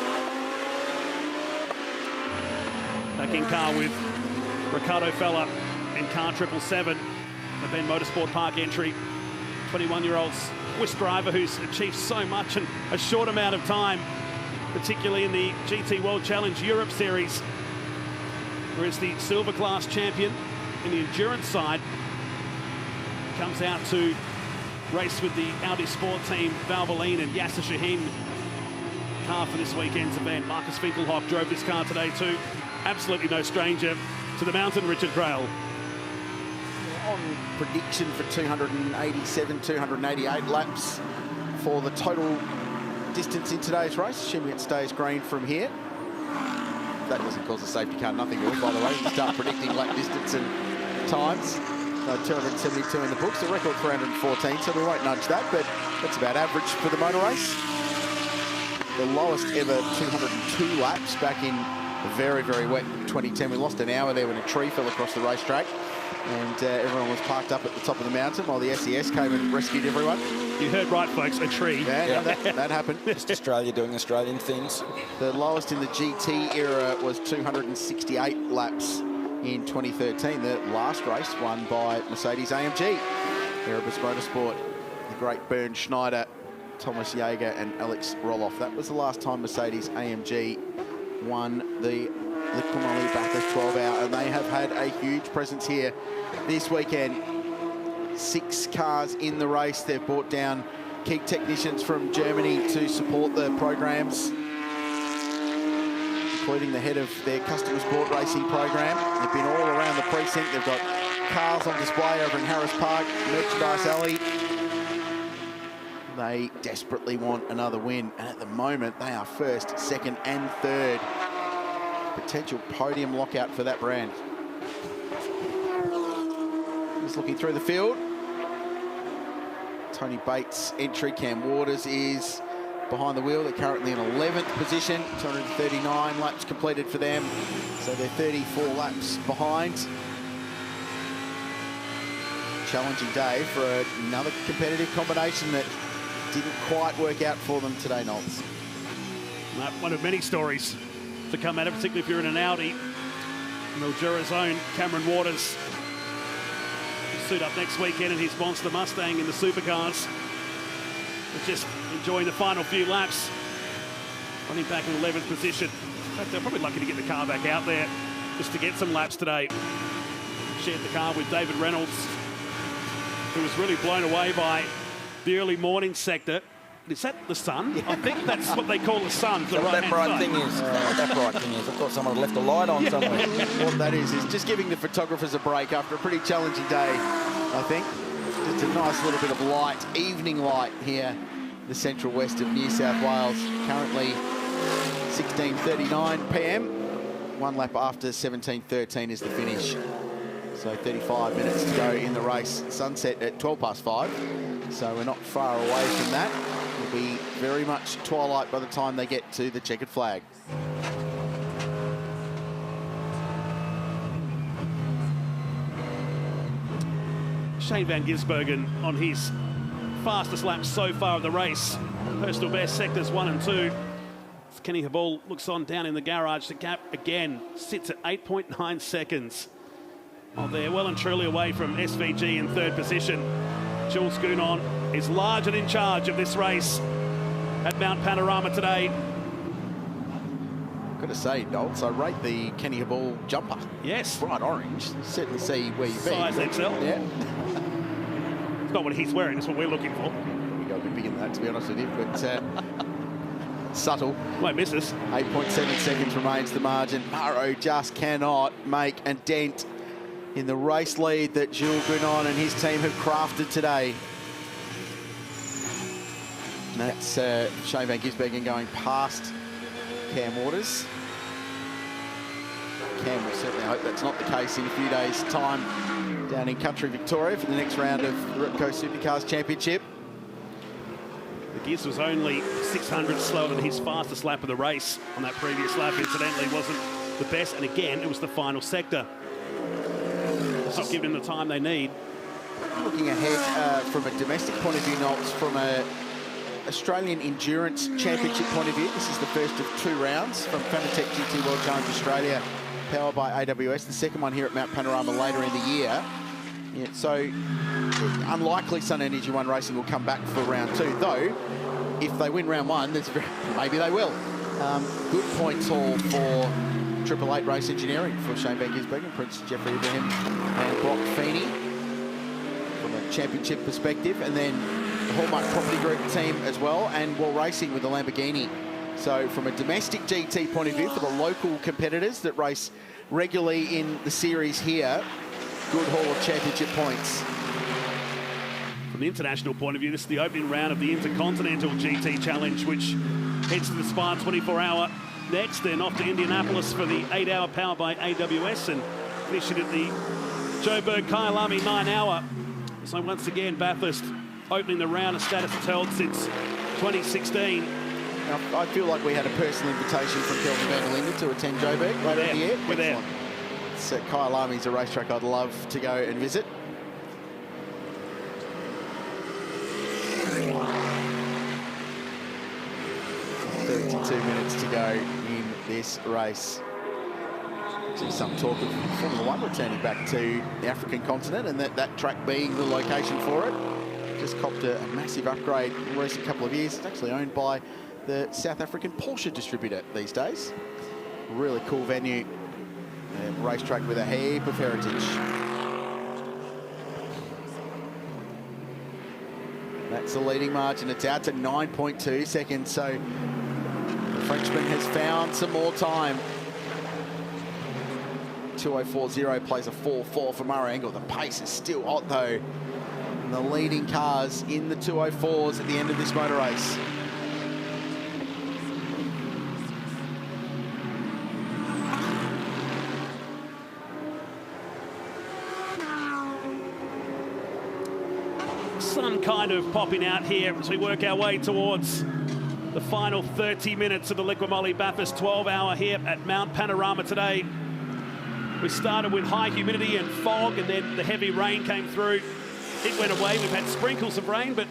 Back in car with Ricardo Fella and car 777, the Ben Motorsport Park entry. 21-year-old Swiss driver who's achieved so much in a short amount of time, particularly in the GT World Challenge Europe Series, whereas the silver class champion in the endurance side comes out to race with the Audi Sport team, Valvoline and Yasser Shahin car for this weekend's event. Marcus Finkelhoff drove this car today too. Absolutely no stranger to the mountain, Richard Crail. On prediction for 287, 288 laps for the total distance in today's race, assuming it stays green from here. That doesn't cause a safety car nothing will, by the way. You start predicting lap distance and times. 272 in the books, the record 314, so we won't nudge that, but that's about average for the motor race. The lowest ever 202 laps back in a very, very wet 2010. We lost an hour there when a tree fell across the racetrack, and everyone was parked up at the top of the mountain while the SES came and rescued everyone. You heard right, folks, a tree. Yeah. That happened. Just Australia doing Australian things. The lowest in the GT era was 268 laps in 2013, the last race won by Mercedes AMG. Erebus Motorsport, the great Bernd Schneider, Thomas Jaeger and Alex Roloff. That was the last time Mercedes AMG won the Lipamoli Bathurst 12-hour, and they have had a huge presence here this weekend. 6 cars in the race. They've brought down key technicians from Germany to support the programs, including the head of their customer sport racing program. They've been all around the precinct. They've got cars on display over in Harris Park, Merchandise Alley. They desperately want another win, and at the moment they are first, second and third. Potential podium lockout for that brand. Just looking through the field. Tony Bates' entry, Cam Waters is behind the wheel. They're currently in 11th position, 239 laps completed for them. So they're 34 laps behind. Challenging day for another competitive combination that didn't quite work out for them today, Knowles. One of many stories to come out of, particularly if you're in an Audi. Mildura's own Cameron Waters will suit up next weekend in his Monster Mustang in the supercars. But just enjoying the final few laps. Running back in 11th position. In fact, they're probably lucky to get the car back out there just to get some laps today. Shared the car with David Reynolds, who was really blown away by the early morning sector. Is that the sun? Yeah. I think that's what they call the sun. Is that what that bright thing is? That bright thing is. I thought someone had left a light on somewhere. What that is just giving the photographers a break after a pretty challenging day, I think. Just a nice little bit of light, evening light here the central west of New South Wales. Currently 16:39 p.m. 1 lap after 17:13 is the finish. So 35 minutes to go in the race. Sunset at 5:12. So we're not far away from that. It'll be very much twilight by the time they get to the checkered flag. Shane van Gisbergen on his fastest lap so far of the race. Personal best sectors 1 and 2. As Kenny Habul looks on down in the garage, the gap again sits at 8.9 seconds. Oh, they're well and truly away from SVG in third position. Jules Gounon is large and in charge of this race at Mount Panorama today. Got to say, Dolts, I rate the Kenny Habul jumper. Yes. Bright orange. Certainly see where you've been. Size XL. Yeah. It's not what he's wearing, it's what we're looking for. We go a bit bigger than that, to be honest with you, but subtle. Won't miss us. 8.7 seconds remains the margin. Murrow just cannot make a dent in the race lead that Jules Gounon and his team have crafted today. And that's Shane van Gisbergen going past Cam Waters. Cam will certainly hope that's not the case in a few days' time down in country Victoria for the next round of the Repco Supercars Championship. The Giz was only 600 slower than his fastest lap of the race on that previous lap. Incidentally, wasn't the best, and again, it was the final sector. It's not giving them the time they need. Looking ahead from a domestic point of view, Knowles, from a Australian Endurance Championship point of view, this is the first of 2 rounds from Fanatec GT World Challenge Australia, powered by AWS. The second one here at Mount Panorama later in the year. Yeah, so unlikely Sun Energy One Racing will come back for round 2, though if they win round 1, maybe they will. Good points haul for 888 Race Engineering for Shane van Gisbergen, Prince Jeffrey Ibrahim and Brock Feeney from a championship perspective, and then the Hallmark Property Group team as well, and Wall Racing with the Lamborghini. So from a domestic GT point of view, for the local competitors that race regularly in the series here, good haul of championship points. From the international point of view, this is the opening round of the Intercontinental GT Challenge, which heads to the Spa 24-hour next, then off to Indianapolis for the 8-hour powered by AWS, and finishing at the Joburg Kyalami 9-hour. So once again, Bathurst opening the round, a status it's held since 2016. Now, I feel like we had a personal invitation from Kelvin van der Linden to attend Joburg later in the year. We're there. So Kyalami's a racetrack I'd love to go and visit. .32 minutes to go in this race. See some talk of Formula 1 returning back to the African continent, and that track being the location for it. Just copped a massive upgrade in the recent couple of years. It's actually owned by the South African Porsche distributor these days. Really cool venue. A racetrack with a heap of heritage. That's the leading margin. It's out to 9.2 seconds. So the Frenchman has found some more time. 2:04.0 plays a 4.4 for Murray Engel. The pace is still hot though. And the leading cars in the 2:04s at the end of this motor race. Sun kind of popping out here as we work our way towards the final 30 minutes of the Liqui Bathurst 12-hour here at Mount Panorama today. We started with high humidity and fog, and then the heavy rain came through. It went away. We've had sprinkles of rain, but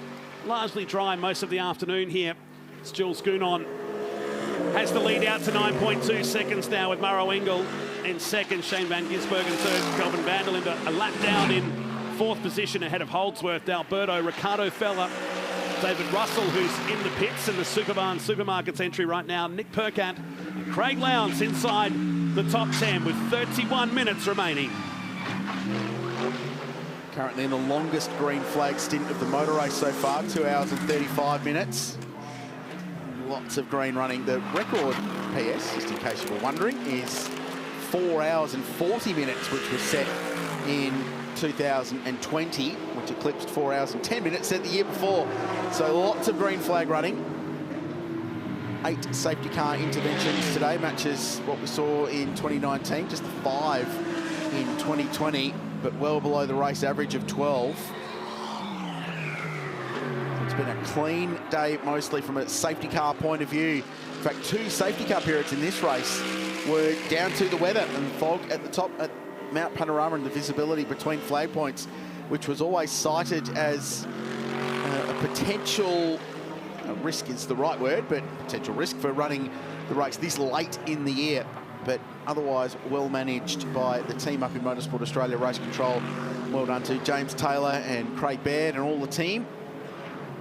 largely dry most of the afternoon here. It's Jules Gounon has the lead out to 9.2 seconds now, with Murrow Engel in second, Shane van Gisbergen third, Kelvin van der Linden a lap down in fourth position ahead of Holdsworth, Alberto, Ricardo Feller, David Russell, who's in the pits in the Superbarn Supermarkets entry right now, Nick Percat, and Craig Lowndes inside the top 10 with 31 minutes remaining. Currently in the longest green flag stint of the motor race so far, 2 hours and 35 minutes. Lots of green running. The record PS, just in case you were wondering, is 4 hours and 40 minutes, which was set in 2020, which eclipsed 4 hours and 10 minutes the year before. So lots of green flag running. 8 safety car interventions today, matches what we saw in 2019, just 5 in 2020, but well below the race average of 12. It's been a clean day, mostly from a safety car point of view. In fact, 2 safety car periods in this race were down to the weather and fog at the top at Mount Panorama and the visibility between flag points, which was always cited as a potential risk is the right word, but potential risk for running the race this late in the year. But otherwise well managed by the team up in Motorsport Australia Race Control. Well done to James Taylor and Craig Baird and all the team.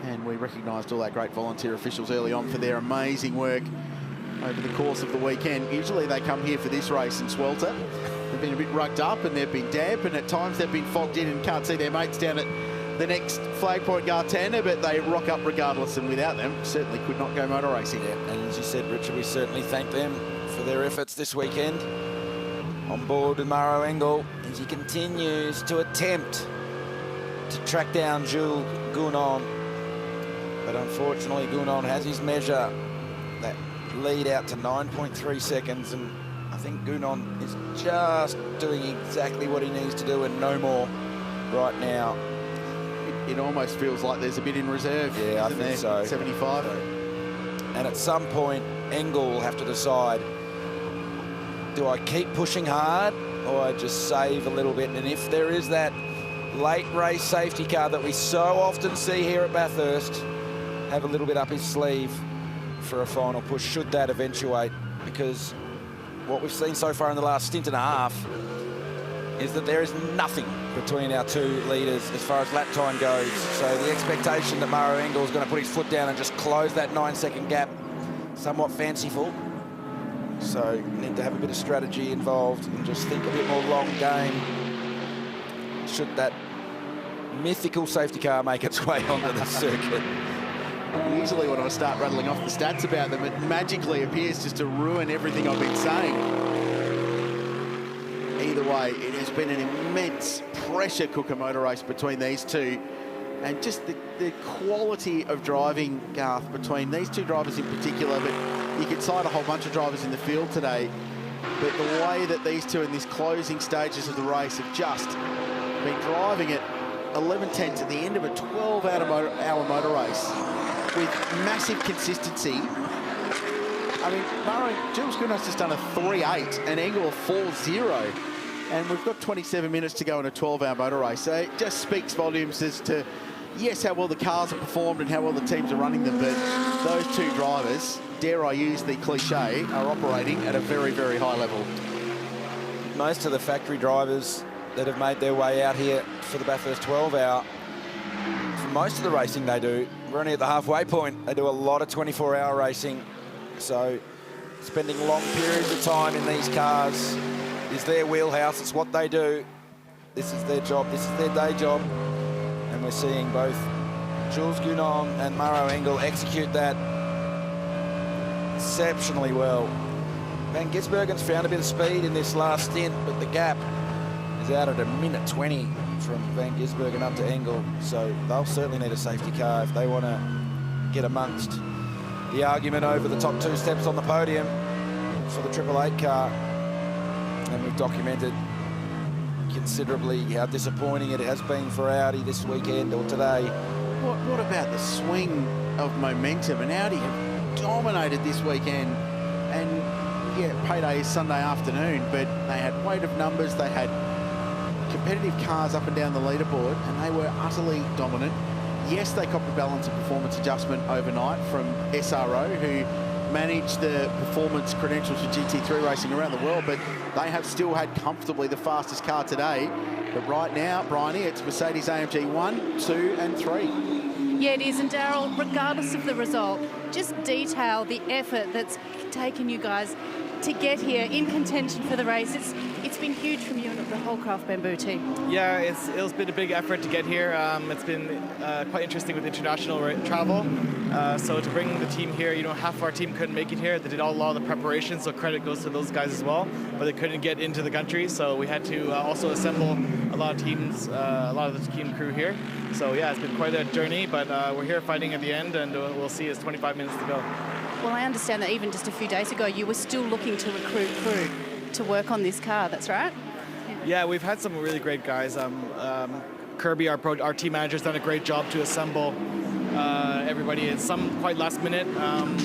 And we recognised all our great volunteer officials early on for their amazing work over the course of the weekend. Usually they come here for this race in swelter. They've been a bit rugged up and they've been damp, and at times they've been fogged in and can't see their mates down at the next flag point Gartana, but they rock up regardless, and without them certainly could not go motor racing. Yeah, and as you said, Richard, we certainly thank them for their efforts this weekend. On board with Maro Engel as he continues to attempt to track down Jules Gounon, but unfortunately Gounon has his measure, that lead out to 9.3 seconds, and I think Gounon is just doing exactly what he needs to do and no more right now. It almost feels like there's a bit in reserve. Yeah, I think so. 75. And at some point, Engel will have to decide, do I keep pushing hard or I just save a little bit? And if there is that late race safety car that we so often see here at Bathurst, have a little bit up his sleeve for a final push, should that eventuate. Because what we've seen so far in the last stint and a half is that there is nothing between our 2 leaders as far as lap time goes. So the expectation that Maro Engel is going to put his foot down and just close that 9-second gap, somewhat fanciful. So need to have a bit of strategy involved and just think a bit more long game. Should that mythical safety car make its way onto the circuit. Usually when I start rattling off the stats about them, it magically appears just to ruin everything I've been saying. Either way, it has been an immense pressure cooker motor race between these two, and just the quality of driving, Garth, between these 2 drivers in particular, but you could cite a whole bunch of drivers in the field today, but the way that these 2 in these closing stages of the race have just been driving at 11 tenths at the end of a 12-hour motor race with massive consistency. I mean, Jules Gounod's just done a 3.8 and Engel a 4.0, and we've got 27 minutes to go in a 12-hour motor race. So it just speaks volumes as to, yes, how well the cars have performed and how well the teams are running them, but those 2 drivers, dare I use the cliche, are operating at a very, very high level. Most of the factory drivers that have made their way out here for the Bathurst 12-hour, for most of the racing they do, we're only at the halfway point. They do a lot of 24-hour racing. So spending long periods of time in these cars is their wheelhouse. It's what they do. This is their job. This is their day job. And we're seeing both Jules Gounon and Maro Engel execute that exceptionally well. Van Gisbergen's found a bit of speed in this last stint, but the gap is out at a minute 20 from Van Gisbergen up to Engel. So they'll certainly need a safety car if they want to get amongst the argument over the top 2 steps on the podium for the 888 car. And we've documented considerably how disappointing it has been for Audi this weekend or today. What about the swing of momentum? And Audi have dominated this weekend. And yeah, payday is Sunday afternoon, but they had weight of numbers, they had competitive cars up and down the leaderboard, and they were utterly dominant. Yes, they copped a balance of performance adjustment overnight from SRO, who managed the performance credentials for GT3 racing around the world, but they have still had comfortably the fastest car today. But right now, Bryony, it's Mercedes AMG 1, 2 and 3. Yeah, it is. And Daryl, regardless of the result, just detail the effort that's taken you guys to get here in contention for the race. It's been huge from you and the whole Craft Bamboo team. Yeah, it's been a big effort to get here. It's been quite interesting with international travel. So to bring the team here, half of our team couldn't make it here. They did a lot of the preparation, so credit goes to those guys as well. But they couldn't get into the country, so we had to also assemble a lot of teams, a lot of the team crew here. So yeah, it's been quite a journey, but we're here fighting at the end, and we'll see. It's 25 minutes to go. Well, I understand that even just a few days ago, you were still looking to recruit crew to work on this car. That's right? Yeah, we've had some really great guys. Kirby, our team manager, has done a great job to assemble everybody. It's some quite last minute.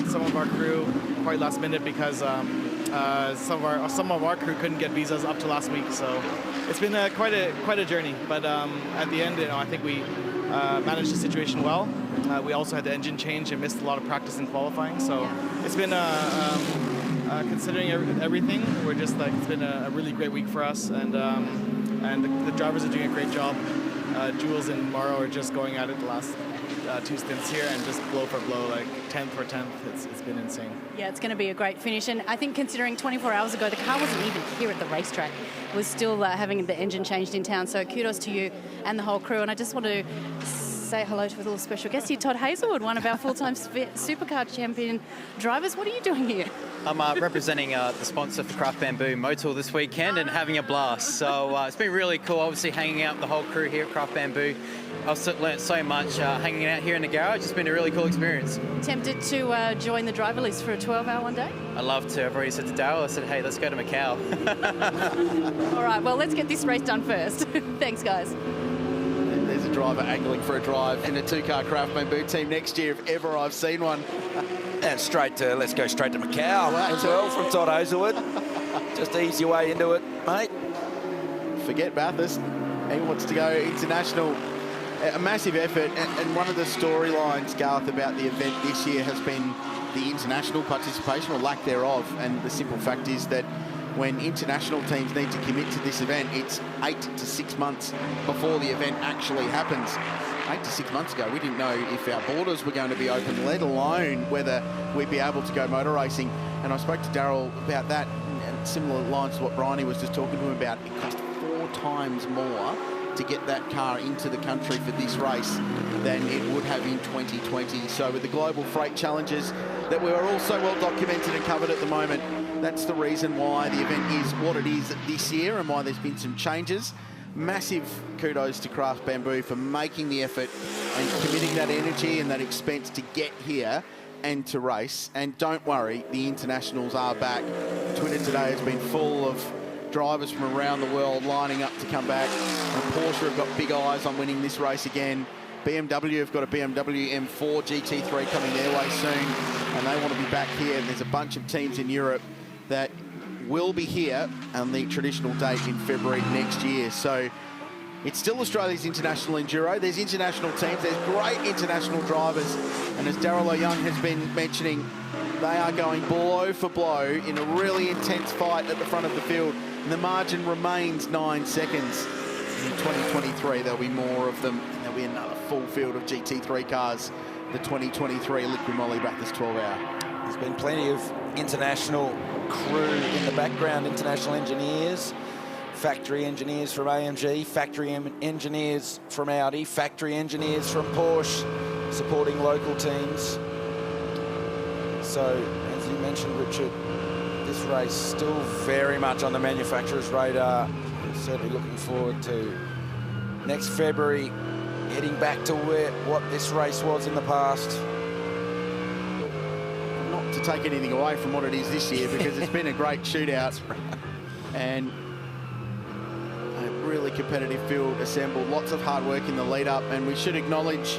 Some of our crew quite last minute because some of our crew couldn't get visas up to last week. So it's been quite a journey. But at the end, I think we managed the situation well. We also had the engine change and missed a lot of practice in qualifying. So it's been considering everything, we're just it's been a really great week for us, and the drivers are doing a great job. Jules and Morrow are just going at it the last 2 stints here, and just blow for blow, 10th for 10th. It's been insane. Yeah, it's going to be a great finish, and I think considering 24 hours ago the car wasn't even here at the racetrack, it was still having the engine changed in town. So kudos to you and the whole crew, and I just want to say hello to a little special guest here, Todd Hazelwood, one of our full-time supercar champion drivers. What are you doing here? I'm representing the sponsor for Craft Bamboo Motor this weekend and having a blast. So it's been really cool, obviously hanging out with the whole crew here at Craft Bamboo. I've learnt so much hanging out here in the garage. It's been a really cool experience. Tempted to join the driver list for a 12-hour one day? I'd love to. I've already said to Daryl, I said, hey, let's go to Macau. All right, well, let's get this race done first. Thanks, guys. There's a driver angling for a drive in a 2-car Craft Bamboo team next year, if ever I've seen one. And let's go straight to Macau as well from Todd Hazelwood. Just ease your way into it, mate. Forget Bathurst. He wants to go international. A massive effort, and one of the storylines, Gareth, about the event this year has been the international participation, or lack thereof. And the simple fact is that when international teams need to commit to this event, it's 8 to 6 months before the event actually happens. 8 to 6 months ago, we didn't know if our borders were going to be open, let alone whether we'd be able to go motor racing. And I spoke to Daryl about that, and similar lines to what Bryony was just talking to him about. It cost 4 times more to get that car into the country for this race than it would have in 2020. So with the global freight challenges that we are also well documented and covered at the moment, that's the reason why the event is what it is this year and why there's been some changes. Massive kudos to Craft Bamboo for making the effort and committing that energy and that expense to get here and to race. And don't worry, the internationals are back. Twitter today has been full of drivers from around the world lining up to come back. And Porsche have got big eyes on winning this race again. BMW have got a BMW M4 GT3 coming their way soon, and they want to be back here. And there's a bunch of teams in Europe that will be here on the traditional date in February next year. So it's still Australia's international enduro. There's international teams, there's great international drivers, and as Daryl O'Young has been mentioning, they are going blow for blow in a really intense fight at the front of the field. And the margin remains 9 seconds. In 2023, there'll be more of them. And there'll be another full field of GT3 cars. The 2023 Liquid Moly Bathurst 12-hour. There's been plenty of international crew in the background, international engineers, factory engineers from AMG, factory engineers from Audi, factory engineers from Porsche, supporting local teams. So, as you mentioned, Richard, this race still very much on the manufacturer's radar. Certainly looking forward to next February, heading back to what this race was in the past. Not to take anything away from what it is this year, because it's been a great shootout and a really competitive field assembled. Lots of hard work in the lead up, and we should acknowledge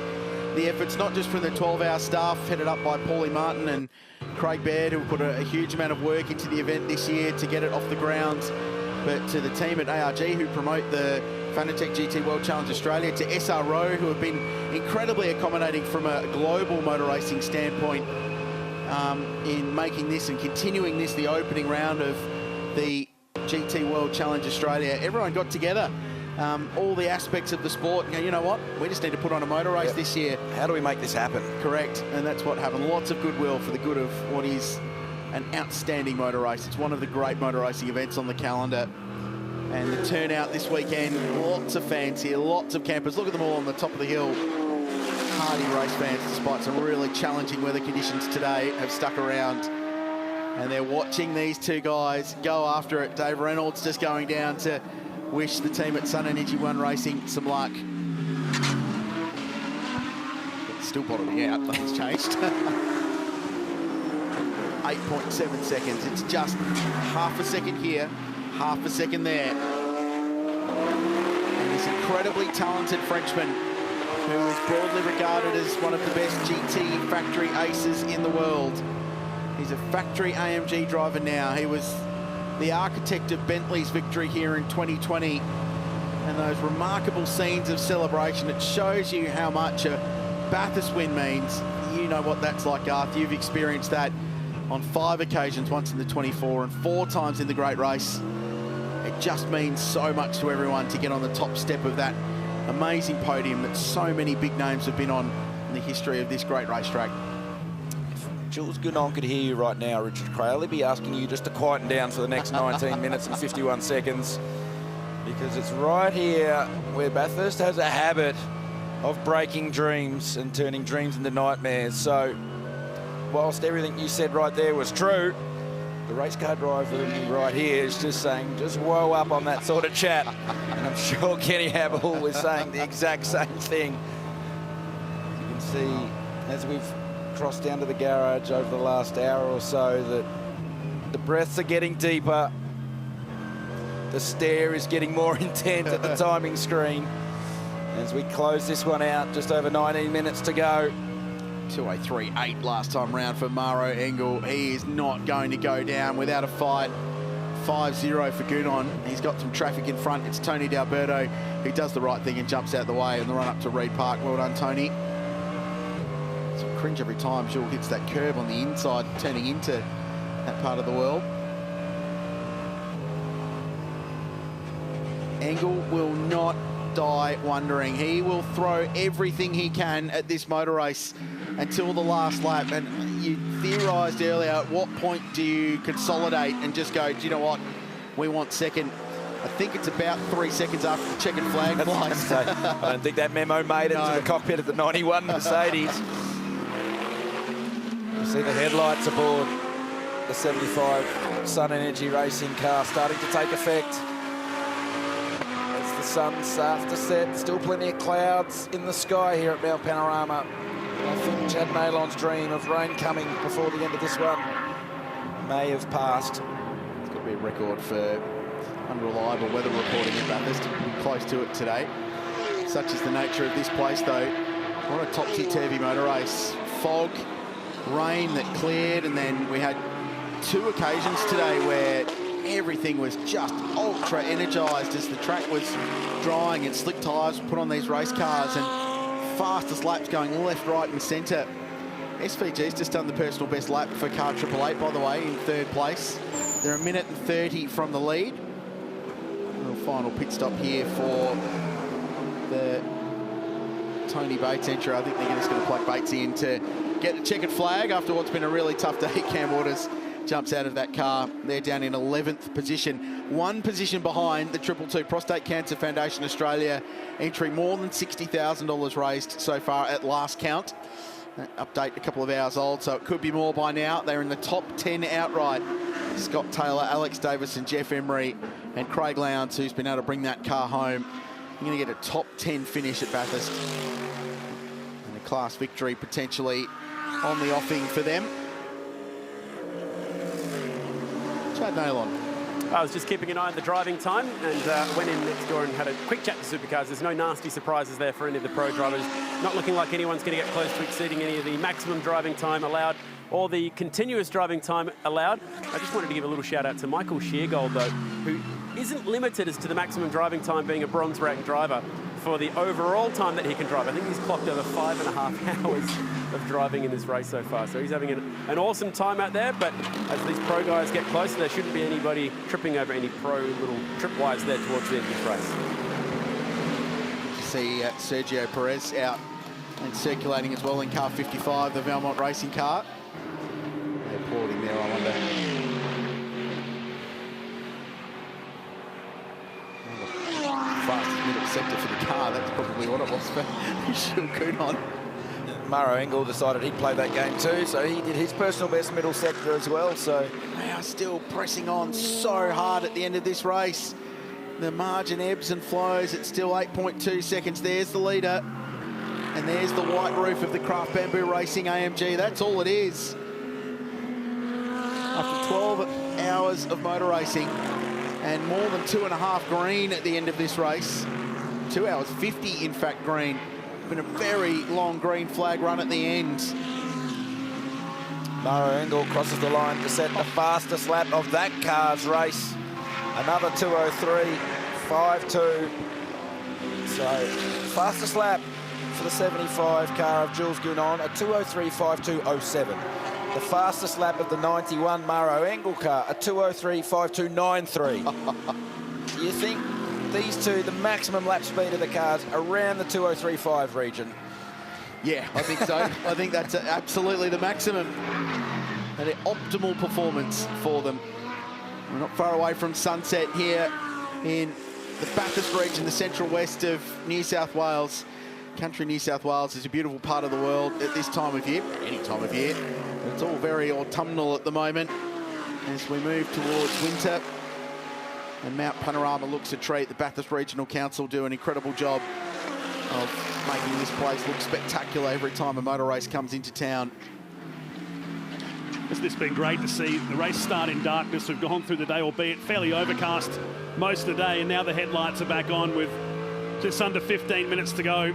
the efforts not just from the 12-hour staff headed up by Paulie Martin and Craig Baird, who put a huge amount of work into the event this year to get it off the ground, but to the team at ARG who promote the Fanatec GT World Challenge Australia, to SRO, who have been incredibly accommodating from a global motor racing standpoint in making this and continuing this, the opening round of the GT World Challenge Australia. Everyone got together, all the aspects of the sport. You know what? We just need to put on a motor race this year. How do we make this happen? Correct, and that's what happened. Lots of goodwill for the good of what is an outstanding motor race. It's one of the great motor racing events on the calendar. And the turnout this weekend, lots of fans here, lots of campers. Look at them all on the top of the hill. Hardy race fans, despite some really challenging weather conditions today, have stuck around. And they're watching these two guys go after it. Dave Reynolds just going down to wish the team at Sun Energy One Racing some luck. It's still bottoming out, nothing's changed. 8.7 seconds. It's just half a second here, half a second there. And this incredibly talented Frenchman, who is broadly regarded as one of the best GT factory aces in the world. He's a factory AMG driver now. He was the architect of Bentley's victory here in 2020. And those remarkable scenes of celebration, it shows you how much a Bathurst win means. You know what that's like, Garth. You've experienced that on 5 occasions, once in the 24 and 4 times in the Great Race. It just means so much to everyone to get on the top step of that amazing podium that so many big names have been on in the history of this great racetrack. Jules Gounon could hear you right now, Richard Crail. He'd be asking you just to quieten down for the next 19 minutes and 51 seconds, because it's right here where Bathurst has a habit of breaking dreams and turning dreams into nightmares. So whilst everything you said right there was true, the race car driver right here is just saying, just whoa up on that sort of chat. And I'm sure Kenny Habel was saying the exact same thing. You can see, as we've crossed down to the garage over the last hour or so, that the breaths are getting deeper. The stare is getting more intent at the timing screen. As we close this one out, just over 19 minutes to go. 2:03.8 last time round for Maro Engel. He is not going to go down without a fight. 5-0 for Gounon. He's got some traffic in front. It's Tony D'Alberto who does the right thing and jumps out the way in the run up to Reed Park. Well done, Tony. Some cringe every time Jules hits that curb on the inside, turning into that part of the world. Engel will not die wondering. He will throw everything he can at this motor race until the last lap. And you theorised earlier, at what point do you consolidate and just go, do you know what, we want second? I think it's about 3 seconds after the checkered flag flies. I don't think that memo made it to the cockpit of the 91 Mercedes. You see the headlights aboard the 75 Sun Energy racing car starting to take effect. As the sun starts to set, still plenty of clouds in the sky here at Mount Panorama. I think Chad Malon's dream of rain coming before the end of this one may have passed. It's got to be a record for unreliable weather reporting at Bathurst. Close to it today. Such is the nature of this place, though. What a topsy-turvy motor race. Fog, rain that cleared, and then we had 2 occasions today where everything was just ultra energised as the track was drying and slick tyres were put on these race cars, and fastest laps going left, right and centre. SVG's just done the personal best lap for car 888, by the way, in 3rd place. They're 1 minute and 30 from the lead. A little final pit stop here for the Tony Bates entry. I think they're just going to plug Bates in to get the checkered flag after what's been a really tough day. Cam Waters jumps out of that car. They're down in 11th position. 1 position behind the 222 Prostate Cancer Foundation Australia entry. More than $60,000 raised so far at last count. That update a couple of hours old, so it could be more by now. They're in the top 10 outright. Scott Taylor, Alex Davis and Jeff Emery and Craig Lowndes, who's been able to bring that car home. You're going to get a top 10 finish at Bathurst. And a class victory potentially on the offing for them. Chad Nalon. I was just keeping an eye on the driving time and went in next door and had a quick chat to Supercars. There's no nasty surprises there for any of the pro drivers. Not looking like anyone's going to get close to exceeding any of the maximum driving time allowed or the continuous driving time allowed. I just wanted to give a little shout out to Michael Sheargold, though, who isn't limited as to the maximum driving time being a bronze rank driver for the overall time that he can drive. I think he's clocked over 5.5 hours of driving in this race so far. So he's having an awesome time out there, but as these pro guys get closer, there shouldn't be anybody tripping over any pro little tripwires there towards the end of this race. You see Sergio Perez out and circulating as well in car 55, the Valmont racing car. They've applauding there, I wonder. Fastest middle sector for the car, that's probably what it was for Jules Gounon. Maro Engel decided he'd play that game too, so he did his personal best middle sector as well. So they are still pressing on so hard at the end of this race. The margin ebbs and flows. It's still 8.2 seconds. There's the leader. And there's the white roof of the Craft Bamboo Racing AMG. That's all it is. After 12 hours of motor racing and more than 2.5 green at the end of this race. 2 hours 50, in fact, green. Been a very long green flag run at the end. Maro Engel crosses the line to set the fastest lap of that car's race. Another 2:03.52. So, fastest lap for the 75 car of Jules Gounon, a 2:03.52.07. The fastest lap of the 91 Maro Engel car, a 2:03.52.93. You think these two, the maximum lap speed of the cars, around the 2:03.5 region? Yeah, I think so. I think that's absolutely the maximum. And an optimal performance for them. We're not far away from sunset here in the Bathurst region, the central west of New South Wales. Country New South Wales is a beautiful part of the world at this time of year, any time of year. It's all very autumnal at the moment as we move towards winter. And Mount Panorama looks a treat. The Bathurst Regional Council do an incredible job of making this place look spectacular every time a motor race comes into town. Hasn't this been great to see? The race start in darkness. We've gone through the day, albeit fairly overcast most of the day, and now the headlights are back on with just under 15 minutes to go.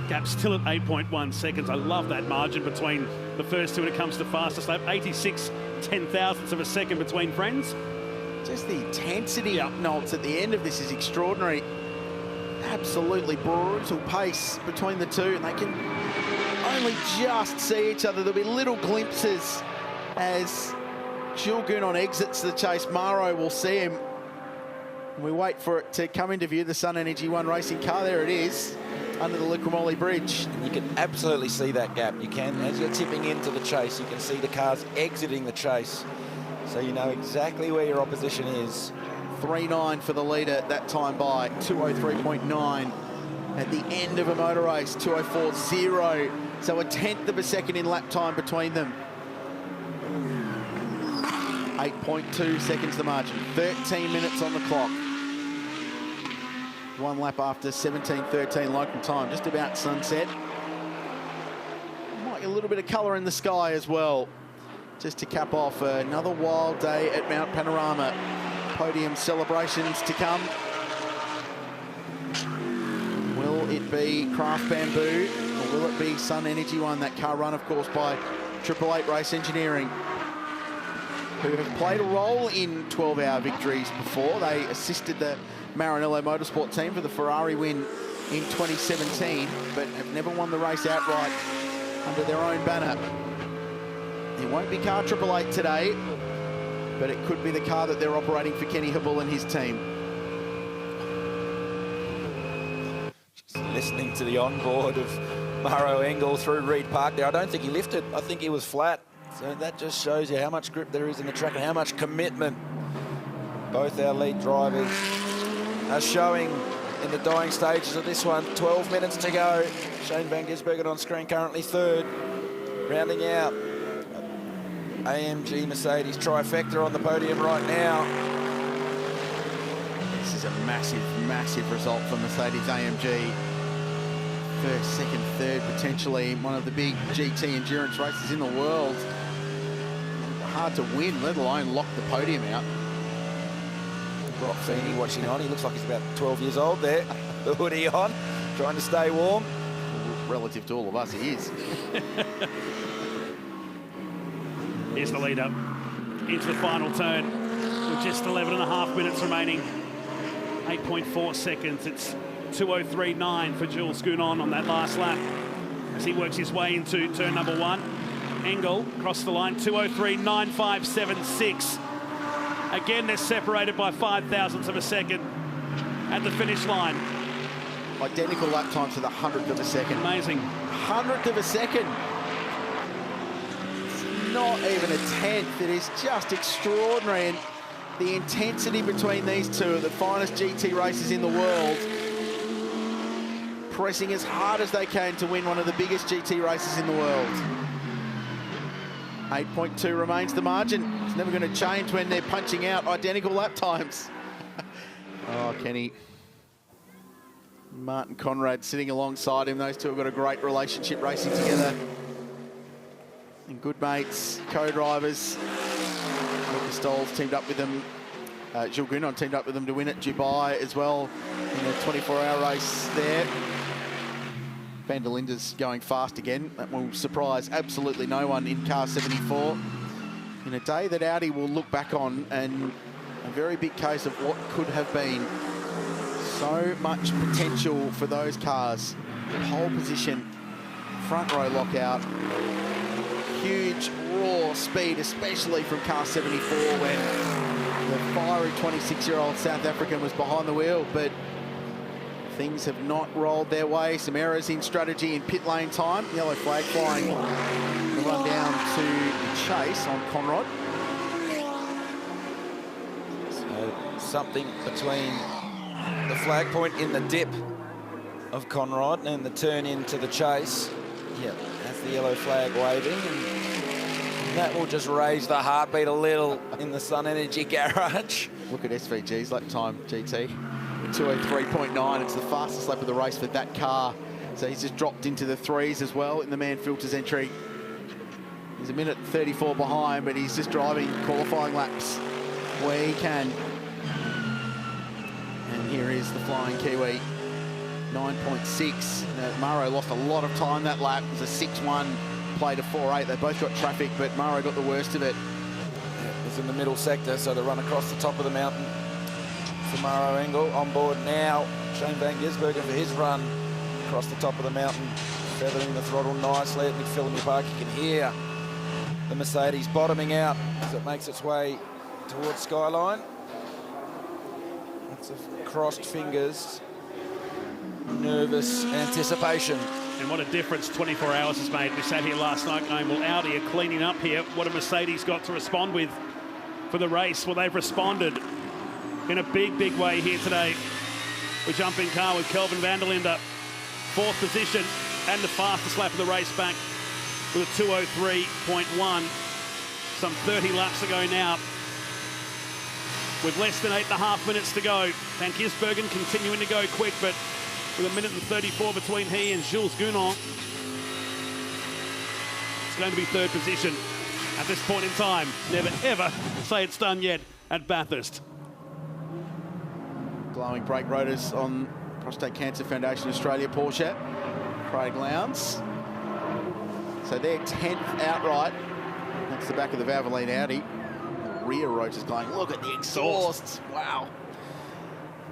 Gap still at 8.1 seconds. I love that margin between the first two when it comes to fastest lap. 86 ten-thousandths of a second between friends. Just the intensity, Nolts, at the end of this is extraordinary. Absolutely brutal pace between the two, and they can only just see each other. There'll be little glimpses as Jules Gounon exits the chase. Maro will see him. And we wait for it to come into view, the Sun Energy One racing car. There it is, under the Lucramoli Bridge. And you can absolutely see that gap. You can, as you're tipping into the chase, you can see the cars exiting the chase. So you know exactly where your opposition is. 3.9 for the leader that time by 2:03.9 at the end of a motor race. 2:04.0. So a tenth of a second in lap time between them. 8.2 seconds the margin. 13 minutes on the clock. One lap after 17:13 local time. Just about sunset. Might get a little bit of colour in the sky as well. Just to cap off another wild day at Mount Panorama. Podium celebrations to come. Will it be Craft Bamboo or will it be Sun Energy One? That car run, of course, by 888 Race Engineering, who have played a role in 12-hour victories before. They assisted the Maranello Motorsport team for the Ferrari win in 2017, but have never won the race outright under their own banner. It won't be car 888 today, but it could be the car that they're operating for Kenny Habul and his team. Just listening to the onboard of Maro Engel through Reed Park there. I don't think he lifted. I think he was flat. So that just shows you how much grip there is in the track and how much commitment both our lead drivers are showing in the dying stages of this one. 12 minutes to go. Shane Van Gisbergen on screen, currently third. Rounding out AMG Mercedes trifecta on the podium right now. This is a massive, massive result for Mercedes AMG. First, second, third, potentially one of the big GT endurance races in the world. Hard to win, let alone lock the podium out. Brock Feeney watching on. He looks like he's about 12 years old there. The hoodie on, trying to stay warm. Relative to all of us, he is. Here's the lead up into the final turn with just 11.5 minutes remaining. 8.4 seconds. It's 2:03.9 for Jules Gounon on that last lap as he works his way into turn number one. Engel across the line, 2:03.9576. Again, they're separated by 0.05 of a second at the finish line. Identical lap times to the 100th of a second. Amazing. 100th of a second. not even a tenth. It is just extraordinary. And the intensity between these two are the finest GT races in the world, pressing as hard as they can to win one of the biggest GT races in the world. 8.2 remains the margin. It's never going to change when they're punching out identical lap times. Oh, Kenny. Martin Conrad sitting alongside him. Those two have got a great relationship racing together. And good mates, co-drivers. Lucas Stoll's teamed up with them. Jules Gounon teamed up with them to win at Dubai as well in a 24-hour race there. Van der Linde's going fast again. That will surprise absolutely no one in car 74. In a day that Audi will look back on, and a very big case of what could have been. So much potential for those cars. Pole position, front row lockout. Huge raw speed, especially from car 74 when the fiery 26-year-old South African was behind the wheel, but things have not rolled their way. Some errors in strategy in pit lane time. Yellow flag flying. The run down to the chase on Conrad. So something between the flag point in the dip of Conrad and the turn into the chase. Yep, that's the yellow flag waving. And that will just raise the heartbeat a little in the Sun Energy garage. Look at SVG's lap time, GT. 203.9, it's the fastest lap of the race for that car. So he's just dropped into the threes as well in the man filters entry. He's a minute 34 behind, but he's just driving qualifying laps where he can. And here is the flying Kiwi, 9.6. Maro lost a lot of time that lap. It was a 6-1 play to 4.8. They both got traffic, but Maro got the worst of it. It was in the middle sector, so to run across the top of the mountain. Maro Engel on board now. Shane Van Gisbergen for his run across the top of the mountain, feathering the throttle nicely at McPhillamy Park. You can hear the Mercedes bottoming out as it makes its way towards Skyline. Lots of crossed fingers, nervous anticipation. And what a difference 24 hours has made. We sat here last night going, well, Audi are cleaning up here. What have Mercedes got to respond with for the race? Well, they've responded in a big, big way here today. We jump in car with Kelvin van der Linde, 4th position and the fastest lap of the race back with a 2:03.1. Some 30 laps ago now. With less than 8.5 minutes to go. Van Gisbergen continuing to go quick, but with a minute and 34 between he and Jules Gounon. It's going to be 3rd position at this point in time. Never, ever say it's done yet at Bathurst. Glowing brake rotors on Prostate Cancer Foundation Australia Porsche. Craig Lowndes. So they're 10th outright. That's the back of the Valvoline Audi. The rear rotors going, look at the exhausts. Wow.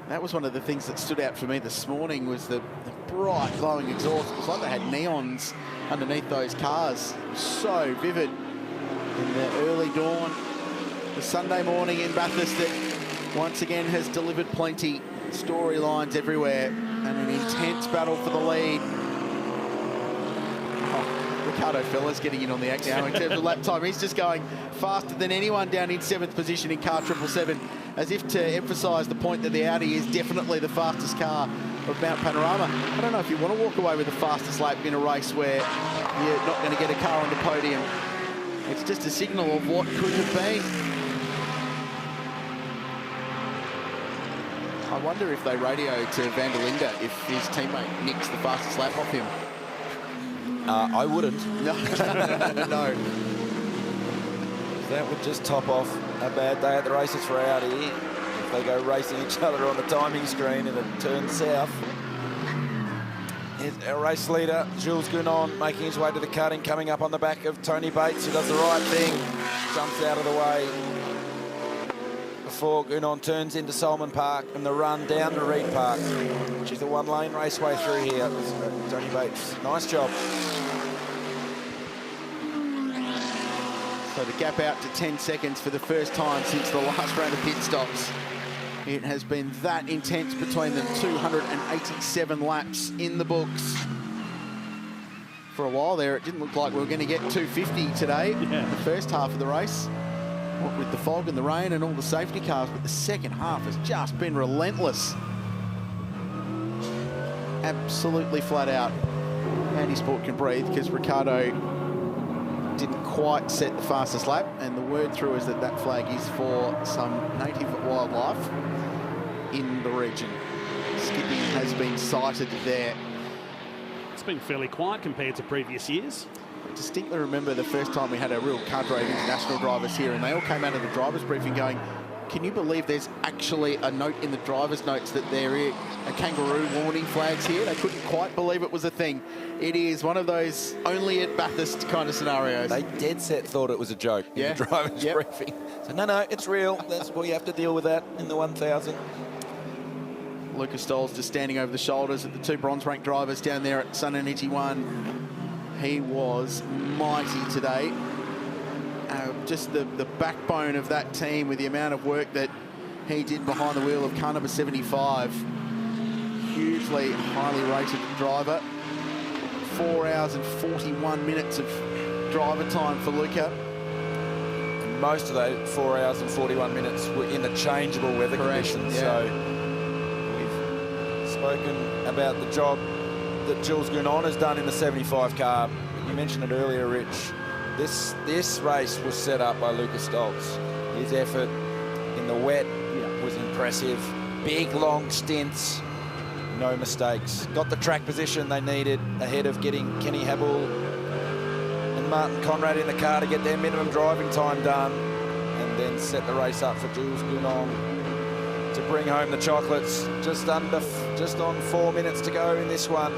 That was one of the things that stood out for me this morning, was the bright glowing exhaust. It was like they had neons underneath those cars. So vivid in the early dawn. The Sunday morning in Bathurst that once again has delivered plenty. Storylines everywhere and an intense battle for the lead. Oh, Ricardo Feller's getting in on the act now in terms of lap time. He's just going faster than anyone down in 7th position in car 777, as if to emphasise the point that the Audi is definitely the fastest car of Mount Panorama. I don't know if you want to walk away with the fastest lap in a race where you're not going to get a car on the podium. It's just a signal of what could have been. I wonder if they radio to Van der Linde if his teammate nicks the fastest lap off him. I wouldn't. No. No. That would just top off a bad day at the races for Audi if they go racing each other on the timing screen and it turns south. Here's our race leader, Jules Gounon, making his way to the cutting, coming up on the back of Tony Bates, who does the right thing, jumps out of the way before Gounon turns into Solomon Park and the run down to Reed Park, which is the 1-lane raceway through here. Tony Bates, nice job. So the gap out to 10 seconds for the first time since the last round of pit stops. It has been that intense between them. 287 laps in the books for a while there. It didn't look like we were going to get 250 today in the first half of the race, what with the fog and the rain and all the safety cars, but the second half has just been relentless. Absolutely flat out. Andy Sport can breathe because Ricardo didn't quite set the fastest lap, and the word through is that that flag is for some native wildlife in the region. Skipping has been sighted there. It's been fairly quiet compared to previous years. I distinctly remember the first time we had a real cadre of international drivers here, and they all came out of the driver's briefing going, can you believe there's actually a note in the driver's notes that there is a kangaroo warning flags here? They couldn't quite believe it was a thing. It is one of those only at Bathurst kind of scenarios. They dead set thought it was a joke in the driver's briefing. So no, it's real. That's what you have to deal with that in the 1000. Lucas Stoll's just standing over the shoulders of the two bronze-ranked drivers down there at Sun Energy 1. He was mighty today. Just the backbone of that team with the amount of work that he did behind the wheel of car number 75. Hugely highly rated driver. 4 hours and 41 minutes of driver time for Luca. And most of those 4 hours and 41 minutes were in the changeable weather conditions. Yeah. So we've spoken about the job that Jules Gounon has done in the 75 car. You mentioned it earlier, Rich. This race was set up by Lucas Stoltz. His effort in the wet was impressive. Big, long stints, no mistakes. Got the track position they needed ahead of getting Kenny Habel and Martin Conrad in the car to get their minimum driving time done, and then set the race up for Jules Gounon to bring home the chocolates. Just on 4 minutes to go in this one.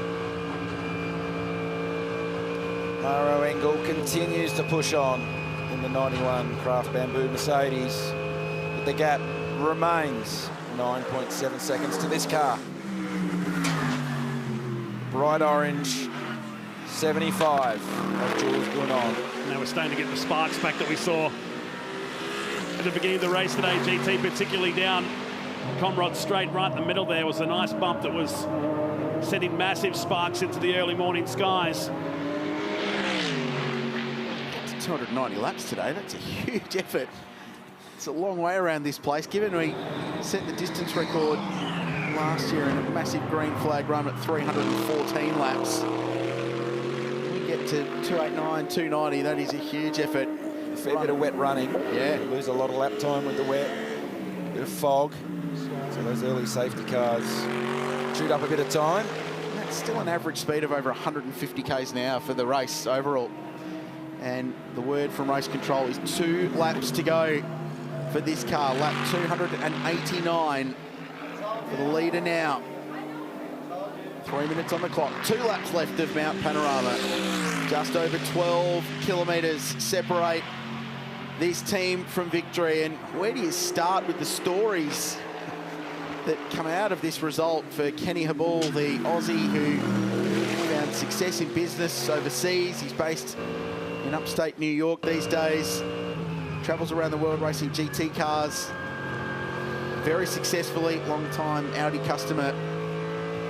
Maro Engel continues to push on in the 91 Craft Bamboo Mercedes, but the gap remains 9.7 seconds to this car. Bright orange, 75 of Jules Gounon. Now we're starting to get the sparks back that we saw at the beginning of the race today. GT particularly down Conrad straight right in the middle there was a nice bump that was sending massive sparks into the early morning skies. 290 laps today. That's a huge effort. It's a long way around this place, given we set the distance record last year in a massive green flag run at 314 laps. We get to 289, 290. That is a huge effort. A fair bit of wet running. Yeah. You lose a lot of lap time with the wet. A bit of fog. So those early safety cars chewed up a bit of time. That's still an average speed of over 150 k's an hour for the race overall. And the word from race control is 2 laps to go for this car. Lap 289 for the leader now. 3 minutes on the clock. 2 laps left of Mount Panorama. Just over 12 kilometres separate this team from victory. And where do you start with the stories that come out of this result for Kenny Habel, the Aussie who found success in business overseas? He's based in upstate New York these days, travels around the world racing GT cars very successfully, long-time Audi customer,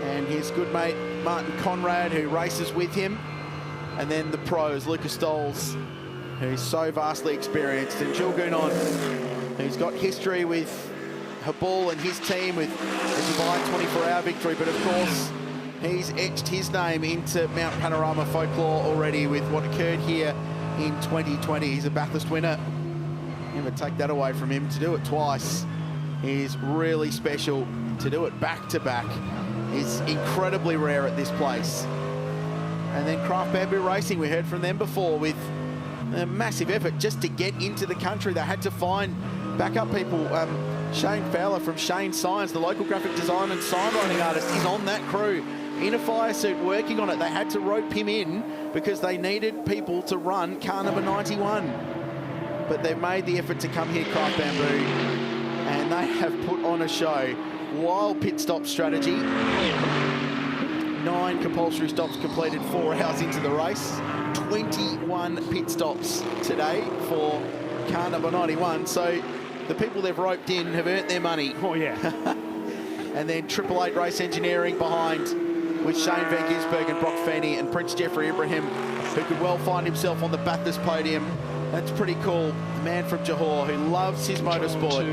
and his good mate Martin Conrad, who races with him, and then the pros, Lucas Stolz, who's so vastly experienced, and Jules Gounon, who's got history with Habel and his team with a Dubai 24-hour victory, but of course he's etched his name into Mount Panorama folklore already with what occurred here in 2020. He's a Bathurst winner. Never take that away from him. To do it twice is really special. To do it back-to-back is incredibly rare at this place. And then Craft Bamboo Racing, we heard from them before, with a massive effort just to get into the country. They had to find backup people. Shane Fowler from Shane Signs, the local graphic designer and sign writing artist, is on that crew in a fire suit working on it. They had to rope him in because they needed people to run car number 91. But they've made the effort to come here, Craft Bamboo, and they have put on a show. Wild pit stop strategy. 9 compulsory stops completed 4 hours into the race. 21 pit stops today for car number 91. So the people they've roped in have earned their money. Oh, yeah. And then 888 Race Engineering behind with Shane Van Gisbergen and Brock Feeney and Prince Jeffrey Ibrahim, who could well find himself on the Bathurst podium. That's pretty cool. The man from Johor who loves his motorsport.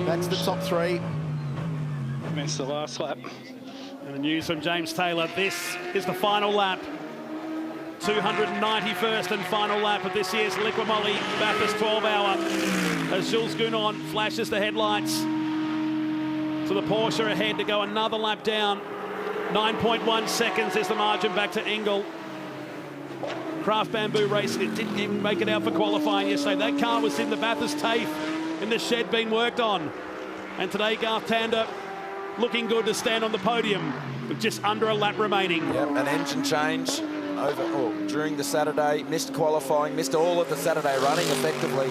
That's the top three. Missed the last lap. And the news from James Taylor, this is the final lap. 291st and final lap of this year's Liqui Bathurst 12-hour. As Jules Gounon flashes the headlights to the Porsche ahead to go another lap down. 9.1 seconds is the margin back to Engel. Craft Bamboo Racing, it didn't even make it out for qualifying yesterday. That car was in the Bathurst TAFE in the shed being worked on. And today Garth Tander looking good to stand on the podium with just under a lap remaining. Yep, an engine change during the Saturday, missed qualifying, missed all of the Saturday running effectively.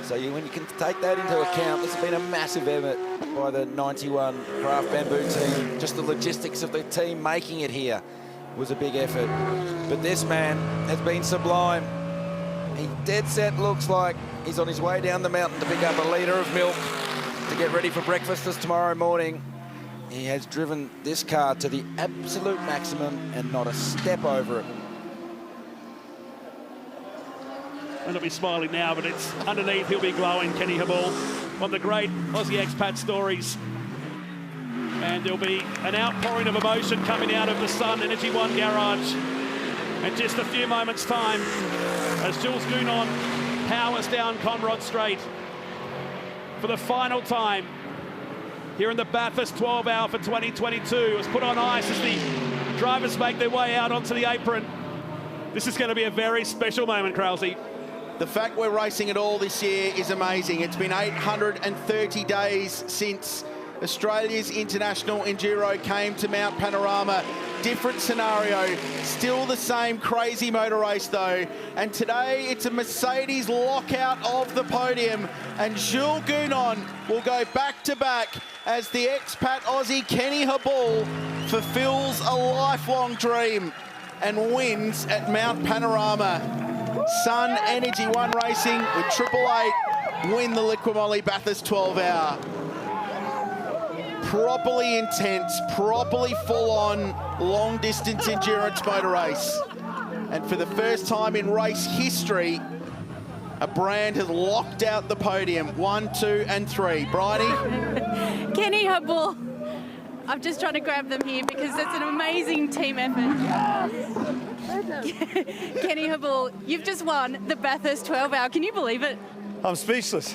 So when you can take that into account, this has been a massive effort by the 91 Craft Bamboo team. Just the logistics of the team making it here was a big effort. But this man has been sublime. He dead set looks like he's on his way down the mountain to pick up a litre of milk to get ready for breakfast this tomorrow morning. He has driven this car to the absolute maximum and not a step over it. And he'll be smiling now, but it's underneath he'll be glowing, Kenny Habul, on the great Aussie expat stories. And there'll be an outpouring of emotion coming out of the Sun Energy One garage in just a few moments' time as Jules Gounon powers down Conrod Straight for the final time here in the Bathurst 12-hour for 2022. It was put on ice as the drivers make their way out onto the apron. This is going to be a very special moment, Krause. The fact we're racing it all this year is amazing. It's been 830 days since Australia's International Enduro came to Mount Panorama. Different scenario, still the same crazy motor race though. And today it's a Mercedes lockout of the podium, and Jules Gounon will go back to back as the expat Aussie Kenny Habul fulfills a lifelong dream and wins at Mount Panorama. Sun Energy One Racing with 888 win the Liqui Bathurst 12-hour. Properly intense, properly full-on, long-distance endurance motor race. And for the first time in race history, a brand has locked out the podium. 1, 2, and 3. Bridie? Kenny Habul. I'm just trying to grab them here because it's an amazing team effort. Kenny Habul, you've just won the Bathurst 12-hour. Can you believe it? I'm speechless.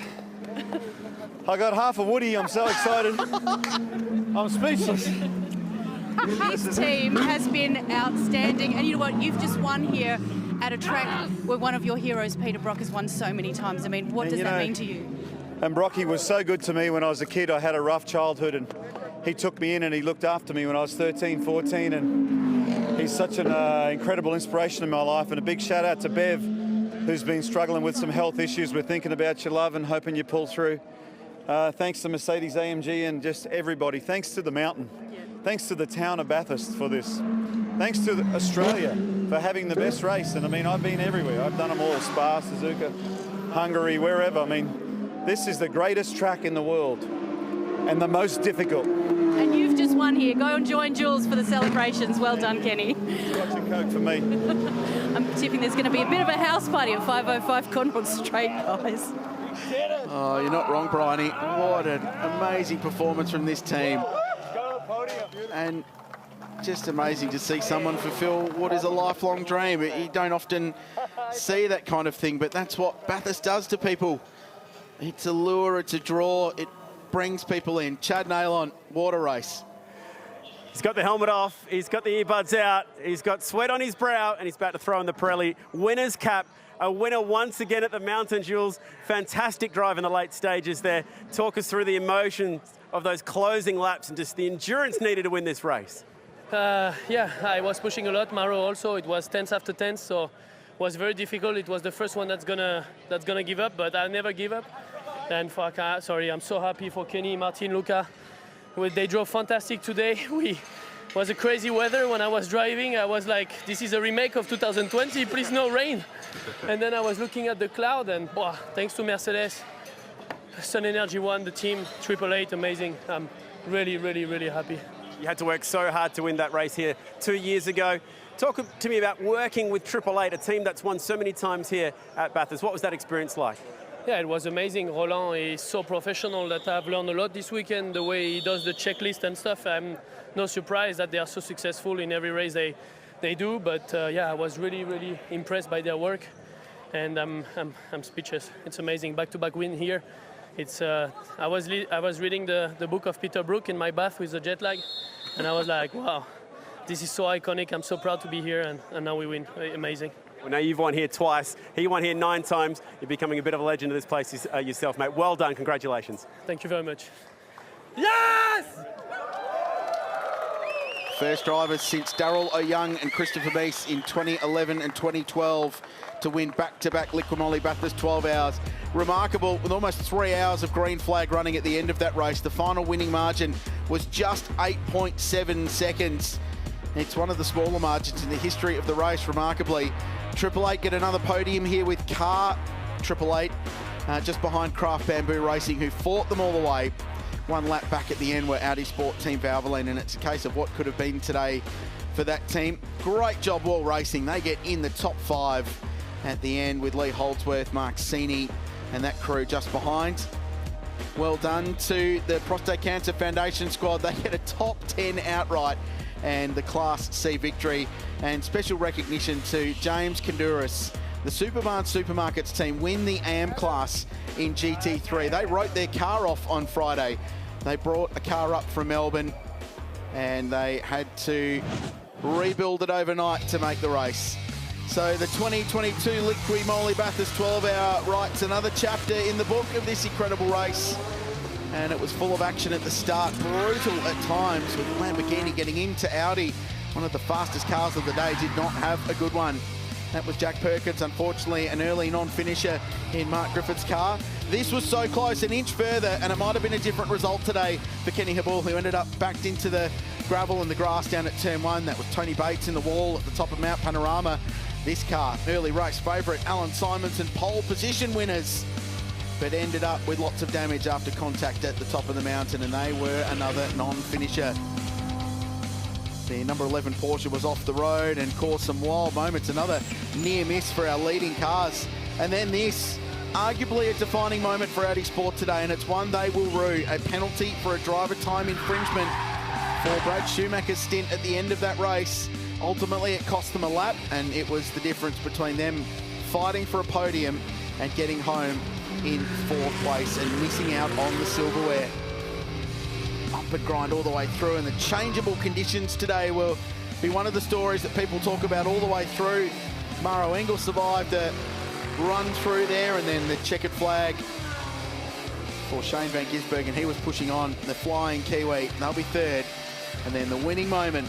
I got half a Woody. I'm so excited. I'm speechless. This team has been outstanding. And you know what? You've just won here at a track where one of your heroes, Peter Brock, has won so many times. I mean, what does that mean to you? And Brocky was so good to me when I was a kid. I had a rough childhood, and he took me in and he looked after me when I was 13, 14. And he's such an incredible inspiration in my life. And a big shout out to Bev, who's been struggling with some health issues. We're thinking about your love and hoping you pull through. Thanks to Mercedes AMG and just everybody. Thanks to the mountain. Thanks to the town of Bathurst for this. Thanks to Australia for having the best race. And I mean, I've been everywhere. I've done them all, Spa, Suzuka, Hungary, wherever. I mean, this is the greatest track in the world and the most difficult. And you've just won here. Go and join Jules for the celebrations. Well done, Kenny. Scotch and Coke for me. I'm tipping there's going to be a bit of a house party at 505 Conrod Straight, guys. Oh, you're not wrong, Bryony. What an amazing performance from this team. And just amazing to see someone fulfill what is a lifelong dream. You don't often see that kind of thing, but that's what Bathurst does to people. It's a lure, it's a draw, it brings people in. Chad Nailon, water race. He's got the helmet off, he's got the earbuds out, he's got sweat on his brow, and he's about to throw in the Pirelli winner's cap. A winner once again at the mountain, Jules. Fantastic drive in the late stages there. Talk us through the emotions of those closing laps and just the endurance needed to win this race. Yeah, I was pushing a lot. Maro also. It was tenth after tenth, so it was very difficult. It was the first one that's gonna give up, but I never give up. And for I'm so happy for Kenny, Martin, Luca. They drove fantastic today. It was a crazy weather when I was driving. I was like, this is a remake of 2020, please no rain. And then I was looking at the cloud, and wow, thanks to Mercedes, Sun Energy One, the team, 888, amazing. I'm really, really, really happy. You had to work so hard to win that race here 2 years ago. Talk to me about working with 888, a team that's won so many times here at Bathurst. What was that experience like? Yeah, it was amazing. Roland is so professional that I've learned a lot this weekend, the way he does the checklist and stuff. I'm no surprise that they are so successful in every race they do, but yeah, I was really, really impressed by their work, and I'm speechless. It's amazing. Back-to-back win here. It's I was reading the book of Peter Brook in my bath with the jet lag, and I was like, wow, this is so iconic. I'm so proud to be here, and now we win. Amazing. Well, now you've won here twice. He won here 9 times. You're becoming a bit of a legend of this place yourself, mate. Well done. Congratulations. Thank you very much. Yes! First drivers since Darryl O'Young and Christopher Meese in 2011 and 2012 to win back-to-back Liqui Moly Bathurst 12 hours. Remarkable, with almost 3 hours of green flag running at the end of that race. The final winning margin was just 8.7 seconds. It's one of the smaller margins in the history of the race, remarkably. 888 get another podium here with Car 888, just behind Craft Bamboo Racing, who fought them all the way. One lap back at the end were Audi Sport Team Valvoline, and it's a case of what could have been today for that team. Great job, Wall Racing. They get in the top 5 at the end with Lee Holdsworth, Mark Sini, and that crew just behind. Well done to the Prostate Cancer Foundation squad. They get a top 10 outright and the Class C victory. And special recognition to James Kanduris. The Superbarn Supermarkets team win the AM class in GT3. They wrote their car off on Friday. They brought a car up from Melbourne and they had to rebuild it overnight to make the race. So the 2022 Liqui Moly Bathurst 12-hour writes another chapter in the book of this incredible race. And it was full of action at the start, brutal at times, with Lamborghini getting into Audi. One of the fastest cars of the day did not have a good one. That was Jack Perkins, unfortunately, an early non-finisher in Mark Griffith's car. This was so close, an inch further, and it might have been a different result today for Kenny Habul, who ended up backed into the gravel and the grass down at turn 1. That was Tony Bates in the wall at the top of Mount Panorama. This car, early race favourite, Alan Simonson, pole position winners, but ended up with lots of damage after contact at the top of the mountain, and they were another non-finisher. The number 11 Porsche was off the road and caused some wild moments. Another near miss for our leading cars. And then this, arguably a defining moment for Audi Sport today, and it's one they will rue. A penalty for a driver time infringement for Brad Schumacher's stint at the end of that race. Ultimately, it cost them a lap, and it was the difference between them fighting for a podium and getting home in 4th place and missing out on the silverware. Up and grind all the way through, and the changeable conditions today will be one of the stories that people talk about all the way through. Maro Engel survived a run through there, and then the checkered flag for Shane Van Gisbergen. He was pushing on. The flying Kiwi, they'll be 3rd. And then the winning moment,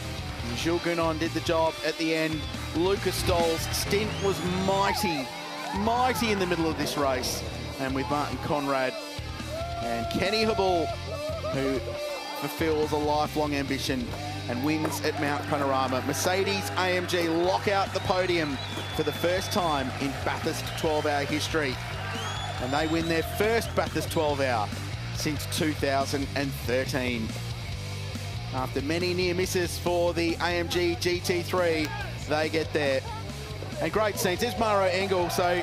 Jules Gounon did the job at the end. Lucas Stoll's stint was mighty in the middle of this race. And with Martin Conrad and Kenny Habul, who fulfills a lifelong ambition and wins at Mount Panorama. Mercedes AMG lock out the podium for the first time in Bathurst 12-hour history. And they win their first Bathurst 12-hour since 2013. After many near misses for the AMG GT3, they get there. And great scenes. There's Maro Engel, so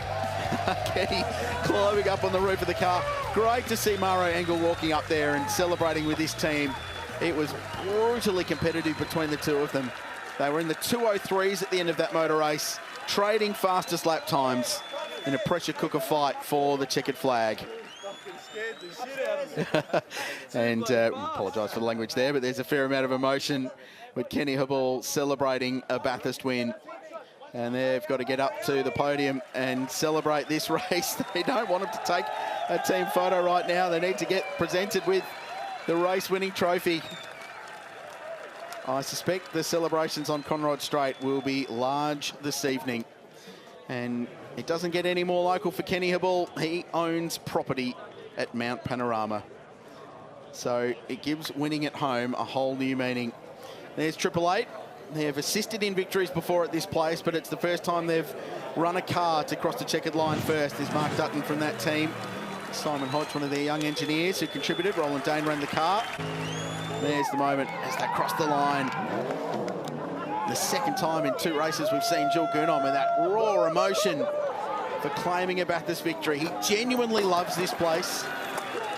Kenny climbing up on the roof of the car. Great to see Maro Engel walking up there and celebrating with his team. It was brutally competitive between the two of them. They were in the 2:03s at the end of that motor race, trading fastest lap times in a pressure cooker fight for the checkered flag. And apologise for the language there, but there's a fair amount of emotion with Kenny Habul celebrating a Bathurst win. And they've got to get up to the podium and celebrate this race. They don't want them to take a team photo right now. They need to get presented with the race-winning trophy. I suspect the celebrations on Conrod Straight will be large this evening. And it doesn't get any more local for Kenny Habul. He owns property at Mount Panorama. So it gives winning at home a whole new meaning. There's 888. They have assisted in victories before at this place, but it's the first time they've run a car to cross the checkered line first. There's Mark Dutton from that team. Simon Hodge, one of their young engineers who contributed. Roland Dane ran the car. There's the moment as they cross the line. The second time in 2 races we've seen Jules Gounon with that raw emotion for claiming a Bathurst victory. He genuinely loves this place.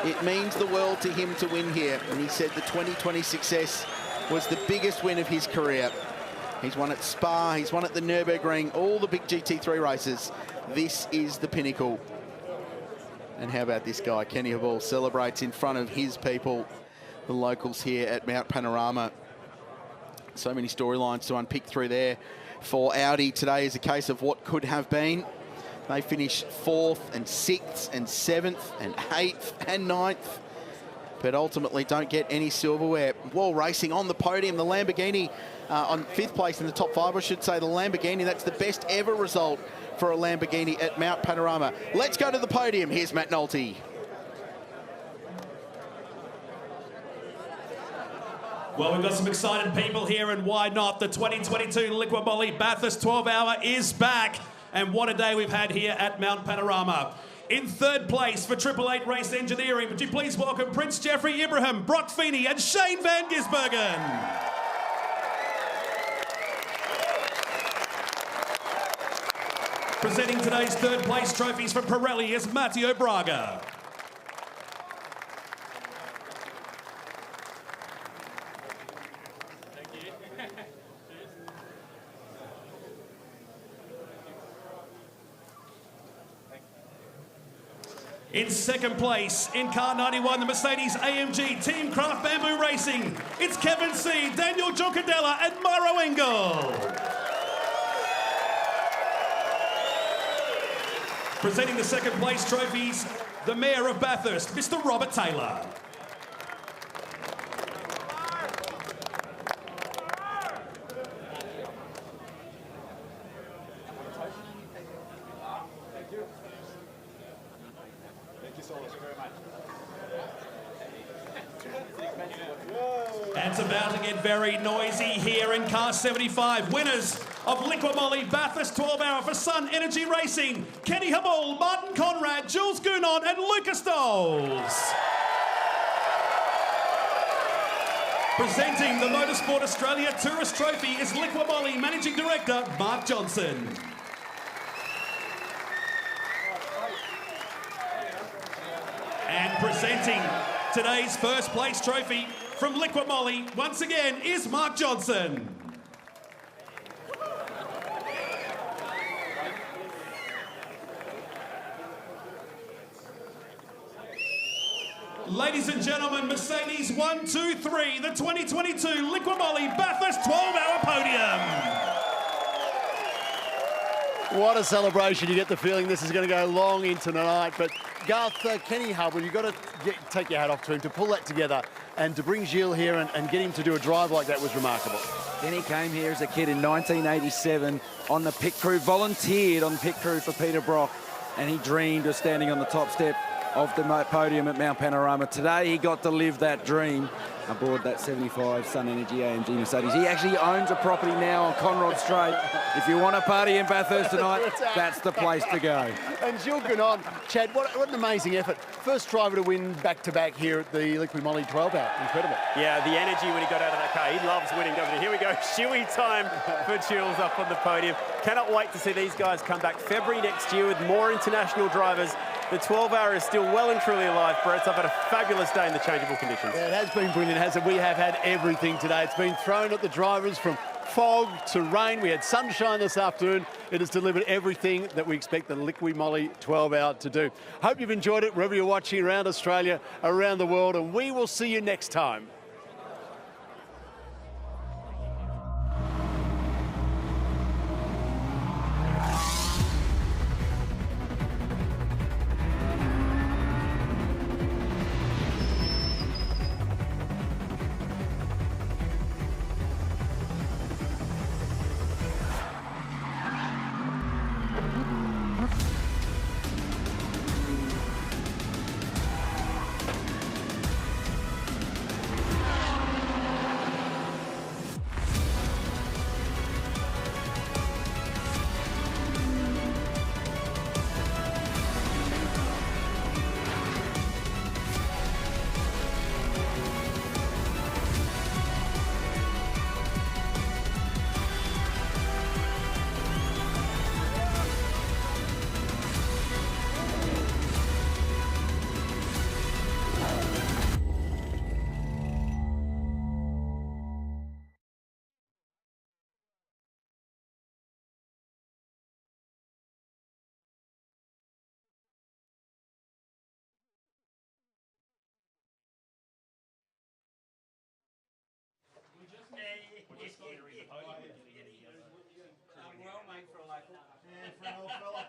It means the world to him to win here. And he said the 2020 success was the biggest win of his career. He's won at Spa, he's won at the Nürburgring, all the big GT3 races. This is the pinnacle. And how about this guy? Kenny Habul celebrates in front of his people, the locals here at Mount Panorama. So many storylines to unpick through there for Audi. Today is a case of what could have been. They finish 4th and 6th and 7th and 8th and 9th, but ultimately don't get any silverware. Wall Racing on the podium, the Lamborghini on 5th place in the top 5, I should say. The Lamborghini, that's the best ever result for a Lamborghini at Mount Panorama. Let's go to the podium. Here's Matt Nolte. Well, we've got some excited people here, and why not? The 2022 Liqui Moly Bathurst 12-hour is back, and what a day we've had here at Mount Panorama. In 3rd place for Triple Eight Race Engineering, would you please welcome Prince Jeffrey Ibrahim, Brock Feeney and Shane Van Gisbergen. Presenting today's 3rd place trophies for Pirelli is Matteo Braga. In 2nd place, in car 91, the Mercedes AMG Team Craft Bamboo Racing, it's Kevin C., Daniel Giancadella and Mauro Engel. Presenting the 2nd place trophies, the Mayor of Bathurst, Mr. Robert Taylor. And it's about to get very noisy here in car 75. Winners of Liqui Moly Bathurst 12-hour for Sun Energy Racing, Kenny Habul, Martin Conrad, Jules Gounon and Lucas Doles. Presenting the Motorsport Australia Tourist Trophy is Liqui Moly Managing Director Mark Johnson. And presenting today's 1st place trophy from Liqui Moly, once again, is Mark Johnson. Ladies and gentlemen, Mercedes 1, 2, 3, the 2022 Liqui Moly Bathurst 12-hour podium. What a celebration. You get the feeling this is going to go long into the night. But Garth, Kenny Habul, you've got to take your hat off to him to pull that together, and to bring Gilles here and get him to do a drive like that was remarkable. Kenny came here as a kid in 1987 on the pit crew, volunteered on the pit crew for Peter Brock, and he dreamed of standing on the top step of the podium at Mount Panorama. Today he got to live that dream aboard that 75 Sun Energy AMG Mercedes. He actually owns a property now on Conrod Straight. If you want a party in Bathurst tonight, that's the place to go. And Jules Gounon, Chad, what an amazing effort. First driver to win back-to-back here at the Liqui Moly 12-hour. Incredible. Yeah, the energy when he got out of that car. He loves winning, doesn't he? Here we go, shoey time for Jules up on the podium. Cannot wait to see these guys come back February next year with more international drivers. The 12-hour is still well and truly alive, Brett. I've had a fabulous day in the changeable conditions. Yeah, it has been brilliant, hasn't it? We have had everything today. It's been thrown at the drivers from fog to rain. We had sunshine this afternoon. It has delivered everything that we expect the Liqui Moly 12-hour to do. Hope you've enjoyed it wherever you're watching around Australia, around the world, and we will see you next time. for an old fella.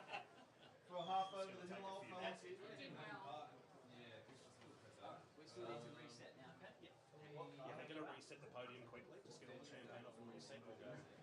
For a half over the hill, old fella. We still need to reset now, Pat. Yeah, they're going to reset the podium quickly. Just get all the champagne off and reset. We'll go.